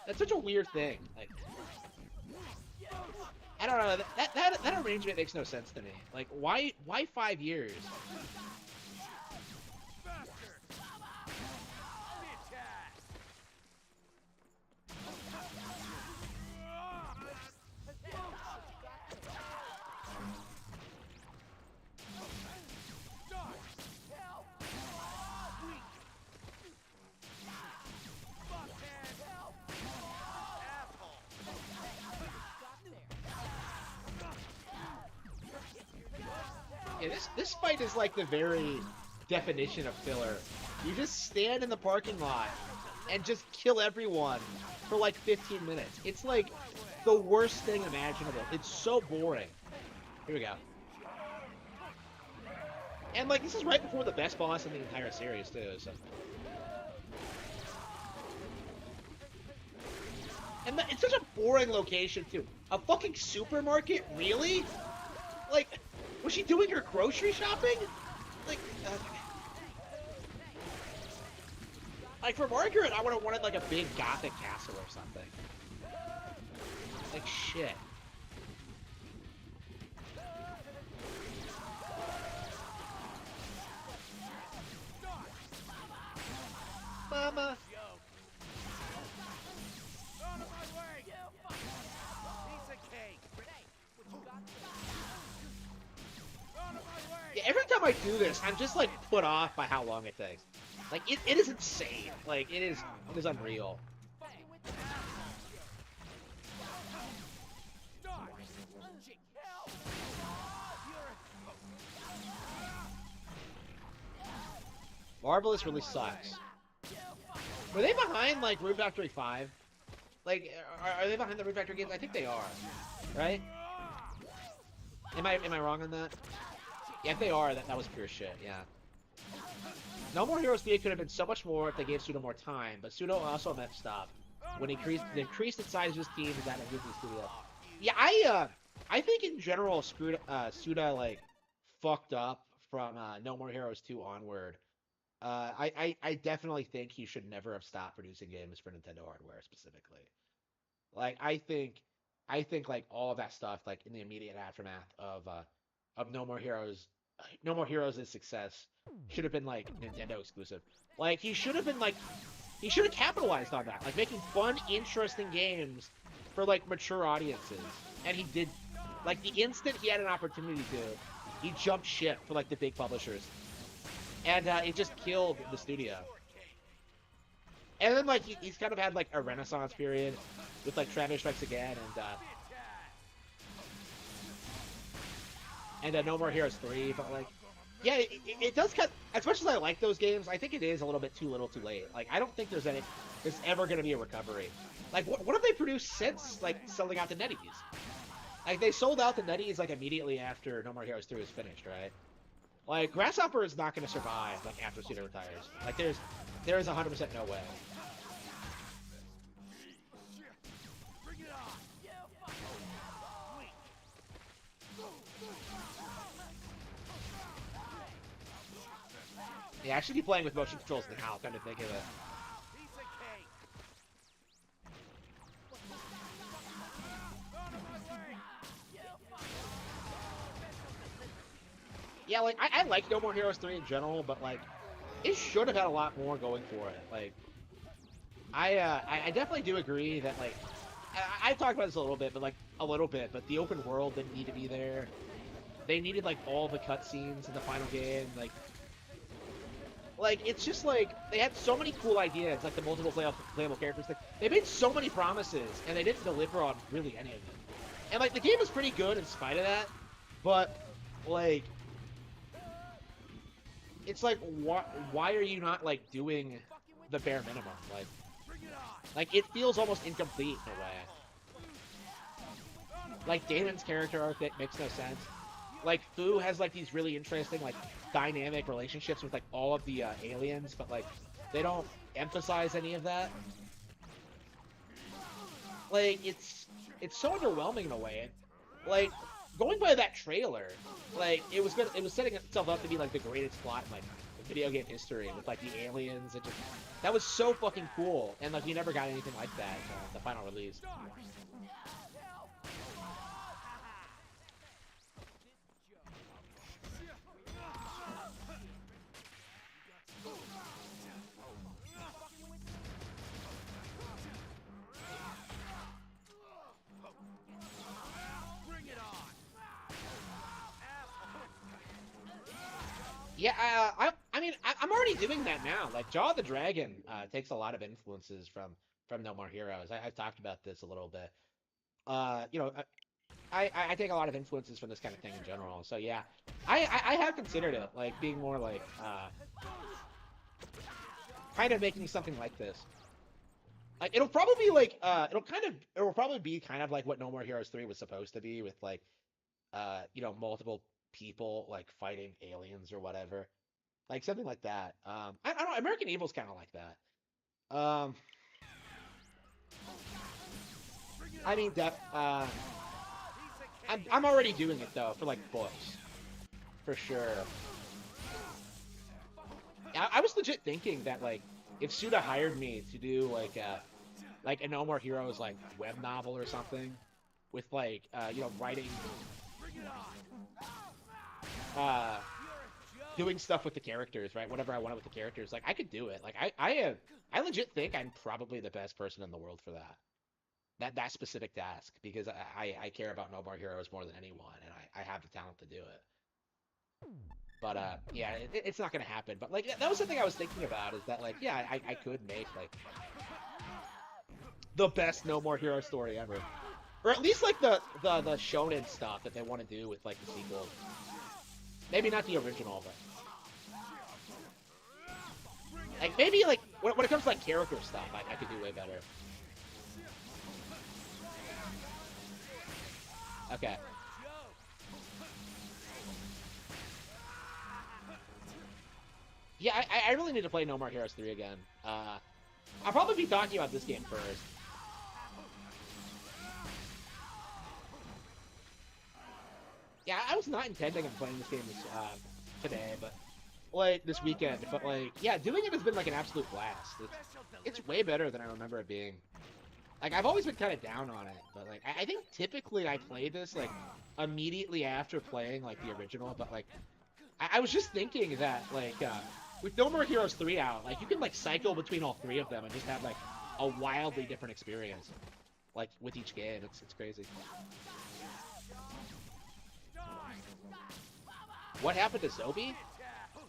That's such a weird thing. Like, I don't know. That arrangement makes no sense to me. Like, why 5 years? Yeah, this fight is like the very definition of filler. You just stand in the parking lot and just kill everyone for like 15 minutes. It's like the worst thing imaginable. It's so boring. Here we go. And like this is right before the best boss in the entire series too. So. And it's such a boring location too. A fucking supermarket, really? Like. Was she doing her grocery shopping? Like, Like for Margaret, I would have wanted like a big gothic castle or something. Like shit. Mama. Out of my way! Piece of cake! Renee, what you got? Out of my way! Yeah, every time I do this, I'm just like put off by how long it takes. Like it is insane. Like it is unreal. Marvelous really sucks. Were they behind like Room Factory 5? Like, are they behind the Room Factory games? I think they are, right? Am I wrong on that? Yeah, if they are, that was pure shit. Yeah. No More Heroes 3 could have been so much more if they gave Pseudo more time, but Pseudo also messed up when he increased the size of his team and that of Disney Studio. Yeah, I think in general, Pseudo like fucked up from No More Heroes 2 onward. I definitely think he should never have stopped producing games for Nintendo hardware specifically. Like I think like all of that stuff like in the immediate aftermath of No More Heroes, No More Heroes' success should have been like Nintendo exclusive. Like he should have capitalized on that, like making fun, interesting games for like mature audiences. And he did. Like the instant he had an opportunity to, he jumped ship for like the big publishers. And it just killed the studio. And then like he's kind of had like a renaissance period with like Travis Strikes Again and No More Heroes 3, but like yeah, it does cut. As much as I like those games, I think it is a little bit too little, too late. Like I don't think there's ever going to be a recovery. Like what have they produced since like selling out the NetEase? Like they sold out the NetEase like immediately after No More Heroes 3 was finished, right? Like, Grasshopper is not going to survive, like, after Pseudo retires. Like, there is 100% no way. Yeah, I should be playing with motion controls now, kind of think of it. Yeah, like, I like No More Heroes 3 in general, but, like, it should have had a lot more going for it. Like, I definitely do agree that, like, I've talked about this a little bit, but the open world didn't need to be there. They needed, like, all the cutscenes in the final game, like, it's just, like, they had so many cool ideas, like the multiple playable characters. They made so many promises, and they didn't deliver on really any of them. And, like, the game is pretty good in spite of that, but, like, it's like, why are you not, like, doing the bare minimum? Like, it feels almost incomplete in a way. Like, Damon's character arc makes no sense. Like, Fu has, like, these really interesting, like, dynamic relationships with, like, all of the aliens, but, like, they don't emphasize any of that. Like, it's so underwhelming in a way. And, like, going by that trailer, like, it was setting itself up to be, like, the greatest plot in, like, video game history with, like, the aliens. And just, that was so fucking cool. And, like, we never got anything like that in the final release. Yeah, I mean, I'm already doing that now. Like, Jaw of the Dragon takes a lot of influences from No More Heroes. I've talked about this a little bit. You know, I take a lot of influences from this kind of thing in general. So yeah, I have considered it, like, being more like, kind of making something like this. Like, it'll probably be like, it will probably be kind of like what No More Heroes 3 was supposed to be, with like, you know, multiple people like fighting aliens or whatever, like something like that. I don't know. American Evil's kind of like that. I mean, I'm already doing it though for like books, for sure. I was legit thinking that like if Suda hired me to do like a No More Heroes like web novel or something, with like you know, writing, doing stuff with the characters, right? Whatever I wanted with the characters, like I could do it. Like I legit think I'm probably the best person in the world for that specific task, because I care about No More Heroes more than anyone, and I have the talent to do it. But yeah, it's not gonna happen. But like that was something I was thinking about, is that like, yeah, I could make like the best No More Hero story ever, or at least like the shonen stuff that they want to do with like the sequel. Maybe not the original, but like maybe like when it comes to like character stuff, I could do way better. Okay. Yeah, I really need to play No More Heroes 3 again. I'll probably be talking about this game first. Yeah, I was not intending on playing this game today, but like this weekend. But like, yeah, doing it has been like an absolute blast. It's way better than I remember it being. Like, I've always been kind of down on it, but like, I think typically I play this like immediately after playing like the original. But like, I was just thinking that like with No More Heroes 3 out, like you can like cycle between all three of them and just have like a wildly different experience, like with each game. It's crazy. What happened to Zobi?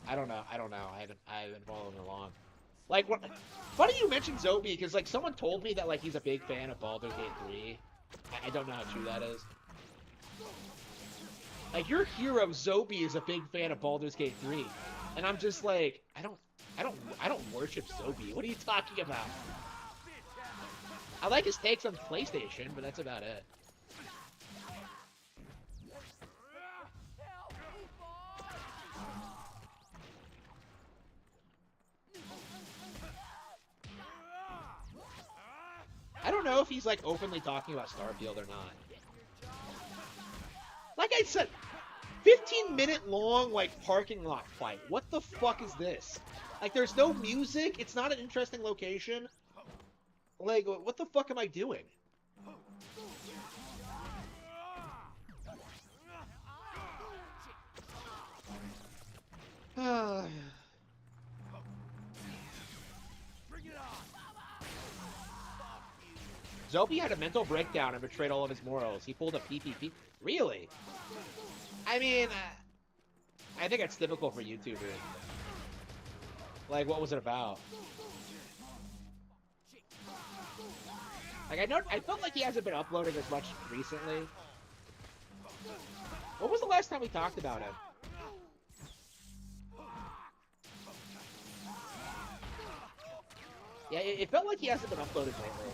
I don't know. I haven't followed along. Like, what? Funny you mentioned Zobi, because like someone told me that like he's a big fan of Baldur's Gate 3. I don't know how true that is. Like, your hero Zobi is a big fan of Baldur's Gate 3, and I'm just like, I don't worship Zobi. What are you talking about? I like his takes on PlayStation, but that's about it. I don't know if he's like openly talking about Starfield or not. Like I said, 15-minute long like parking lot fight. What the fuck is this? Like, there's no music. It's not an interesting location. Like, what the fuck am I doing? Zobi had a mental breakdown and betrayed all of his morals. He pulled a PPP. Really? I mean, I think it's typical for YouTubers. Like, what was it about? Like, I felt like he hasn't been uploading as much recently. What was the last time we talked about him? Yeah, it felt like he hasn't been uploaded lately.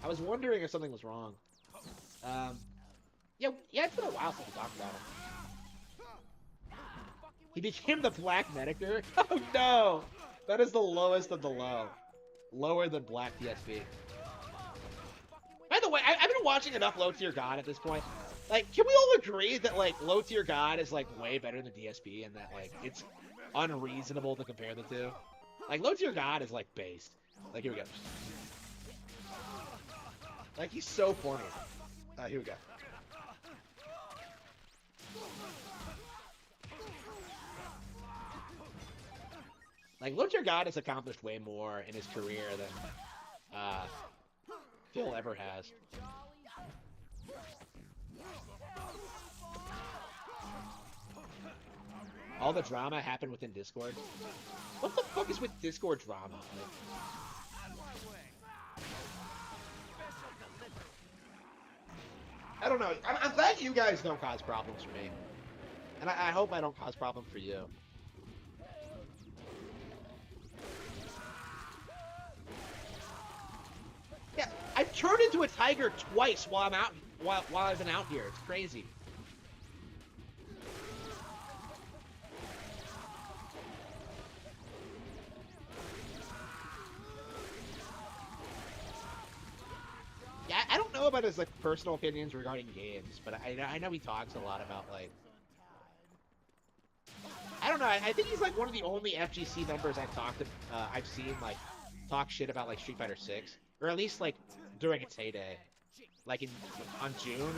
I was wondering if something was wrong. Yeah, it's been a while since we talked about him. He became the Black Medicare? Oh no! That is the lowest of the low. Lower than Black DSP. By the way, I've been watching enough Low Tier God at this point. Like, can we all agree that, like, Low Tier God is, like, way better than DSP, and that, like, it's unreasonable to compare the two? Like, Low Tier God is, like, based. Like, here we go. Like, he's so corny. Here we go. Like, Low Tier God has accomplished way more in his career than Phil ever has. All the drama happened within Discord. What the fuck is with Discord drama? I don't know. I'm glad you guys don't cause problems for me. And I hope I don't cause problems for you. Yeah, I've turned into a tiger twice while I'm out, while I've been out here. It's crazy. Yeah, I don't know about his like personal opinions regarding games, but I know he talks a lot about like, I don't know. I think he's like one of the only FGC members I've seen like talk shit about like Street Fighter 6, or at least like during its heyday, like on June.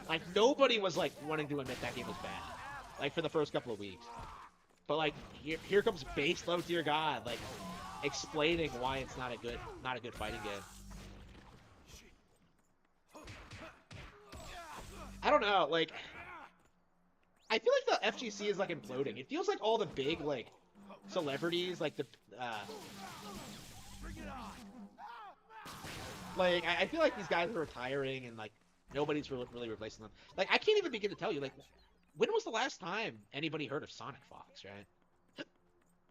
Like nobody was like wanting to admit that game was bad, like for the first couple of weeks. But like here comes Base Low, dear God, like explaining why it's not a good fighting game. I don't know, like I feel like the FGC is like imploding. It feels like all the big like celebrities, like the like I feel like these guys are retiring and like nobody's really replacing them. Like I can't even begin to tell you, like when was the last time anybody heard of Sonic Fox, right?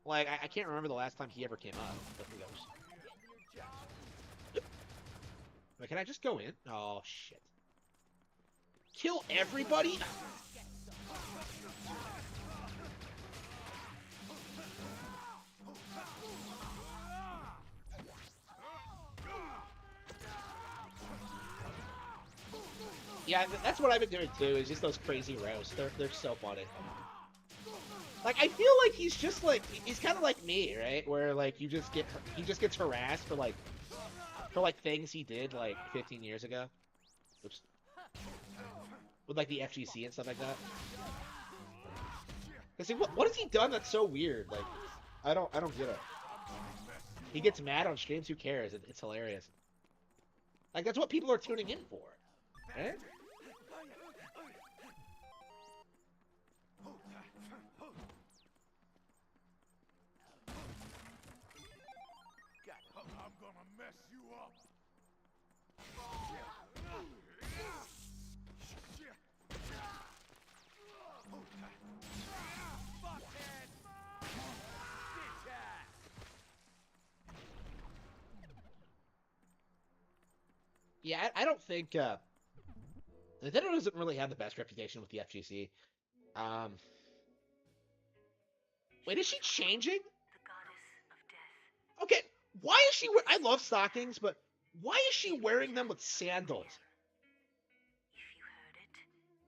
Like I can't remember the last time he ever came up. But who knows? Wait, can I just go in? Oh shit. Kill everybody? Yeah, that's what I've been doing too, is just those crazy roasts. They're so funny. Like, I feel like he's just like, he's kind of like me, right? Where like he just gets harassed for like things he did like 15 years ago. Oops. With like the FGC and stuff like that. Cause see, what has he done that's so weird? Like, I don't get it. He gets mad on streams. Who cares? It's hilarious. Like that's what people are tuning in for, right? I'm gonna mess you up. Yeah, I don't think Nintendo doesn't really have the best reputation with the FGC. Wait, is she changing? The goddess of death. Okay, why is she? I love stockings, but why is she wearing them with sandals? If you heard it,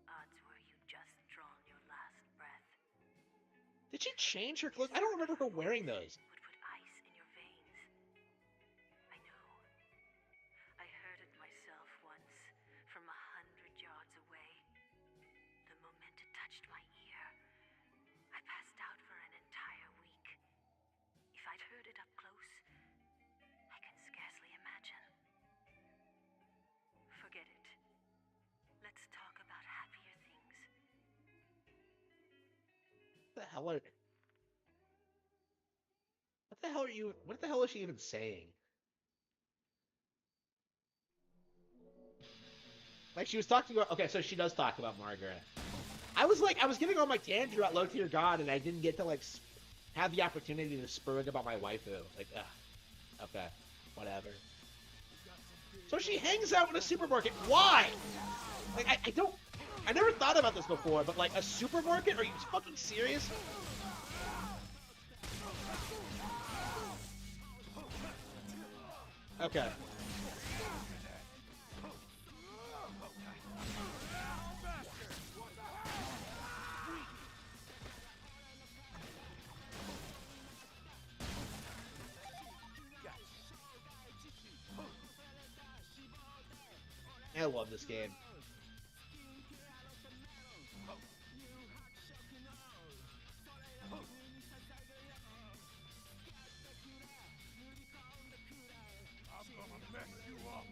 odds were you just drawn your last breath. Did she change her clothes? I don't remember her wearing those. Would put ice in your veins. I know. I heard it myself once, from 100 yards away. The moment it touched my ear, I passed out for an entire week. If I'd heard it up close, I can scarcely imagine. Forget it. Let's talk about happier things. What the hell are you? What the hell is she even saying? Like she was talking about. Okay, so she does talk about Margaret. I was getting on my tangent about Low Tier God, and I didn't get to like have the opportunity to spurg about my waifu. Like, okay, whatever. So she hangs out in a supermarket. Why? Like, I never thought about this before, but like a supermarket? Are you fucking serious? Okay. I love this game. I'm gonna mess you up.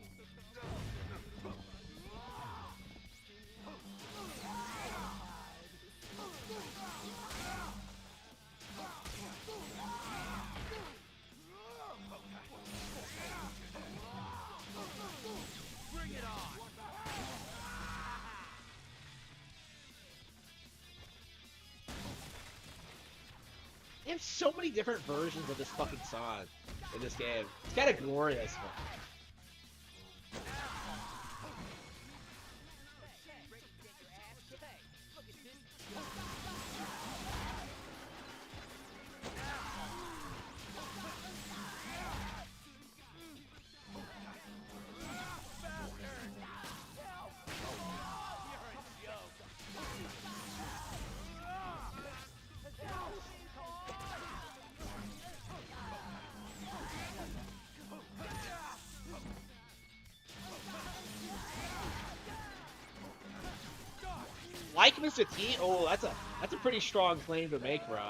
Bring it on! They have so many different versions of this fucking song in this game. It's kind of glorious. Like Mr. T? Oh, that's a pretty strong claim to make, bro.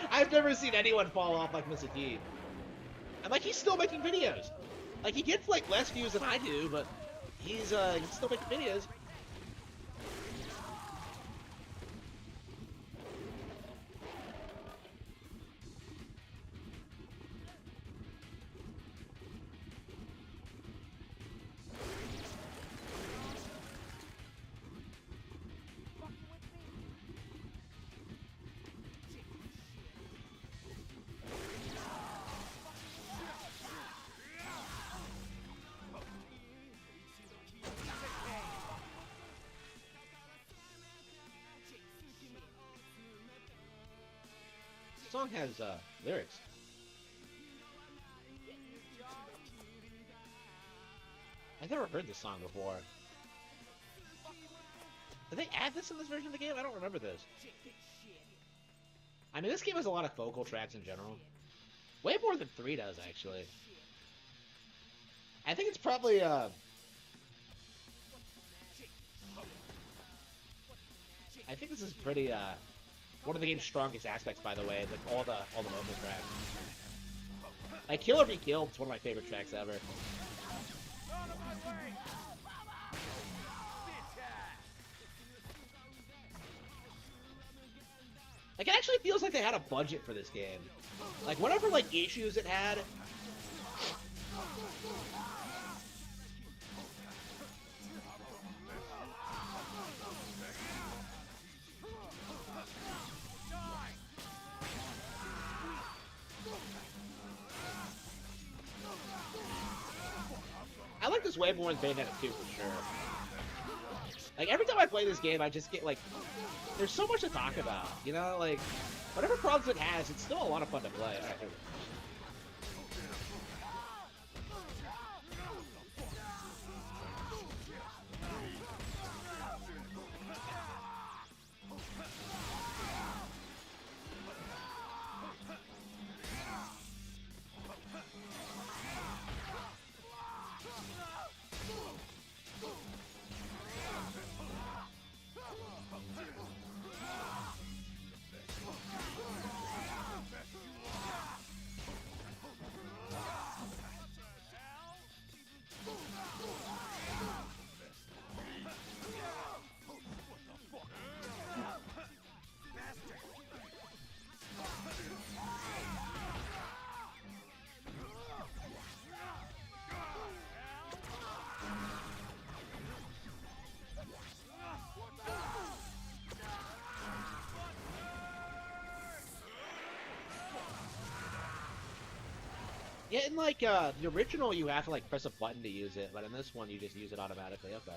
I've never seen anyone fall off like Mr. T. And like he's still making videos. Like he gets like less views than I do, but he's still making videos. The song has lyrics. I've never heard this song before. Did they add this in this version of the game? I don't remember this. I mean, this game has a lot of vocal tracks in general. Way more than 3 does, actually. I think it's probably, I think this is pretty, one of the game's strongest aspects, by the way. Like, all the vocal tracks. Like, Kill or Be Killed is one of my favorite tracks ever. Like, it actually feels like they had a budget for this game. Like, whatever, like, issues it had... I like this way more than Bayonetta 2 for sure. Like, every time I play this game, I just get, like... There's so much to talk about, you know? Like, whatever problems it has, it's still a lot of fun to play. Yeah, in like the original, you have to like press a button to use it, but in this one, you just use it automatically. Okay.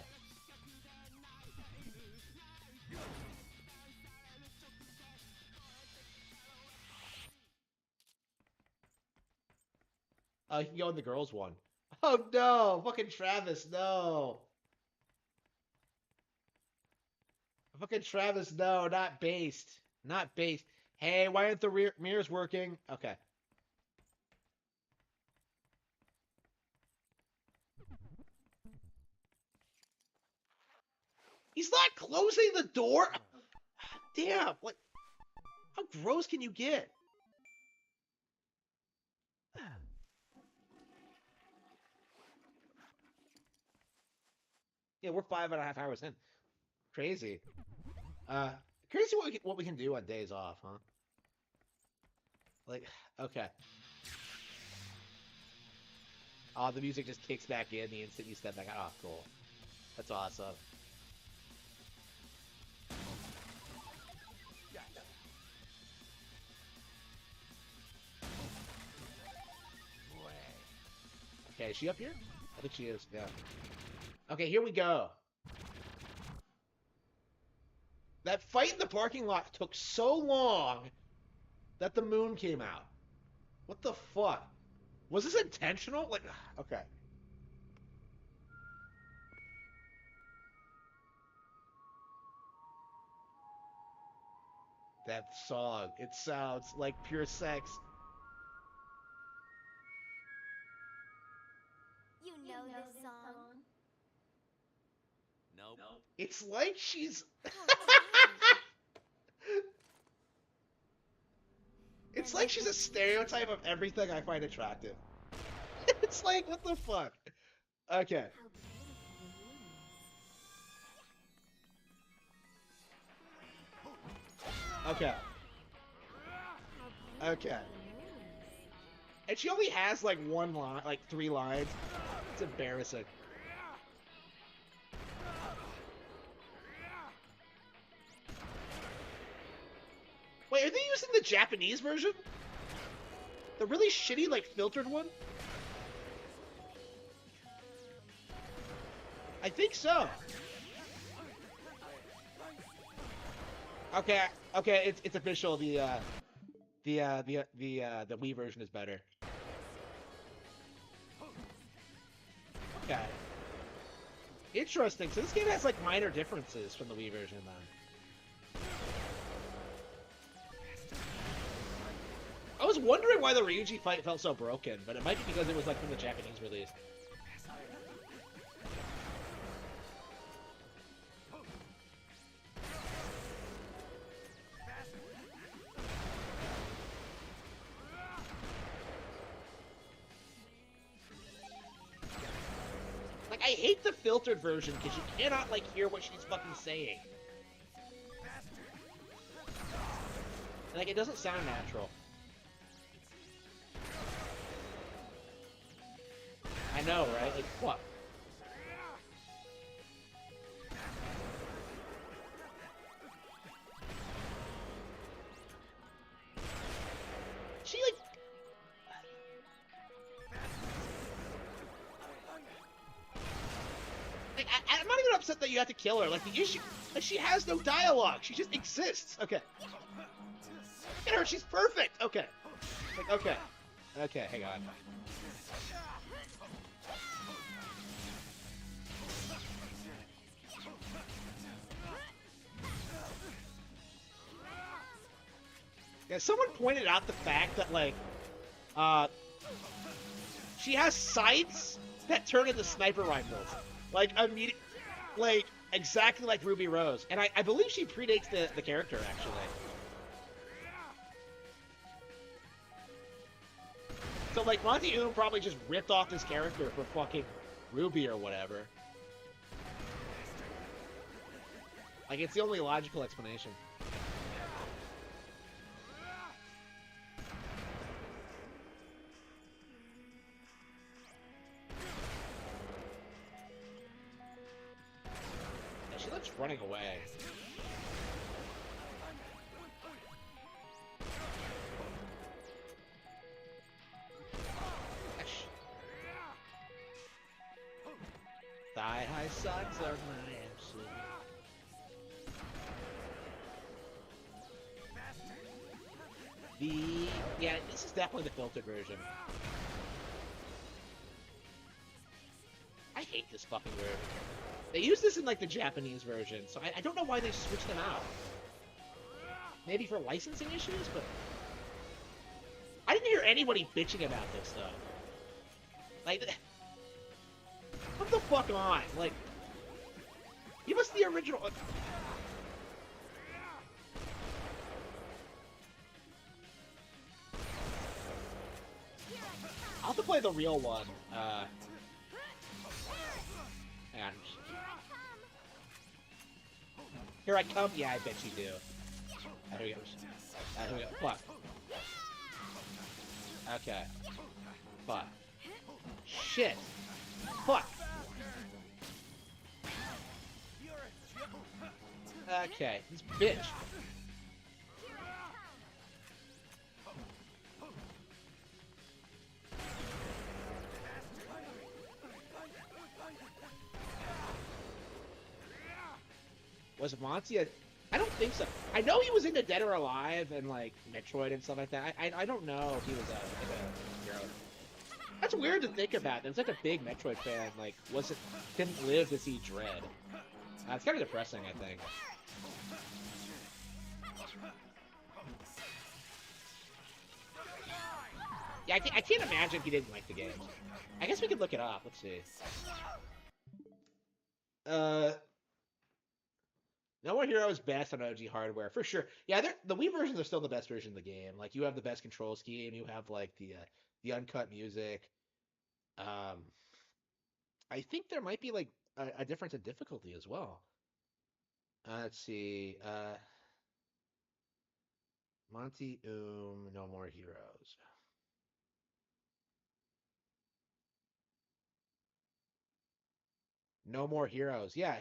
You can go in the girls one. Oh no, fucking Travis, no. Fucking Travis, no, not based, not based. Hey, why aren't the rear mirrors working? Okay. He's not closing the door? Damn, what? How gross can you get? Yeah, we're 5.5 hours in. Crazy. Crazy what we can do on days off, huh? Like, okay. Oh, the music just kicks back in the instant you step back out. Oh, cool. That's awesome. Okay, is she up here? I think she is, yeah. Okay, here we go. That fight in the parking lot took so long that the moon came out. What the fuck? Was this intentional? Like, okay. That song, it sounds like pure sex. You know this song? Nope. It's like she's... It's like she's a stereotype of everything I find attractive. It's like, what the fuck? Okay. Okay. Okay. And she only has like one line, like 3 lines. It's embarrassing. Wait, are they using the Japanese version? The really shitty, like, filtered one? I think so. Okay, okay, it's official. The Wii version is better. Okay. Interesting. So this game has like minor differences from the Wii version, then. I was wondering why the Ryuji fight felt so broken, but it might be because it was like from the Japanese release. Like, I hate the filtered version because you cannot like hear what she's fucking saying. Like, it doesn't sound natural. I know, right? Like, what? She, like... I'm not even upset that you have to kill her. Like, the issue... Like, she has no dialogue. She just exists. Okay. Look at her. She's perfect. Okay. Like, okay. Okay, hang on. Yeah, someone pointed out the fact that, like, she has sights that turn into sniper rifles. Like, like, exactly like Ruby Rose. And I believe she predates the character, actually. So, like, Monty Oum probably just ripped off this character for fucking Ruby or whatever. Like, it's the only logical explanation. She looks running away. Thigh-high socks are my MC. Yeah, this is definitely the filtered version. I hate this fucking word. They use this in, like, the Japanese version, so I don't know why they switched them out. Maybe for licensing issues, but... I didn't hear anybody bitching about this, though. Like, what the fuck on? Like, give us the original... I'll have to play the real one. Hang on. Here I come? Yeah, I bet you do. Here we go. Here we go. Fuck. Okay. Fuck. Shit. Fuck. Okay, this bitch. Was Monty a... I don't think so. I know he was into Dead or Alive and, like, Metroid and stuff like that. I don't know if he was a hero. That's weird to think about. There's like a big Metroid fan, like, didn't live to see Dread. It's kind of depressing, I think. Yeah, I can't imagine he didn't like the game. I guess we could look it up. Let's see. No More Heroes best on OG hardware for sure. Yeah, the Wii versions are still the best version of the game. Like you have the best control scheme, you have like the uncut music. Um, I think there might be like a difference in difficulty as well. Let's see. Monty No More Heroes. No More Heroes. Yeah,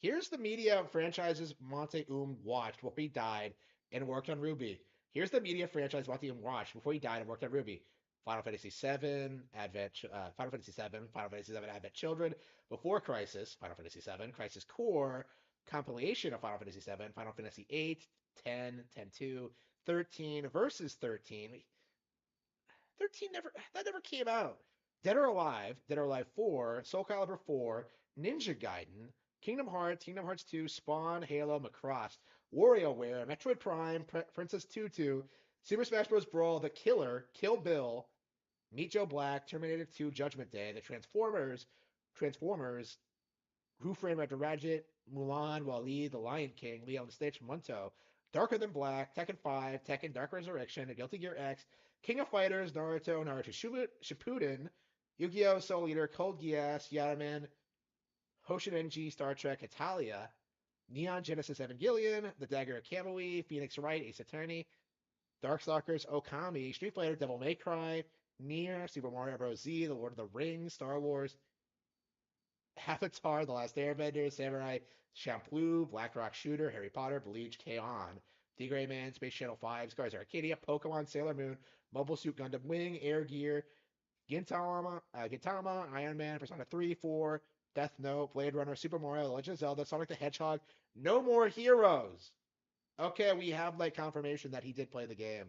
here's the media franchises Monte watched before he died and worked on Ruby. Here's the media franchise Monte watched before he died and worked on Ruby. Final Fantasy VII, Final Fantasy VII, Final Fantasy VII Advent Children, Before Crisis, Final Fantasy VII, Crisis Core, compilation of Final Fantasy VII, Final Fantasy VIII, 10, 10-2, 13, Versus 13. 13 never came out. Dead or Alive 4, Soul Calibur 4, Ninja Gaiden, Kingdom Hearts 2, Spawn, Halo, Macross, WarioWare, Metroid Prime, Princess Tutu, Super Smash Bros. Brawl, The Killer, Kill Bill, Meet Joe Black, Terminator 2, Judgment Day, The Transformers, Who Framed Roger Rabbit, Mulan, Wally, The Lion King, Leo and Stitch, Munto, Darker Than Black, Tekken 5, Tekken Dark Resurrection, Guilty Gear X, King of Fighters, Naruto Shippuden, Yu-Gi-Oh! Soul Eater, Code Geass, Yataman, Hoshin NG, Star Trek, Italia, Neon Genesis Evangelion, The Dagger of Kamui, Phoenix Wright, Ace Attorney, Darkstalkers, Okami, Street Fighter, Devil May Cry, Nier, Super Mario Bros. Z, The Lord of the Rings, Star Wars, Avatar, The Last Airbender, Samurai Champloo, Black Rock Shooter, Harry Potter, Bleach, K-On!, The Gray Man, Space Channel 5, Scars Arcadia, Pokemon, Sailor Moon, Mobile Suit Gundam Wing, Air Gear, Gintama, Iron Man, Persona 3, 4, Death Note, Blade Runner, Super Mario, Legend of Zelda, Sonic the Hedgehog, No More Heroes. Okay, we have like confirmation that he did play the game.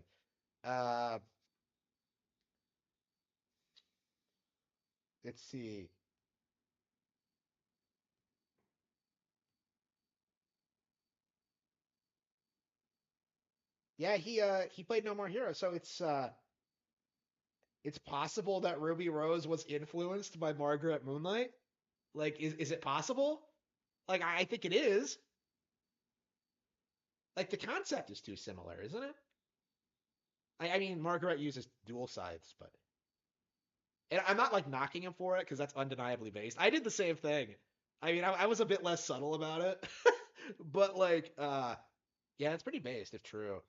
Let's see. Yeah, he played No More Heroes, so it's possible that Ruby Rose was influenced by Margaret Moonlight. Like, is it possible? Like, I think it is. Like, the concept is too similar, isn't it? I mean, Margaret uses dual scythes, but and I'm not like knocking him for it because that's undeniably based. I did the same thing. I mean, I was a bit less subtle about it, but like, yeah, it's pretty based if true.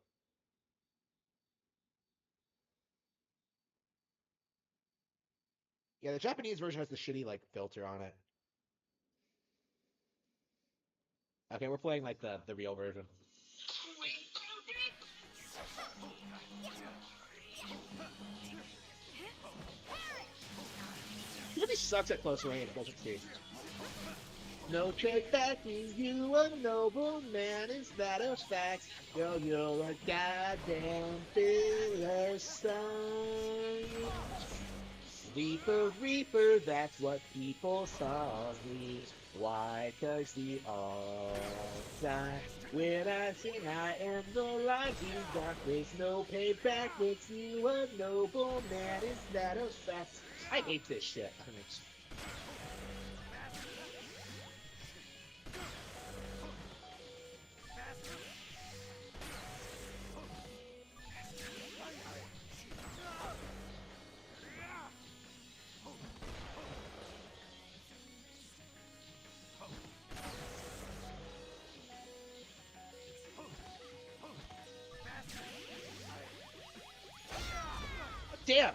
Yeah, the Japanese version has the shitty like filter on it. Okay, we're playing like the real version. He really sucks at close range, doesn't he? No trick backing you a noble man, is that a fact? Yo, you're a goddamn Philistine. Reaper, that's what people saw me. Why? 'Cause the all time when I sing I am the rising darkness, no payback makes you a noble man, is that a fact? I hate this shit. I mean, damn!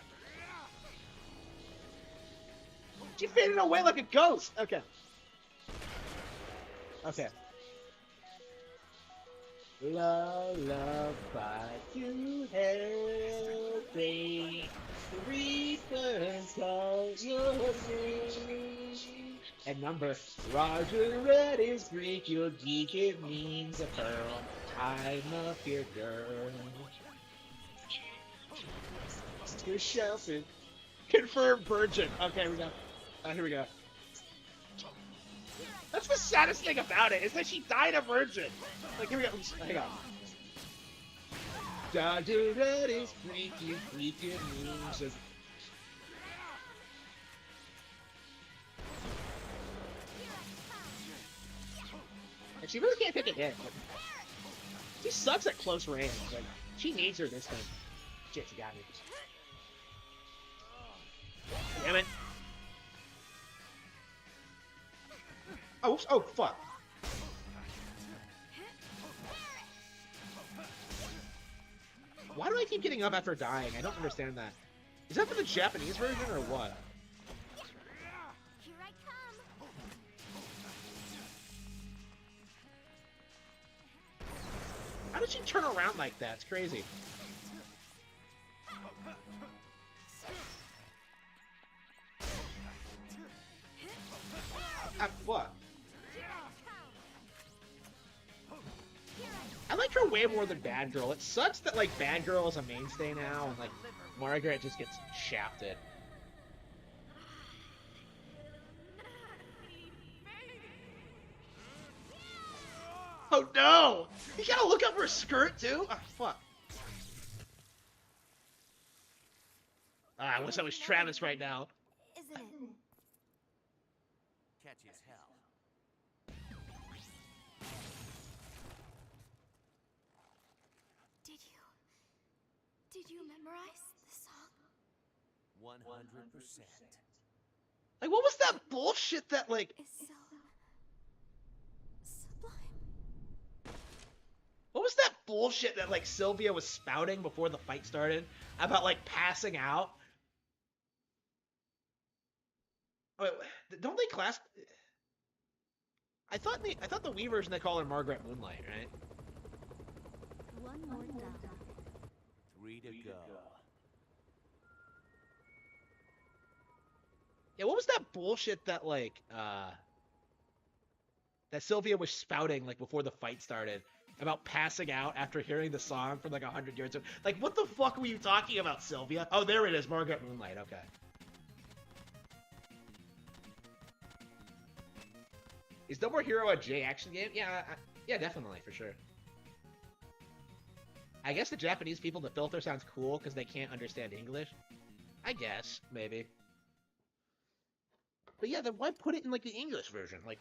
She faded away like a ghost! Okay. Okay. Lullaby to help me. Reapers call your name. And number, Roger Red is Greek, your geek, it means a pearl. I'm a fear girl. You're shelfing. Confirmed virgin. Okay, here we go. Here we go. That's the saddest thing about it, is that she died a virgin. Like, here we go. Hang on. Dodger Red is freaky, freaky means. And She really can't pick a hit. Like, she sucks at close range. Like, she needs her this time. Shit, she got me. Damn it. Oh, oops. Oh, fuck. Why do I keep getting up after dying? I don't understand that. Is that for the Japanese version or what? Here I come. How did she turn around like that? It's crazy. What? I like her way more than Bad Girl. It sucks that, like, Bad Girl is a mainstay now, and, like, Margaret just gets shafted. Oh, no! You gotta look up her skirt, too? Oh, fuck. I wish I was Travis right now. Isn't it? Catchy as hell. Did you memorize the song? 100%. Like, what was that bullshit that, like... It's so sublime. What was that bullshit that, like, Sylvia was spouting before the fight started? About, like, passing out? Oh, wait, don't they class... I thought the Wii version they call her Margaret Moonlight, right? One more down. 3 to go. Yeah, what was that bullshit that, like, that Sylvia was spouting, like, before the fight started? About passing out after hearing the song from, like, 100 yards away? Like, what the fuck were you talking about, Sylvia? Oh, there it is, Margaret Moonlight, okay. Is No More Hero a J action game? Yeah, yeah, definitely, for sure. I guess the Japanese people, the filter sounds cool because they can't understand English. I guess, maybe. But yeah, then why put it in, like, the English version? Like,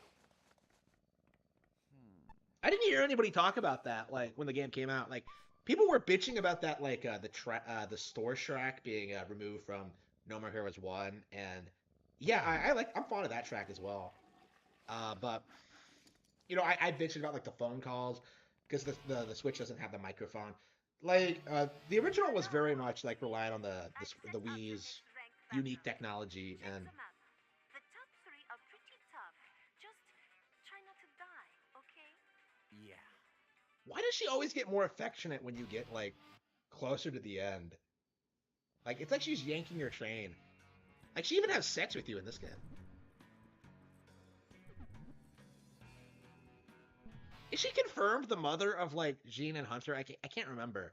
I didn't hear anybody talk about that, like, when the game came out. Like, people were bitching about that, like, the store track being removed from No More Heroes 1, and yeah, I'm fond of that track as well. But, you know, I bitched about, like, the phone calls, because the Switch doesn't have the microphone. Like, the original was very much, like, reliant on the Wii's unique technology, and... The top 3 are pretty tough. Just try not to die, okay? Yeah. Why does she always get more affectionate when you get, like, closer to the end? Like, it's like she's yanking your train. Like, she even has sex with you in this game. Is she confirmed the mother of, like, Jean and Hunter? I can't remember.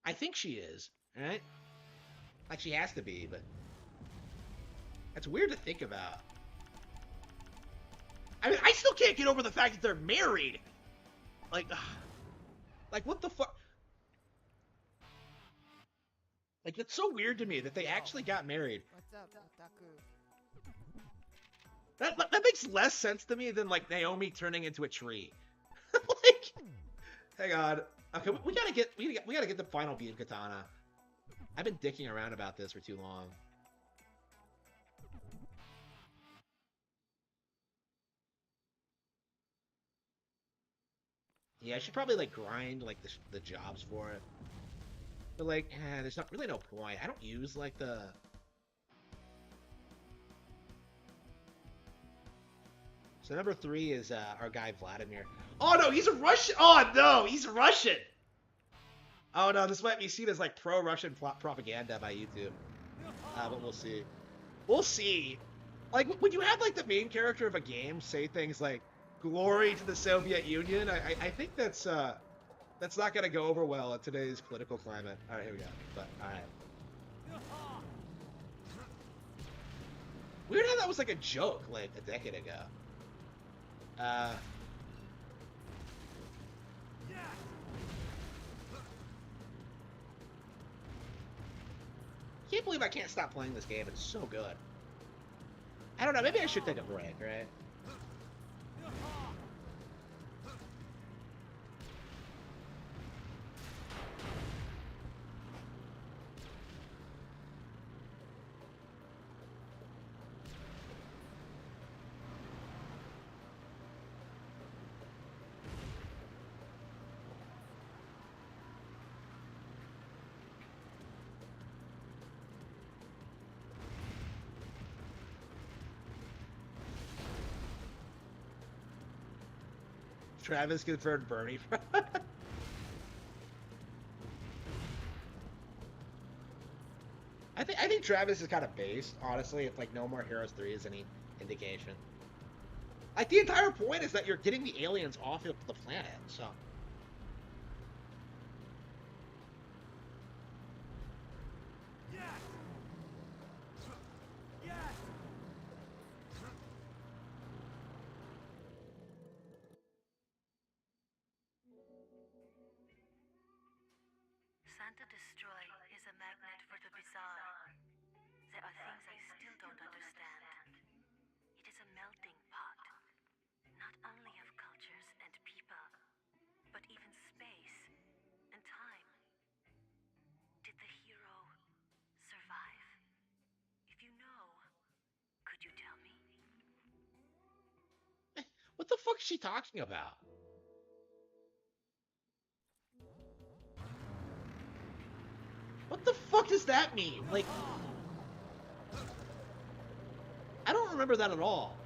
I think she is, right? Like, she has to be, but... That's weird to think about. I mean, I still can't get over the fact that they're married! Like, what the fuck? Like, it's so weird to me that they actually got married. What's up, Otaku? That makes less sense to me than, like, Naomi turning into a tree. Like, hang on. Okay, we gotta get the final beat of Katana. I've been dicking around about this for too long. Yeah, I should probably, like, grind, like, the jobs for it. But, like, there's not really no point. I don't use, like, the... So number 3 is our guy Vladimir. Oh no, he's a Russian! Oh no, he's Russian! Oh no, this might be seen as, like, pro-Russian propaganda by YouTube. But we'll see. We'll see. Like, when you have, like, the main character of a game say things like, glory to the Soviet Union, I think that's not gonna go over well in today's political climate. Alright, here we go. But, alright. Weird how that was, like, a joke, like, a decade ago. Can't believe I can't stop playing this game. It's so good. I don't know, maybe I should take a break, right? Travis confirmed Bernie. I think Travis is kind of based, honestly, if like No More Heroes 3 is any indication. Like the entire point is that you're getting the aliens off of the planet, so. Yes! Yes! Santa Destroy is a magnet for the bizarre. There are things I still don't understand. It is a melting pot, not only of cultures and people, but even space and time. Did the hero survive? If you know, could you tell me? What the fuck is she talking about? What the fuck does that mean? Like, I don't remember that at all.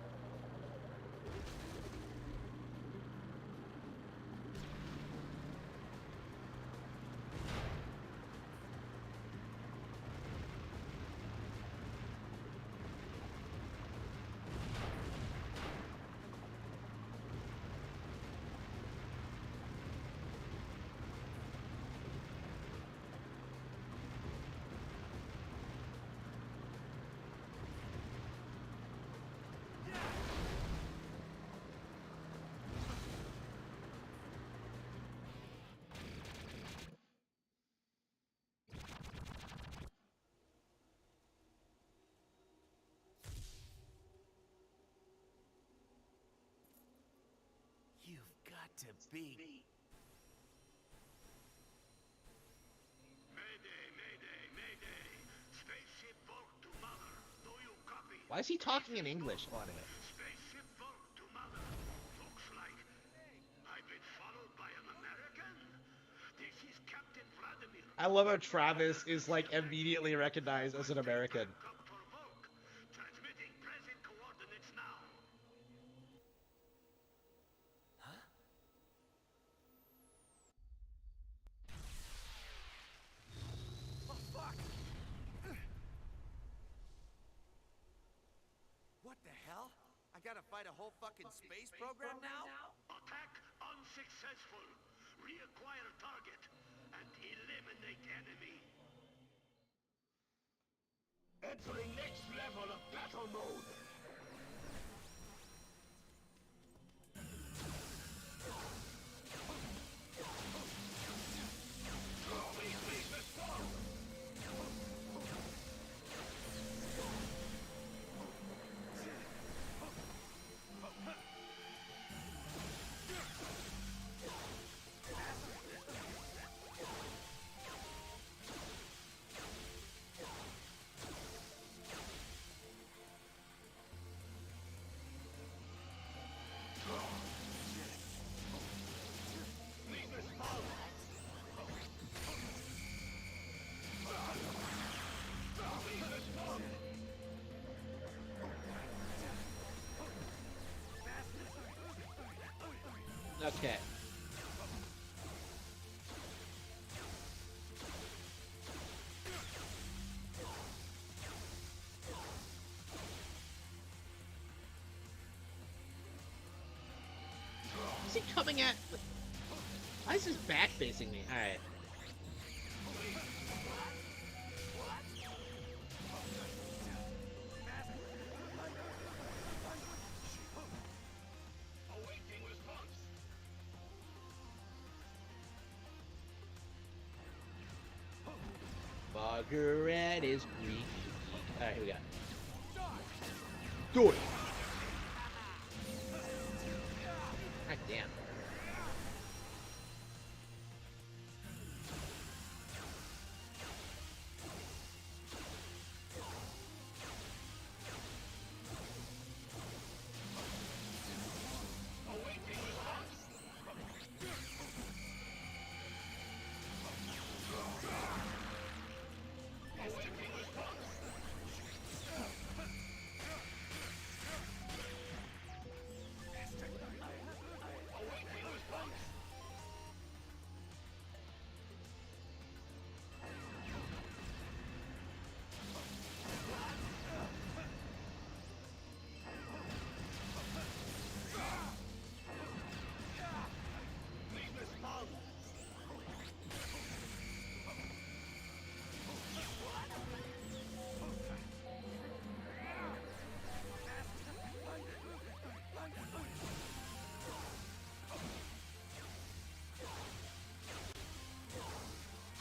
You've got to be. Mayday, mayday, mayday. Spaceship Volk to Mother. Do you copy? Why is he talking in English on it? Spaceship Volk to Mother. Looks like I've been followed by an American. This is Captain Vladimir. I love how Travis is like immediately recognized as an American. Come for Volk. Transmitting present coordinates now. Oh, fuck! What the hell? I gotta fight a whole fucking space program now? Attack unsuccessful. Reacquire target and eliminate enemy. Entering next level of battle mode. Okay. Is he coming at... Why is his back facing me? Alright. Margaret is weak. Alright, here we go. Do it! God damn.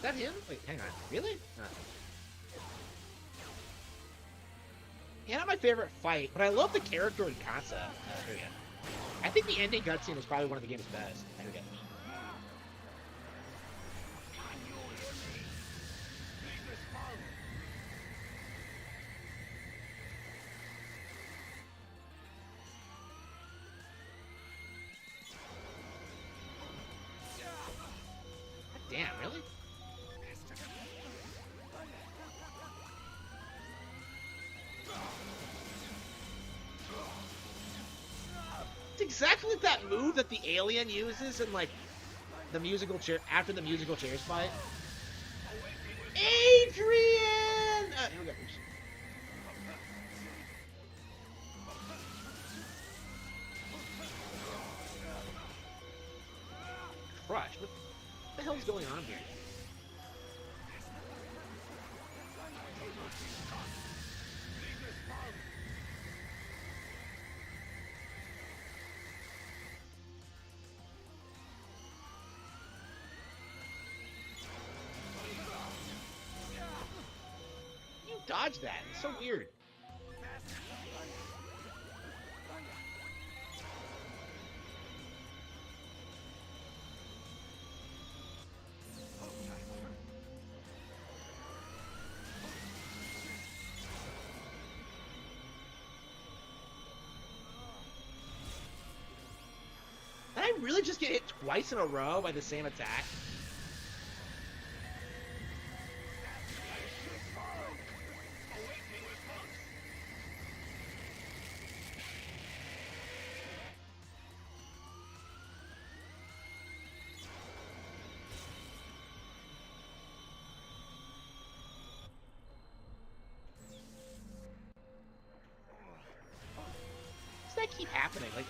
that him? Wait, hang on. Really? Yeah, not my favorite fight, but I love the character and concept. Here we go. I think the ending cutscene is probably one of the game's best. Here we go. Damn, really? It's exactly like that move that the alien uses in like the musical chair after the musical chairs fight. Adrian! Here we go. Crush. What the hell's going on here? You dodged that. It's so weird. Did I really just get hit twice in a row by the same attack? Does that keep happening? Like,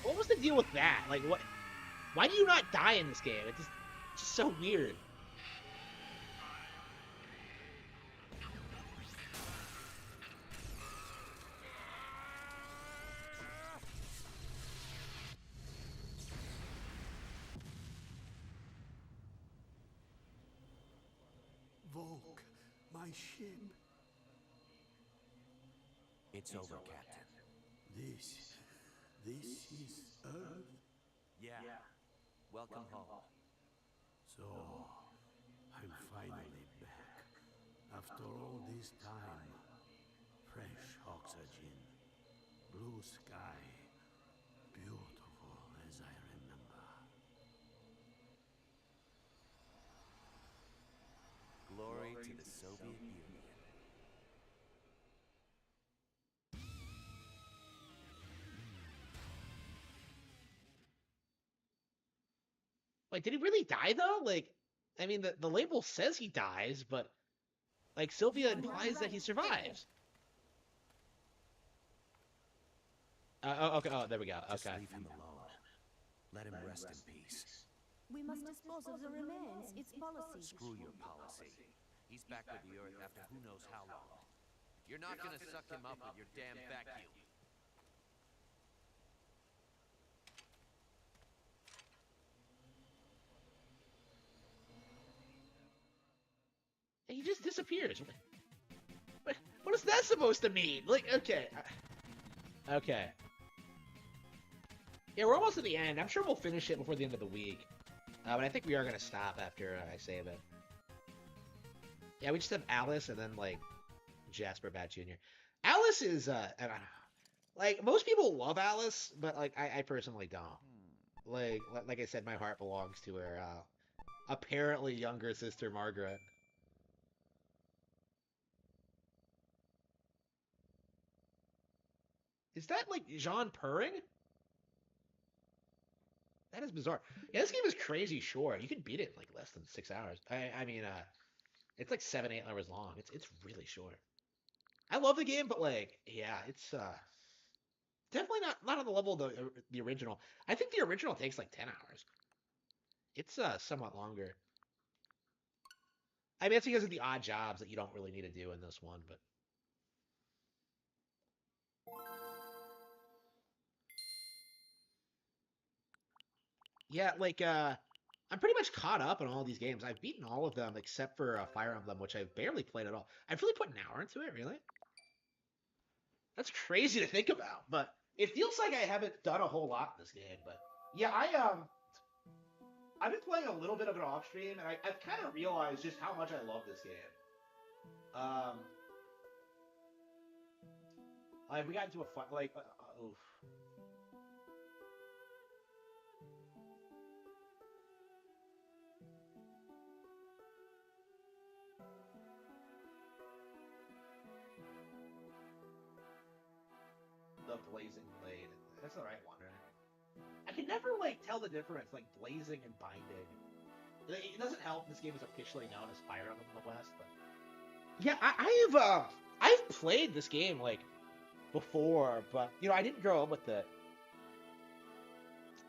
what was the deal with that? Like, what? Why do you not die in this game? It's just so weird. Volk, my ship. It's over, Captain. This is Earth? Yeah. Welcome home. So, I'm finally back. After all this time. Fresh oxygen, blue sky, beautiful as I remember. Glory to the Soviet Union. Like, did he really die though? Like, I mean, the label says he dies, but like Sylvia implies that he survives. Oh, okay. Oh, there we go. Just Okay. leave him alone. Let him rest in peace. We must dispose of the remains. It's policy. Screw your policy. He's back with the Earth after who knows how long. You're not gonna suck him up with your damn vacuum. And he just disappears. What is that supposed to mean? Like, okay. Okay. Yeah, we're almost at the end. I'm sure we'll finish it before the end of the week. But I think we are going to stop after I save it. Yeah, we just have Alice and then, like, Jasper Bat Jr. Alice is, I don't know. Like, most people love Alice, but, like, I personally don't. Like I said, my heart belongs to her, apparently younger sister, Margaret. Is that, like, Jean Purring? That is bizarre. Yeah, this game is crazy short. You can beat it in, like, less than 6 hours. I mean, it's like 7-8 hours long. It's really short. I love the game, but, like, yeah, it's definitely not on the level of the original. I think the original takes like 10 hours. It's somewhat longer. I mean, it's because of the odd jobs that you don't really need to do in this one, but yeah, like I'm pretty much caught up on all these games. I've beaten all of them except for Fire Emblem, which I've barely played at all. I've really put an hour into it, really. That's crazy to think about, but it feels like I haven't done a whole lot in this game. But yeah, I've been playing a little bit of it off stream, and I've kind of realized just how much I love this game. Like we got into a fun oof. The Blazing Blade. That's the right one, right? I can never like tell the difference, like blazing and binding. It doesn't help. This game is officially known as Fire Emblem in the West, but yeah, I've played this game like before, but you know I didn't grow up with it.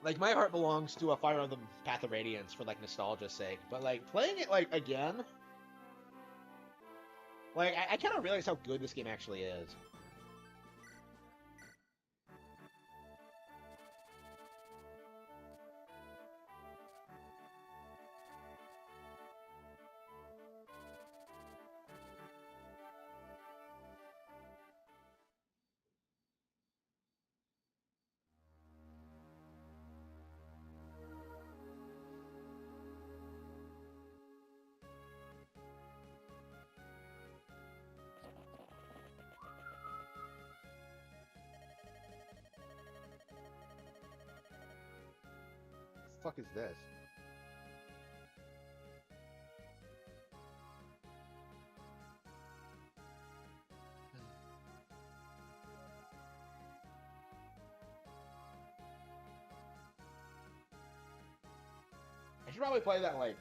Like my heart belongs to a Fire Emblem Path of Radiance for like nostalgia's sake, but like playing it like again, like I kind of realize how good this game actually is. The fuck is this? I should probably play that like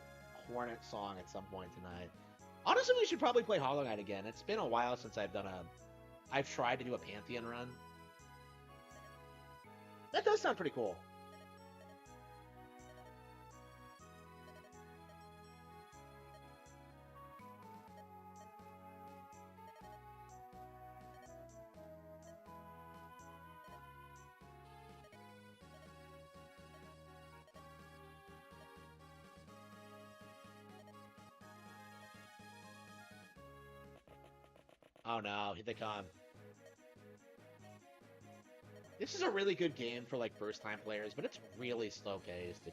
Hornet song at some point tonight. Honestly, we should probably play Hollow Knight again. It's been a while since I've tried to do a Pantheon run. That does sound pretty cool. Oh no, here they come. This is a really good game for like first-time players, but it's really slow-paced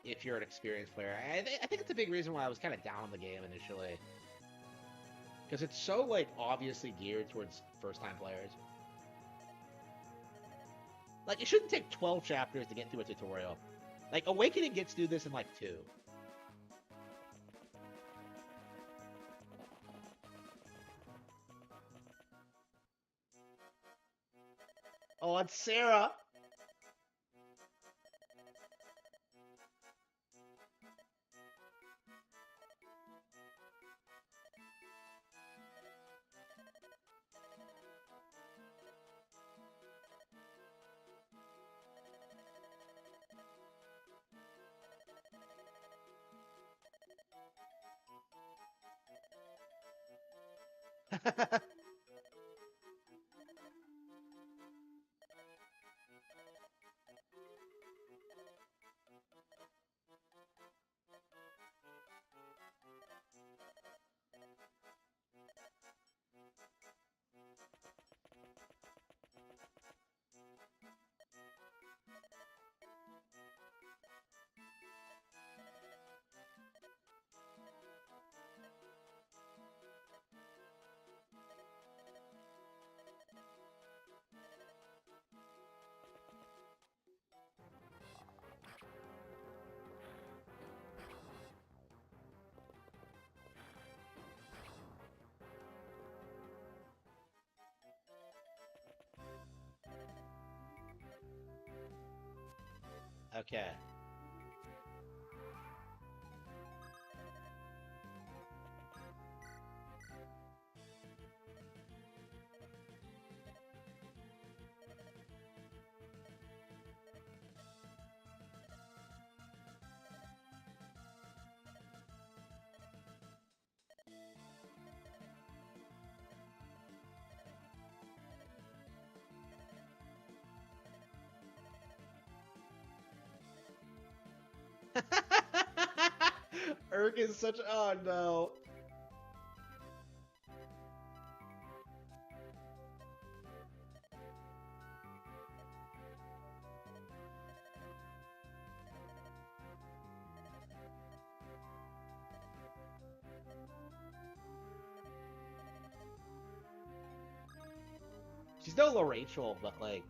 if you're an experienced player. I think it's a big reason why I was kind of down on the game initially, because it's so like obviously geared towards first-time players. Like it shouldn't take 12 chapters to get through a tutorial. Like Awakening gets through this in like 2. Oh, it's Sarah. Okay. Urk is such. Oh no. She's no little Rachel, but like,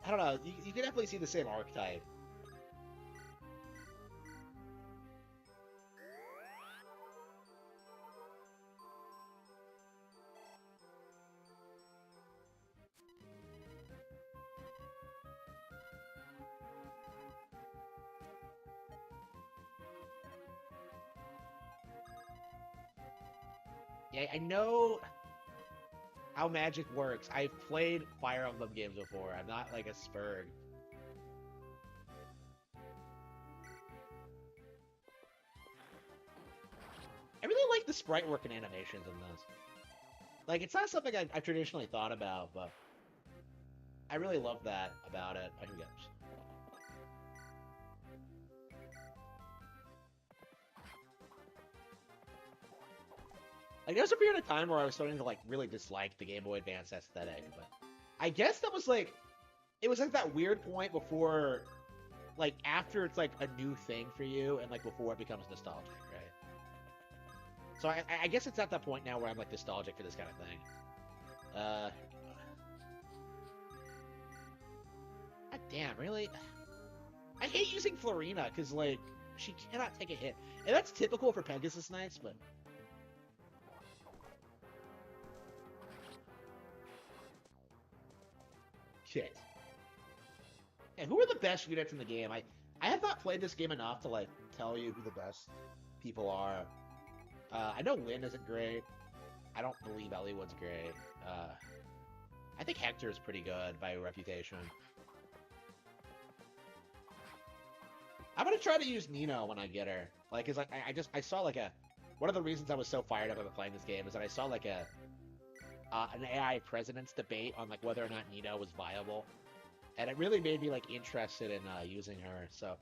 I don't know. You can definitely see the same archetype. Yeah, I know how Magic works. I've played Fire Emblem games before. I'm not like a Spurg. I really like the sprite work and animations in this. Like, it's not something I've traditionally thought about, but I really love that about it. Here we go. Like, there was a period of time where I was starting to, like, really dislike the Game Boy Advance aesthetic, but I guess that was, like, it was, like, that weird point before, like, after it's, like, a new thing for you, and, like, before it becomes nostalgic, right? So I guess it's at that point now where I'm, like, nostalgic for this kind of thing. God damn, really? I hate using Florina, because, like, she cannot take a hit. And that's typical for Pegasus Knights, but... Shit. And who are the best units in the game? I have not played this game enough to, like, tell you who the best people are. I know Lyn isn't great. I don't believe Eliwood's great. I think Hector is pretty good by reputation. I'm gonna try to use Nino when I get her. Like, cause like I saw like one of the reasons I was so fired up about playing this game is that I saw like an AI president's debate on like whether or not Nino was viable, and it really made me like interested in using her. So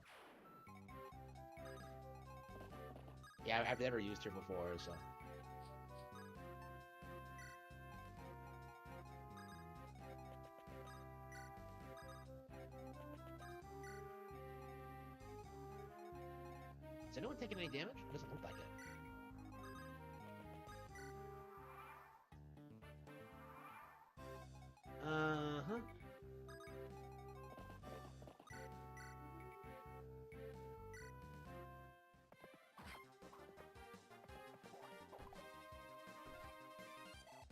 yeah, I've never used her before, so. Is anyone taking any damage? It doesn't look like it. Uh-huh.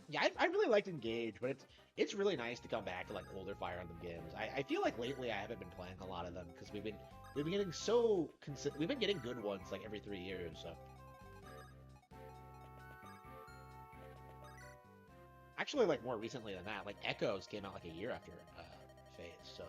Yeah, I really liked Engage, but it's really nice to come back to like older Fire Emblem games. I feel like lately I haven't been playing a lot of them because we've been getting we've been getting good ones like every 3 years. So actually, like more recently than that, like Echoes came out like a year after Phase. So.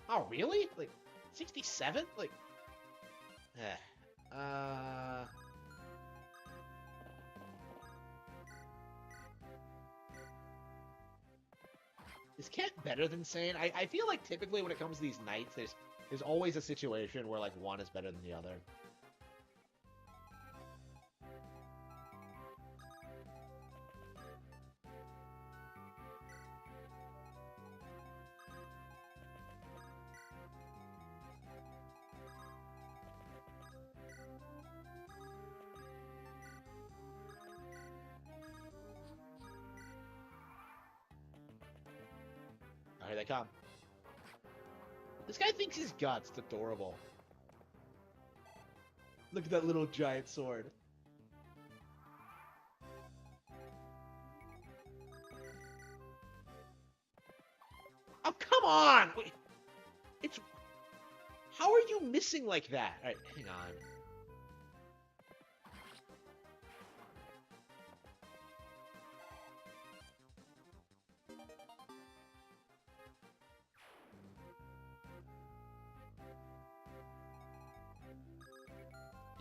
Oh, really? Like, 67? Like, Is Kent better than Sane? I feel like typically when it comes to these knights, there's always a situation where, like, one is better than the other. Here they come. This guy thinks he's guts. It's adorable. Look at that little giant sword. Oh, come on! Wait. It's... How are you missing like that? Alright, hang on.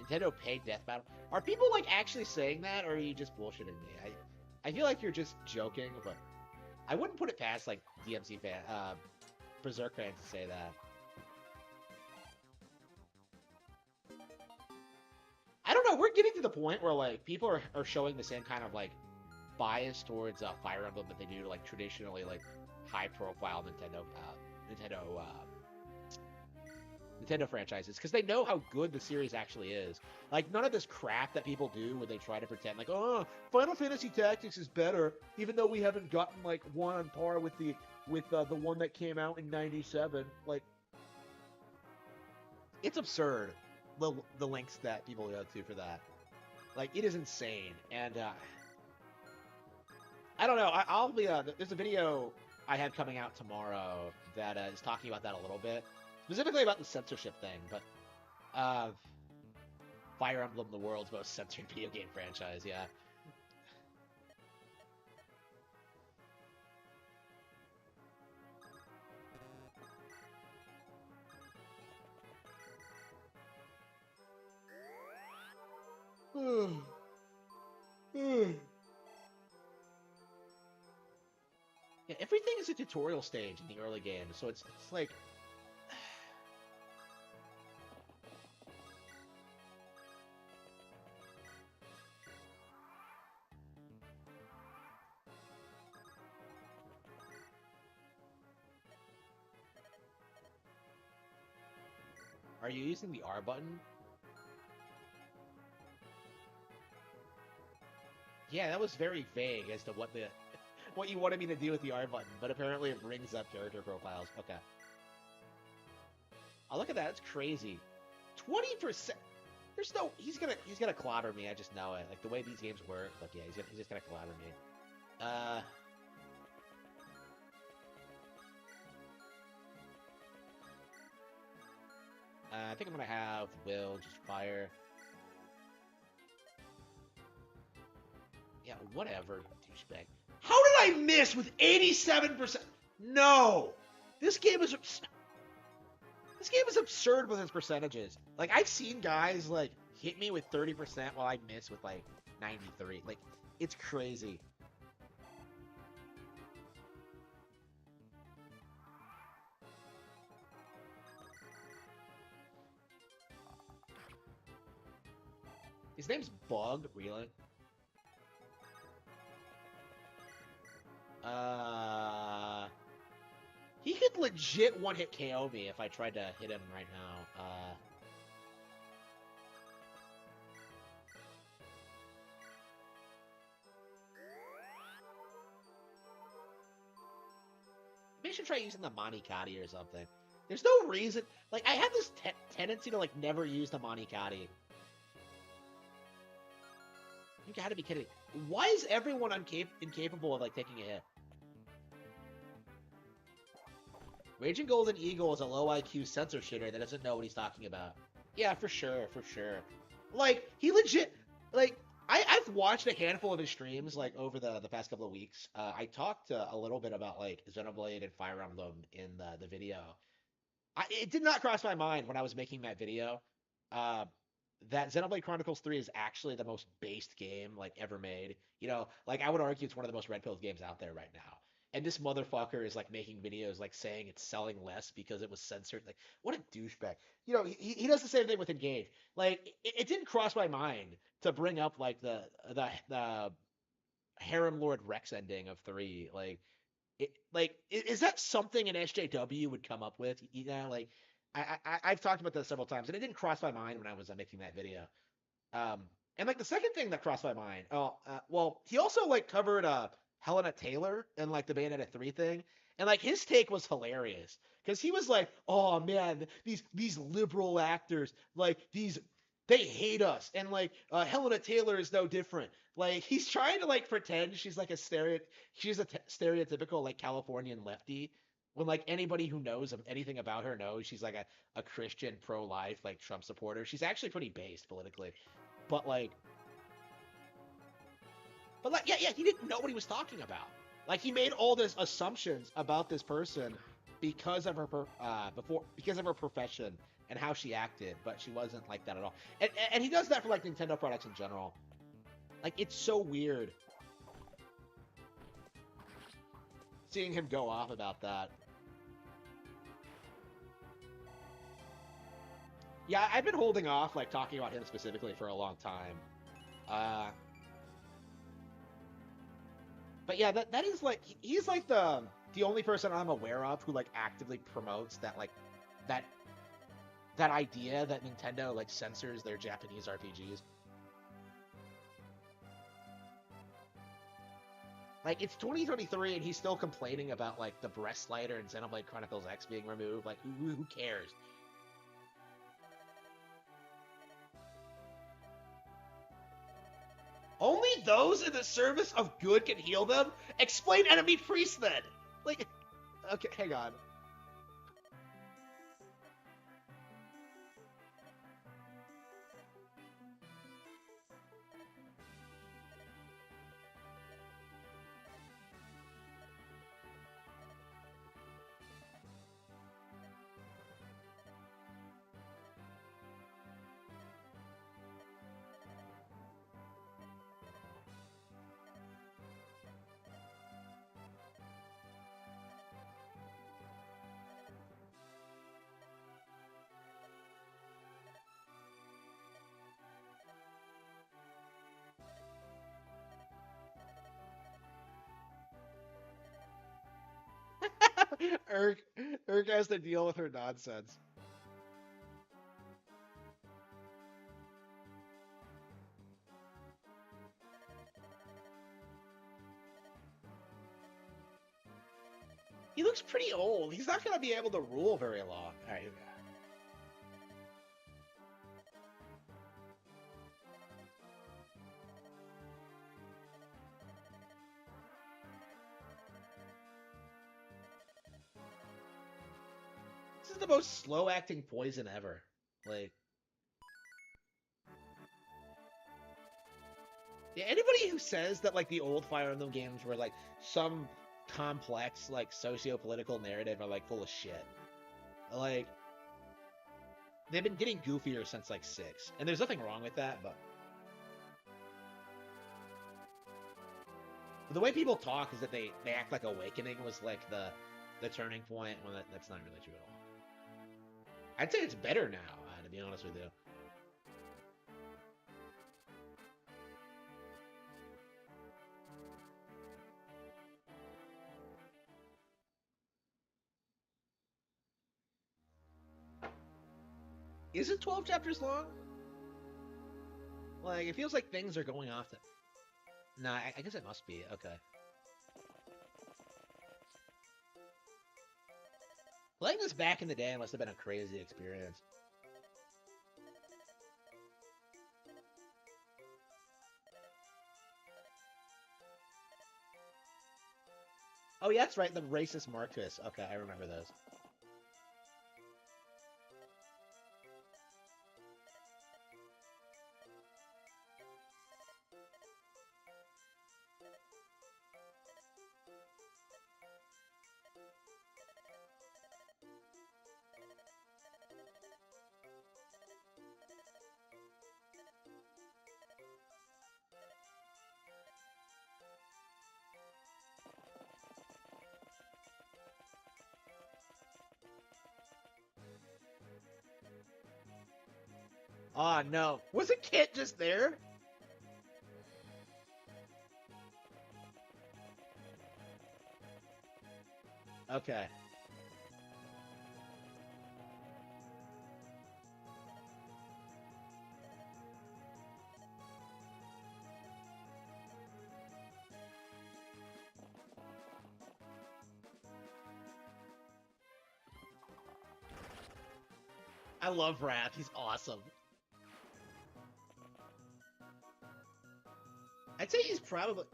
Nintendo paid Death Battle. Are people like actually saying that, or are you just bullshitting me? I feel like you're just joking, but I wouldn't put it past like DMC fan, Berserk fans to say that. I don't know. We're getting to the point where like people are showing the same kind of like bias towards Fire Emblem that they do to like traditionally like high profile Nintendo franchises, because they know how good the series actually is. Like, none of this crap that people do when they try to pretend like, oh, Final Fantasy Tactics is better, even though we haven't gotten like one on par with the one that came out in '97. Like, it's absurd the lengths that people go to for that. Like, it is insane. And I don't know. I'll be there's a video I have coming out tomorrow that is talking about that a little bit. Specifically about the censorship thing, but Fire Emblem, the world's most censored video game franchise, yeah. Yeah, everything is a tutorial stage in the early game, so it's like... Are you using the R button? Yeah, that was very vague as to what you wanted me to do with the R button, but apparently it brings up character profiles. Okay. Oh, look at that. That's crazy. 20%. There's no... He's gonna clobber me. I just know it. Like, the way these games work. Like, yeah, he's just gonna clobber me. I think I'm gonna have Will just fire. Yeah, whatever, douchebag. How did I miss with 87%? No! This game is absurd with its percentages. Like, I've seen guys, like, hit me with 30% while I miss with, like, 93. Like, it's crazy. His name's Bug, really? He could legit one-hit KO me if I tried to hit him right now. Maybe I should try using the Monikati or something. There's no reason... Like, I have this tendency to, like, never use the Monikati. You gotta be kidding. Why is everyone incapable of, like, taking a hit? Raging Golden Eagle is a low IQ censor shitter that doesn't know what he's talking about. Yeah, for sure, for sure. Like, he legit... Like, I've watched a handful of his streams, like, over the past couple of weeks. I talked a little bit about, like, Xenoblade and Fire Emblem in the video. It did not cross my mind when I was making that video. That Xenoblade Chronicles 3 is actually the most based game, like, ever made. You know, like, I would argue it's one of the most red-pilled games out there right now. And this motherfucker is, like, making videos, like, saying it's selling less because it was censored. Like, what a douchebag. You know, he does the same thing with Engage. Like, it didn't cross my mind to bring up, like, the Harem Lord Rex ending of 3. Like, is that something an SJW would come up with? You know, like... I've talked about this several times, and it didn't cross my mind when I was making that video. And, like, the second thing that crossed my mind, well, he also, like, covered Helena Taylor and, like, the Bayonetta 3 thing, And like his take was hilarious because he was like, "Oh man, these liberal actors, like these they hate us." And like Helena Taylor is no different. Like he's trying to like pretend she's like she's a stereotypical like Californian lefty when like anybody who knows anything about her knows she's like a Christian pro-life like Trump supporter. She's actually pretty based politically. But like yeah, he didn't know what he was talking about. Like he made all these assumptions about this person because of her because of her profession and how she acted, but she wasn't like that at all. And he does that for like Nintendo products in general. Like it's so weird seeing him go off about that. Yeah, I've been holding off like talking about him specifically for a long time. But yeah, that is like he's like the only person I'm aware of who like actively promotes that like that idea that Nintendo like censors their Japanese RPGs. Like it's 2023 and he's still complaining about like the Breast Slider and Xenoblade Chronicles X being removed. Like who cares? Only those in the service of good can heal them? Explain enemy priest then! Like, okay, hang on. Urk has to deal with her nonsense. He looks pretty old. He's not going to be able to rule very long. All right, here we go. This is the most slow-acting poison ever. Like, yeah, anybody who says that like the old Fire Emblem games were like some complex like socio-political narrative are like full of shit. Like, they've been getting goofier since like 6, and there's nothing wrong with that, but the way people talk is that they act like Awakening was like the turning point, when that's not really true at all. I'd say it's better now, to be honest with you. Is it 12 chapters long? Like, it feels like things are going off. Nah, I guess it must be. Okay. Playing this back in the day must have been a crazy experience. Oh, yeah, that's right. The racist Marcus. Okay, I remember those. Oh no. Wasn't Kit just there? Okay. I love Wrath. He's awesome. I'd say he's probably...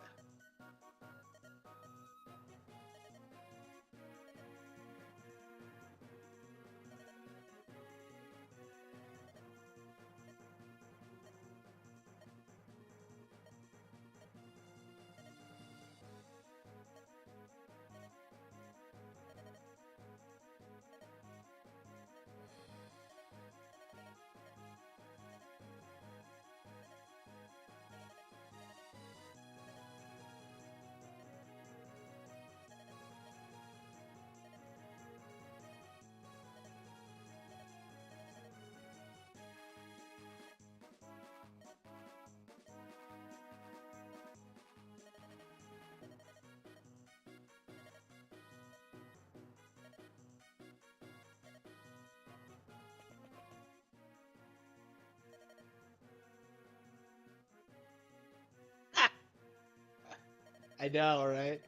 I know, right?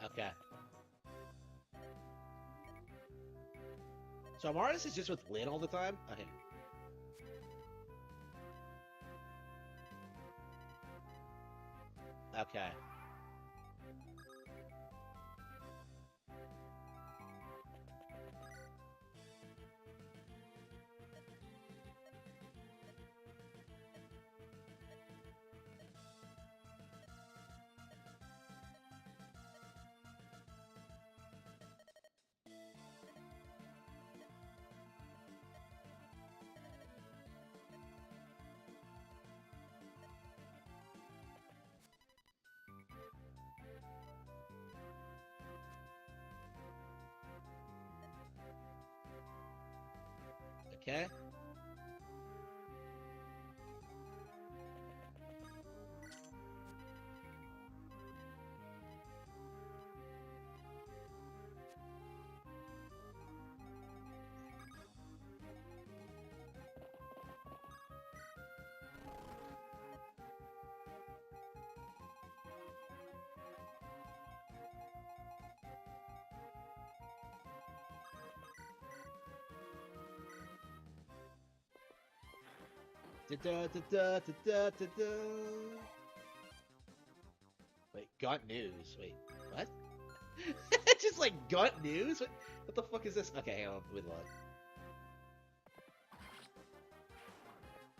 Okay. So Amaris is just with Lyn all the time? Okay. Okay. Okay. Wait, Gut News. Wait, what? Just like Gut News? What the fuck is this? Okay, hang on, with luck.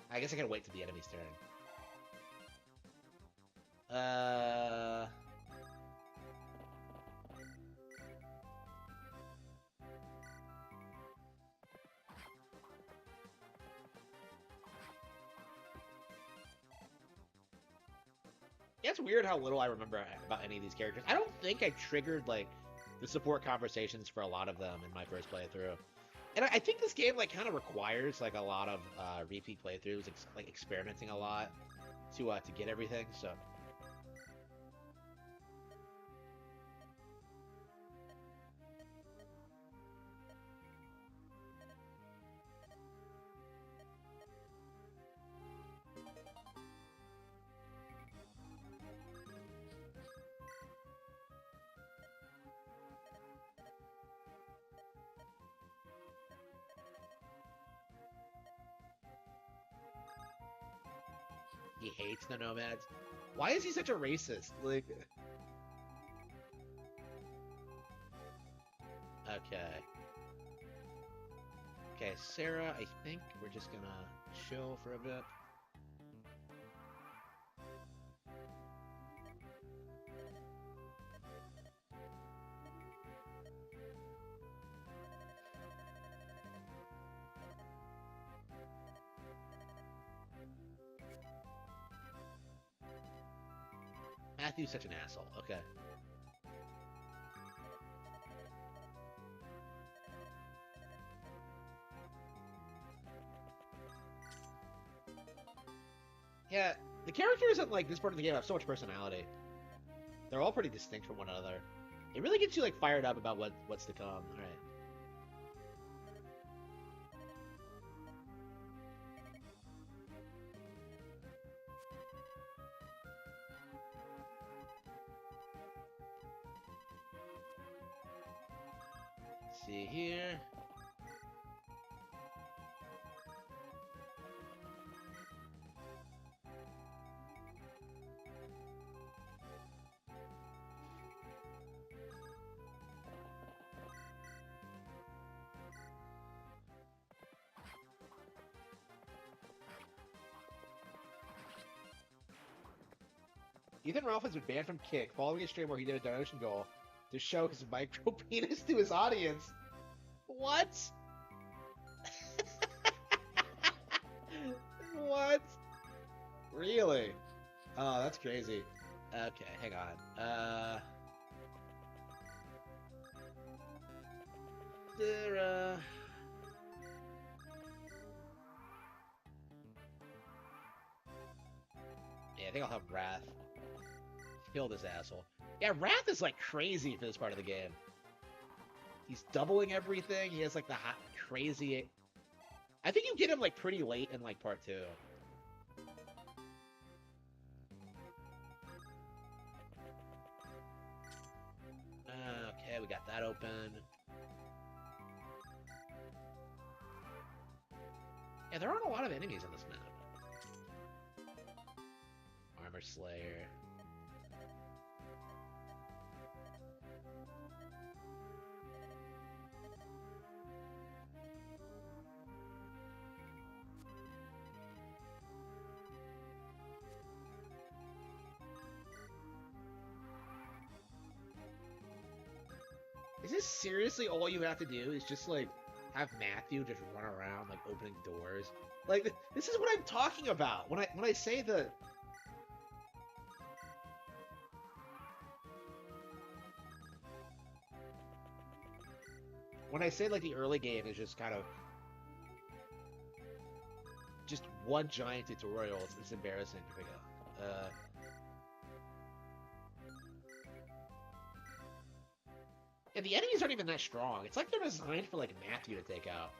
I guess I gotta wait till the enemy's turn. Yeah, it's weird how little I remember about any of these characters. I don't think I triggered, like, the support conversations for a lot of them in my first playthrough. And I think this game, like, kind of requires, like, a lot of repeat playthroughs, like, experimenting a lot to get everything, so... He hates the nomads. Why is he such a racist? Like... Okay. Okay, Sarah, I think we're just gonna chill for a bit. Matthew's such an asshole. Okay. Yeah, the characters in like this part of the game have so much personality. They're all pretty distinct from one another. It really gets you like fired up about what's to come. All right. Let's see here. Ethan Ralph has been banned from Kick following a stream where he did a donation goal to show his micro penis to his audience. What? What? Really? Oh, that's crazy. Okay, hang on. There, yeah, I think I'll have Wrath. Kill this asshole. Yeah, Wrath is like crazy for this part of the game. He's doubling everything. He has like the hot, crazy. I think you get him like pretty late in like part 2. Okay, we got that open. Yeah, there aren't a lot of enemies on this map. Armor Slayer. Is this seriously all you have to do? Is just like have Matthew just run around like opening doors? Like this is what I'm talking about when I say the. When I say like the early game is just kind of just one giant tutorial, it's embarrassing to pick up. And the enemies aren't even that strong. It's like they're designed for like Matthew to take out.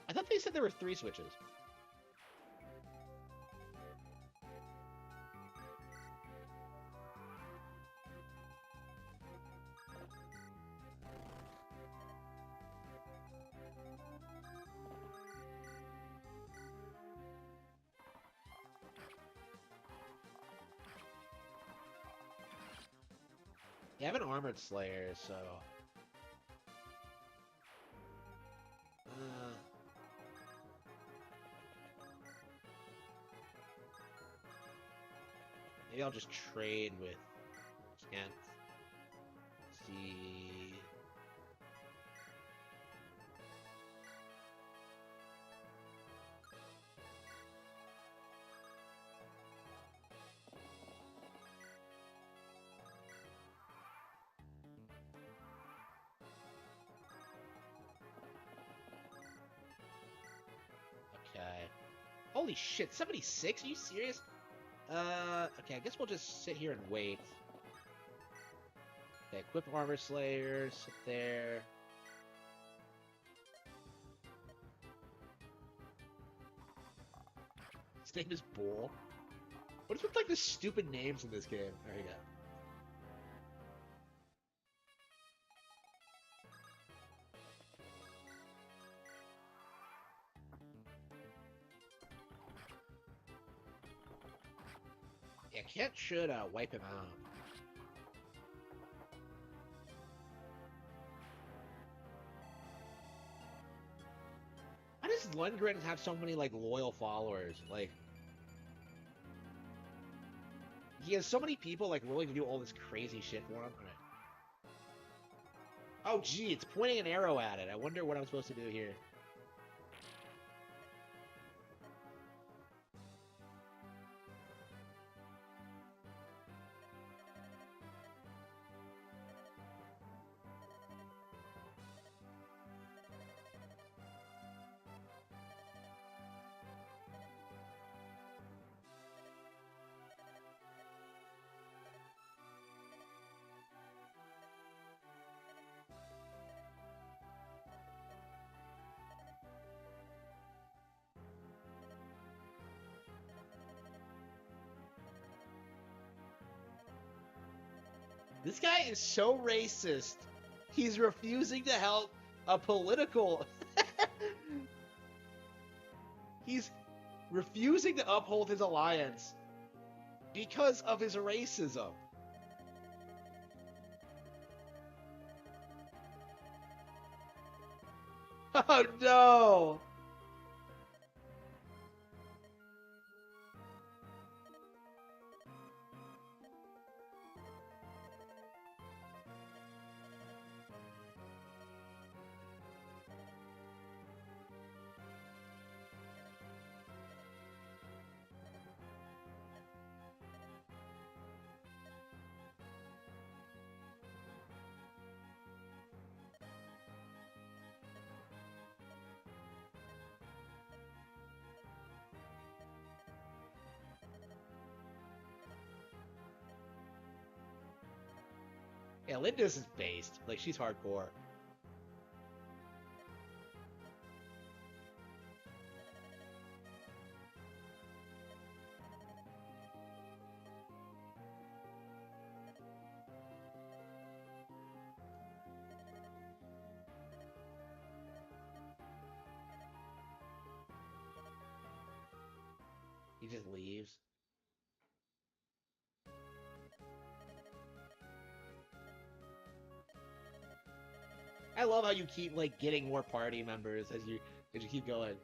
I thought they said there were 3 switches. Yeah, I have an Armored Slayer, so... Maybe I'll just trade with Kent. See... Okay. Holy shit, 76? Are you serious? Okay, I guess we'll just sit here and wait. Okay, equip Armor Slayer, sit there. His name is Bull. What is with like the stupid names in this game? There you go. Yeah, Kent should wipe him out. Why does Lundgren have so many like loyal followers? Like, he has so many people like willing to do all this crazy shit for him. Right. Oh, gee, it's pointing an arrow at it. I wonder what I'm supposed to do here. This guy is so racist. He's refusing to help a political... He's refusing to uphold his alliance because of his racism. Oh no! Yeah, Lindis is based. Like, she's hardcore. He just leaves. I love how you keep like getting more party members as you keep going.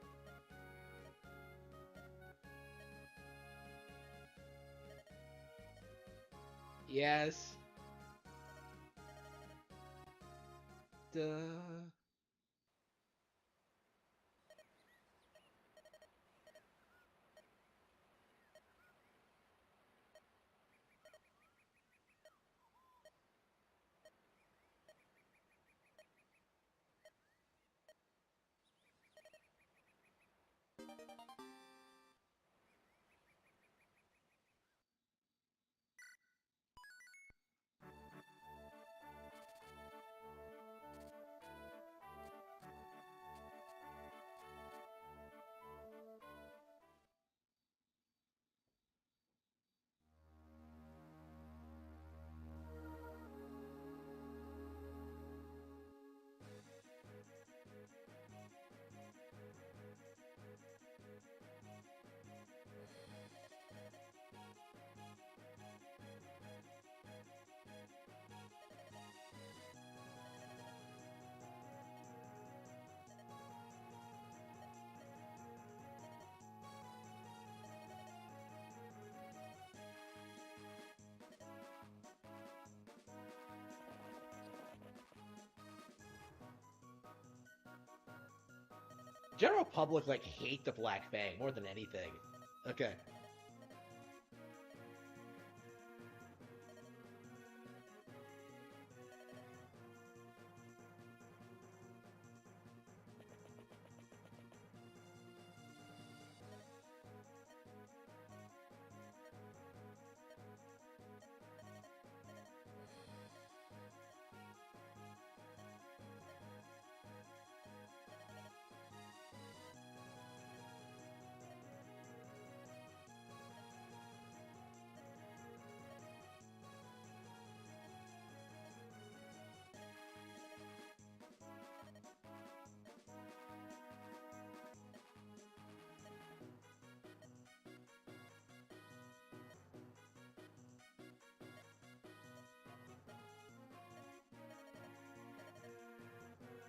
Yes. Duh. General public like hate the Black Fang more than anything. Okay.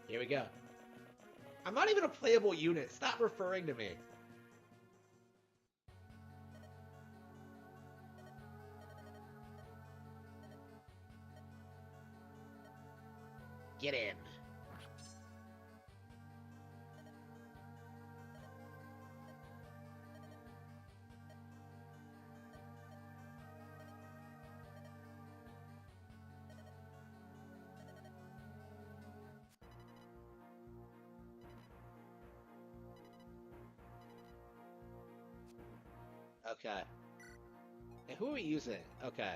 Here we go. I'm not even a playable unit. Stop referring to me. Get in. Okay. And who are we using? Okay.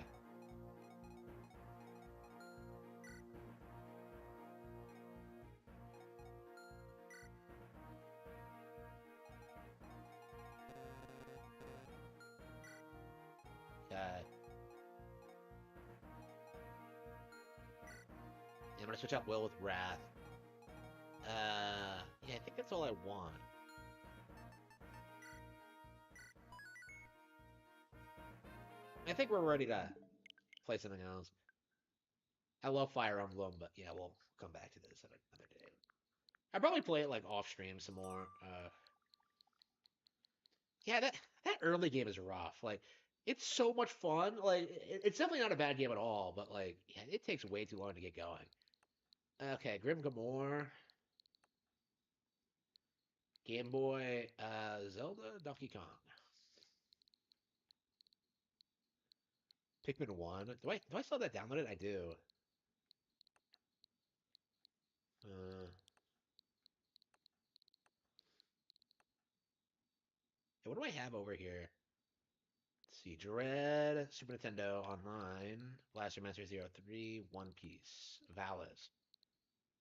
Okay. to switch out Will with Wrath. Yeah, I think that's all I want. I think we're ready to play something else. I love Fire Emblem, but yeah, we'll come back to this another day. I'll probably play it like off stream some more. Yeah, that early game is rough. Like, it's so much fun. Like, it's definitely not a bad game at all, but like, yeah, it takes way too long to get going. Okay, Grim Gamor. Game Boy, Zelda, Donkey Kong. Pikmin 1. Do I still have that downloaded? I do. Yeah, what do I have over here? Let's see. Dread, Super Nintendo Online, Blaster Master 03, One Piece, Valis.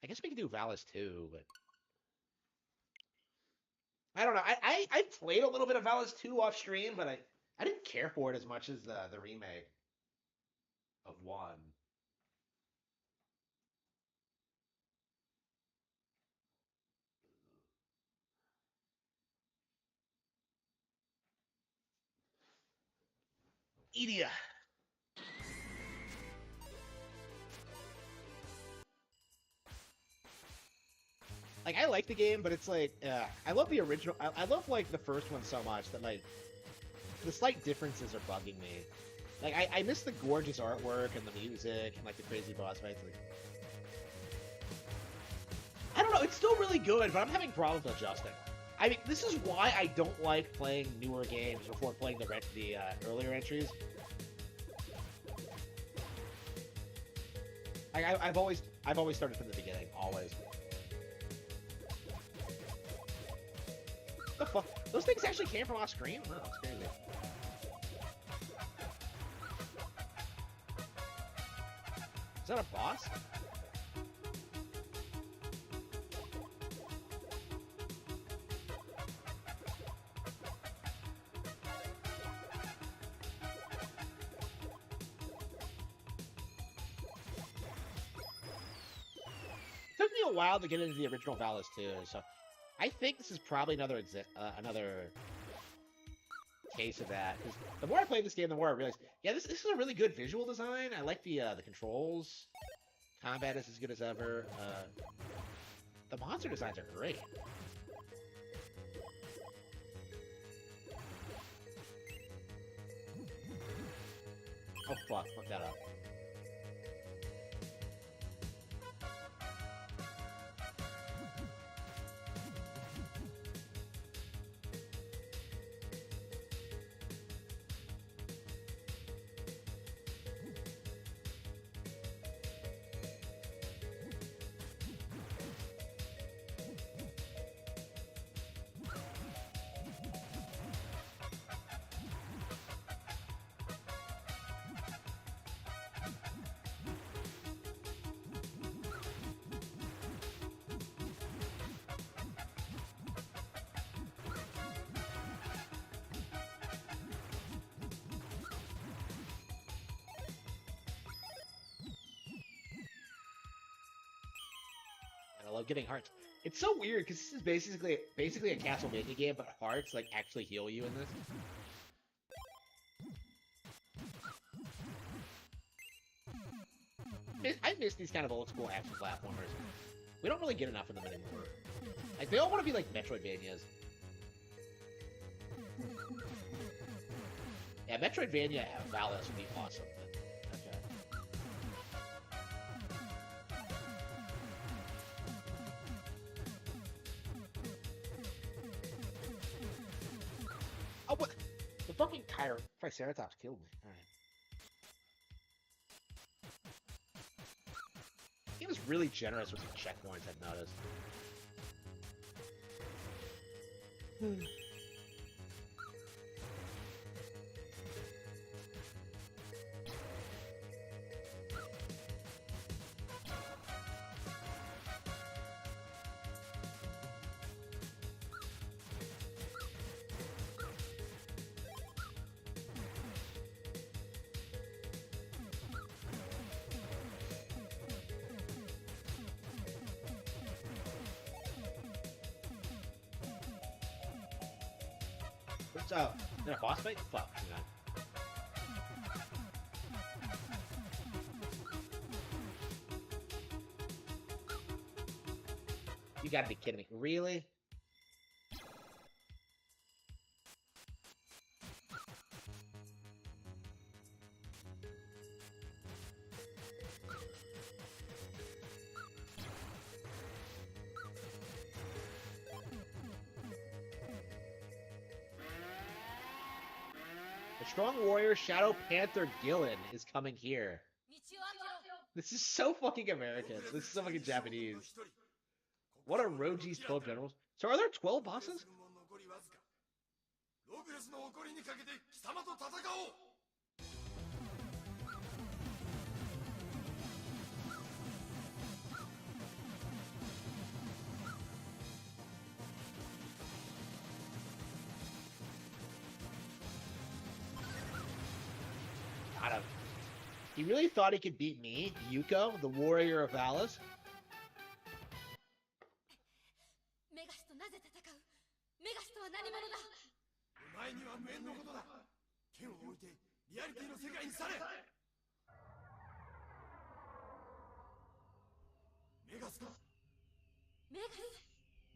I guess we could do Valis too, but I don't know. I played a little bit of Valis 2 off stream, but I didn't care for it as much as the remake of 1. Idia. Like, I like the game, but it's like, I love the original. I love, like, the first one so much that, like, the slight differences are bugging me. Like, I miss the gorgeous artwork and the music and, like, the crazy boss fights. Like, I don't know, it's still really good, but I'm having problems adjusting. I mean, this is why I don't like playing newer games before playing the earlier entries. Like, I've always started from the beginning, always. The fuck? Those things actually came from off screen? No, it's crazy. Is that a boss? Took me a while to get into the original Valis too, so I think this is probably another case of that. Because the more I play this game, the more I realize, yeah, this is a really good visual design. I like the controls. Combat is as good as ever. The monster designs are great. Oh fuck that up. I love getting hearts. It's so weird because this is basically a Castlevania game, but hearts like actually heal you in this. I miss these kind of old school action platformers. We don't really get enough of them anymore. Like, they all want to be like Metroidvanias. Yeah, Metroidvania Valis would be awesome. Okay. Oh, what? The fucking Triceratops killed me. Alright. He was really generous with the checkpoints, I've noticed. So, in a boss fight? Fuck. Yeah. You gotta be kidding me. Really? The strong warrior Shadow Panther Gillen is coming here. This is so fucking American. This is so fucking Japanese. What are Roji's 12 generals? So are there 12 bosses? ログレスの怒りにかけて貴様と戦おう I don't. He really thought he could beat me, Yuko, the warrior of Valis? メガスとなぜ戦う？メガスとは何者だ？お前には無縁のことだ剣を置いてリアリティの世界に去れメガスかメガス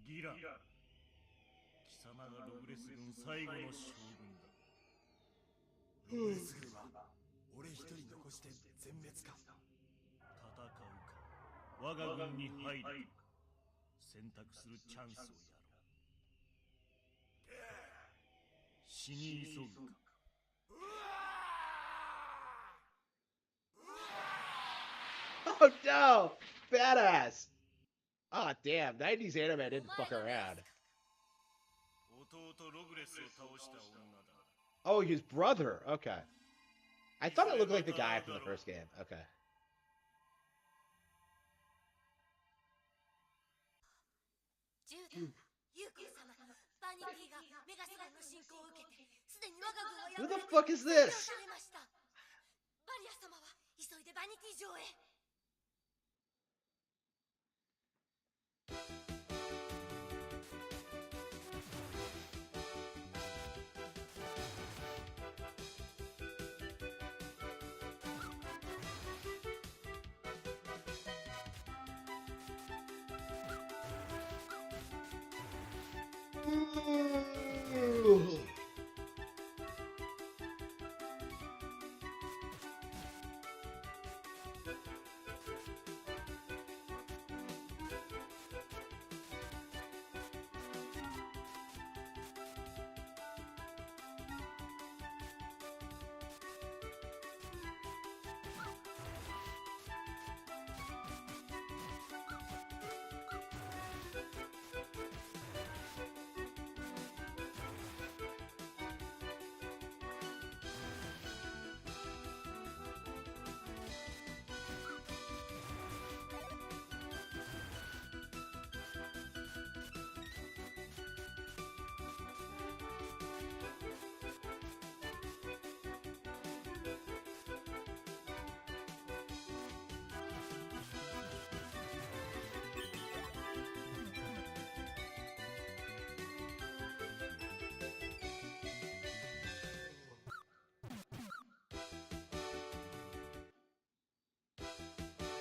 ギラ貴様がログレス軍最後の将軍だログレス軍は俺一人残して全滅か戦うか我が軍に入るか選択するチャンスをやろう死に急ぐか Oh no! Badass! Oh damn, 90s anime didn't fuck around. 弟ログレスを倒した女だ Oh, his brother. Okay. I thought it looked like the guy from the first game. Okay. ジューダ、ユーコ様、バニティがメガス軍の侵攻を受けて、すでに我が軍は Who the fuck is this? されました。バリア様は急いでバニティ城へ。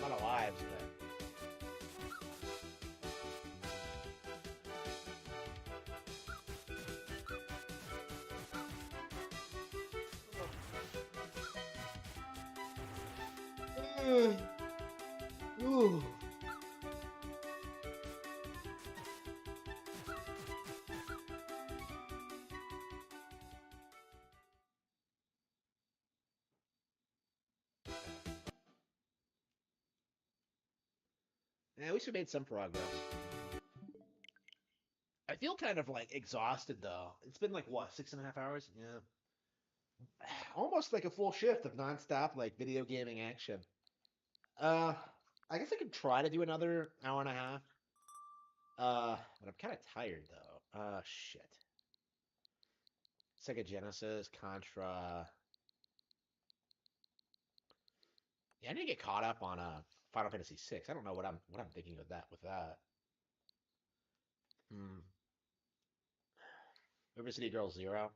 A lot of lives, but... Ooh. Yeah, at least we made some progress. I feel kind of like exhausted though. It's been like what, 6.5 hours? Yeah. Almost like a full shift of nonstop like video gaming action. I guess I could try to do another hour and a half. But I'm kind of tired though. Shit. Sega Genesis, Contra. Yeah, I need to get caught up on Final Fantasy VI. I don't know what I'm thinking of that with that. River City Girls 0.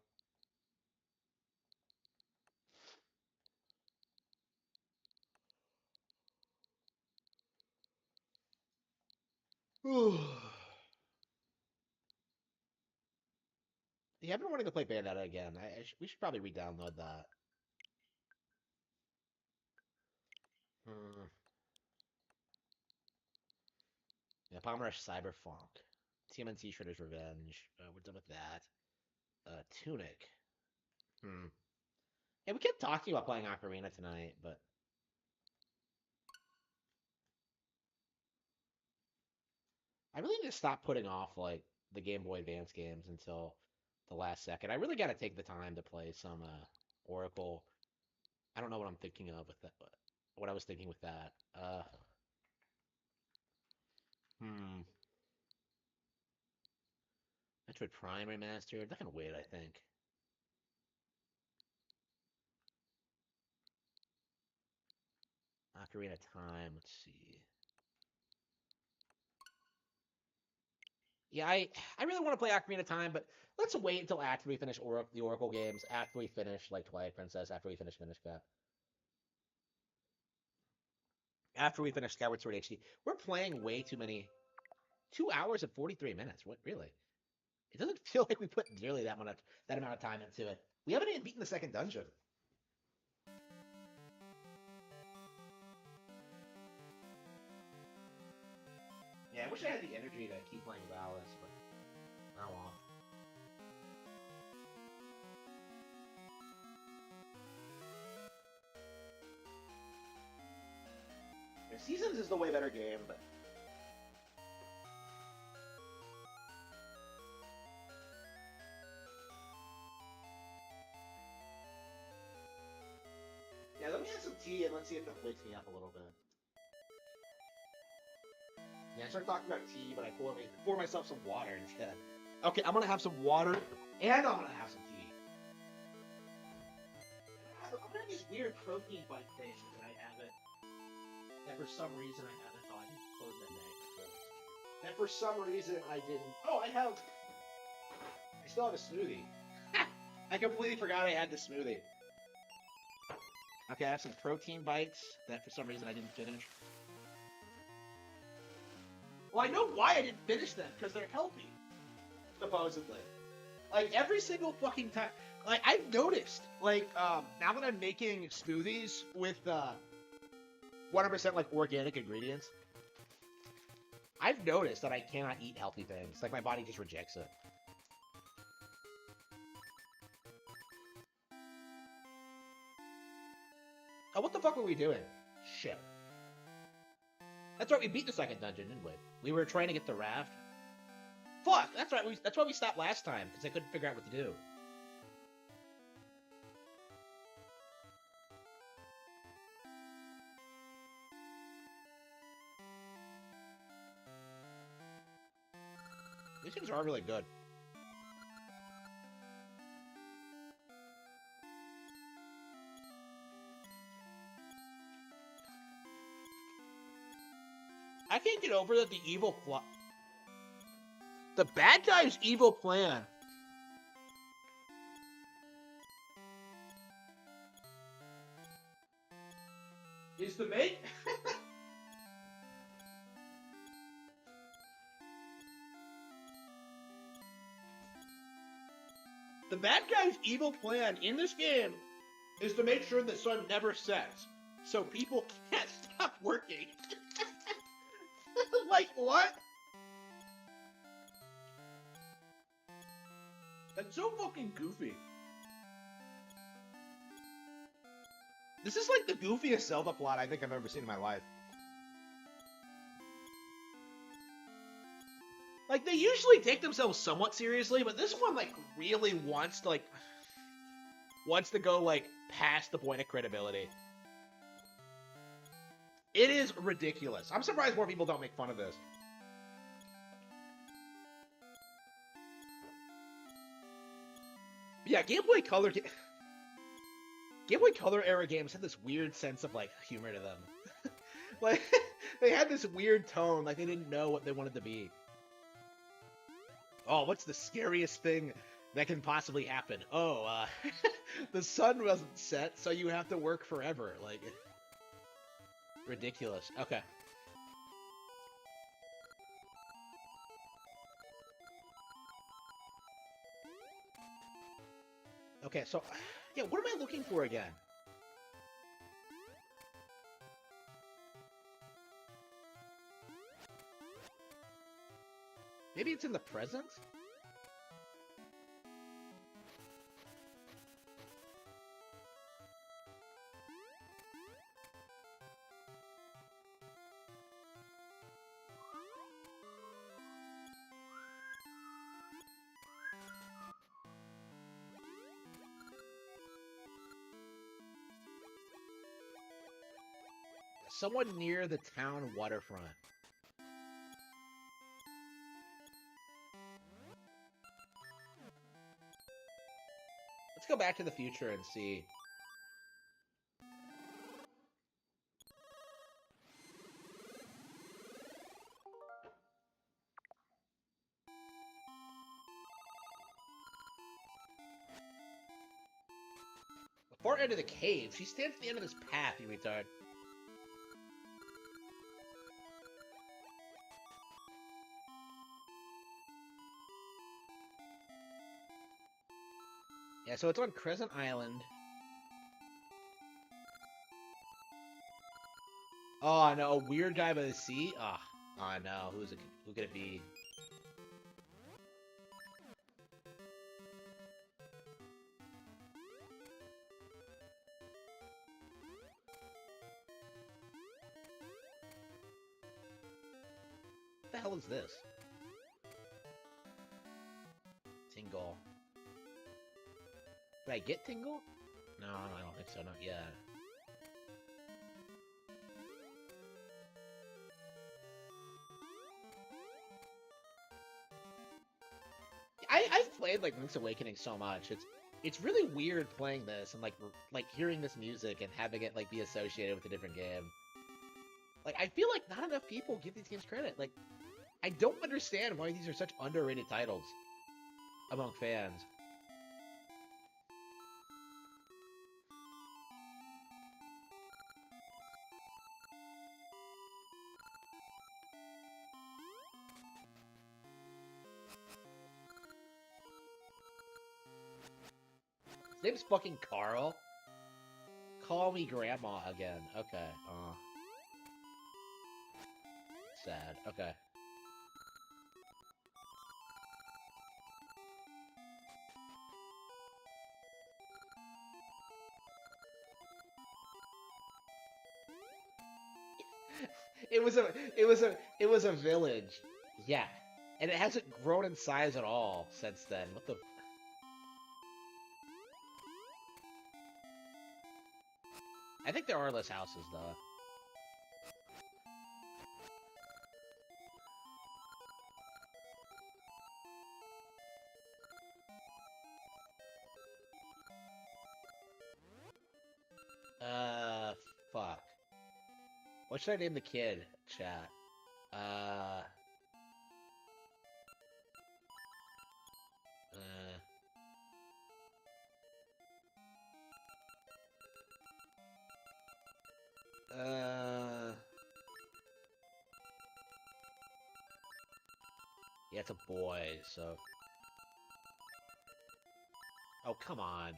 Yeah, I've been wanting to play Bayonetta again. We should probably re-download that. Hmm. Yeah, Bomb Rush Cyberpunk. TMNT Shredder's Revenge. We're done with that. Tunic. Hmm. Yeah, we kept talking about playing Ocarina tonight, but I really need to stop putting off like the Game Boy Advance games until the last second. I really got to take the time to play some Oracle. I don't know what I'm thinking of with that, but what I was thinking with that. Hmm. Metroid Prime Remastered. That can wait, I think. Ocarina of Time. Let's see. Yeah, I really want to play Ocarina of Time, but let's wait until after we finish the Oracle games, after we finish like Twilight Princess, after we finish Minish Cap, after we finish Skyward Sword HD. We're playing way too many. 2 hours and 43 minutes. What really? It doesn't feel like we put nearly that amount of time into it. We haven't even beaten the second dungeon. Yeah, I wish I had the energy to keep playing Valis, but I won't. Yeah, Seasons is the way better game, but yeah, let me have some tea and let's see if it wakes me up a little bit. Yeah, I started talking about tea, but I pour myself some water instead. Okay, I'm gonna have some water, and I'm gonna have some tea. I'm gonna have these weird protein bite things that I haven't. That for some reason I haven't. Oh, I didn't close that bag. That for some reason I didn't. Oh, I still have a smoothie. I completely forgot I had the smoothie. Okay, I have some protein bites that for some reason I didn't finish. Well, I know why I didn't finish them, because they're healthy. Supposedly. Like, every single fucking time. Like, I've noticed, like, now that I'm making smoothies with, 100% like organic ingredients, I've noticed that I cannot eat healthy things. Like, my body just rejects it. Oh, what the fuck were we doing? Shit. That's right, we beat the second dungeon, didn't we? We were trying to get the raft. Fuck, that's right, that's why we stopped last time, because I couldn't figure out what to do. These things are really good. I can't get over that the bad guy's evil plan is to make the bad guy's evil plan in this game is to make sure the sun never sets, so people can't stop working. Like, what? That's so fucking goofy. This is like the goofiest Zelda plot I think I've ever seen in my life. Like, they usually take themselves somewhat seriously, but this one, like, really wants to go, like, past the point of credibility. It is ridiculous. I'm surprised more people don't make fun of this. Yeah, Game Boy Color era games had this weird sense of, like, humor to them. Like, they had this weird tone, like they didn't know what they wanted to be. Oh, what's the scariest thing that can possibly happen? Oh, the sun wasn't set, so you have to work forever. Like, ridiculous. Okay. Okay, so yeah, what am I looking for again? Maybe it's in the present? Someone near the town waterfront. Let's go back to the future and see. Before entering the cave, she stands at the end of this path, you retard. Yeah, so it's on Crescent Island. Oh no, a weird guy by the sea? Oh no, who could it be? What the hell is this? Tingle. Did I get Tingle? No, I don't think so, not yet. I've played like Link's Awakening so much. It's really weird playing this and like hearing this music and having it like be associated with a different game. Like I feel like not enough people give these games credit. Like I don't understand why these are such underrated titles among fans. His name's fucking Carl. Call me grandma again. Okay. Sad. Okay. It was a village. Yeah. And it hasn't grown in size at all since then. What the I think there are less houses, though. Fuck. What should I name the kid, chat? Yeah, it's a boy, so... Oh, come on.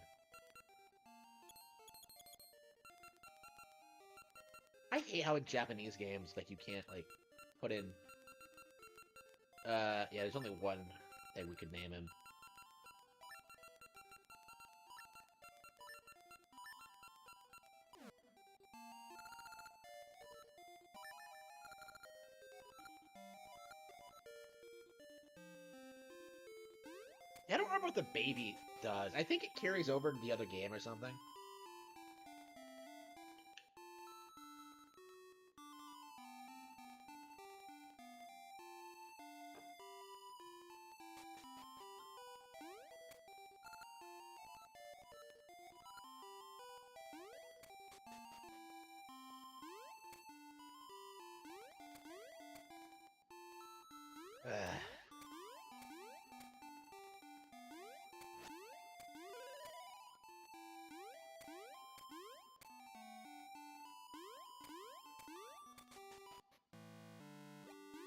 I hate how in Japanese games, like, you can't, like, put in... yeah, there's only one thing we could name him. I don't remember what the baby does. I think it carries over to the other game or something.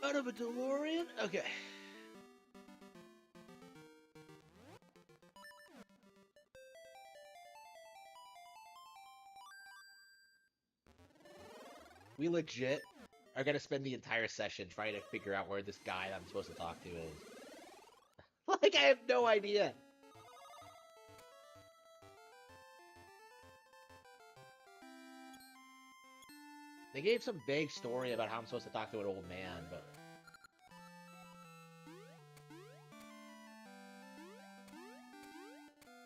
Out of a DeLorean? Okay. We legit are gonna spend the entire session trying to figure out where this guy I'm supposed to talk to is. Like, I have no idea. They gave some vague story about how I'm supposed to talk to an old man, but...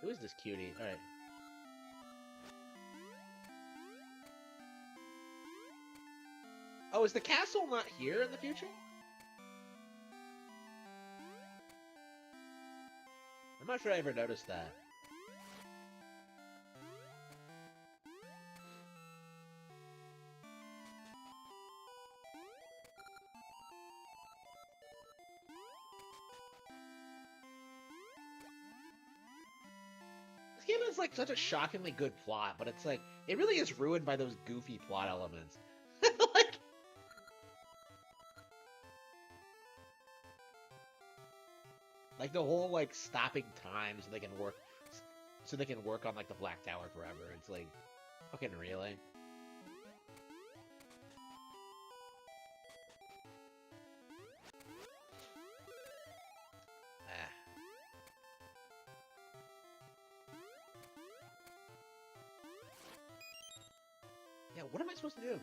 Who is this cutie? Alright. Oh, is the castle not here in the future? I'm not sure I ever noticed that. This game is like such a shockingly good plot, but it's like, it really is ruined by those goofy plot elements. Like the whole like stopping time so they can work on like the Black Tower forever. It's like, fucking really? Yeah, what am I supposed to do?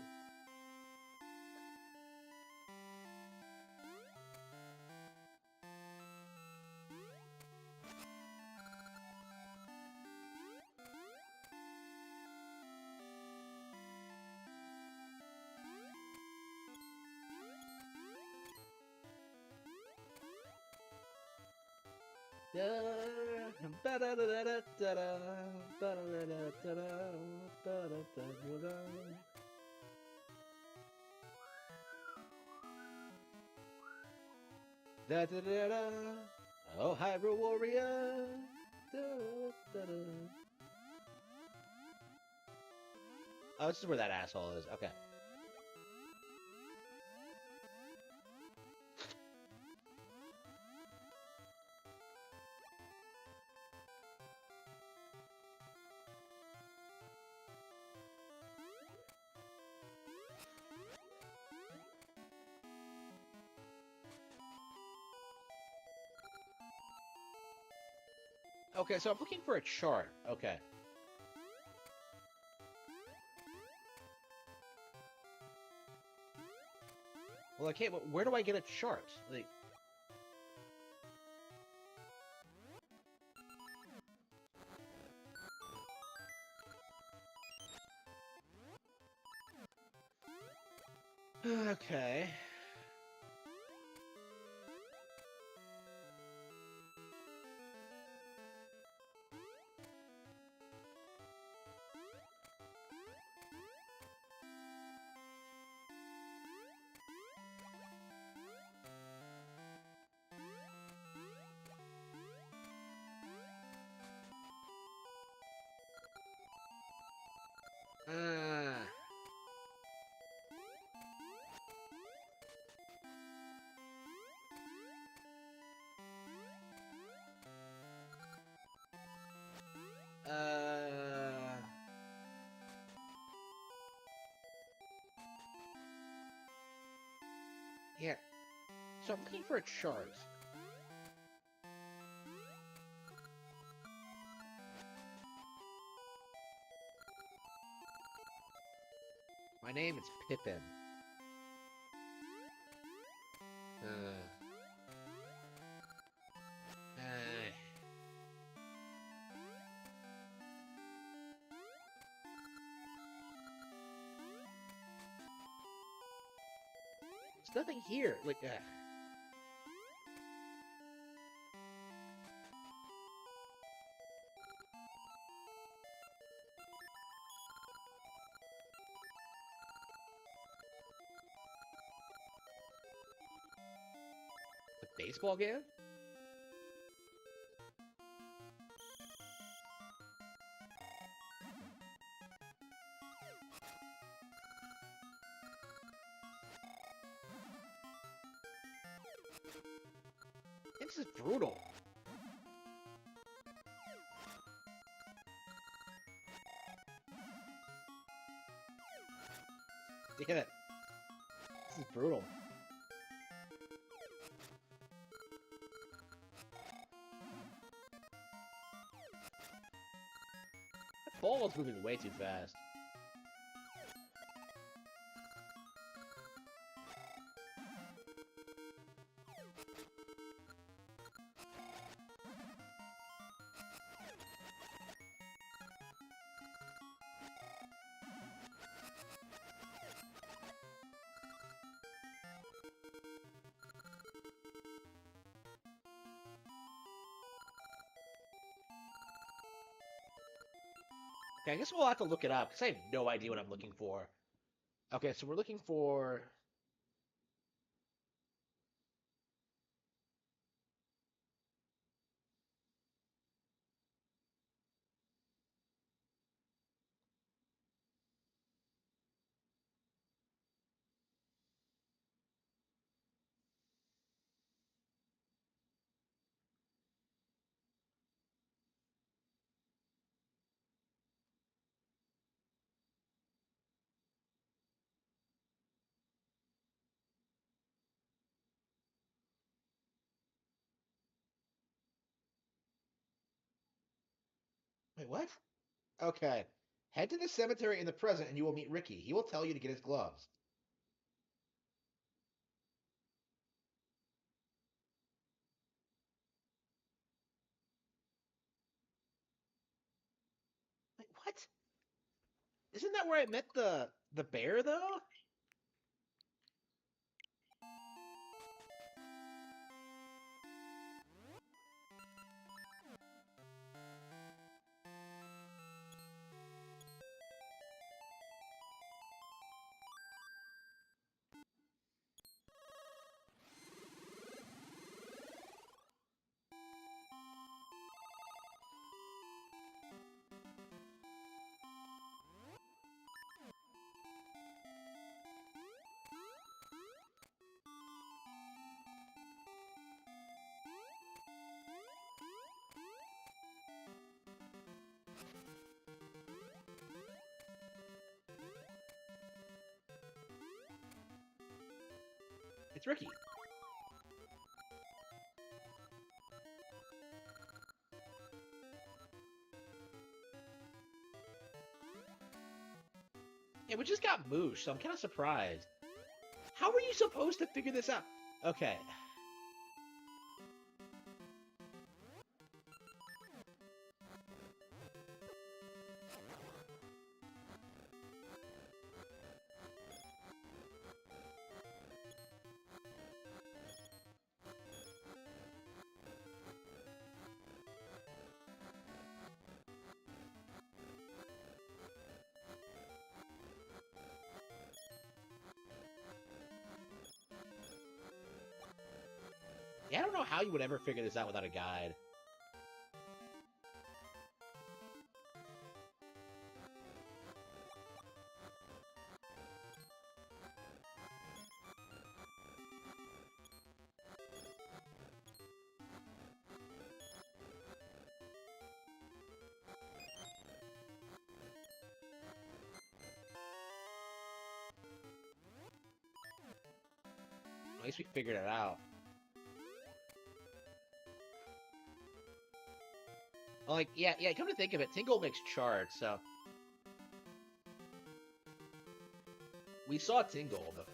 Oh, Hyrule Warrior. Oh, this is where that asshole is. Okay. Okay, so I'm looking for a chart. Okay. Well, okay, but where do I get a chart? Like... Okay. Yeah. So I'm looking for a chart. My name is Pippin. There's nothing here. Like, the baseball game? This is brutal. Damn it. is brutal. That ball is moving way too fast. Okay, I guess we'll have to look it up, because I have no idea what I'm looking for. Okay, so we're looking for... Wait, what? Okay. Head to the cemetery in the present and you will meet Ricky. He will tell you to get his gloves. Wait, what? Isn't that where I met the bear, though? It's Ricky. Yeah, we just got Moosh, so I'm kind of surprised. How were you supposed to figure this out? Okay. Yeah, I don't know how you would ever figure this out without a guide. At least we figured it out. Like, yeah, come to think of it, Tingle makes charge, so... We saw Tingle, but...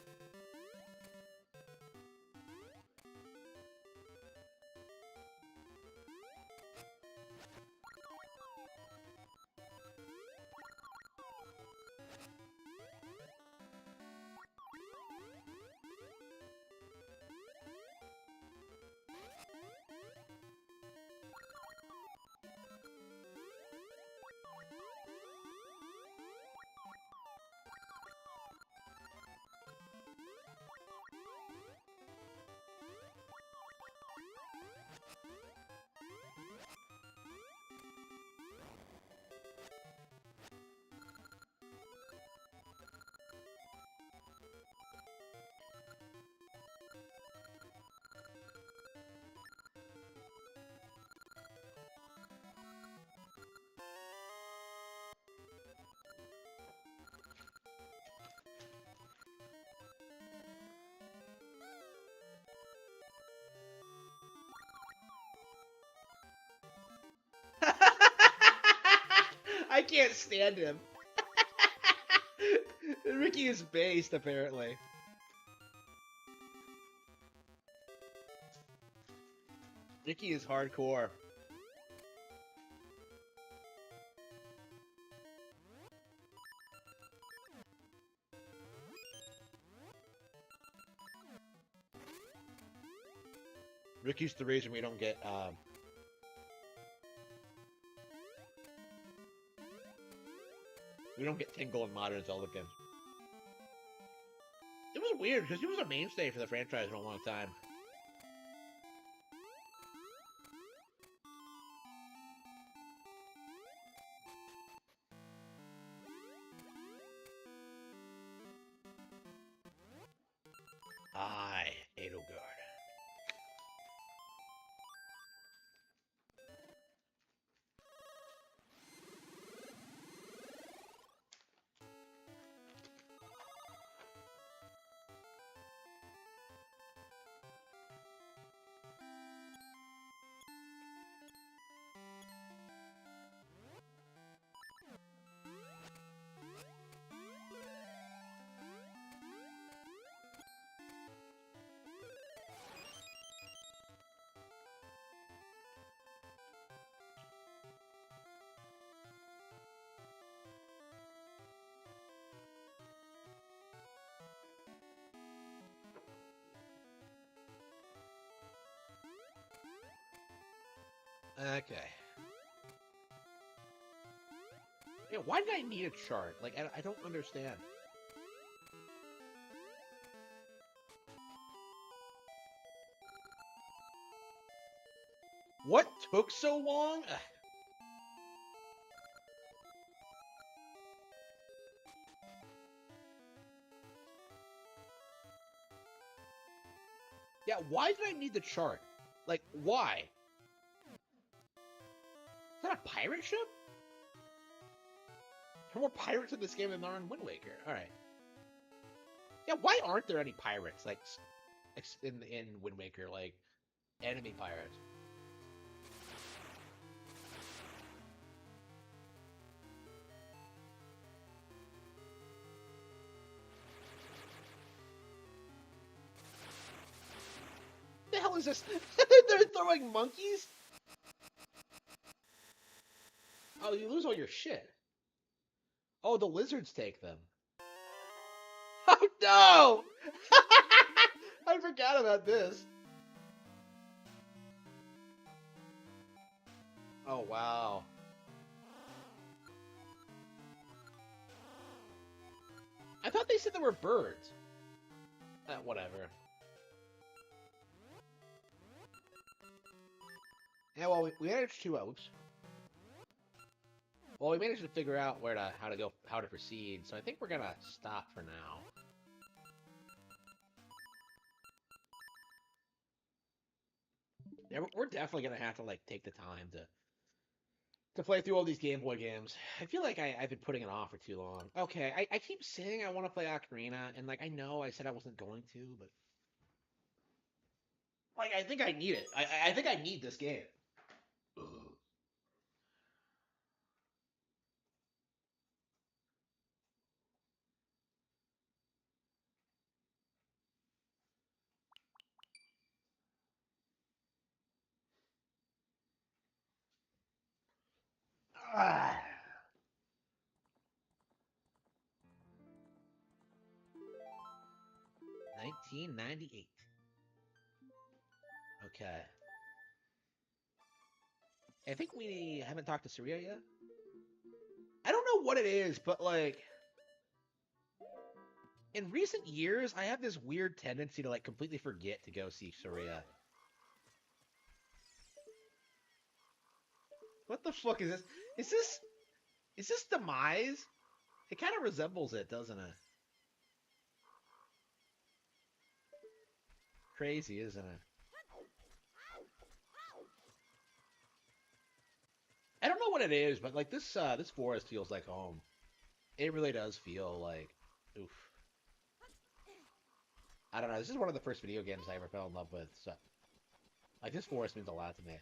can't stand him. Ricky is based, apparently. Ricky is hardcore. Ricky's the reason we don't get Tingle in modern Zelda games. It was weird because he was a mainstay for the franchise for a long time. Aye, Edelgard. Okay. Yeah, why did I need a chart? Like, I don't understand. What took so long? Ugh. Yeah, why did I need the chart? Like, why? Is that a pirate ship? There are more pirates in this game than there are in Wind Waker. Alright. Yeah, why aren't there any pirates, like, in Wind Waker, like, enemy pirates? What the hell is this? They're throwing monkeys? Oh, you lose all your shit. Oh, the lizards take them. Oh, no! I forgot about this. Oh, wow. I thought they said there were birds. Whatever. Yeah, well, we managed to, oops. Well, we managed to figure out how to proceed, so I think we're gonna stop for now. Yeah, we're definitely gonna have to, like, take the time to play through all these Game Boy games. I feel like I've been putting it off for too long. Okay, I keep saying I want to play Ocarina, and, like, I know I said I wasn't going to, but... Like, I think I need it. I think I need this game. Ugh. Ah. 1998. Okay. I think we haven't talked to Saria yet. I don't know what it is, but, like, in recent years, I have this weird tendency to, like, completely forget to go see Saria. What the fuck is this? Is this Demise? It kind of resembles it, doesn't it? Crazy, isn't it? I don't know what it is, but, like, this forest feels like home. It really does feel like, oof. I don't know, this is one of the first video games I ever fell in love with, so... Like, this forest means a lot to me.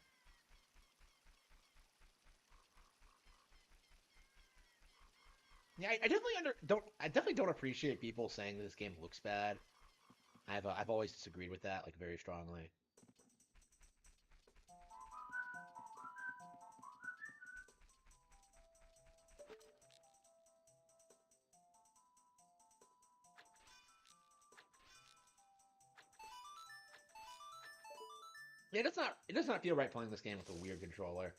Yeah, I definitely don't appreciate people saying that this game looks bad. I've always disagreed with that, like, very strongly. Yeah, it does not feel right playing this game with a weird controller.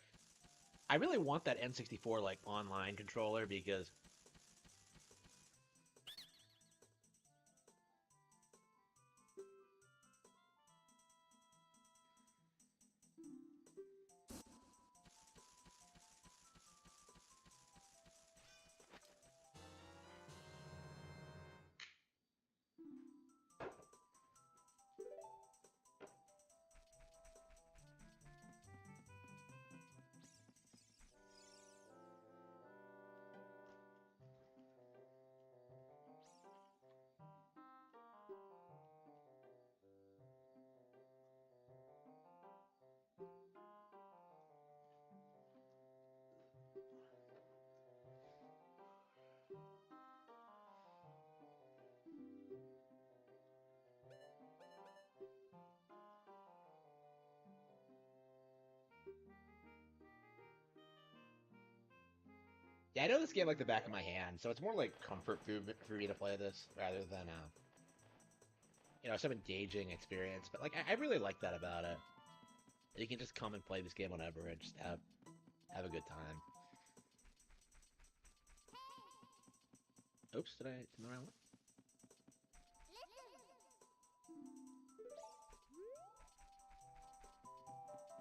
I really want that N64 like online controller because yeah, I know this game like the back of my hand, so it's more like comfort food for me to play this rather than some engaging experience. But like I really like that about it. You can just come and play this game whenever and just have a good time. Oops, did I turn the wrong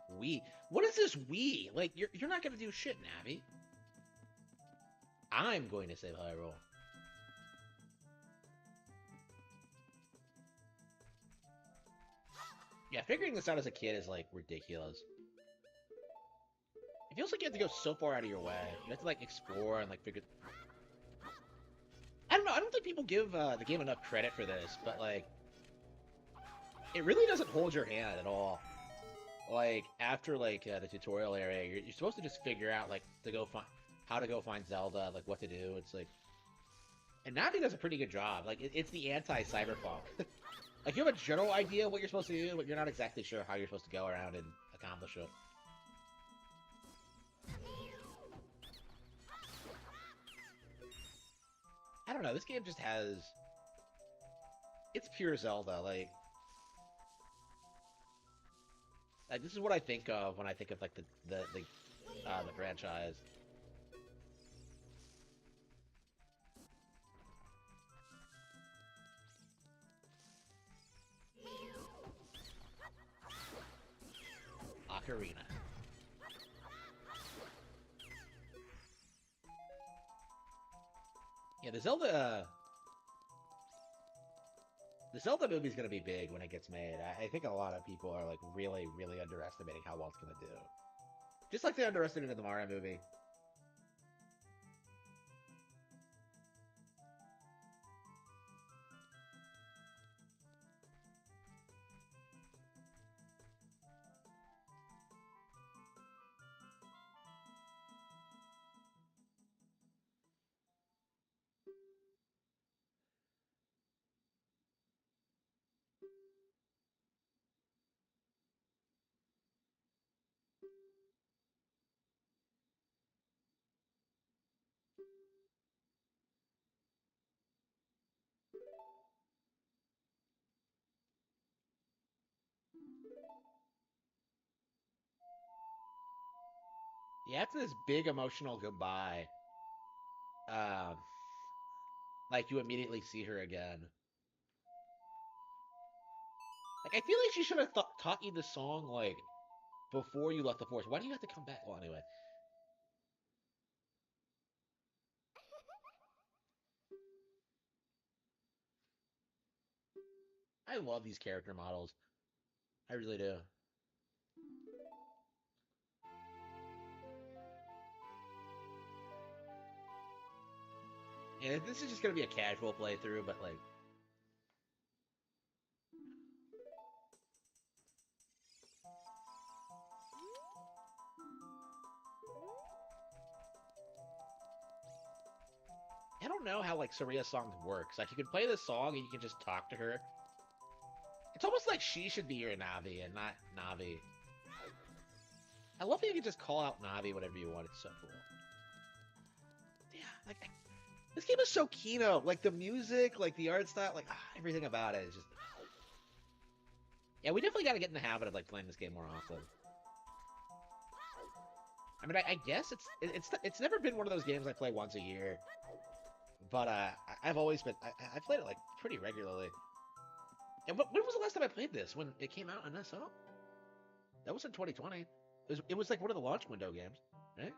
one? We? What is this we? Like you're not gonna do shit, Navi. I'm going to save Hyrule. Yeah, figuring this out as a kid is like ridiculous. It feels like you have to go so far out of your way. You have to like explore and like figure. I don't know. I don't think people give the game enough credit for this, but like, it really doesn't hold your hand at all. Like after like the tutorial area, you're supposed to just figure out like how to go find Zelda, like what to do. It's like, and Navi does a pretty good job. Like it's the anti-cyberpunk. Like you have a general idea what you're supposed to do, but you're not exactly sure how you're supposed to go around and accomplish it. I don't know. This game just has. It's pure Zelda. Like this is what I think of when I think of like the franchise. Ocarina. Yeah, the Zelda movie is gonna be big when it gets made. I think a lot of people are like really, really underestimating how well it's gonna do. Just like they underestimated the Mario movie. Yeah, after this big emotional goodbye, um, like you immediately see her again. Like I feel like she should have taught you the song like before you left the forest. Why do you have to come back? Well, anyway. I love these character models. I really do. And this is just gonna be a casual playthrough, but like. I don't know how like Saria's song works. Like you can play this song and you can just talk to her. It's almost like she should be your Navi and not Navi. I love that you can just call out Navi whenever you want. It's so cool. Yeah, like this game is so Kino. Like the music, like the art style, like everything about it is just. Yeah, we definitely got to get in the habit of like playing this game more often. I mean, I guess it's never been one of those games I play once a year, but I've always been I played it like pretty regularly. And when was the last time I played this? When it came out on SO? That was in 2020. It was like one of the launch window games, right?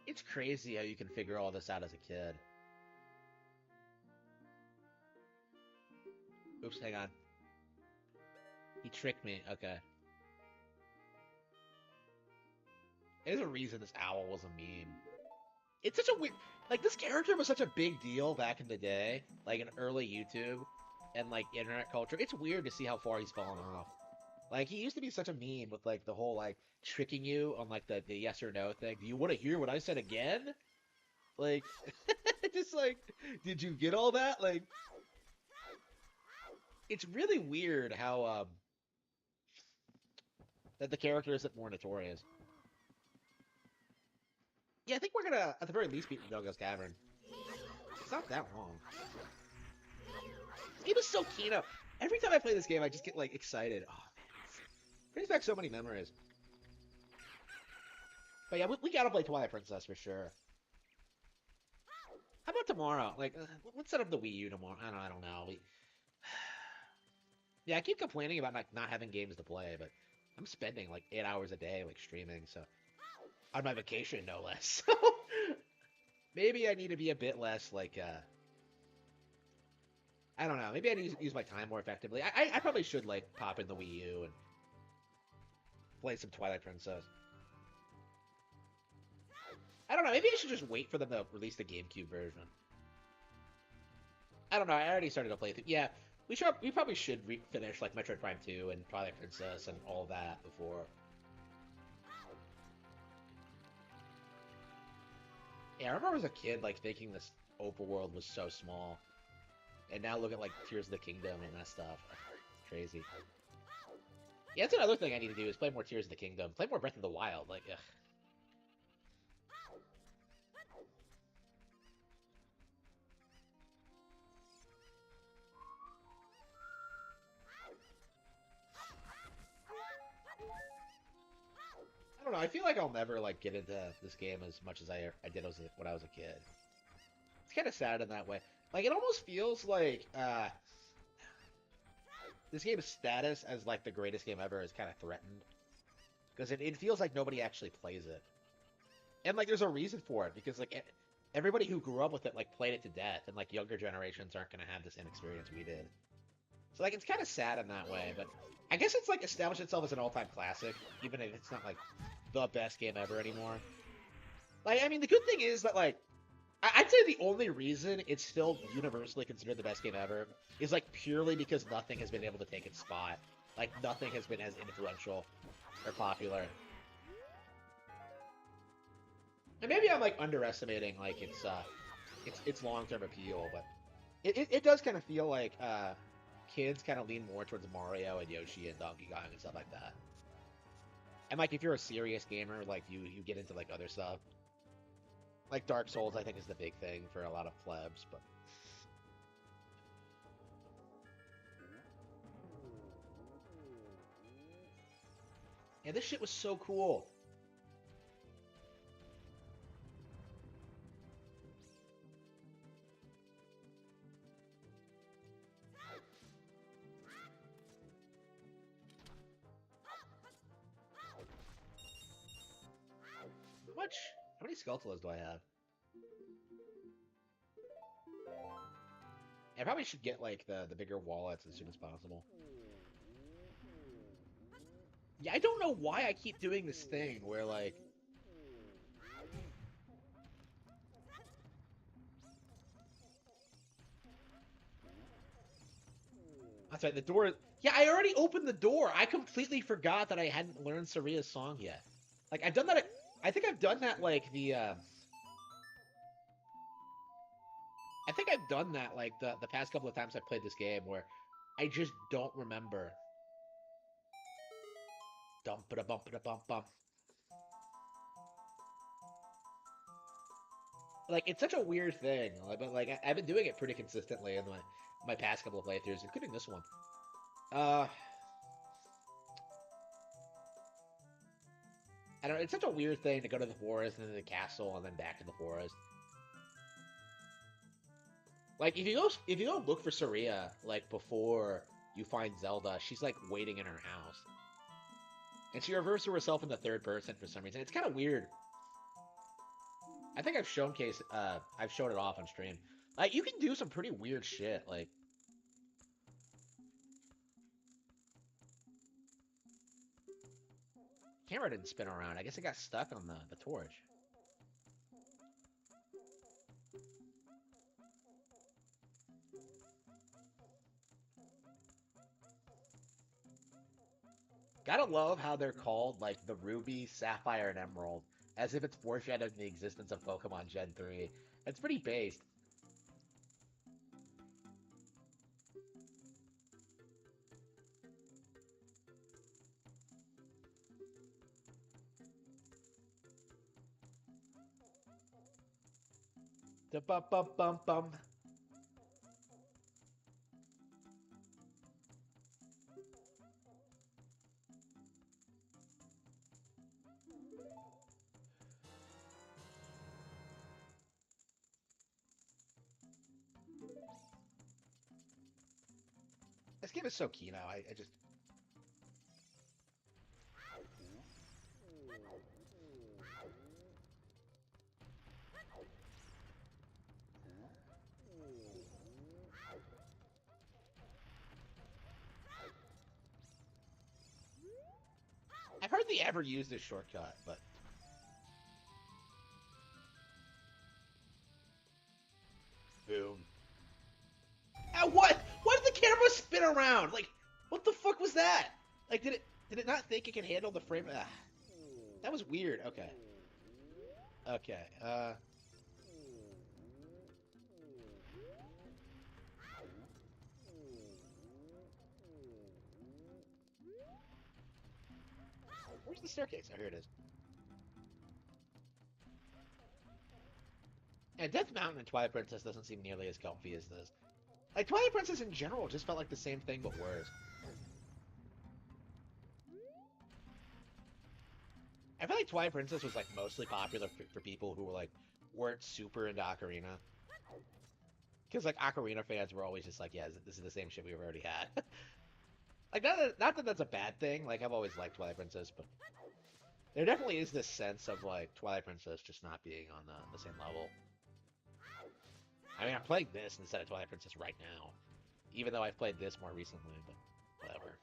It's crazy how you can figure all this out as a kid. Oops, hang on. He tricked me. Okay. There's a reason this owl was a meme. It's such a weird... Like, this character was such a big deal back in the day. Like, in early YouTube and, like, internet culture. It's weird to see how far he's fallen off. Like, he used to be such a meme with, like, the whole, like, tricking you on, like, the yes or no thing. Do you want to hear what I said again? Like, just, like, did you get all that? Like, it's really weird how, that the character isn't more notorious. Yeah, I think we're gonna, at the very least, beat Doggo's Cavern. It's not that long. This game is so Kino. Every time I play this game, I just get, like, excited. Oh, man. It brings back so many memories. But yeah, we gotta play Twilight Princess for sure. How about tomorrow? Like, let's set up the Wii U tomorrow. I don't know. Yeah, I keep complaining about not having games to play, but I'm spending like 8 hours a day like streaming, so on my vacation, no less. So maybe I need to be a bit less like I don't know. Maybe I need to use my time more effectively. I probably should like pop in the Wii U and play some Twilight Princess. I don't know. Maybe I should just wait for them to release the GameCube version. I don't know. I already started to play through. Yeah, we probably should finish like Metroid Prime 2 and Twilight Princess and all that before. Yeah, I remember as a kid like thinking this open world was so small, and now look at like Tears of the Kingdom and that stuff. It's crazy. Yeah, that's another thing I need to do is play more Tears of the Kingdom, play more Breath of the Wild. Like, ugh. I don't know. I feel like I'll never like get into this game as much as I did when I was a kid. It's kind of sad in that way. Like it almost feels like this game's status as like the greatest game ever is kind of threatened because it feels like nobody actually plays it, and like there's a reason for it because like everybody who grew up with it like played it to death, and like younger generations aren't gonna have the same experience we did. So like it's kind of sad in that way, but I guess it's like established itself as an all-time classic, even if it's not like the best game ever anymore. Like, I mean, the good thing is that like, I'd say the only reason it's still universally considered the best game ever is like purely because nothing has been able to take its spot. Like nothing has been as influential or popular. And maybe I'm like underestimating like its long-term appeal, but it does kind of feel like kids kind of lean more towards Mario and Yoshi and Donkey Kong and stuff like that. And like if you're a serious gamer, like you get into like other stuff. Like Dark Souls, I think is the big thing for a lot of plebs, but yeah, this shit was so cool. How many Skulltulas do I have? I probably should get like the bigger wallets as soon as possible. Yeah, I don't know why I keep doing this thing where, like... That's right, the door... Yeah, I already opened the door! I completely forgot that I hadn't learned Saria's song yet. Like, I've done that... I think I've done that, like, I think I've done that, like, the past couple of times I played this game, where I just don't remember. Dump-a-da-bump-a-da-bump-bump. Like, it's such a weird thing, but, like, I've been doing it pretty consistently in my past couple of playthroughs, including this one. I don't know, it's such a weird thing to go to the forest and then the castle and then back to the forest. Like, if you go look for Saria, like, before you find Zelda, she's, like, waiting in her house. And she refers to herself in the third person for some reason. It's kind of weird. I think I've shown it off on stream. Like, you can do some pretty weird shit, like... Camera didn't spin around. I guess it got stuck on the torch. Gotta love how they're called, like, the Ruby, Sapphire, and Emerald, as if it's foreshadowing the existence of Pokemon Gen 3. It's pretty based. Da bum bum bum bum. This game is so key now. I just... I've hardly ever used this shortcut, but... Boom. What? Why did the camera spin around? Like, what the fuck was that? Like, did it not think it could handle the frame? That was weird. Okay. Okay, where's the staircase? Oh, here it is. Yeah, Death Mountain and Twilight Princess doesn't seem nearly as comfy as this. Like, Twilight Princess in general just felt like the same thing, but worse. I feel like Twilight Princess was, like, mostly popular for people who were, like, weren't super into Ocarina. Because, like, Ocarina fans were always just like, yeah, this is the same shit we've already had. Like, not that that's a bad thing. Like, I've always liked Twilight Princess, but... There definitely is this sense of, like, Twilight Princess just not being on the same level. I mean, I'm playing this instead of Twilight Princess right now. Even though I've played this more recently, but whatever.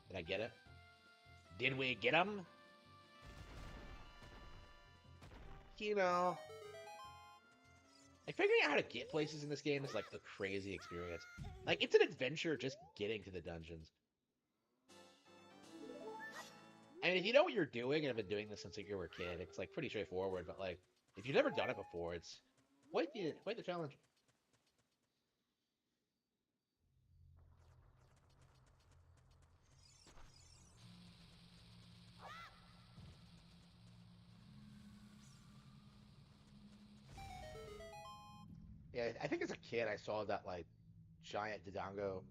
Did I get it? Did we get him? You know... Like, figuring out how to get places in this game is, like, a crazy experience. Like, it's an adventure just getting to the dungeons. I mean, if you know what you're doing and have been doing this since you were a kid, it's, like, pretty straightforward, but, like, if you've never done it before, it's quite the challenge. Yeah, I think as a kid I saw that, like, giant Dodongo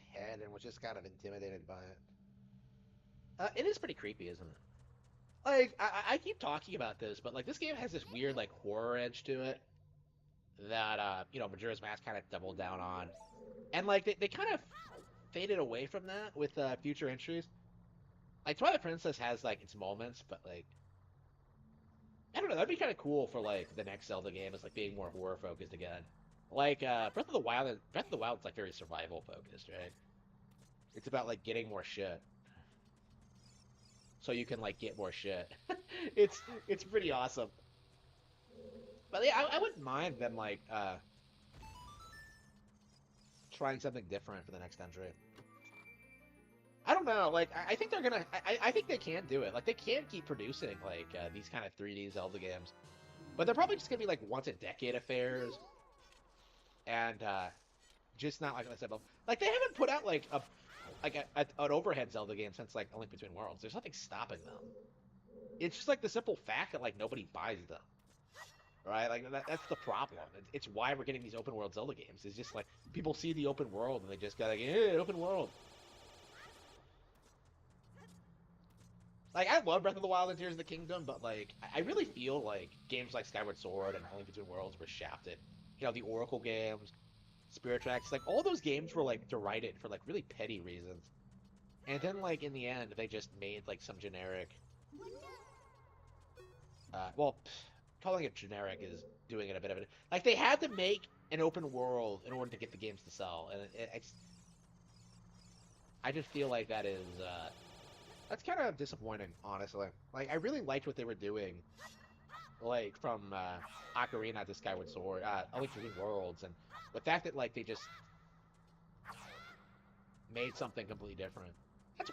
head and was just kind of intimidated by it. It is pretty creepy, isn't it? Like, I keep talking about this, but, like, this game has this weird, like, horror edge to it that, you know, Majora's Mask kind of doubled down on. And, like, they kind of faded away from that with future entries. Like, Twilight Princess has, like, its moments, but, like, I don't know, that'd be kind of cool for, like, the next Zelda game is, like, being more horror-focused again. Like Breath of the Wild. Breath of the Wild's like very survival focused, right? It's about like getting more shit, so you can like get more shit. It's pretty awesome. But yeah, I wouldn't mind them like trying something different for the next entry. I don't know. Like, I think they're gonna. I think they can do it. Like, they can keep producing like these kind of 3D Zelda games, but they're probably just gonna be like once a decade affairs, and just not like I said. Like, they haven't put out like an overhead Zelda game since like A Link Between Worlds. There's nothing stopping them. It's just like the simple fact that like nobody buys them, right? Like that's the problem. It's why we're getting these open world Zelda games. It's just like people see the open world and they just go like, yeah, open world. Like, I love Breath of the Wild and Tears of the Kingdom, but, like, I really feel like games like Skyward Sword and A Link Between Worlds were shafted. You know, the Oracle games, Spirit Tracks, like, all those games were, like, derided for, like, really petty reasons. And then, like, in the end, they just made, like, some generic... well, calling it generic is doing it a bit of it. Like, they had to make an open world in order to get the games to sell, and I just feel like that is, that's kind of disappointing, honestly. Like, I really liked what they were doing, like, from Ocarina to Skyward Sword, A Link Between Worlds, and the fact that, like, they just made something completely different.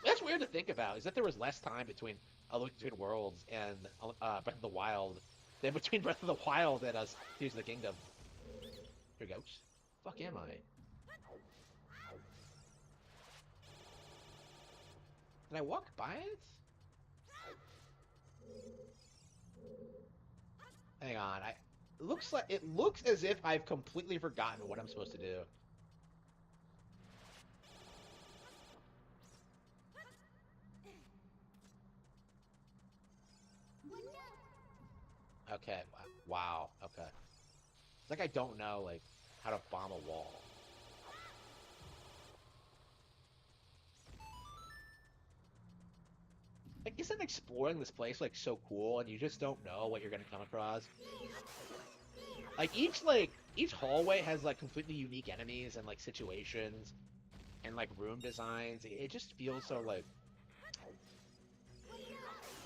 That's weird to think about, is that there was less time between A Link Between Worlds and Breath of the Wild than between Breath of the Wild and Tears of the Kingdom. Here goes. Fuck am I? Can I walk by it? Hang on, it looks as if I've completely forgotten what I'm supposed to do. Okay, wow, okay. It's like I don't know, like, how to bomb a wall. Like, isn't exploring this place, like, so cool, and you just don't know what you're gonna come across? Like, each hallway has, like, completely unique enemies and, like, situations and, like, room designs. It just feels so, like...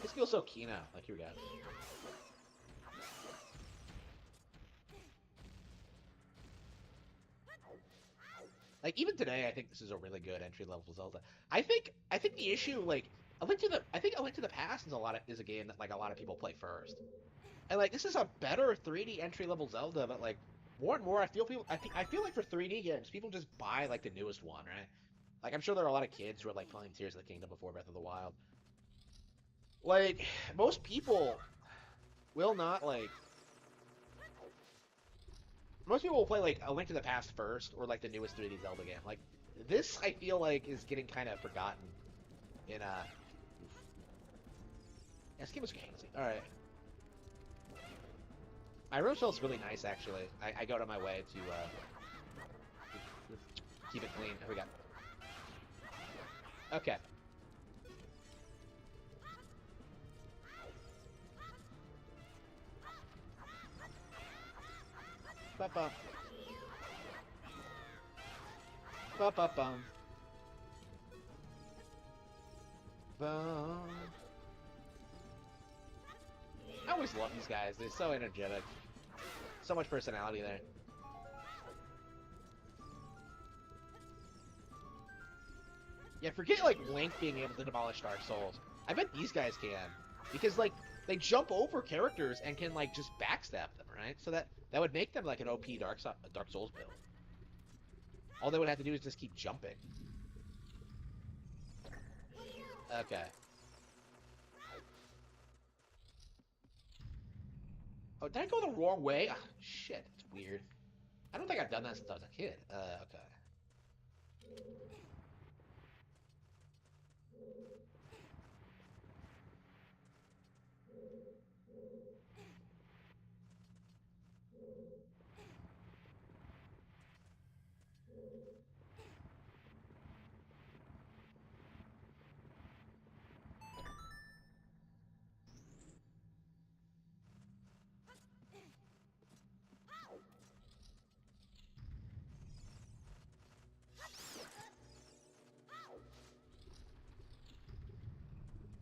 This feels so Kina. Like, here we go. Like, even today, I think this is a really good entry-level Zelda. I think the issue, like... I think A Link to the Past is a game that like a lot of people play first, and like this is a better 3D entry level Zelda. But like more and more, I feel like for 3D games, people just buy like the newest one, right? Like I'm sure there are a lot of kids who are like playing Tears of the Kingdom before Breath of the Wild. Like most people will not like. Most people will play like A Link to the Past first, or like the newest 3D Zelda game. Like this, I feel like is getting kind of forgotten in Yeah, this game was crazy. Alright. My room smells really nice, actually. I go out of my way to keep it clean. Here we go. Okay. Ba-bum. Ba-ba-bum. Bum. I always love these guys. They're so energetic. So much personality there. Yeah, forget like Link being able to demolish Dark Souls. I bet these guys can. Because like they jump over characters and can like just backstab them, right? So that would make them like an OP Dark Souls build. All they would have to do is just keep jumping. Okay. Oh, did I go the wrong way? Oh, shit, it's weird. I don't think I've done that since I was a kid. Okay.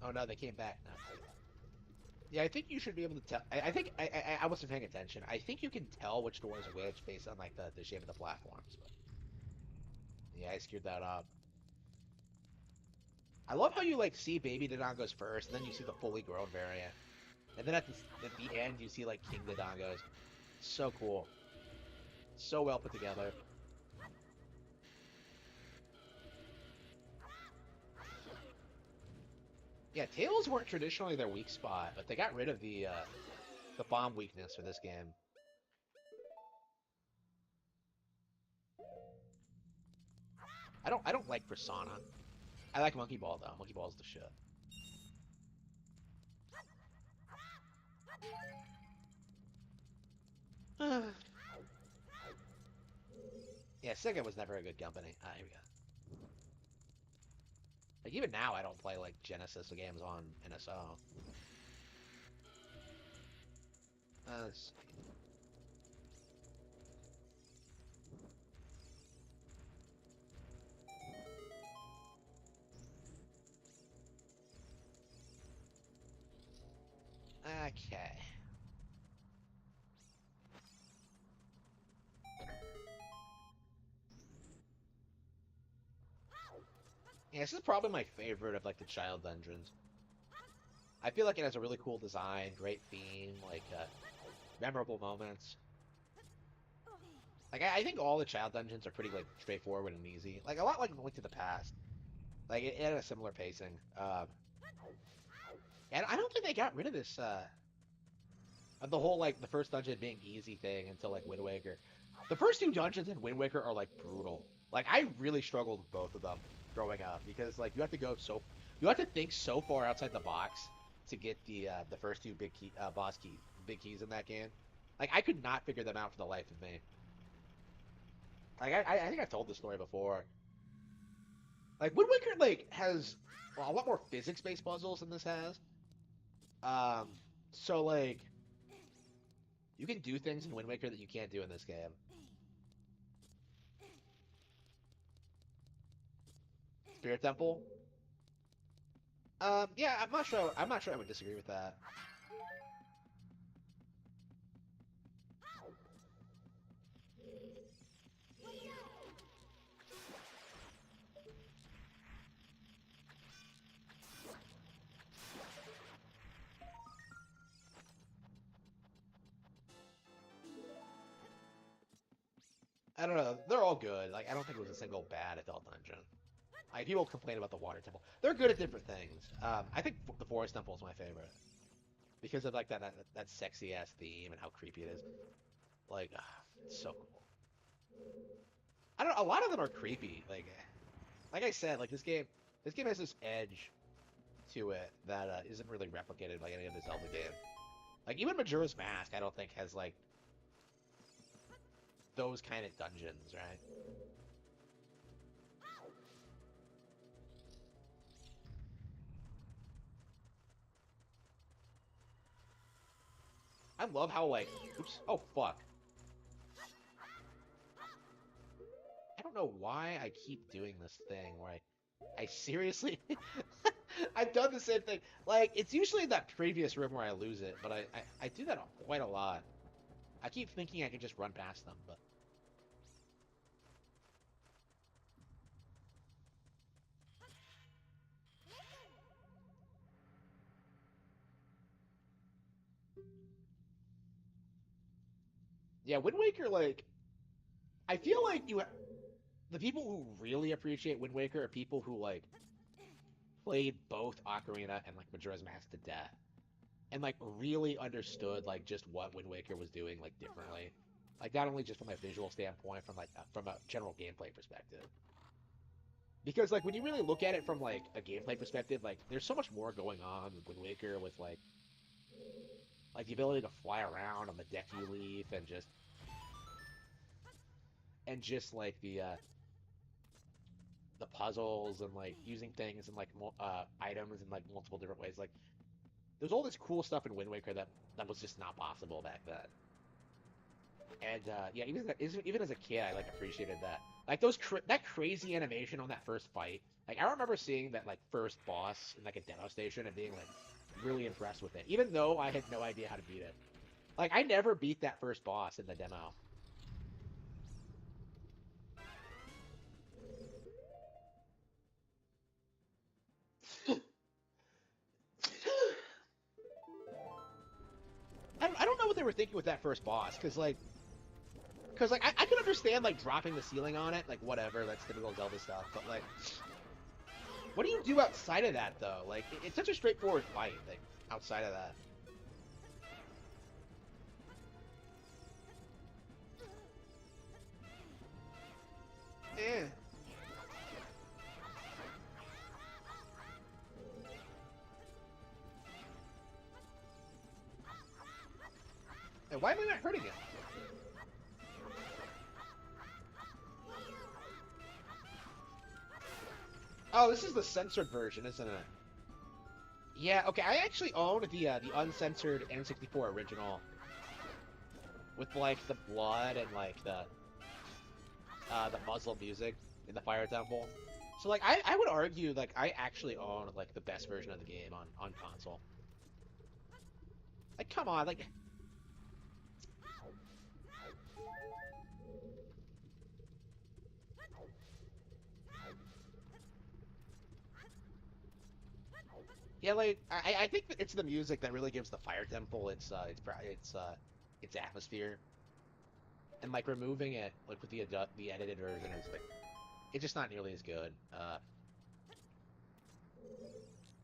Oh no, they came back. No. Yeah, I think you should be able to tell. I think I wasn't paying attention. I think you can tell which door is which based on like the shape of the platforms. But yeah, I screwed that up. I love how you like see baby Dodongos first, and then you see the fully grown variant, and then at the end you see like King Dodongos. So cool. So well put together. Yeah, Tails weren't traditionally their weak spot, but they got rid of the bomb weakness for this game. I don't like Persona. I like Monkey Ball though. Monkey Ball's the shit. Yeah, Sega was never a good company. Ah, here we go. Like, even now, I don't play, like, Genesis games on NSO. Let's see. Okay. Yeah, this is probably my favorite of, like, the child dungeons. I feel like it has a really cool design, great theme, like, memorable moments. Like, I think all the child dungeons are pretty, like, straightforward and easy. Like, a lot like Link to the Past. Like, it had a similar pacing. And I don't think they got rid of this, of the whole, like, the first dungeon being easy thing until, like, Wind Waker. The first two dungeons in Wind Waker are, like, brutal. Like, I really struggled with both of them growing up because, like, you have to think so far outside the box to get the first two big big keys in that game. Like, I could not figure them out for the life of me. Like, I think I've told this story before. Like, Wind Waker, like, has a lot more physics-based puzzles than this has. So, like, you can do things in Wind Waker that you can't do in this game. Spirit Temple? Yeah, I'm not sure I would disagree with that. I don't know. They're all good. Like, I don't think it was a single bad adult dungeon. Like, people complain about the Water Temple. They're good at different things. I think the Forest Temple is my favorite because of like that sexy ass theme and how creepy it is. Like, it's so cool. I don't know. A lot of them are creepy. Like I said, like this game has this edge to it that isn't really replicated by any other Zelda game. Like even Majora's Mask, I don't think has like those kind of dungeons, right? I love how like, oops, oh fuck. I don't know why I keep doing this thing where I seriously, I've done the same thing. Like, it's usually that previous room where I lose it, but I do that quite a lot. I keep thinking I can just run past them, but. Yeah, Wind Waker, like, I feel like the people who really appreciate Wind Waker are people who, like, played both Ocarina and, like, Majora's Mask to death. And, like, really understood, like, just what Wind Waker was doing, like, differently. Like, not only just from a visual standpoint, from a general gameplay perspective. Because, like, when you really look at it from, like, a gameplay perspective, like, there's so much more going on with Wind Waker with, like the ability to fly around on the deck you leave and just like the puzzles and like using things and like items in like multiple different ways. Like there's all this cool stuff in Wind Waker that was just not possible back then. And yeah, even as a kid, I like appreciated that. Like that crazy animation on that first fight. Like I remember seeing that like first boss in like a demo station and being like really impressed with it, even though I had no idea how to beat it. Like I never beat that first boss in the demo. I don't know what they were thinking with that first boss, because I could understand like dropping the ceiling on it, like whatever, that's typical Zelda stuff. But like, what do you do outside of that though? Like, it's such a straightforward fight. Like outside of that. Eh. And why am I not hurting him? Oh, this is the censored version, isn't it? Yeah, okay, I actually own the uncensored N64 original. With, like, the blood and, like, the Muslim music in the Fire Temple. So, like, I would argue, like, I actually own, like, the best version of the game on console. Like, come on, like... Yeah, like I think that it's the music that really gives the Fire Temple its atmosphere, and like removing it like with the edited version is like it's just not nearly as good. I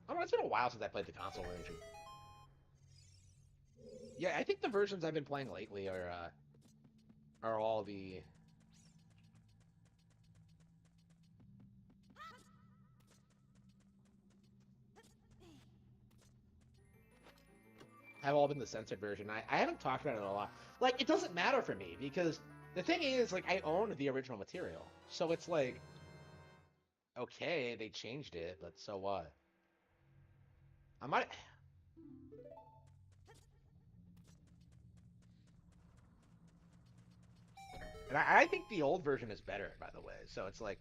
don't know, it's been a while since I played the console version. Yeah, I think the versions I've been playing lately are all the have all been the censored version. I haven't talked about it a lot. Like, it doesn't matter for me, because the thing is, like, I own the original material. So it's like, okay, they changed it, but so what? I might... And I think the old version is better, by the way. So it's like,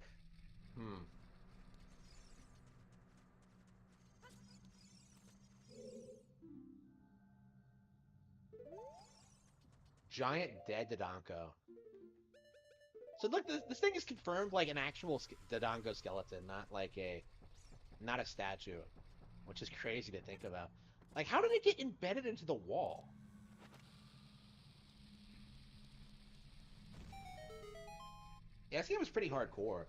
Giant dead Dodongo. So look, this thing is confirmed like an actual Dodongo skeleton, not a statue, which is crazy to think about. Like, how did it get embedded into the wall? Yeah, this game was pretty hardcore.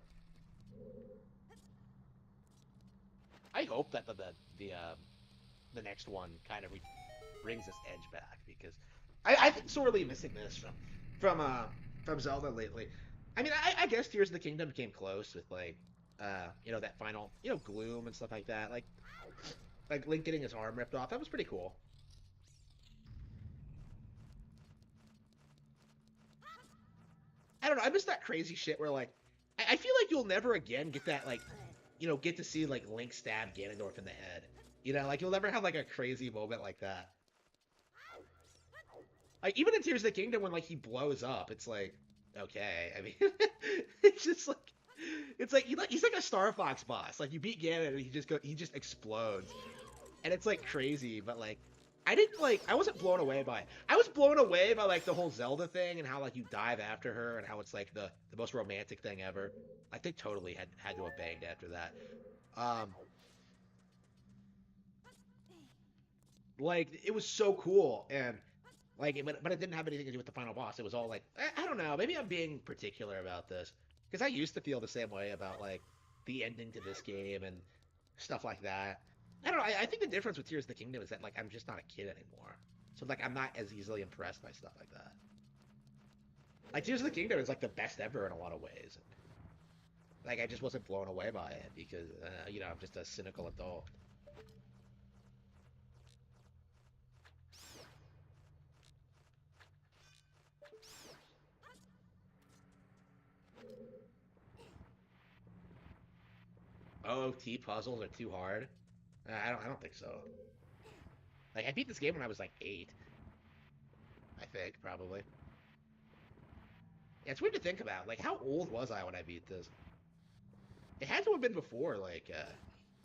I hope that the next one kind of brings this edge back, because I've been sorely missing this from Zelda lately. I mean, I guess Tears of the Kingdom came close with like that final gloom and stuff like that. Like Link getting his arm ripped off. That was pretty cool. I don't know. I miss that crazy shit where like I feel like you'll never again get that like get to see like Link stab Ganondorf in the head. Like you'll never have like a crazy moment like that. Like even in Tears of the Kingdom when like he blows up, it's like okay. I mean, it's just like he's like a Star Fox boss. Like you beat Ganon and he just explodes, and it's like crazy. But like I wasn't blown away by it. I was blown away by like the whole Zelda thing and how like you dive after her and how it's like the most romantic thing ever. Like they totally had to have banged after that. Like it was so cool, and like but it didn't have anything to do with the final boss. It was all like I don't know, maybe I'm being particular about this, because I used to feel the same way about like the ending to this game and stuff like that. I don't know. I think the difference with Tears of the Kingdom is that like I'm just not a kid anymore, so like I'm not as easily impressed by stuff like that. Like Tears of the Kingdom is like the best ever in a lot of ways. Like I just wasn't blown away by it because I'm just a cynical adult. OOT puzzles are too hard. I don't think so. Like I beat this game when I was like 8. I think probably. Yeah, it's weird to think about. Like, how old was I when I beat this? It had to have been before, like,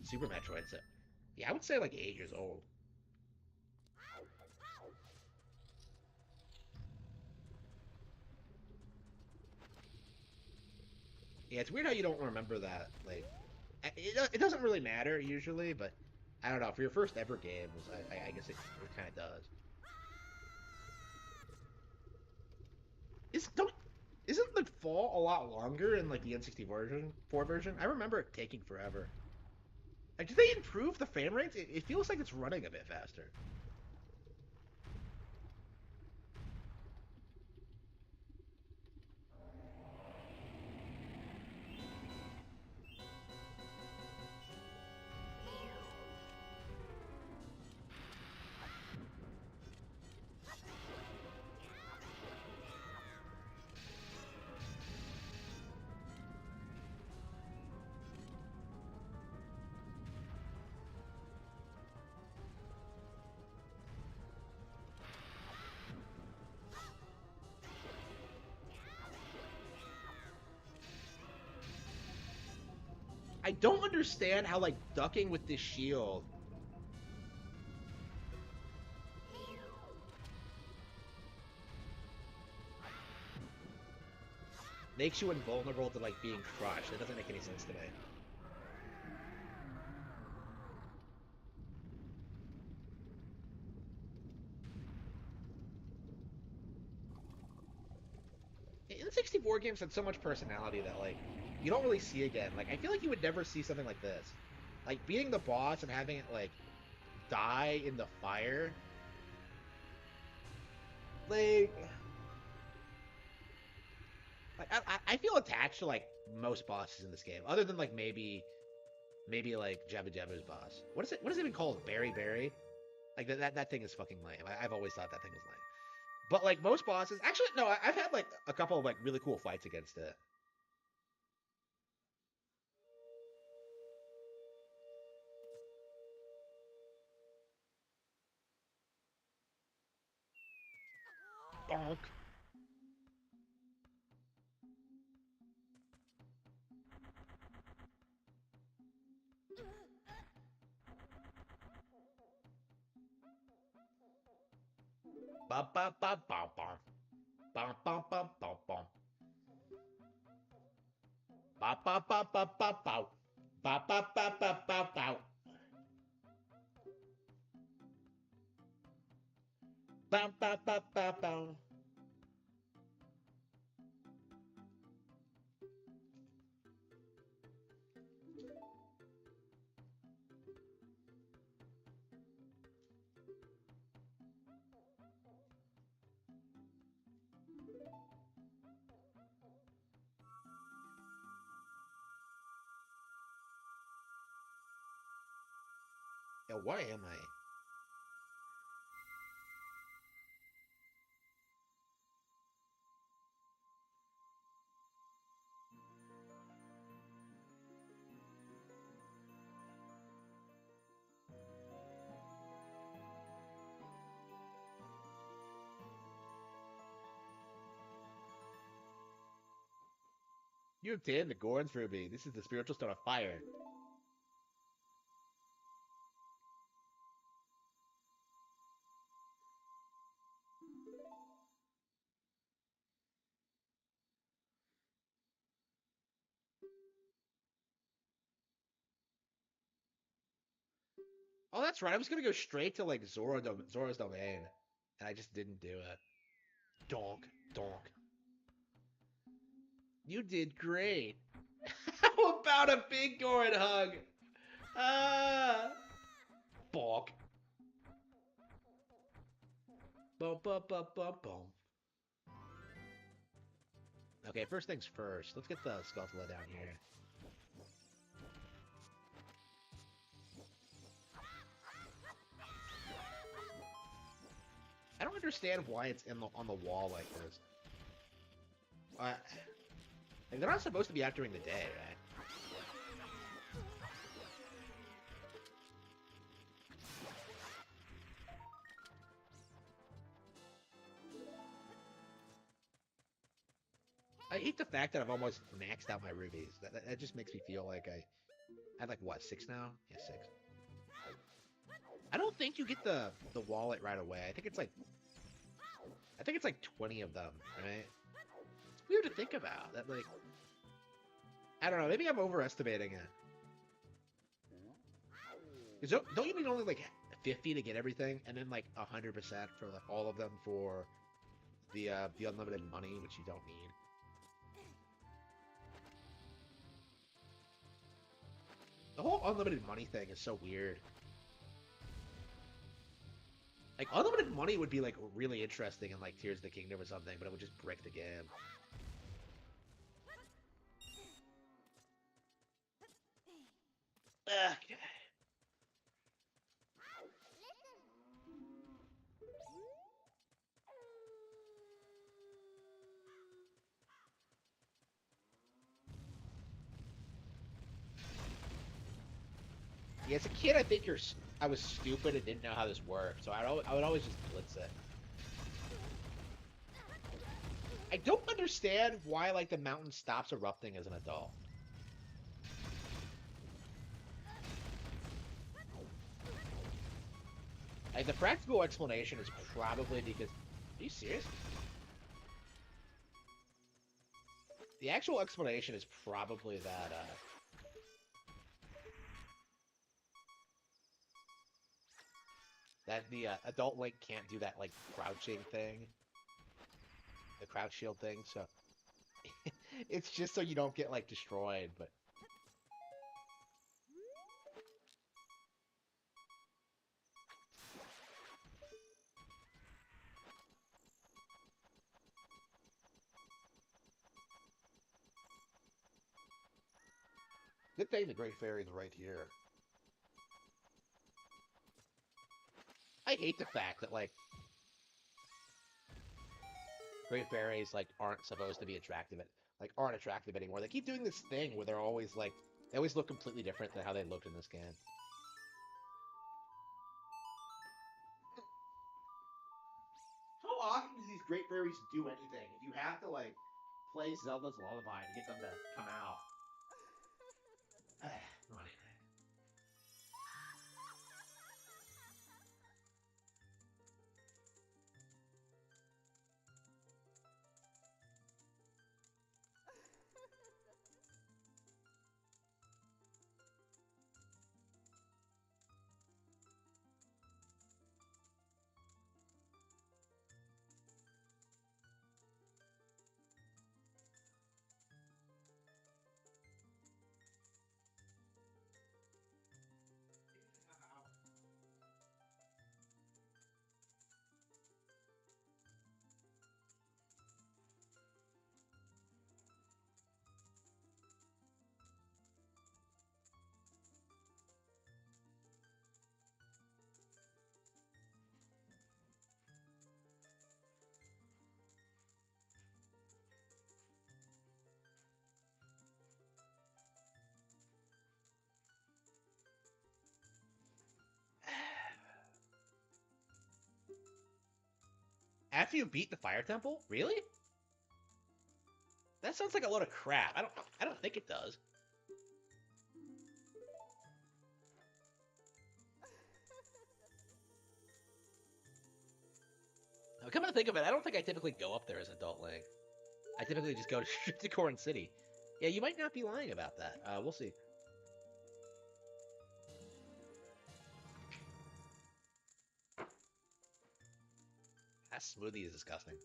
Super Metroid, so... Yeah, I would say, like, 8 years old. Yeah, it's weird how you don't remember that. Like, it doesn't really matter, usually, but... I don't know, for your first ever game, I guess it kind of does. Isn't the fall a lot longer in, like, the N64 version? I remember it taking forever. Like, did they improve the frame rates? It feels like it's running a bit faster. I don't understand how, like, ducking with this shield makes you invulnerable to, like, being crushed. It doesn't make any sense to me. N64 games had so much personality that, like, you don't really see again. Like, I feel like you would never see something like this. Like, beating the boss and having it, like, die in the fire. Like I feel attached to, like, most bosses in this game, other than, like, maybe like Jabba Jabba's boss. What is it even called? Berry Berry? Like that thing is fucking lame. I've always thought that thing was lame. But, like, most bosses, actually no, I've had, like, a couple of, like, really cool fights against it. Bonk. Ba ba ba ba ba. Ba ba ba ba ba. Ba ba ba ba ba ba. Ba ba ba ba ba ba. Ba ba ba ba ba. Yeah, where am I? You obtained the Goron's Ruby. This is the spiritual stone of fire. Oh, that's right. I was gonna go straight to, like, Zora's domain, and I just didn't do it. Donk, donk. You did great. How about a big Goron hug? Ah, bonk. Bum bum bum bum bum. Okay, first things first. Let's get the Skulltula down here. I don't understand why it's on the wall like this. Like, they're not supposed to be out during the day, right? I hate the fact that I've almost maxed out my rubies. That just makes me feel like I have like what, 6 now? Yeah, 6. I don't think you get the wallet right away. I think it's like 20 of them, right? It's weird to think about. That like I don't know, maybe I'm overestimating it. 'Cause don't you need only like 50 to get everything, and then like 100% for like all of them for the unlimited money, which you don't need. The whole unlimited money thing is so weird. Like, unlimited money would be, like, really interesting in, like, Tears of the Kingdom or something, but it would just brick the game. Okay. Yeah, as a kid, I think I was stupid and didn't know how this worked, so I would always just blitz it. I don't understand why, like, the mountain stops erupting as an adult. Like, the practical explanation is probably because... Are you serious? The actual explanation is probably that the adult Link can't do that, like, crouching thing. The crouch shield thing, so... it's just so you don't get, like, destroyed, but... Good thing the Great Fairy's right here. I hate the fact that, like, Great Fairies, like, aren't supposed to be attractive, aren't attractive anymore. They keep doing this thing where they're always, like, they always look completely different than how they looked in this game. How often do these Great Fairies do anything? If you have to, like, play Zelda's Lullaby to get them to come out. No idea. After you beat the Fire Temple? Really? That sounds like a load of crap. I don't think it does. Now, come to think of it, I don't think I typically go up there as Adult Link. I typically just go straight to Corn City. Yeah, you might not be lying about that. We'll see. That smoothie is disgusting.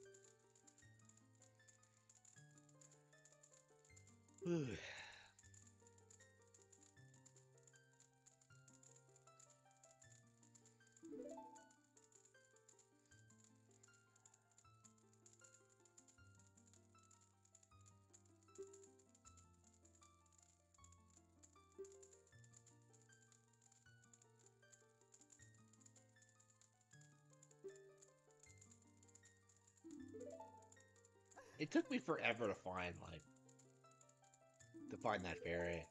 It took me forever to find, like, that fairy.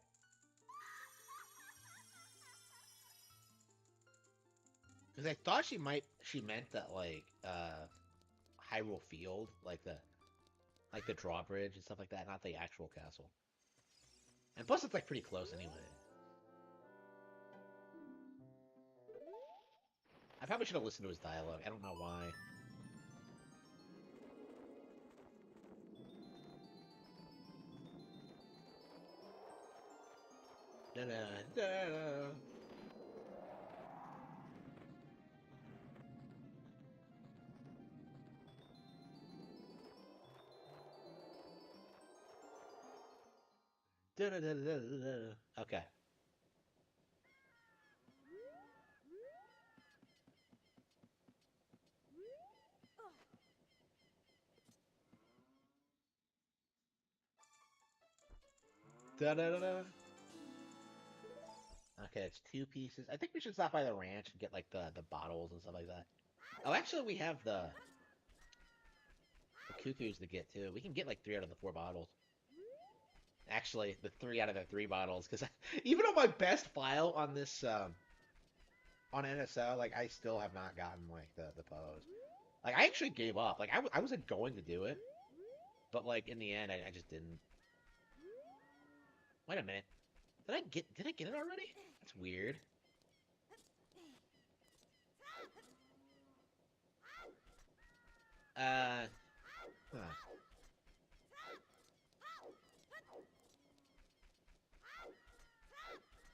Because I thought she meant that, like, Hyrule Field, like Like the drawbridge and stuff like that, not the actual castle. And plus, it's like pretty close anyway. I probably should have listened to his dialogue. I don't know why. Da-da-da-da. Da-da-da-da-da-da. Okay. Da-da-da-da. Okay, it's 2 pieces. I think we should stop by the ranch and get like the bottles and stuff like that. Oh, actually, we have the cuckoos to get too. We can get like 3 out of the 4 bottles. Actually, the 3 out of the 3 bottles, because even on my best file on this on NSO, like I still have not gotten like the pose. Like I actually gave up. Like I wasn't going to do it, but like in the end, I just didn't. Wait a minute. Did I get it already? That's weird. Huh.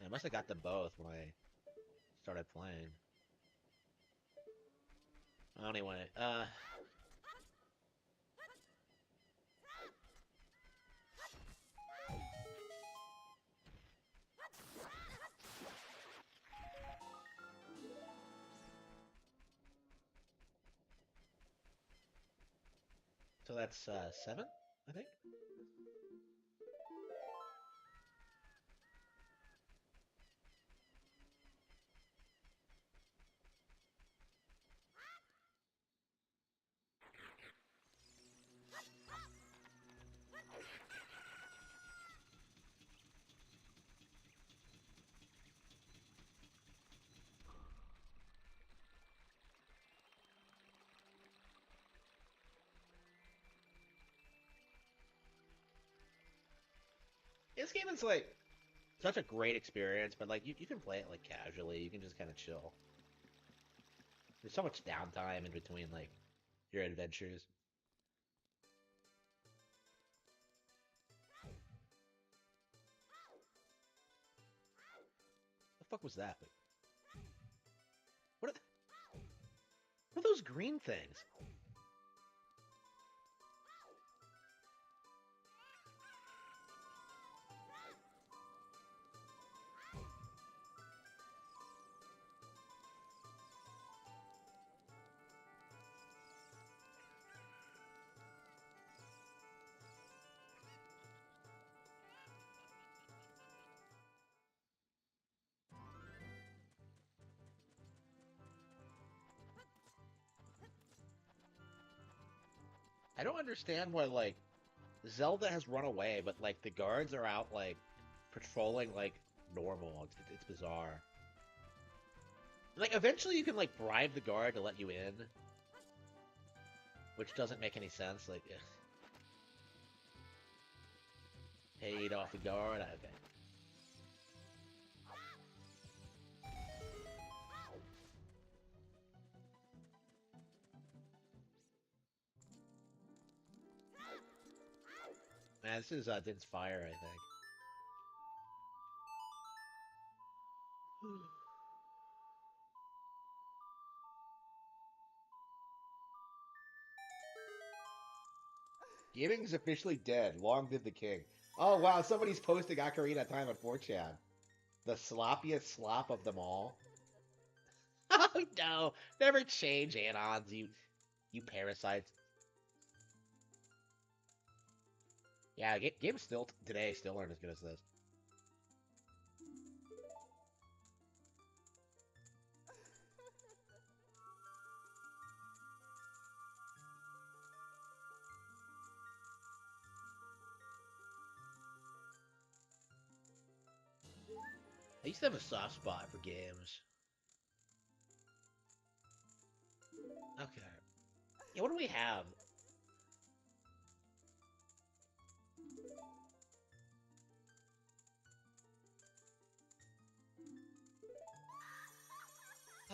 I must have got them both when I started playing. Anyway, so that's 7, I think. This game is like such a great experience, but like you can play it like casually. You can just kind of chill. There's so much downtime in between like your adventures. The fuck was that? What are those green things? I don't understand why, like, Zelda has run away, but, like, the guards are out, like, patrolling, like, normal. It's bizarre. Like, eventually you can, like, bribe the guard to let you in. Which doesn't make any sense. Like, ugh. Paid off the guard? Okay. Man, this is Din's Fire, I think. Gaming is officially dead. Long live the king. Oh wow, somebody's posting Ocarina of Time on 4chan. The sloppiest slop of them all. Oh no! Never change add-ons, you parasites. Yeah, games still today still aren't as good as this. I used to have a soft spot for games. Okay. Yeah, what do we have?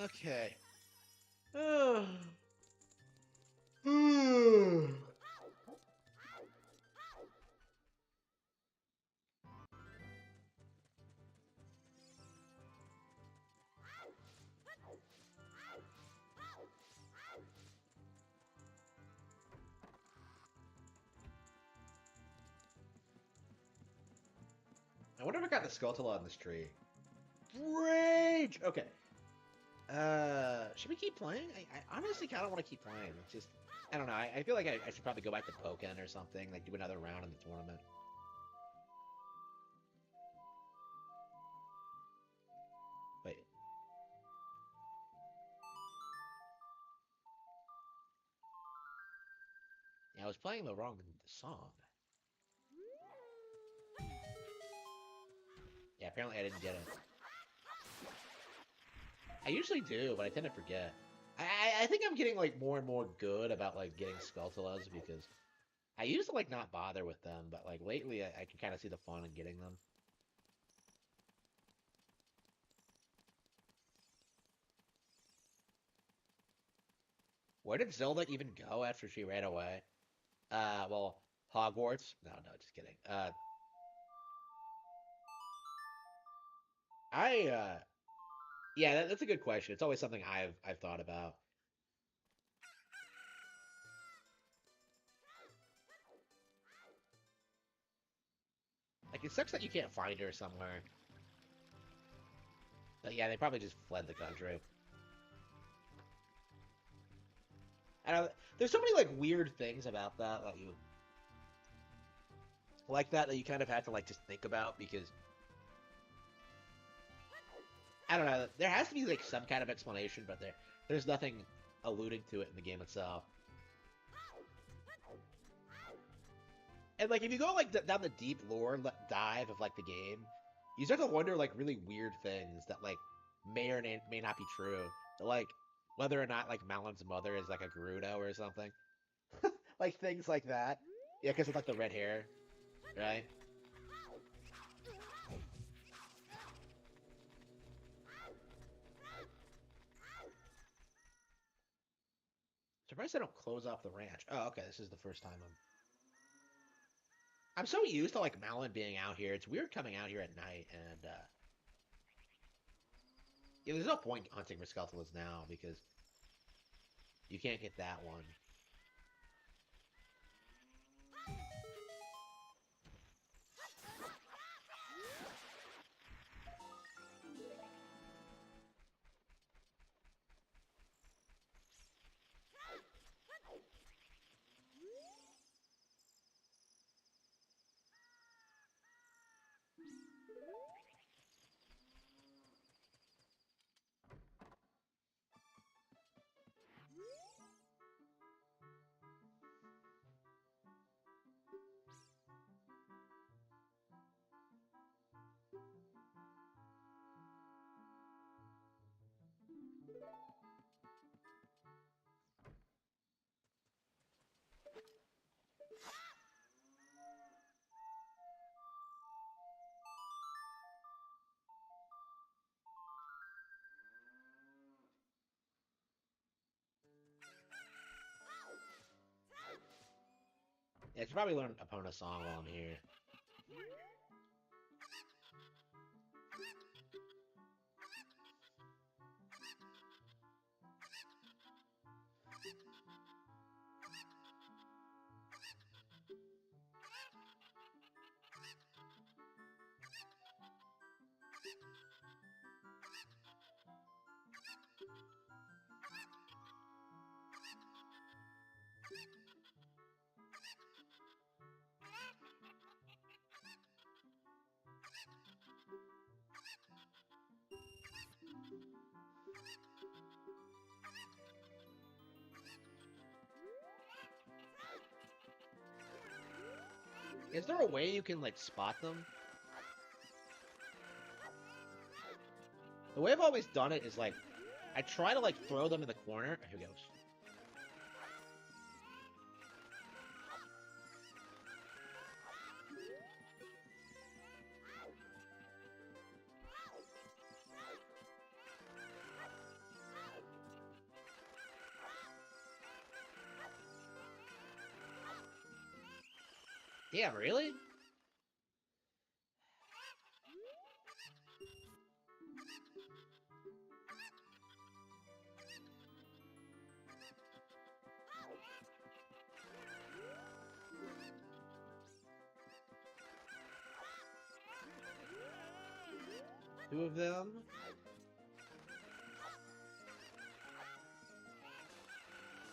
Okay. I wonder if I got the Skulltula on this tree. Rage! Okay. Should we keep playing? I honestly kind of want to keep playing. It's just, I don't know. I feel like I should probably go back to Pokken or something, like do another round in the tournament. Wait. Yeah, I was playing the wrong song. Yeah, apparently I didn't get it. I usually do, but I tend to forget. I think I'm getting like more and more good about like getting Skulltulas because I used to like not bother with them, but like lately I can kind of see the fun in getting them. Where did Zelda even go after she ran away? Well, Hogwarts? No, just kidding. Yeah, that's a good question. It's always something I've thought about. Like, it sucks that you can't find her somewhere. But yeah, they probably just fled the country. I don't, there's so many, like, weird things about that that you... Like that you kind of have to, like, just think about, because... I don't know, there has to be, like, some kind of explanation, but there's nothing alluding to it in the game itself. And, like, if you go, like, down the deep lore dive of, like, the game, you start to wonder, like, really weird things that, like, may or may not be true. Like, whether or not, like, Malon's mother is, like, a Gerudo or something. Like, things like that. Yeah, because of, like, the red hair, right? Surprised they don't close off the ranch. Oh, okay, this is the first time I'm so used to, like, Malon being out here. It's weird coming out here at night, and, yeah, there's no point hunting for Skulltulas now, because you can't get that one. Yeah, I should probably learn Epona song while I'm here. Is there a way you can, like, spot them? The way I've always done it is, like, I try to, like, throw them in the corner. Here goes. Damn, really? Two of them?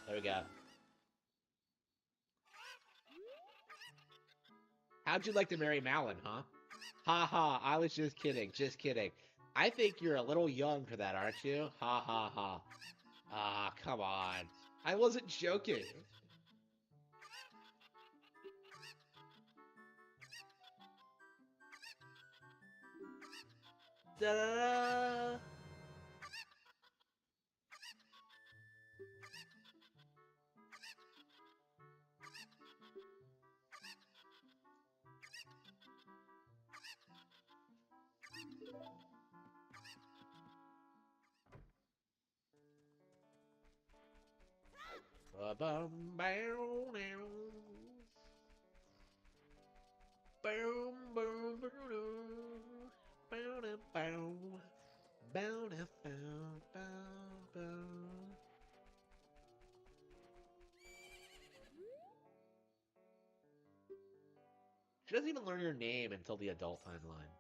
There we go. How'd you like to marry Malin, huh? Ha ha, I was just kidding, just kidding. I think you're a little young for that, aren't you? Ha ha ha. Ah, come on. I wasn't joking. Da-da-da. Ba-bum, bow, now. Boom, boom, boom, bow, da, bow. Bow, da, bow, bow, bow. She doesn't even learn your name until the adult timeline.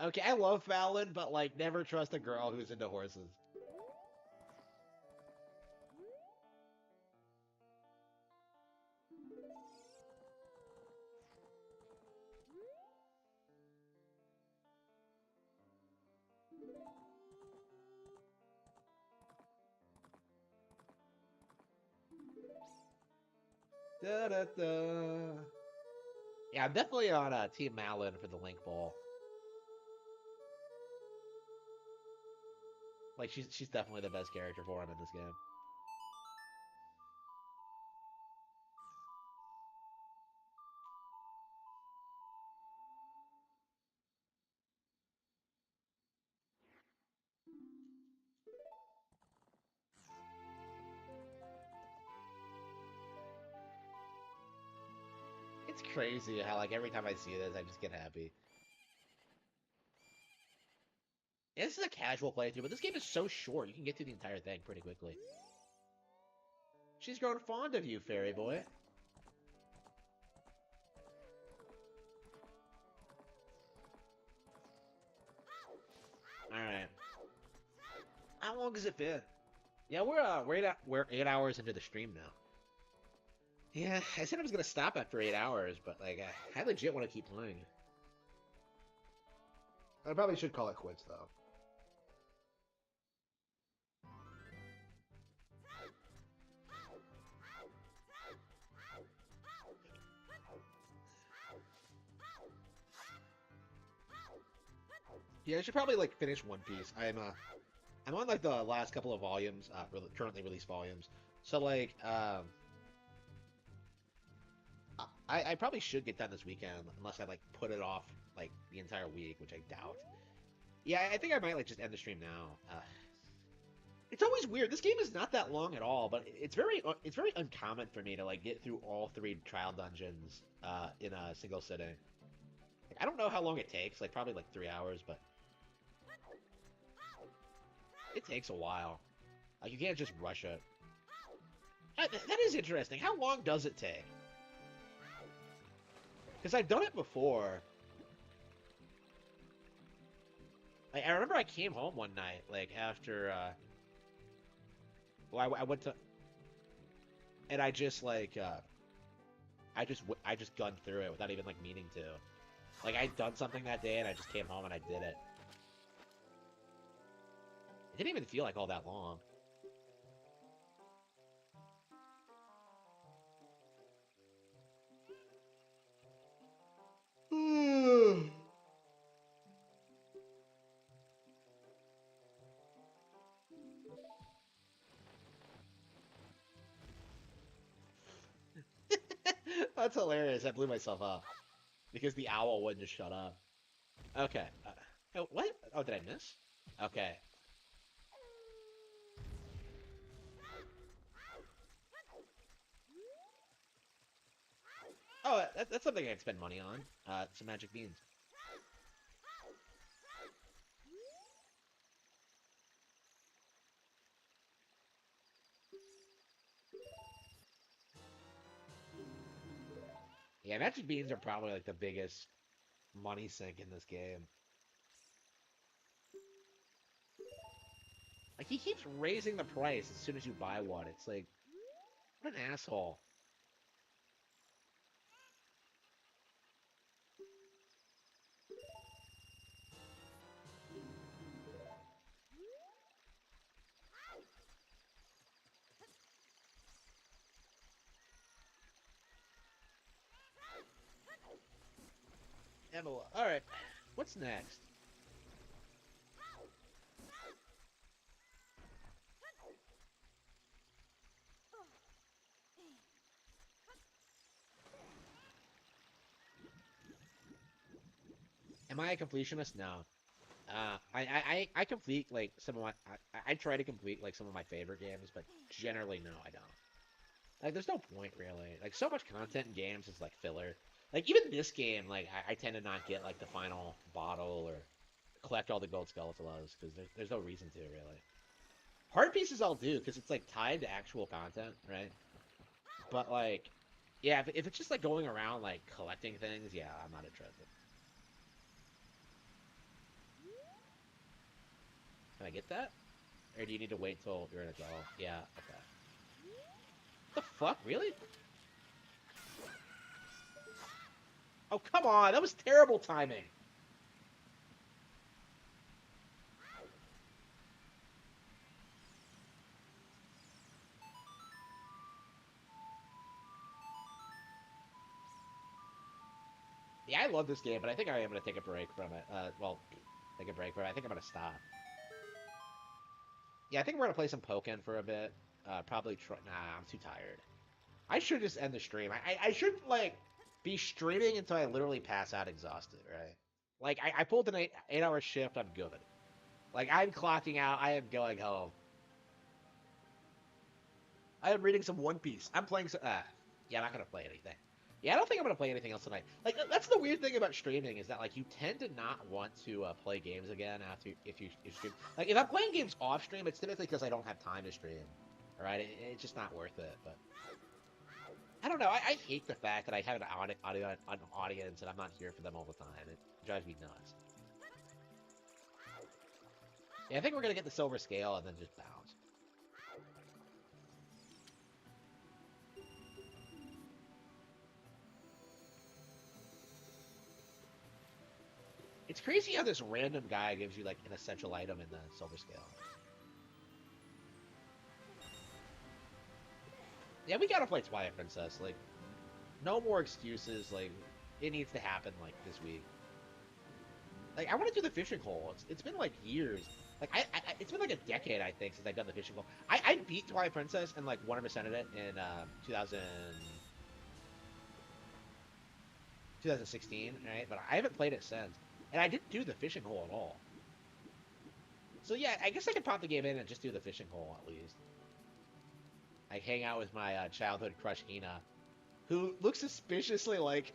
Okay, I love Fallon, but like, never trust a girl who's into horses. Da, da, da. Yeah, I'm definitely on Team Malin for the Link Bowl. Like, she's definitely the best character for him in this game. It's crazy how, like, every time I see this, I just get happy. Yeah, this is a casual playthrough, but this game is so short, you can get through the entire thing pretty quickly. She's grown fond of you, fairy boy. Alright. How long has it been? Yeah, we're 8 hours into the stream now. Yeah, I said I was gonna stop after 8 hours, but like I legit want to keep playing. I probably should call it quits though. Yeah, I should probably like finish One Piece. I'm on like the last couple of volumes, currently released volumes. So like I probably should get done this weekend unless I like put it off like the entire week, which I doubt. Yeah, I think I might like just end the stream now. It's always weird. This game is not that long at all, but it's very uncommon for me to like get through all 3 trial dungeons in a single sitting. Like, I don't know how long it takes, like probably like 3 hours, but it takes a while. Like you can't just rush it. That is interesting. How long does it take? Because I've done it before. Like, I remember I came home one night, like, after, well, I went to, and I just, like, I just gunned through it without even, like, meaning to. Like, I'd done something that day, and I just came home and I did it. It didn't even feel like all that long. That's hilarious. I blew myself up. Because the owl wouldn't just shut up. Okay. Oh, what? Oh, did I miss? Okay. Oh, that's something I can spend money on. Some magic beans. Yeah, magic beans are probably like the biggest money sink in this game. Like he keeps raising the price as soon as you buy one. It's like, what an asshole. Emma, all right. What's next? Am I a completionist? No. I complete like some of my I try to complete like some of my favorite games, but generally no, I don't. Like there's no point really. Like so much content in games is like filler. Like even this game, like I tend to not get like the final bottle or collect all the gold skeletolas because there's no reason to really. Heart pieces I'll do because it's like tied to actual content, right? But like, yeah, if it's just like going around like collecting things, yeah, I'm not interested. Can I get that? Or do you need to wait till you're in a draw? Yeah, okay. What the fuck? Really? Oh, come on! That was terrible timing! Yeah, I love this game, but I think I am going to take a break from it. Well, take a break from it. I think I'm going to stop. Yeah, I think we're going to play some Pokken for a bit. Probably try... Nah, I'm too tired. I should just end the stream. I should, like, be streaming until I literally pass out exhausted, right? Like, I pulled an 8-hour shift. I'm good. Like, I'm clocking out. I am going home. I am reading some One Piece. I'm playing some... yeah, I'm not going to play anything. Yeah, I don't think I'm going to play anything else tonight. Like, that's the weird thing about streaming is that, like, you tend to not want to play games again after if you stream. Like, if I'm playing games off stream, it's typically because I don't have time to stream. All right? It's just not worth it, but... I don't know. I hate the fact that I have an audience and I'm not here for them all the time. It drives me nuts. Yeah, I think we're going to get the silver scale and then just bounce. It's crazy how this random guy gives you, like, an essential item in the silver scale. Yeah, we gotta play Twilight Princess. Like, no more excuses. Like, it needs to happen, like, this week. Like, I want to do the fishing hole. It's been, like, years. Like, it's been, like, a decade, I think, since I've done the fishing hole. I beat Twilight Princess and, like, 100%ed it in, 2016, right? But I haven't played it since. And I didn't do the fishing hole at all. So, yeah, I guess I could pop the game in and just do the fishing hole, at least. Like, hang out with my childhood crush, Hina, who looks suspiciously like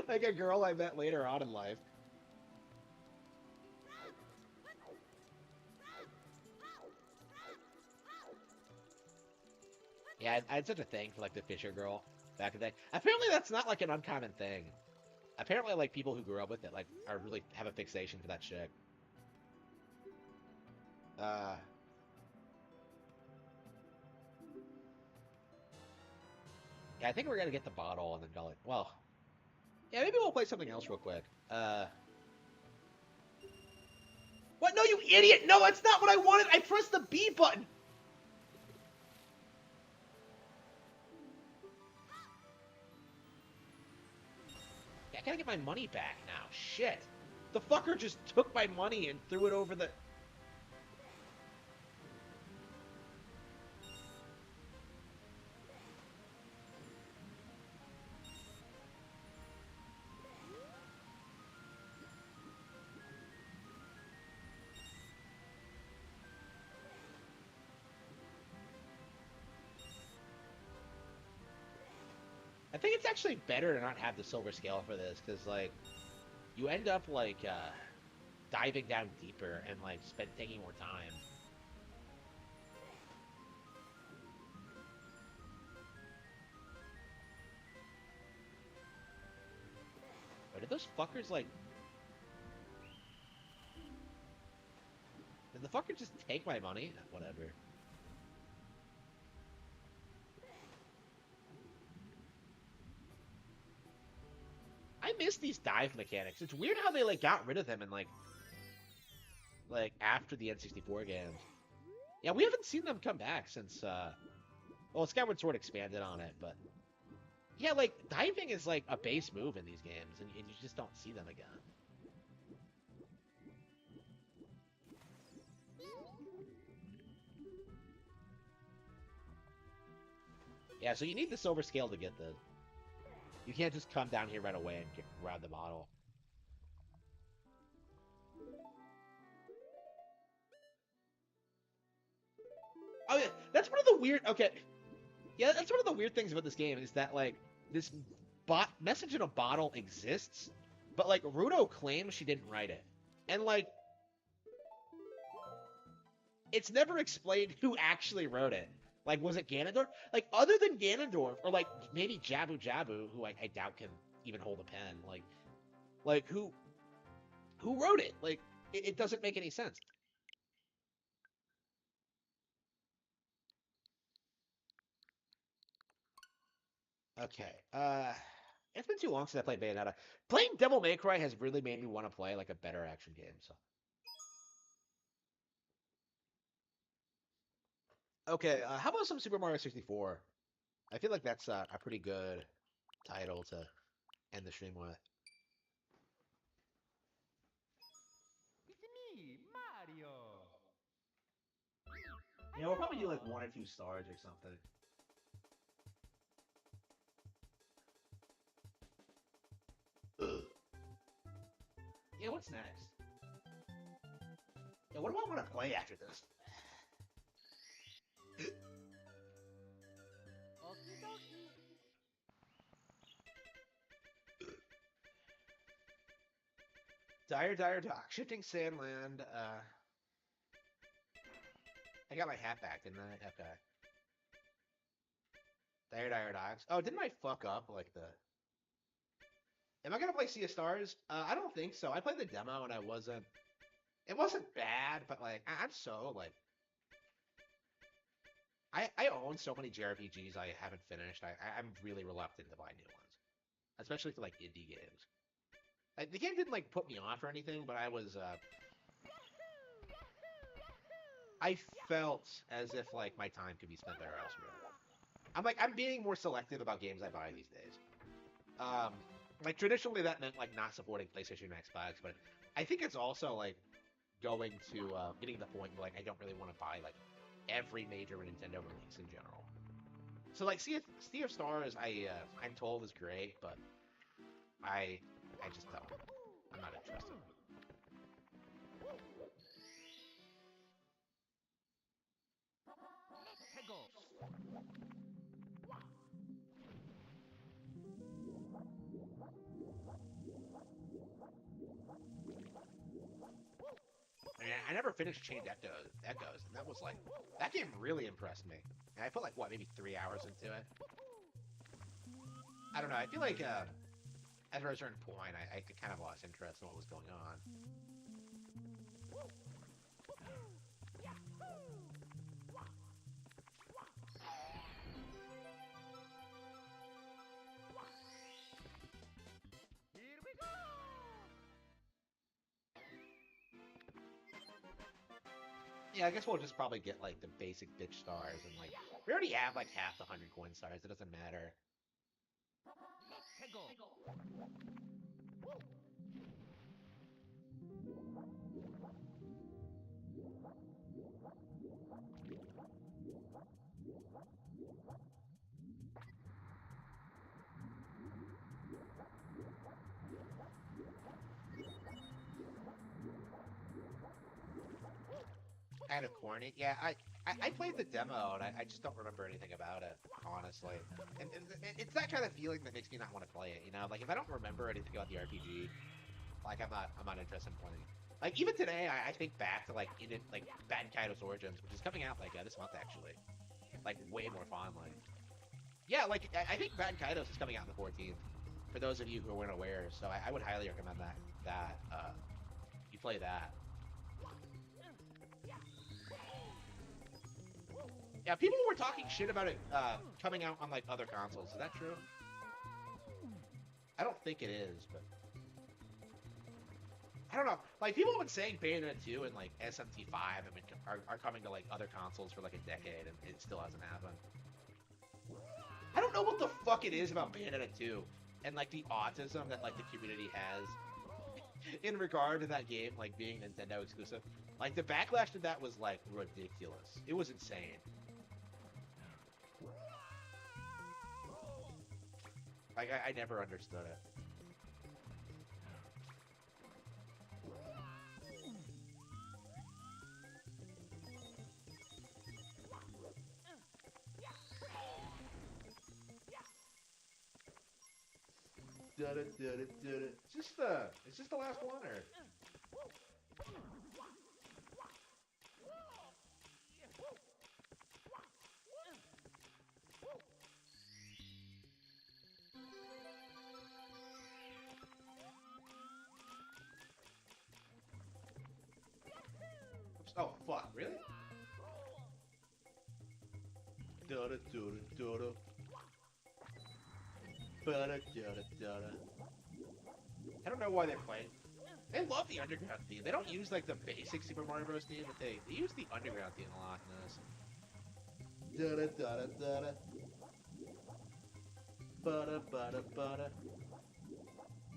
like a girl I met later on in life. Yeah, I had such a thing for, like, the Fisher girl back in the day. Apparently that's not, like, an uncommon thing. Apparently, like, people who grew up with it, like, are really have a fixation for that chick. Yeah, I think we're gonna get the bottle and then go like, well, yeah, maybe we'll play something else real quick. What? No, you idiot! No, that's not what I wanted! I pressed the B button! Yeah, I gotta get my money back now. Shit. The fucker just took my money and threw it over the... I think it's actually better to not have the silver scale for this, because, like, you end up, like, diving down deeper and, like, taking more time. But did those fuckers, like... Did the fucker just take my money? Whatever. I miss these dive mechanics. It's weird how they, like, got rid of them in, like, after the N64 games. Yeah, we haven't seen them come back since, well, Skyward Sword expanded on it, but... Yeah, like, diving is, like, a base move in these games, and you just don't see them again. Yeah, so you need the silver scale to get this. You can't just come down here right away and grab the bottle. Oh yeah, that's one of the weird... Okay. Yeah, that's one of the weird things about this game, is that, like, this message in a bottle exists, but, like, Ruto claims she didn't write it. And, like, it's never explained who actually wrote it. Like, was it Ganondorf? Like, other than Ganondorf, or, like, maybe Jabu Jabu, who I doubt can even hold a pen, like, who wrote it? Like, it doesn't make any sense. Okay, it's been too long since I played Bayonetta. Playing Devil May Cry has really made me want to play, like, a better action game, so... Okay, how about some Super Mario 64? I feel like that's a pretty good title to end the stream with. It's me, Mario. Yeah, we'll probably do like 1 or 2 stars or something. Ugh. Yeah, what's next? Yeah, what do I want to play after this? Dire Dock, Shifting Sandland, I got my hat back, didn't I? Okay. Dire Docks. Oh, didn't I fuck up, like, the... Am I gonna play Sea of Stars? I don't think so. I played the demo and I wasn't... It wasn't bad, but, like, I'm so, like... I own so many JRPGs I haven't finished. I'm really reluctant to buy new ones. Especially for, like, indie games. Like, the game didn't, like, put me off or anything, but I was, I felt as if, like, my time could be spent better elsewhere. I'm being more selective about games I buy these days. Like, traditionally that meant, like, not supporting PlayStation and Xbox, but I think it's also, like, going to, getting to the point where, like, I don't really want to buy, like, every major Nintendo release in general. So, like, Sea of Stars, I'm told is great, but I just don't. I'm not interested. I never finished Chained Echoes, and that was like, that game really impressed me. And I put like, what, maybe 3 hours into it? I don't know, I feel like, after a certain point, I kind of lost interest in what was going on. Here we go. Yeah, I guess we'll just probably get like the basic bitch stars, and like, we already have like half the 100 coin stars, it doesn't matter. Kind of corny. Yeah, I played the demo and I just don't remember anything about it, honestly. And it's that kind of feeling that makes me not want to play it. You know, like if I don't remember anything about the RPG, like I'm not interested in playing. Like even today, I think back to like Baten Kaitos Origins, which is coming out like this month actually, like way more fondly. Yeah, like I think Baten Kaitos is coming out on the 14th. For those of you who weren't aware, so I would highly recommend that you play that. Yeah, people were talking shit about it coming out on like other consoles. Is that true? I don't think it is, but I don't know. Like people have been saying Bayonetta 2 and like SMT5 are coming to like other consoles for like a decade, and it still hasn't happened. I don't know what the fuck it is about Bayonetta 2 and like the autism that like the community has in regard to that game like being Nintendo exclusive. Like the backlash to that was like ridiculous. It was insane. Like, I never understood it. It's just the last one, or? Oh fuck, really? I don't know why they're playing. They love the underground theme. They don't use like the basic Super Mario Bros. Theme, but they use the underground theme a lot in this.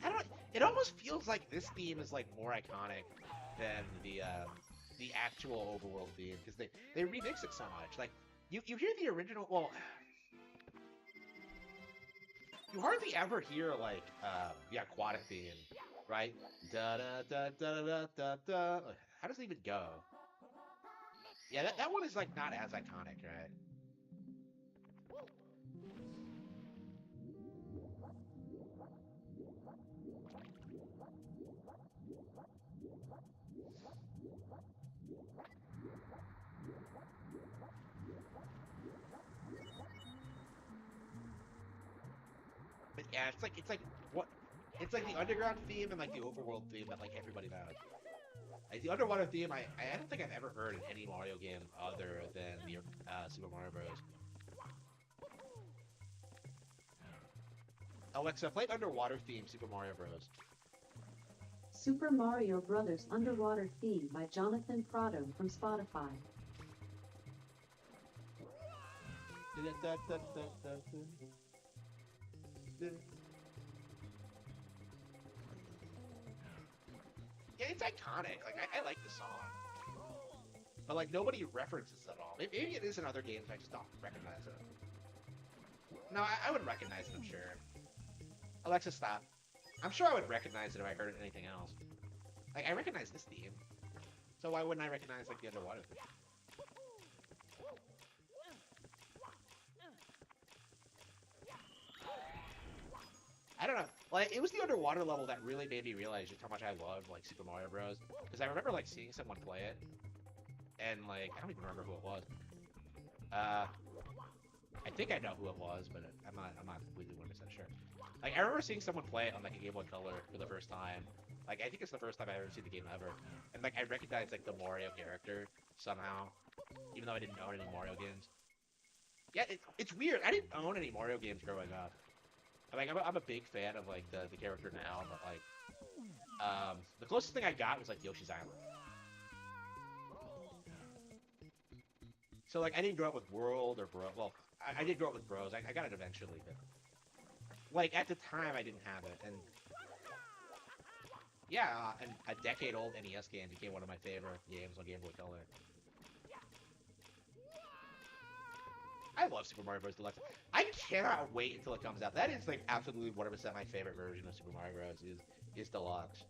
I don't. It almost feels like this theme is like more iconic than the actual overworld theme because they remix it so much. Like you hear the original. Well, you hardly ever hear like the aquatic theme, right? Da da da da da da da. How does it even go? Yeah, that one is like not as iconic, right? But yeah, it's like the underground theme and like the overworld theme that like everybody knows. Like the underwater theme, I don't think I've ever heard in any Mario game other than the Super Mario Bros. Alexa, play underwater theme Super Mario Bros. Super Mario Brothers Underwater Theme by Jonathan Prado from Spotify. Yeah, it's iconic. Like I like the song, but like nobody references it at all. Maybe it is in other games. I just don't recognize it. No, I would recognize it. I'm sure. Alexa, stop. I'm sure I would recognize it if I heard anything else. Like I recognize this theme, so why wouldn't I recognize like the underwater theme? I don't know. Like, it was the underwater level that really made me realize just how much I loved, like, Super Mario Bros. Because I remember, like, seeing someone play it, and, like, I don't even remember who it was. I think I know who it was, but I'm not completely 100% sure. Like, I remember seeing someone play it on, like, a Game Boy Color for the first time. Like, I think it's the first time I've ever seen the game ever. And, like, I recognized, like, the Mario character somehow, even though I didn't own any Mario games. Yeah, it's weird. I didn't own any Mario games growing up. Like, I'm a big fan of, like, the character now, but, like, the closest thing I got was, like, Yoshi's Island. So, like, I didn't grow up with World or Bro. Well, I did grow up with Bros. I got it eventually, but, like, at the time, I didn't have it, and, yeah, and a decade-old NES game became one of my favorite games on Game Boy Color. I love Super Mario Bros. Deluxe. I cannot wait until it comes out. That is, like, absolutely 100% my favorite version of Super Mario Bros. is Deluxe.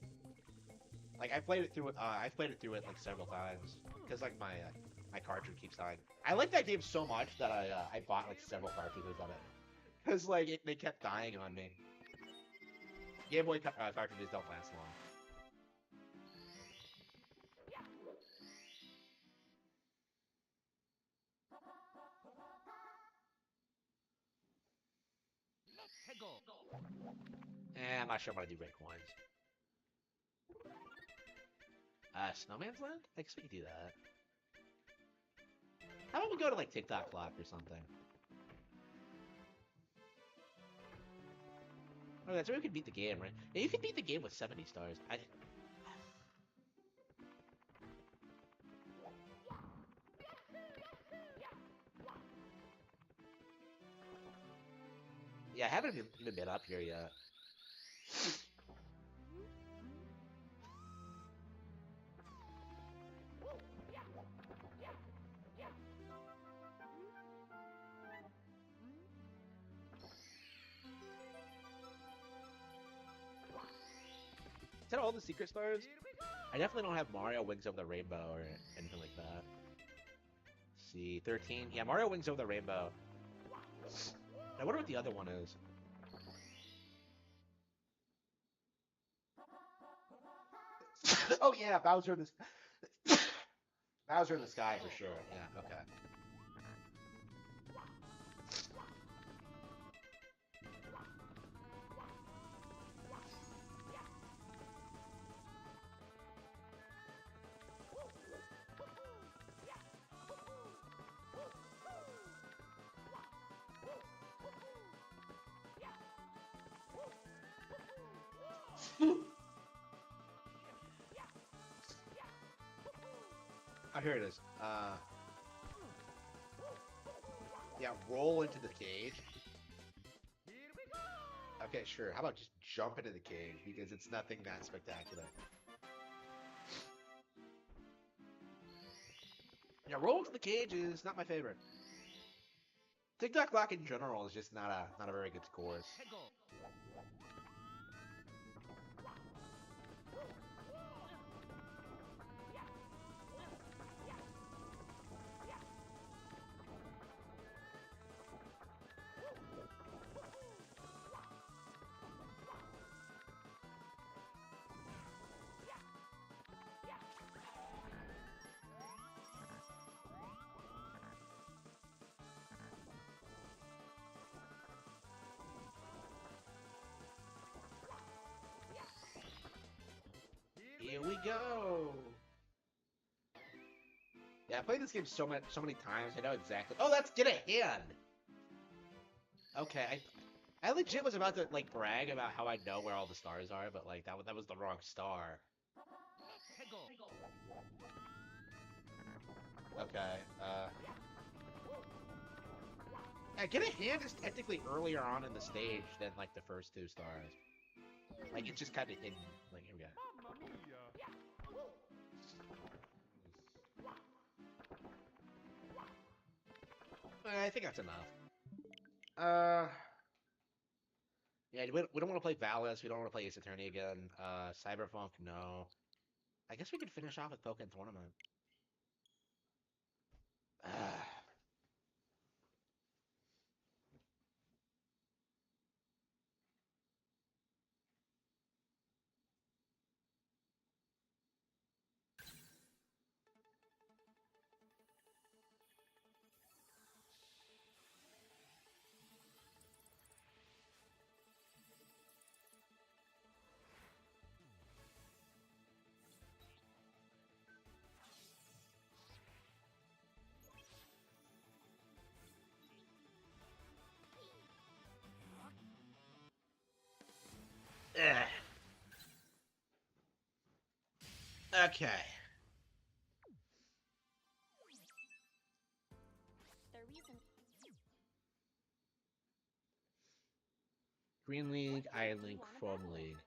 Like I played it through. I've played it through it like several times because like my cartridge keeps dying. I like that game so much that I bought like several cartridges of it because like they kept dying on me. Game Boy cartridges don't last long. I'm not sure I'm gonna do red coins. Snowman's Land? I guess we could do that. How about we go to like TikTok Clock or something? Oh, that's where we could beat the game, right? Yeah, you could beat the game with 70 stars. Yeah, I haven't even been up here yet. Is that all the secret stars? I definitely don't have Mario Wings Over the Rainbow or anything like that. Let's see, 13. Yeah, Mario Wings Over the Rainbow. I wonder what the other one is. Oh yeah, Bowser in the Bowser in the Sky for sure. Yeah, okay. Oh, here it is. Yeah, roll into the cage. Okay, sure. How about just jump into the cage because it's nothing that spectacular. Yeah, roll into the cage is not my favorite. TikTok Clock in general is just not a very good course. Here we go. Yeah, I played this game so many times. I know exactly. Oh, that's Get a Hand. Okay, I legit was about to like brag about how I know where all the stars are, but like that was the wrong star. Okay. Yeah, Get a Hand is technically earlier on in the stage than like the first two stars. Like it's just kind of hidden. Like here we go. I think that's enough. Yeah, we don't want to play Valis. We don't want to play Ace Attorney again. Cyberpunk, no. I guess we could finish off with Pokken Tournament. Okay. The reason Green League, Iron League, Chrome League.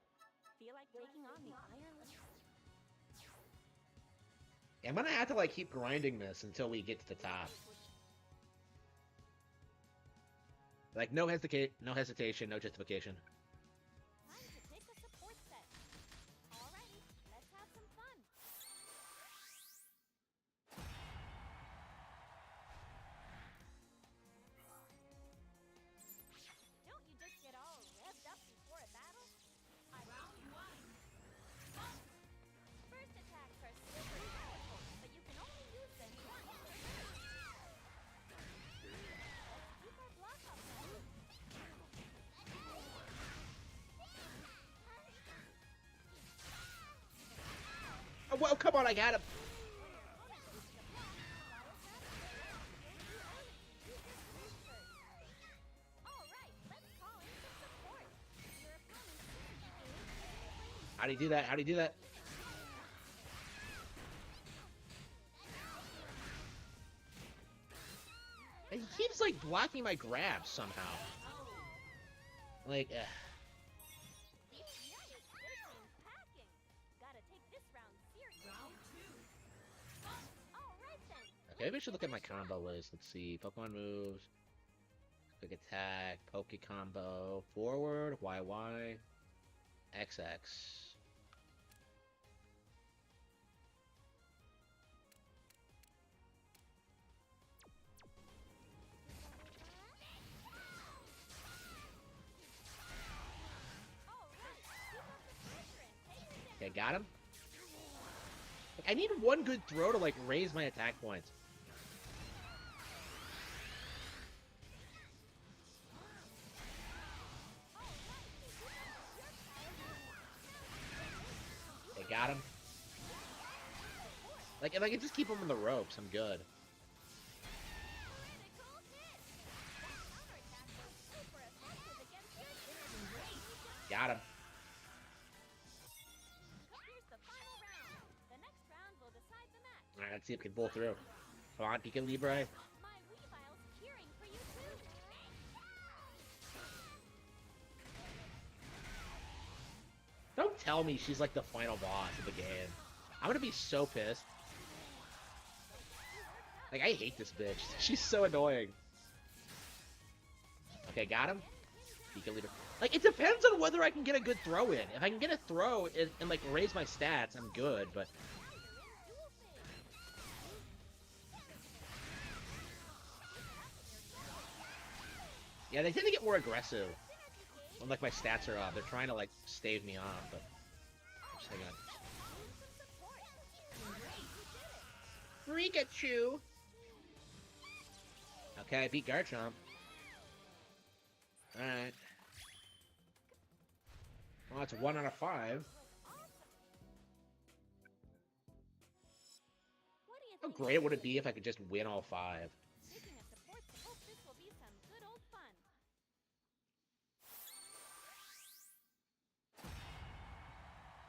feel like taking on the Iron League. I'm gonna have to like keep grinding this until we get to the top. Like no hesitation, no justification. Time to pick a support set. Alrighty, let's have some whoa, come on, I got him. How do you do that? How do you do that? And he keeps, like, blocking my grabs somehow. Like, Okay, maybe I should look at my combo list. Let's see. Pokemon moves. Quick attack. Poke combo. Forward. YY. XX. Okay, got him. Like, I need one good throw to, like, raise my attack points. Okay, got him. Like, if I can just keep him on the ropes, I'm good. Got him. Alright, let's see if we can pull through. Come on, Pika Libre. Don't tell me she's like the final boss of the game. I'm gonna be so pissed. Like, I hate this bitch. She's so annoying. Okay, got him. Pika Libre. Like, it depends on whether I can get a good throw in. If I can get a throw and like, raise my stats, I'm good, but... Yeah, they tend to get more aggressive when, like, my stats are up. They're trying to, like, stave me off, but... Just hang on. Pikachu! Okay, I beat Garchomp. Alright. Well, that's 1 out of 5. How great would it be if I could just win all 5?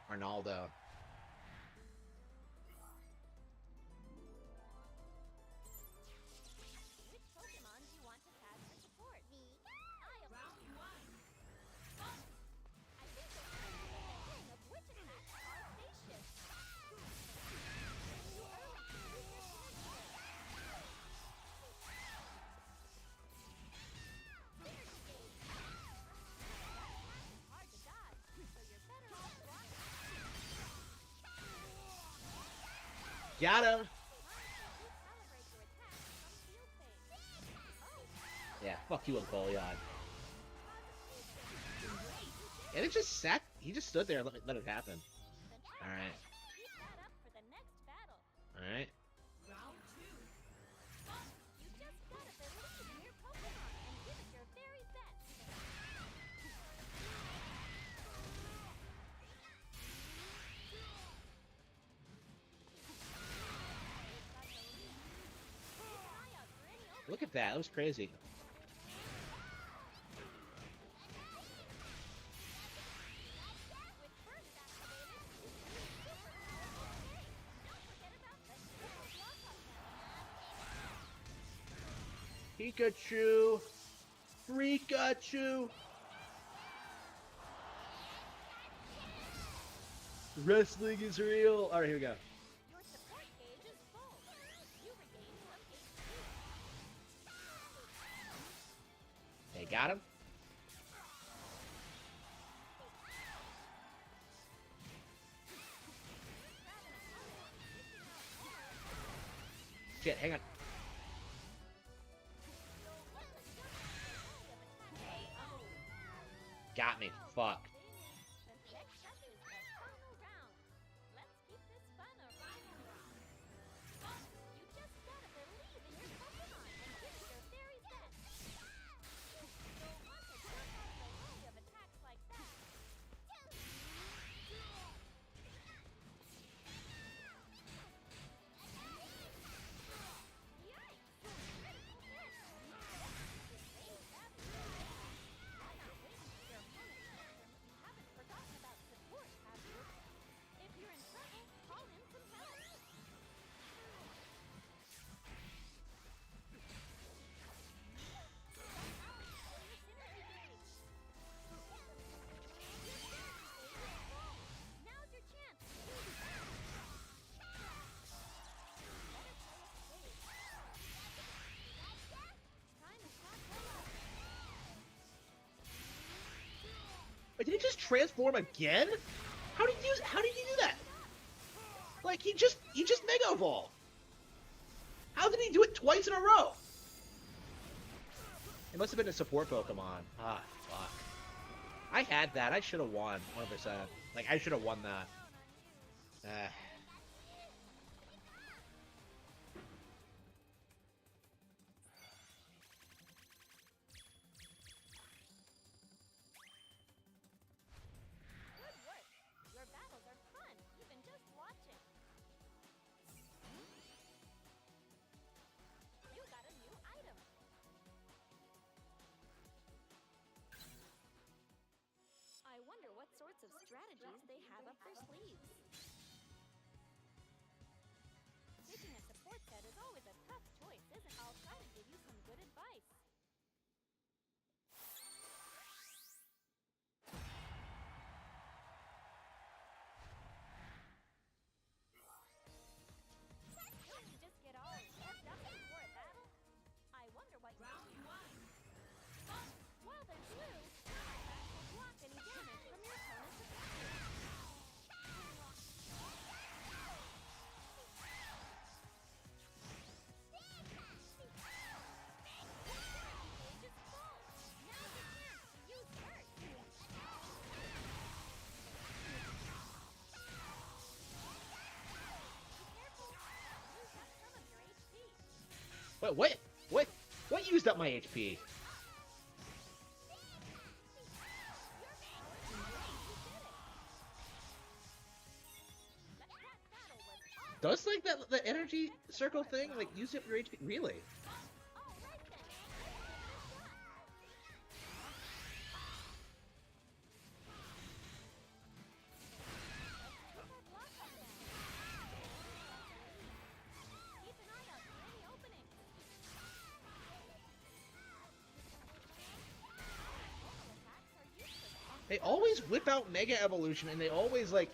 Arnaldo. Got him! Yeah, fuck you, Empoleon. And it just sat. He just stood there and let it happen. Alright. Alright. Look at that. That was crazy. Pikachu! Pikachu! Wrestling is real! Alright, here we go. Okay, got him. Shit, hang on. Got me. Fuck. Did he just transform again? How did he do that? Like he just Mega Evolved. How did he do it twice in a row? It must have been a support Pokemon. Ah, fuck. I had that. I should have won 100%. Like I should have won that. Good work. Your battles are fun, even just watching. You got a new item. I wonder what sorts of strategies they have up their sleeves. Picking a support set is always a tough choice, isn't it? I'll try to give you some good advice. Don't you just get all revved up before a battle? I wonder what round you want. While they're blue, counterattacks will block any damage from your opponent's attack. Stage is full. Now's your chance to use Burst. Be careful. Use up some of your HP. Wait, what? What used up my HP? Does like that the energy circle thing like use up your HP? Really? Keep an eye out for any openings. Normal attacks are useless. They always whip out Mega Evolution and they always like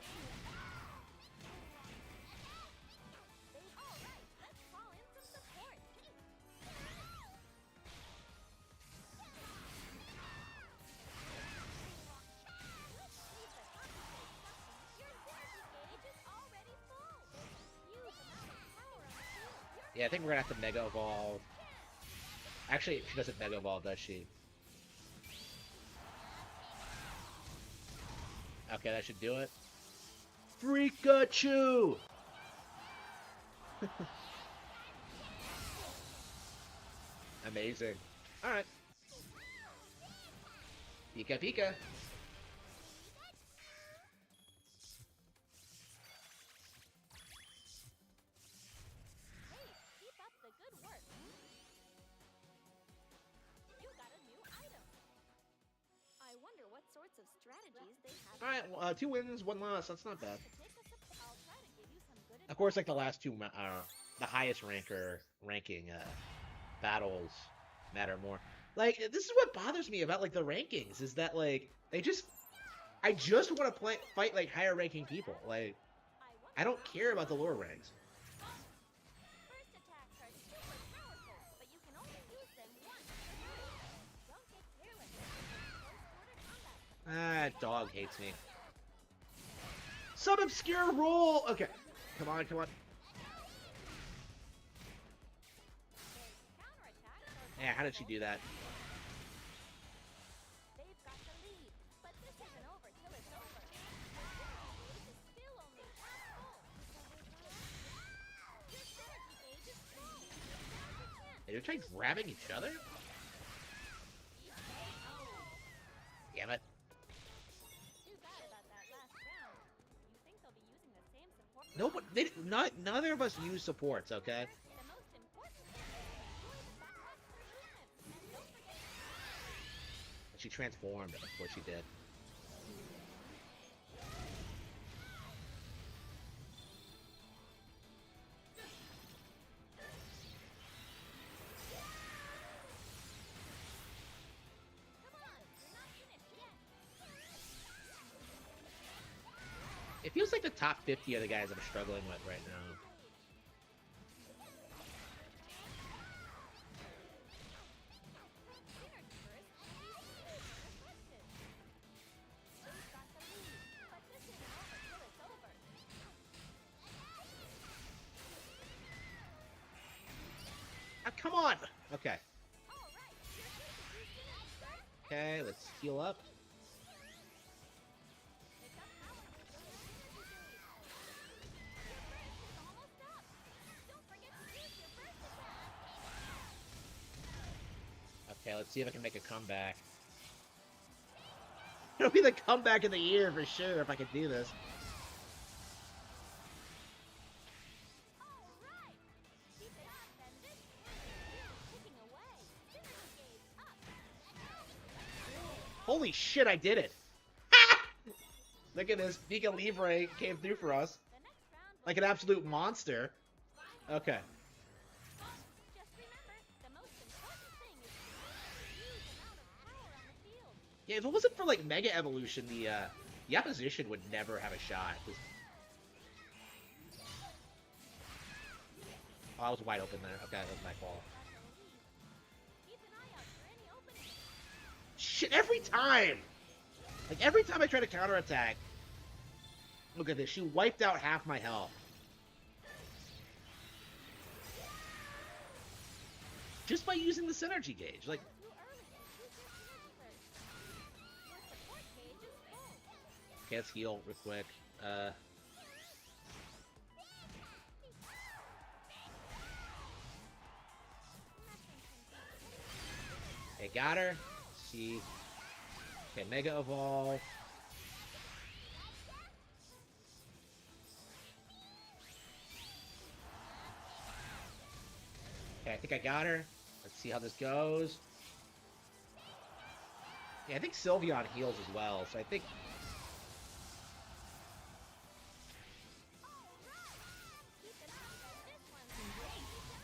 Alright, let's call in some support. Your synergy gauge is already full. Huge amount of power on the field. yeah, I think we're gonna have to Mega Evolve. Actually, she doesn't Mega Evolve, does she? Okay, that should do it. Freakachu! Amazing. Alright. Pika Pika. Hey, keep up the good work. You got a new item. I wonder what sorts of strategies they have. Alright, well, 2 wins, 1 loss. That's not bad. I'll try to give you some good Of course, like the last 2, the highest ranking battles matter more. Like, this is what bothers me about like the rankings is that like I just want to fight like higher ranking people. Like, I don't care about the lower ranks. First attacks are super powerful, but you can only use them once per turn. Don't get careless. Close quarter combat. Dog hates me. Some obscure rule. Okay, come on. Yeah, how did she do that? They've got the lead, but this isn't over till it's over. The gauge is still only half full. Your synergy gauge is full. Now's your chance. They try grabbing each other? Damn it. Too bad about that last round. You think they'll be using the same support? No, but neither of us use supports, okay? The most important thing is to enjoy the battles for units. And don't forget She transformed before she did. It feels like the top 50 are the guys I'm struggling with right now. Come on! Okay. Okay, let's heal up. Okay, let's see if I can make a comeback. It'll be the comeback of the year for sure if I can do this. Holy shit, I did it! Look at this. Vika Libre came through for us. Like an absolute monster. Okay. Yeah, if it wasn't for, like, Mega Evolution, the opposition would never have a shot. Oh, I was wide open there. Okay, that was my fault. Shit, every time! Like, every time I try to counterattack... Look at this, she wiped out half my health. Just by using the synergy gauge, like... Okay, let's heal real quick. Okay, got her. Let's see. Okay, Mega Evolve. Okay, I think I got her. Let's see how this goes. Yeah, I think Sylveon heals as well, so I think...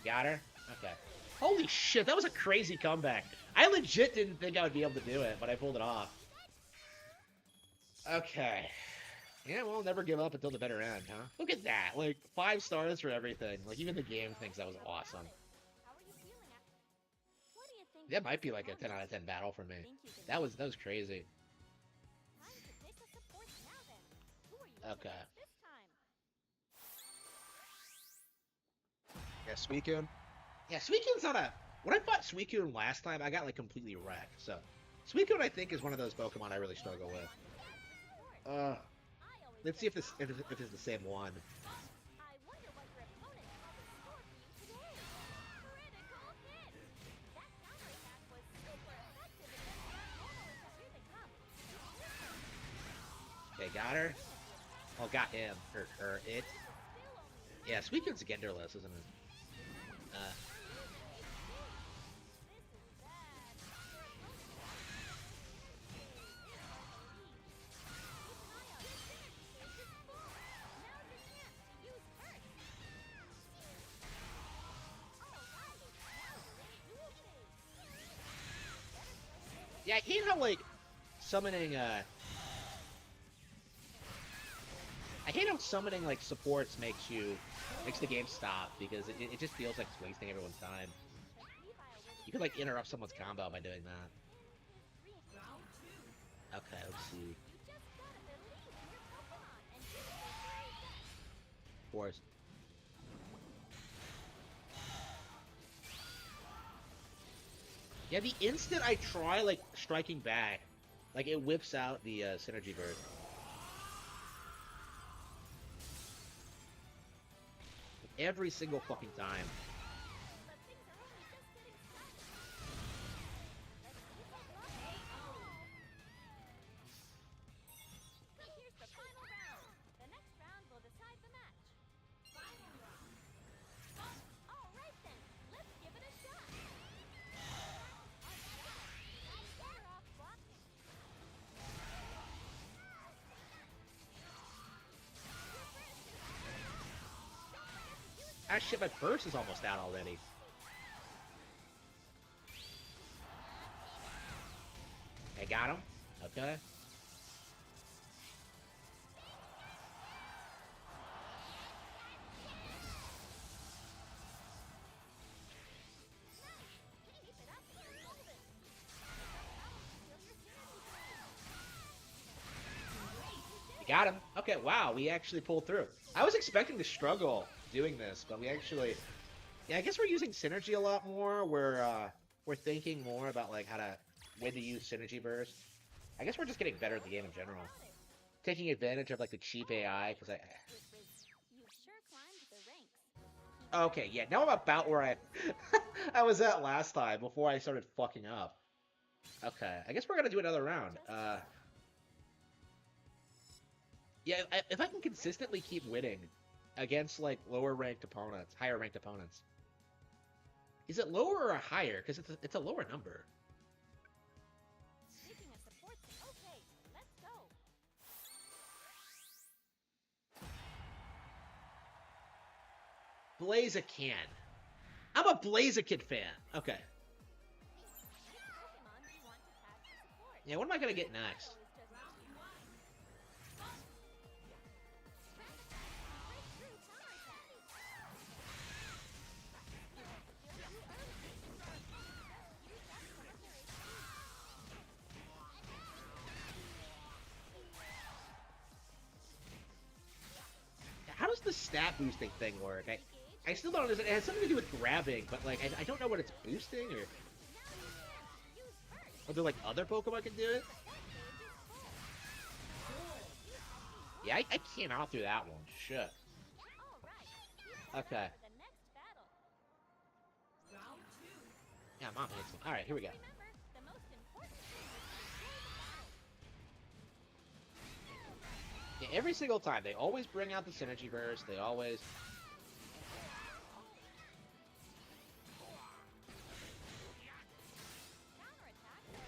Got her? Okay. Holy shit, that was a crazy comeback. I legit didn't think I would be able to do it, but I pulled it off. Okay. Yeah, we'll never give up until the better end, huh? Look at that. Like, 5 stars for everything. Like, even the game thinks that was awesome. That might be like a 10 out of 10 battle for me. That was crazy. Okay. Yeah, Suicune. Yeah, Suicune's not a... When I fought Suicune last time, I got, like, completely wrecked. So, Suicune, I think, is one of those Pokemon I really struggle with. Let's see if it's the same one. Okay, got her. Oh, got him. Or it. Yeah, Suicune's genderless, isn't it? Yeah, I hate how, like, summoning, I hate how summoning, like, supports makes the game stop, because it just feels like it's wasting everyone's time. You could, like, interrupt someone's combo by doing that. Okay, let's see. Of course. Yeah, the instant I try, like, striking back, like, it whips out the synergy bird. Every single fucking time. Ah shit, my burst is almost out already. I got him. Okay. Got him. Okay, wow, we actually pulled through. I was expecting to struggle doing this, but we actually Yeah, I guess we're using synergy a lot more. We're thinking more about like when to use synergy burst. I guess we're just getting better at the game in general. Taking advantage of like the cheap AI because You've sure climbed the ranks. Okay, yeah, now I'm about where I was at last time before I started fucking up. Okay, I guess we're gonna do another round. Yeah, if I can consistently keep winning against like lower ranked opponents, higher ranked opponents. Is it lower or higher? Because it's a lower number. Speaking of supports, okay, let's go. Blaziken. I'm a Blaziken fan. Okay. Yeah, what am I gonna get next? How does the stat boosting thing work? I still don't understand. It has something to do with grabbing, but like I don't know what it's boosting or. Are there like other Pokemon can do it? Yeah, I cannot do that one. Shit. Okay. Yeah, Mom hates me. Alright, here we go. Yeah, every single time. They always bring out the Synergy Burst. They always...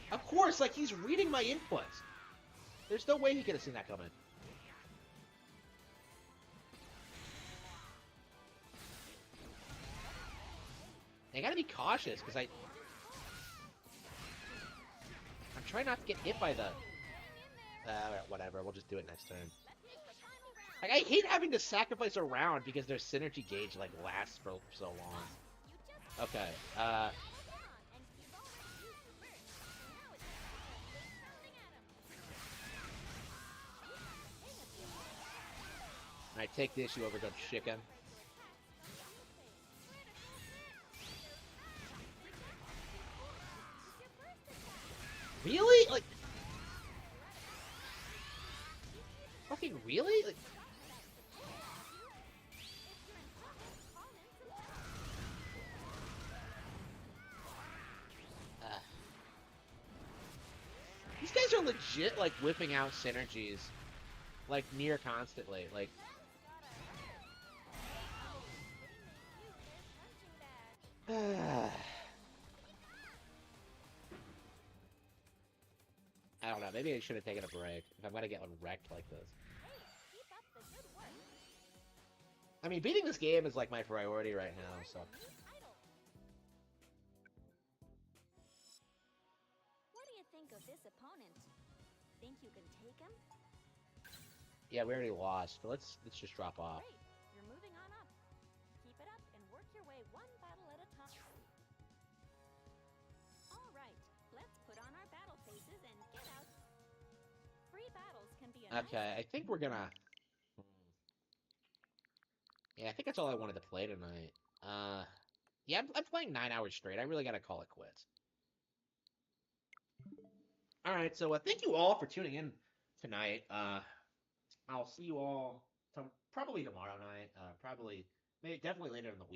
Of course, like, he's reading my inputs. There's no way he could have seen that coming. I gotta be cautious, because I'm trying not to get hit by the... whatever, we'll just do it next turn. Like, I hate having to sacrifice a round because their synergy gauge, like, lasts for so long. Okay, I take the issue over the chicken. Really? Like... Fucking really? Like... These guys are legit, like, whipping out synergies, like, near constantly. Like... I don't know, maybe I should have taken a break if I'm gonna get one wrecked like this. I mean, beating this game is like my priority right now, so... What do you think of this opponent? Think you can take him? Yeah, we already lost, so let's just drop off. Great. You're moving on up. Keep it up and work your way one battle at a time. All right, let's put on our battle faces and get out. Free battles can be a Okay, I think we're gonna... Yeah, I think that's all I wanted to play tonight. Yeah, I'm playing 9 hours straight. I really gotta call it quits. Alright, so thank you all for tuning in tonight. I'll see you all probably tomorrow night. Maybe definitely later in the week.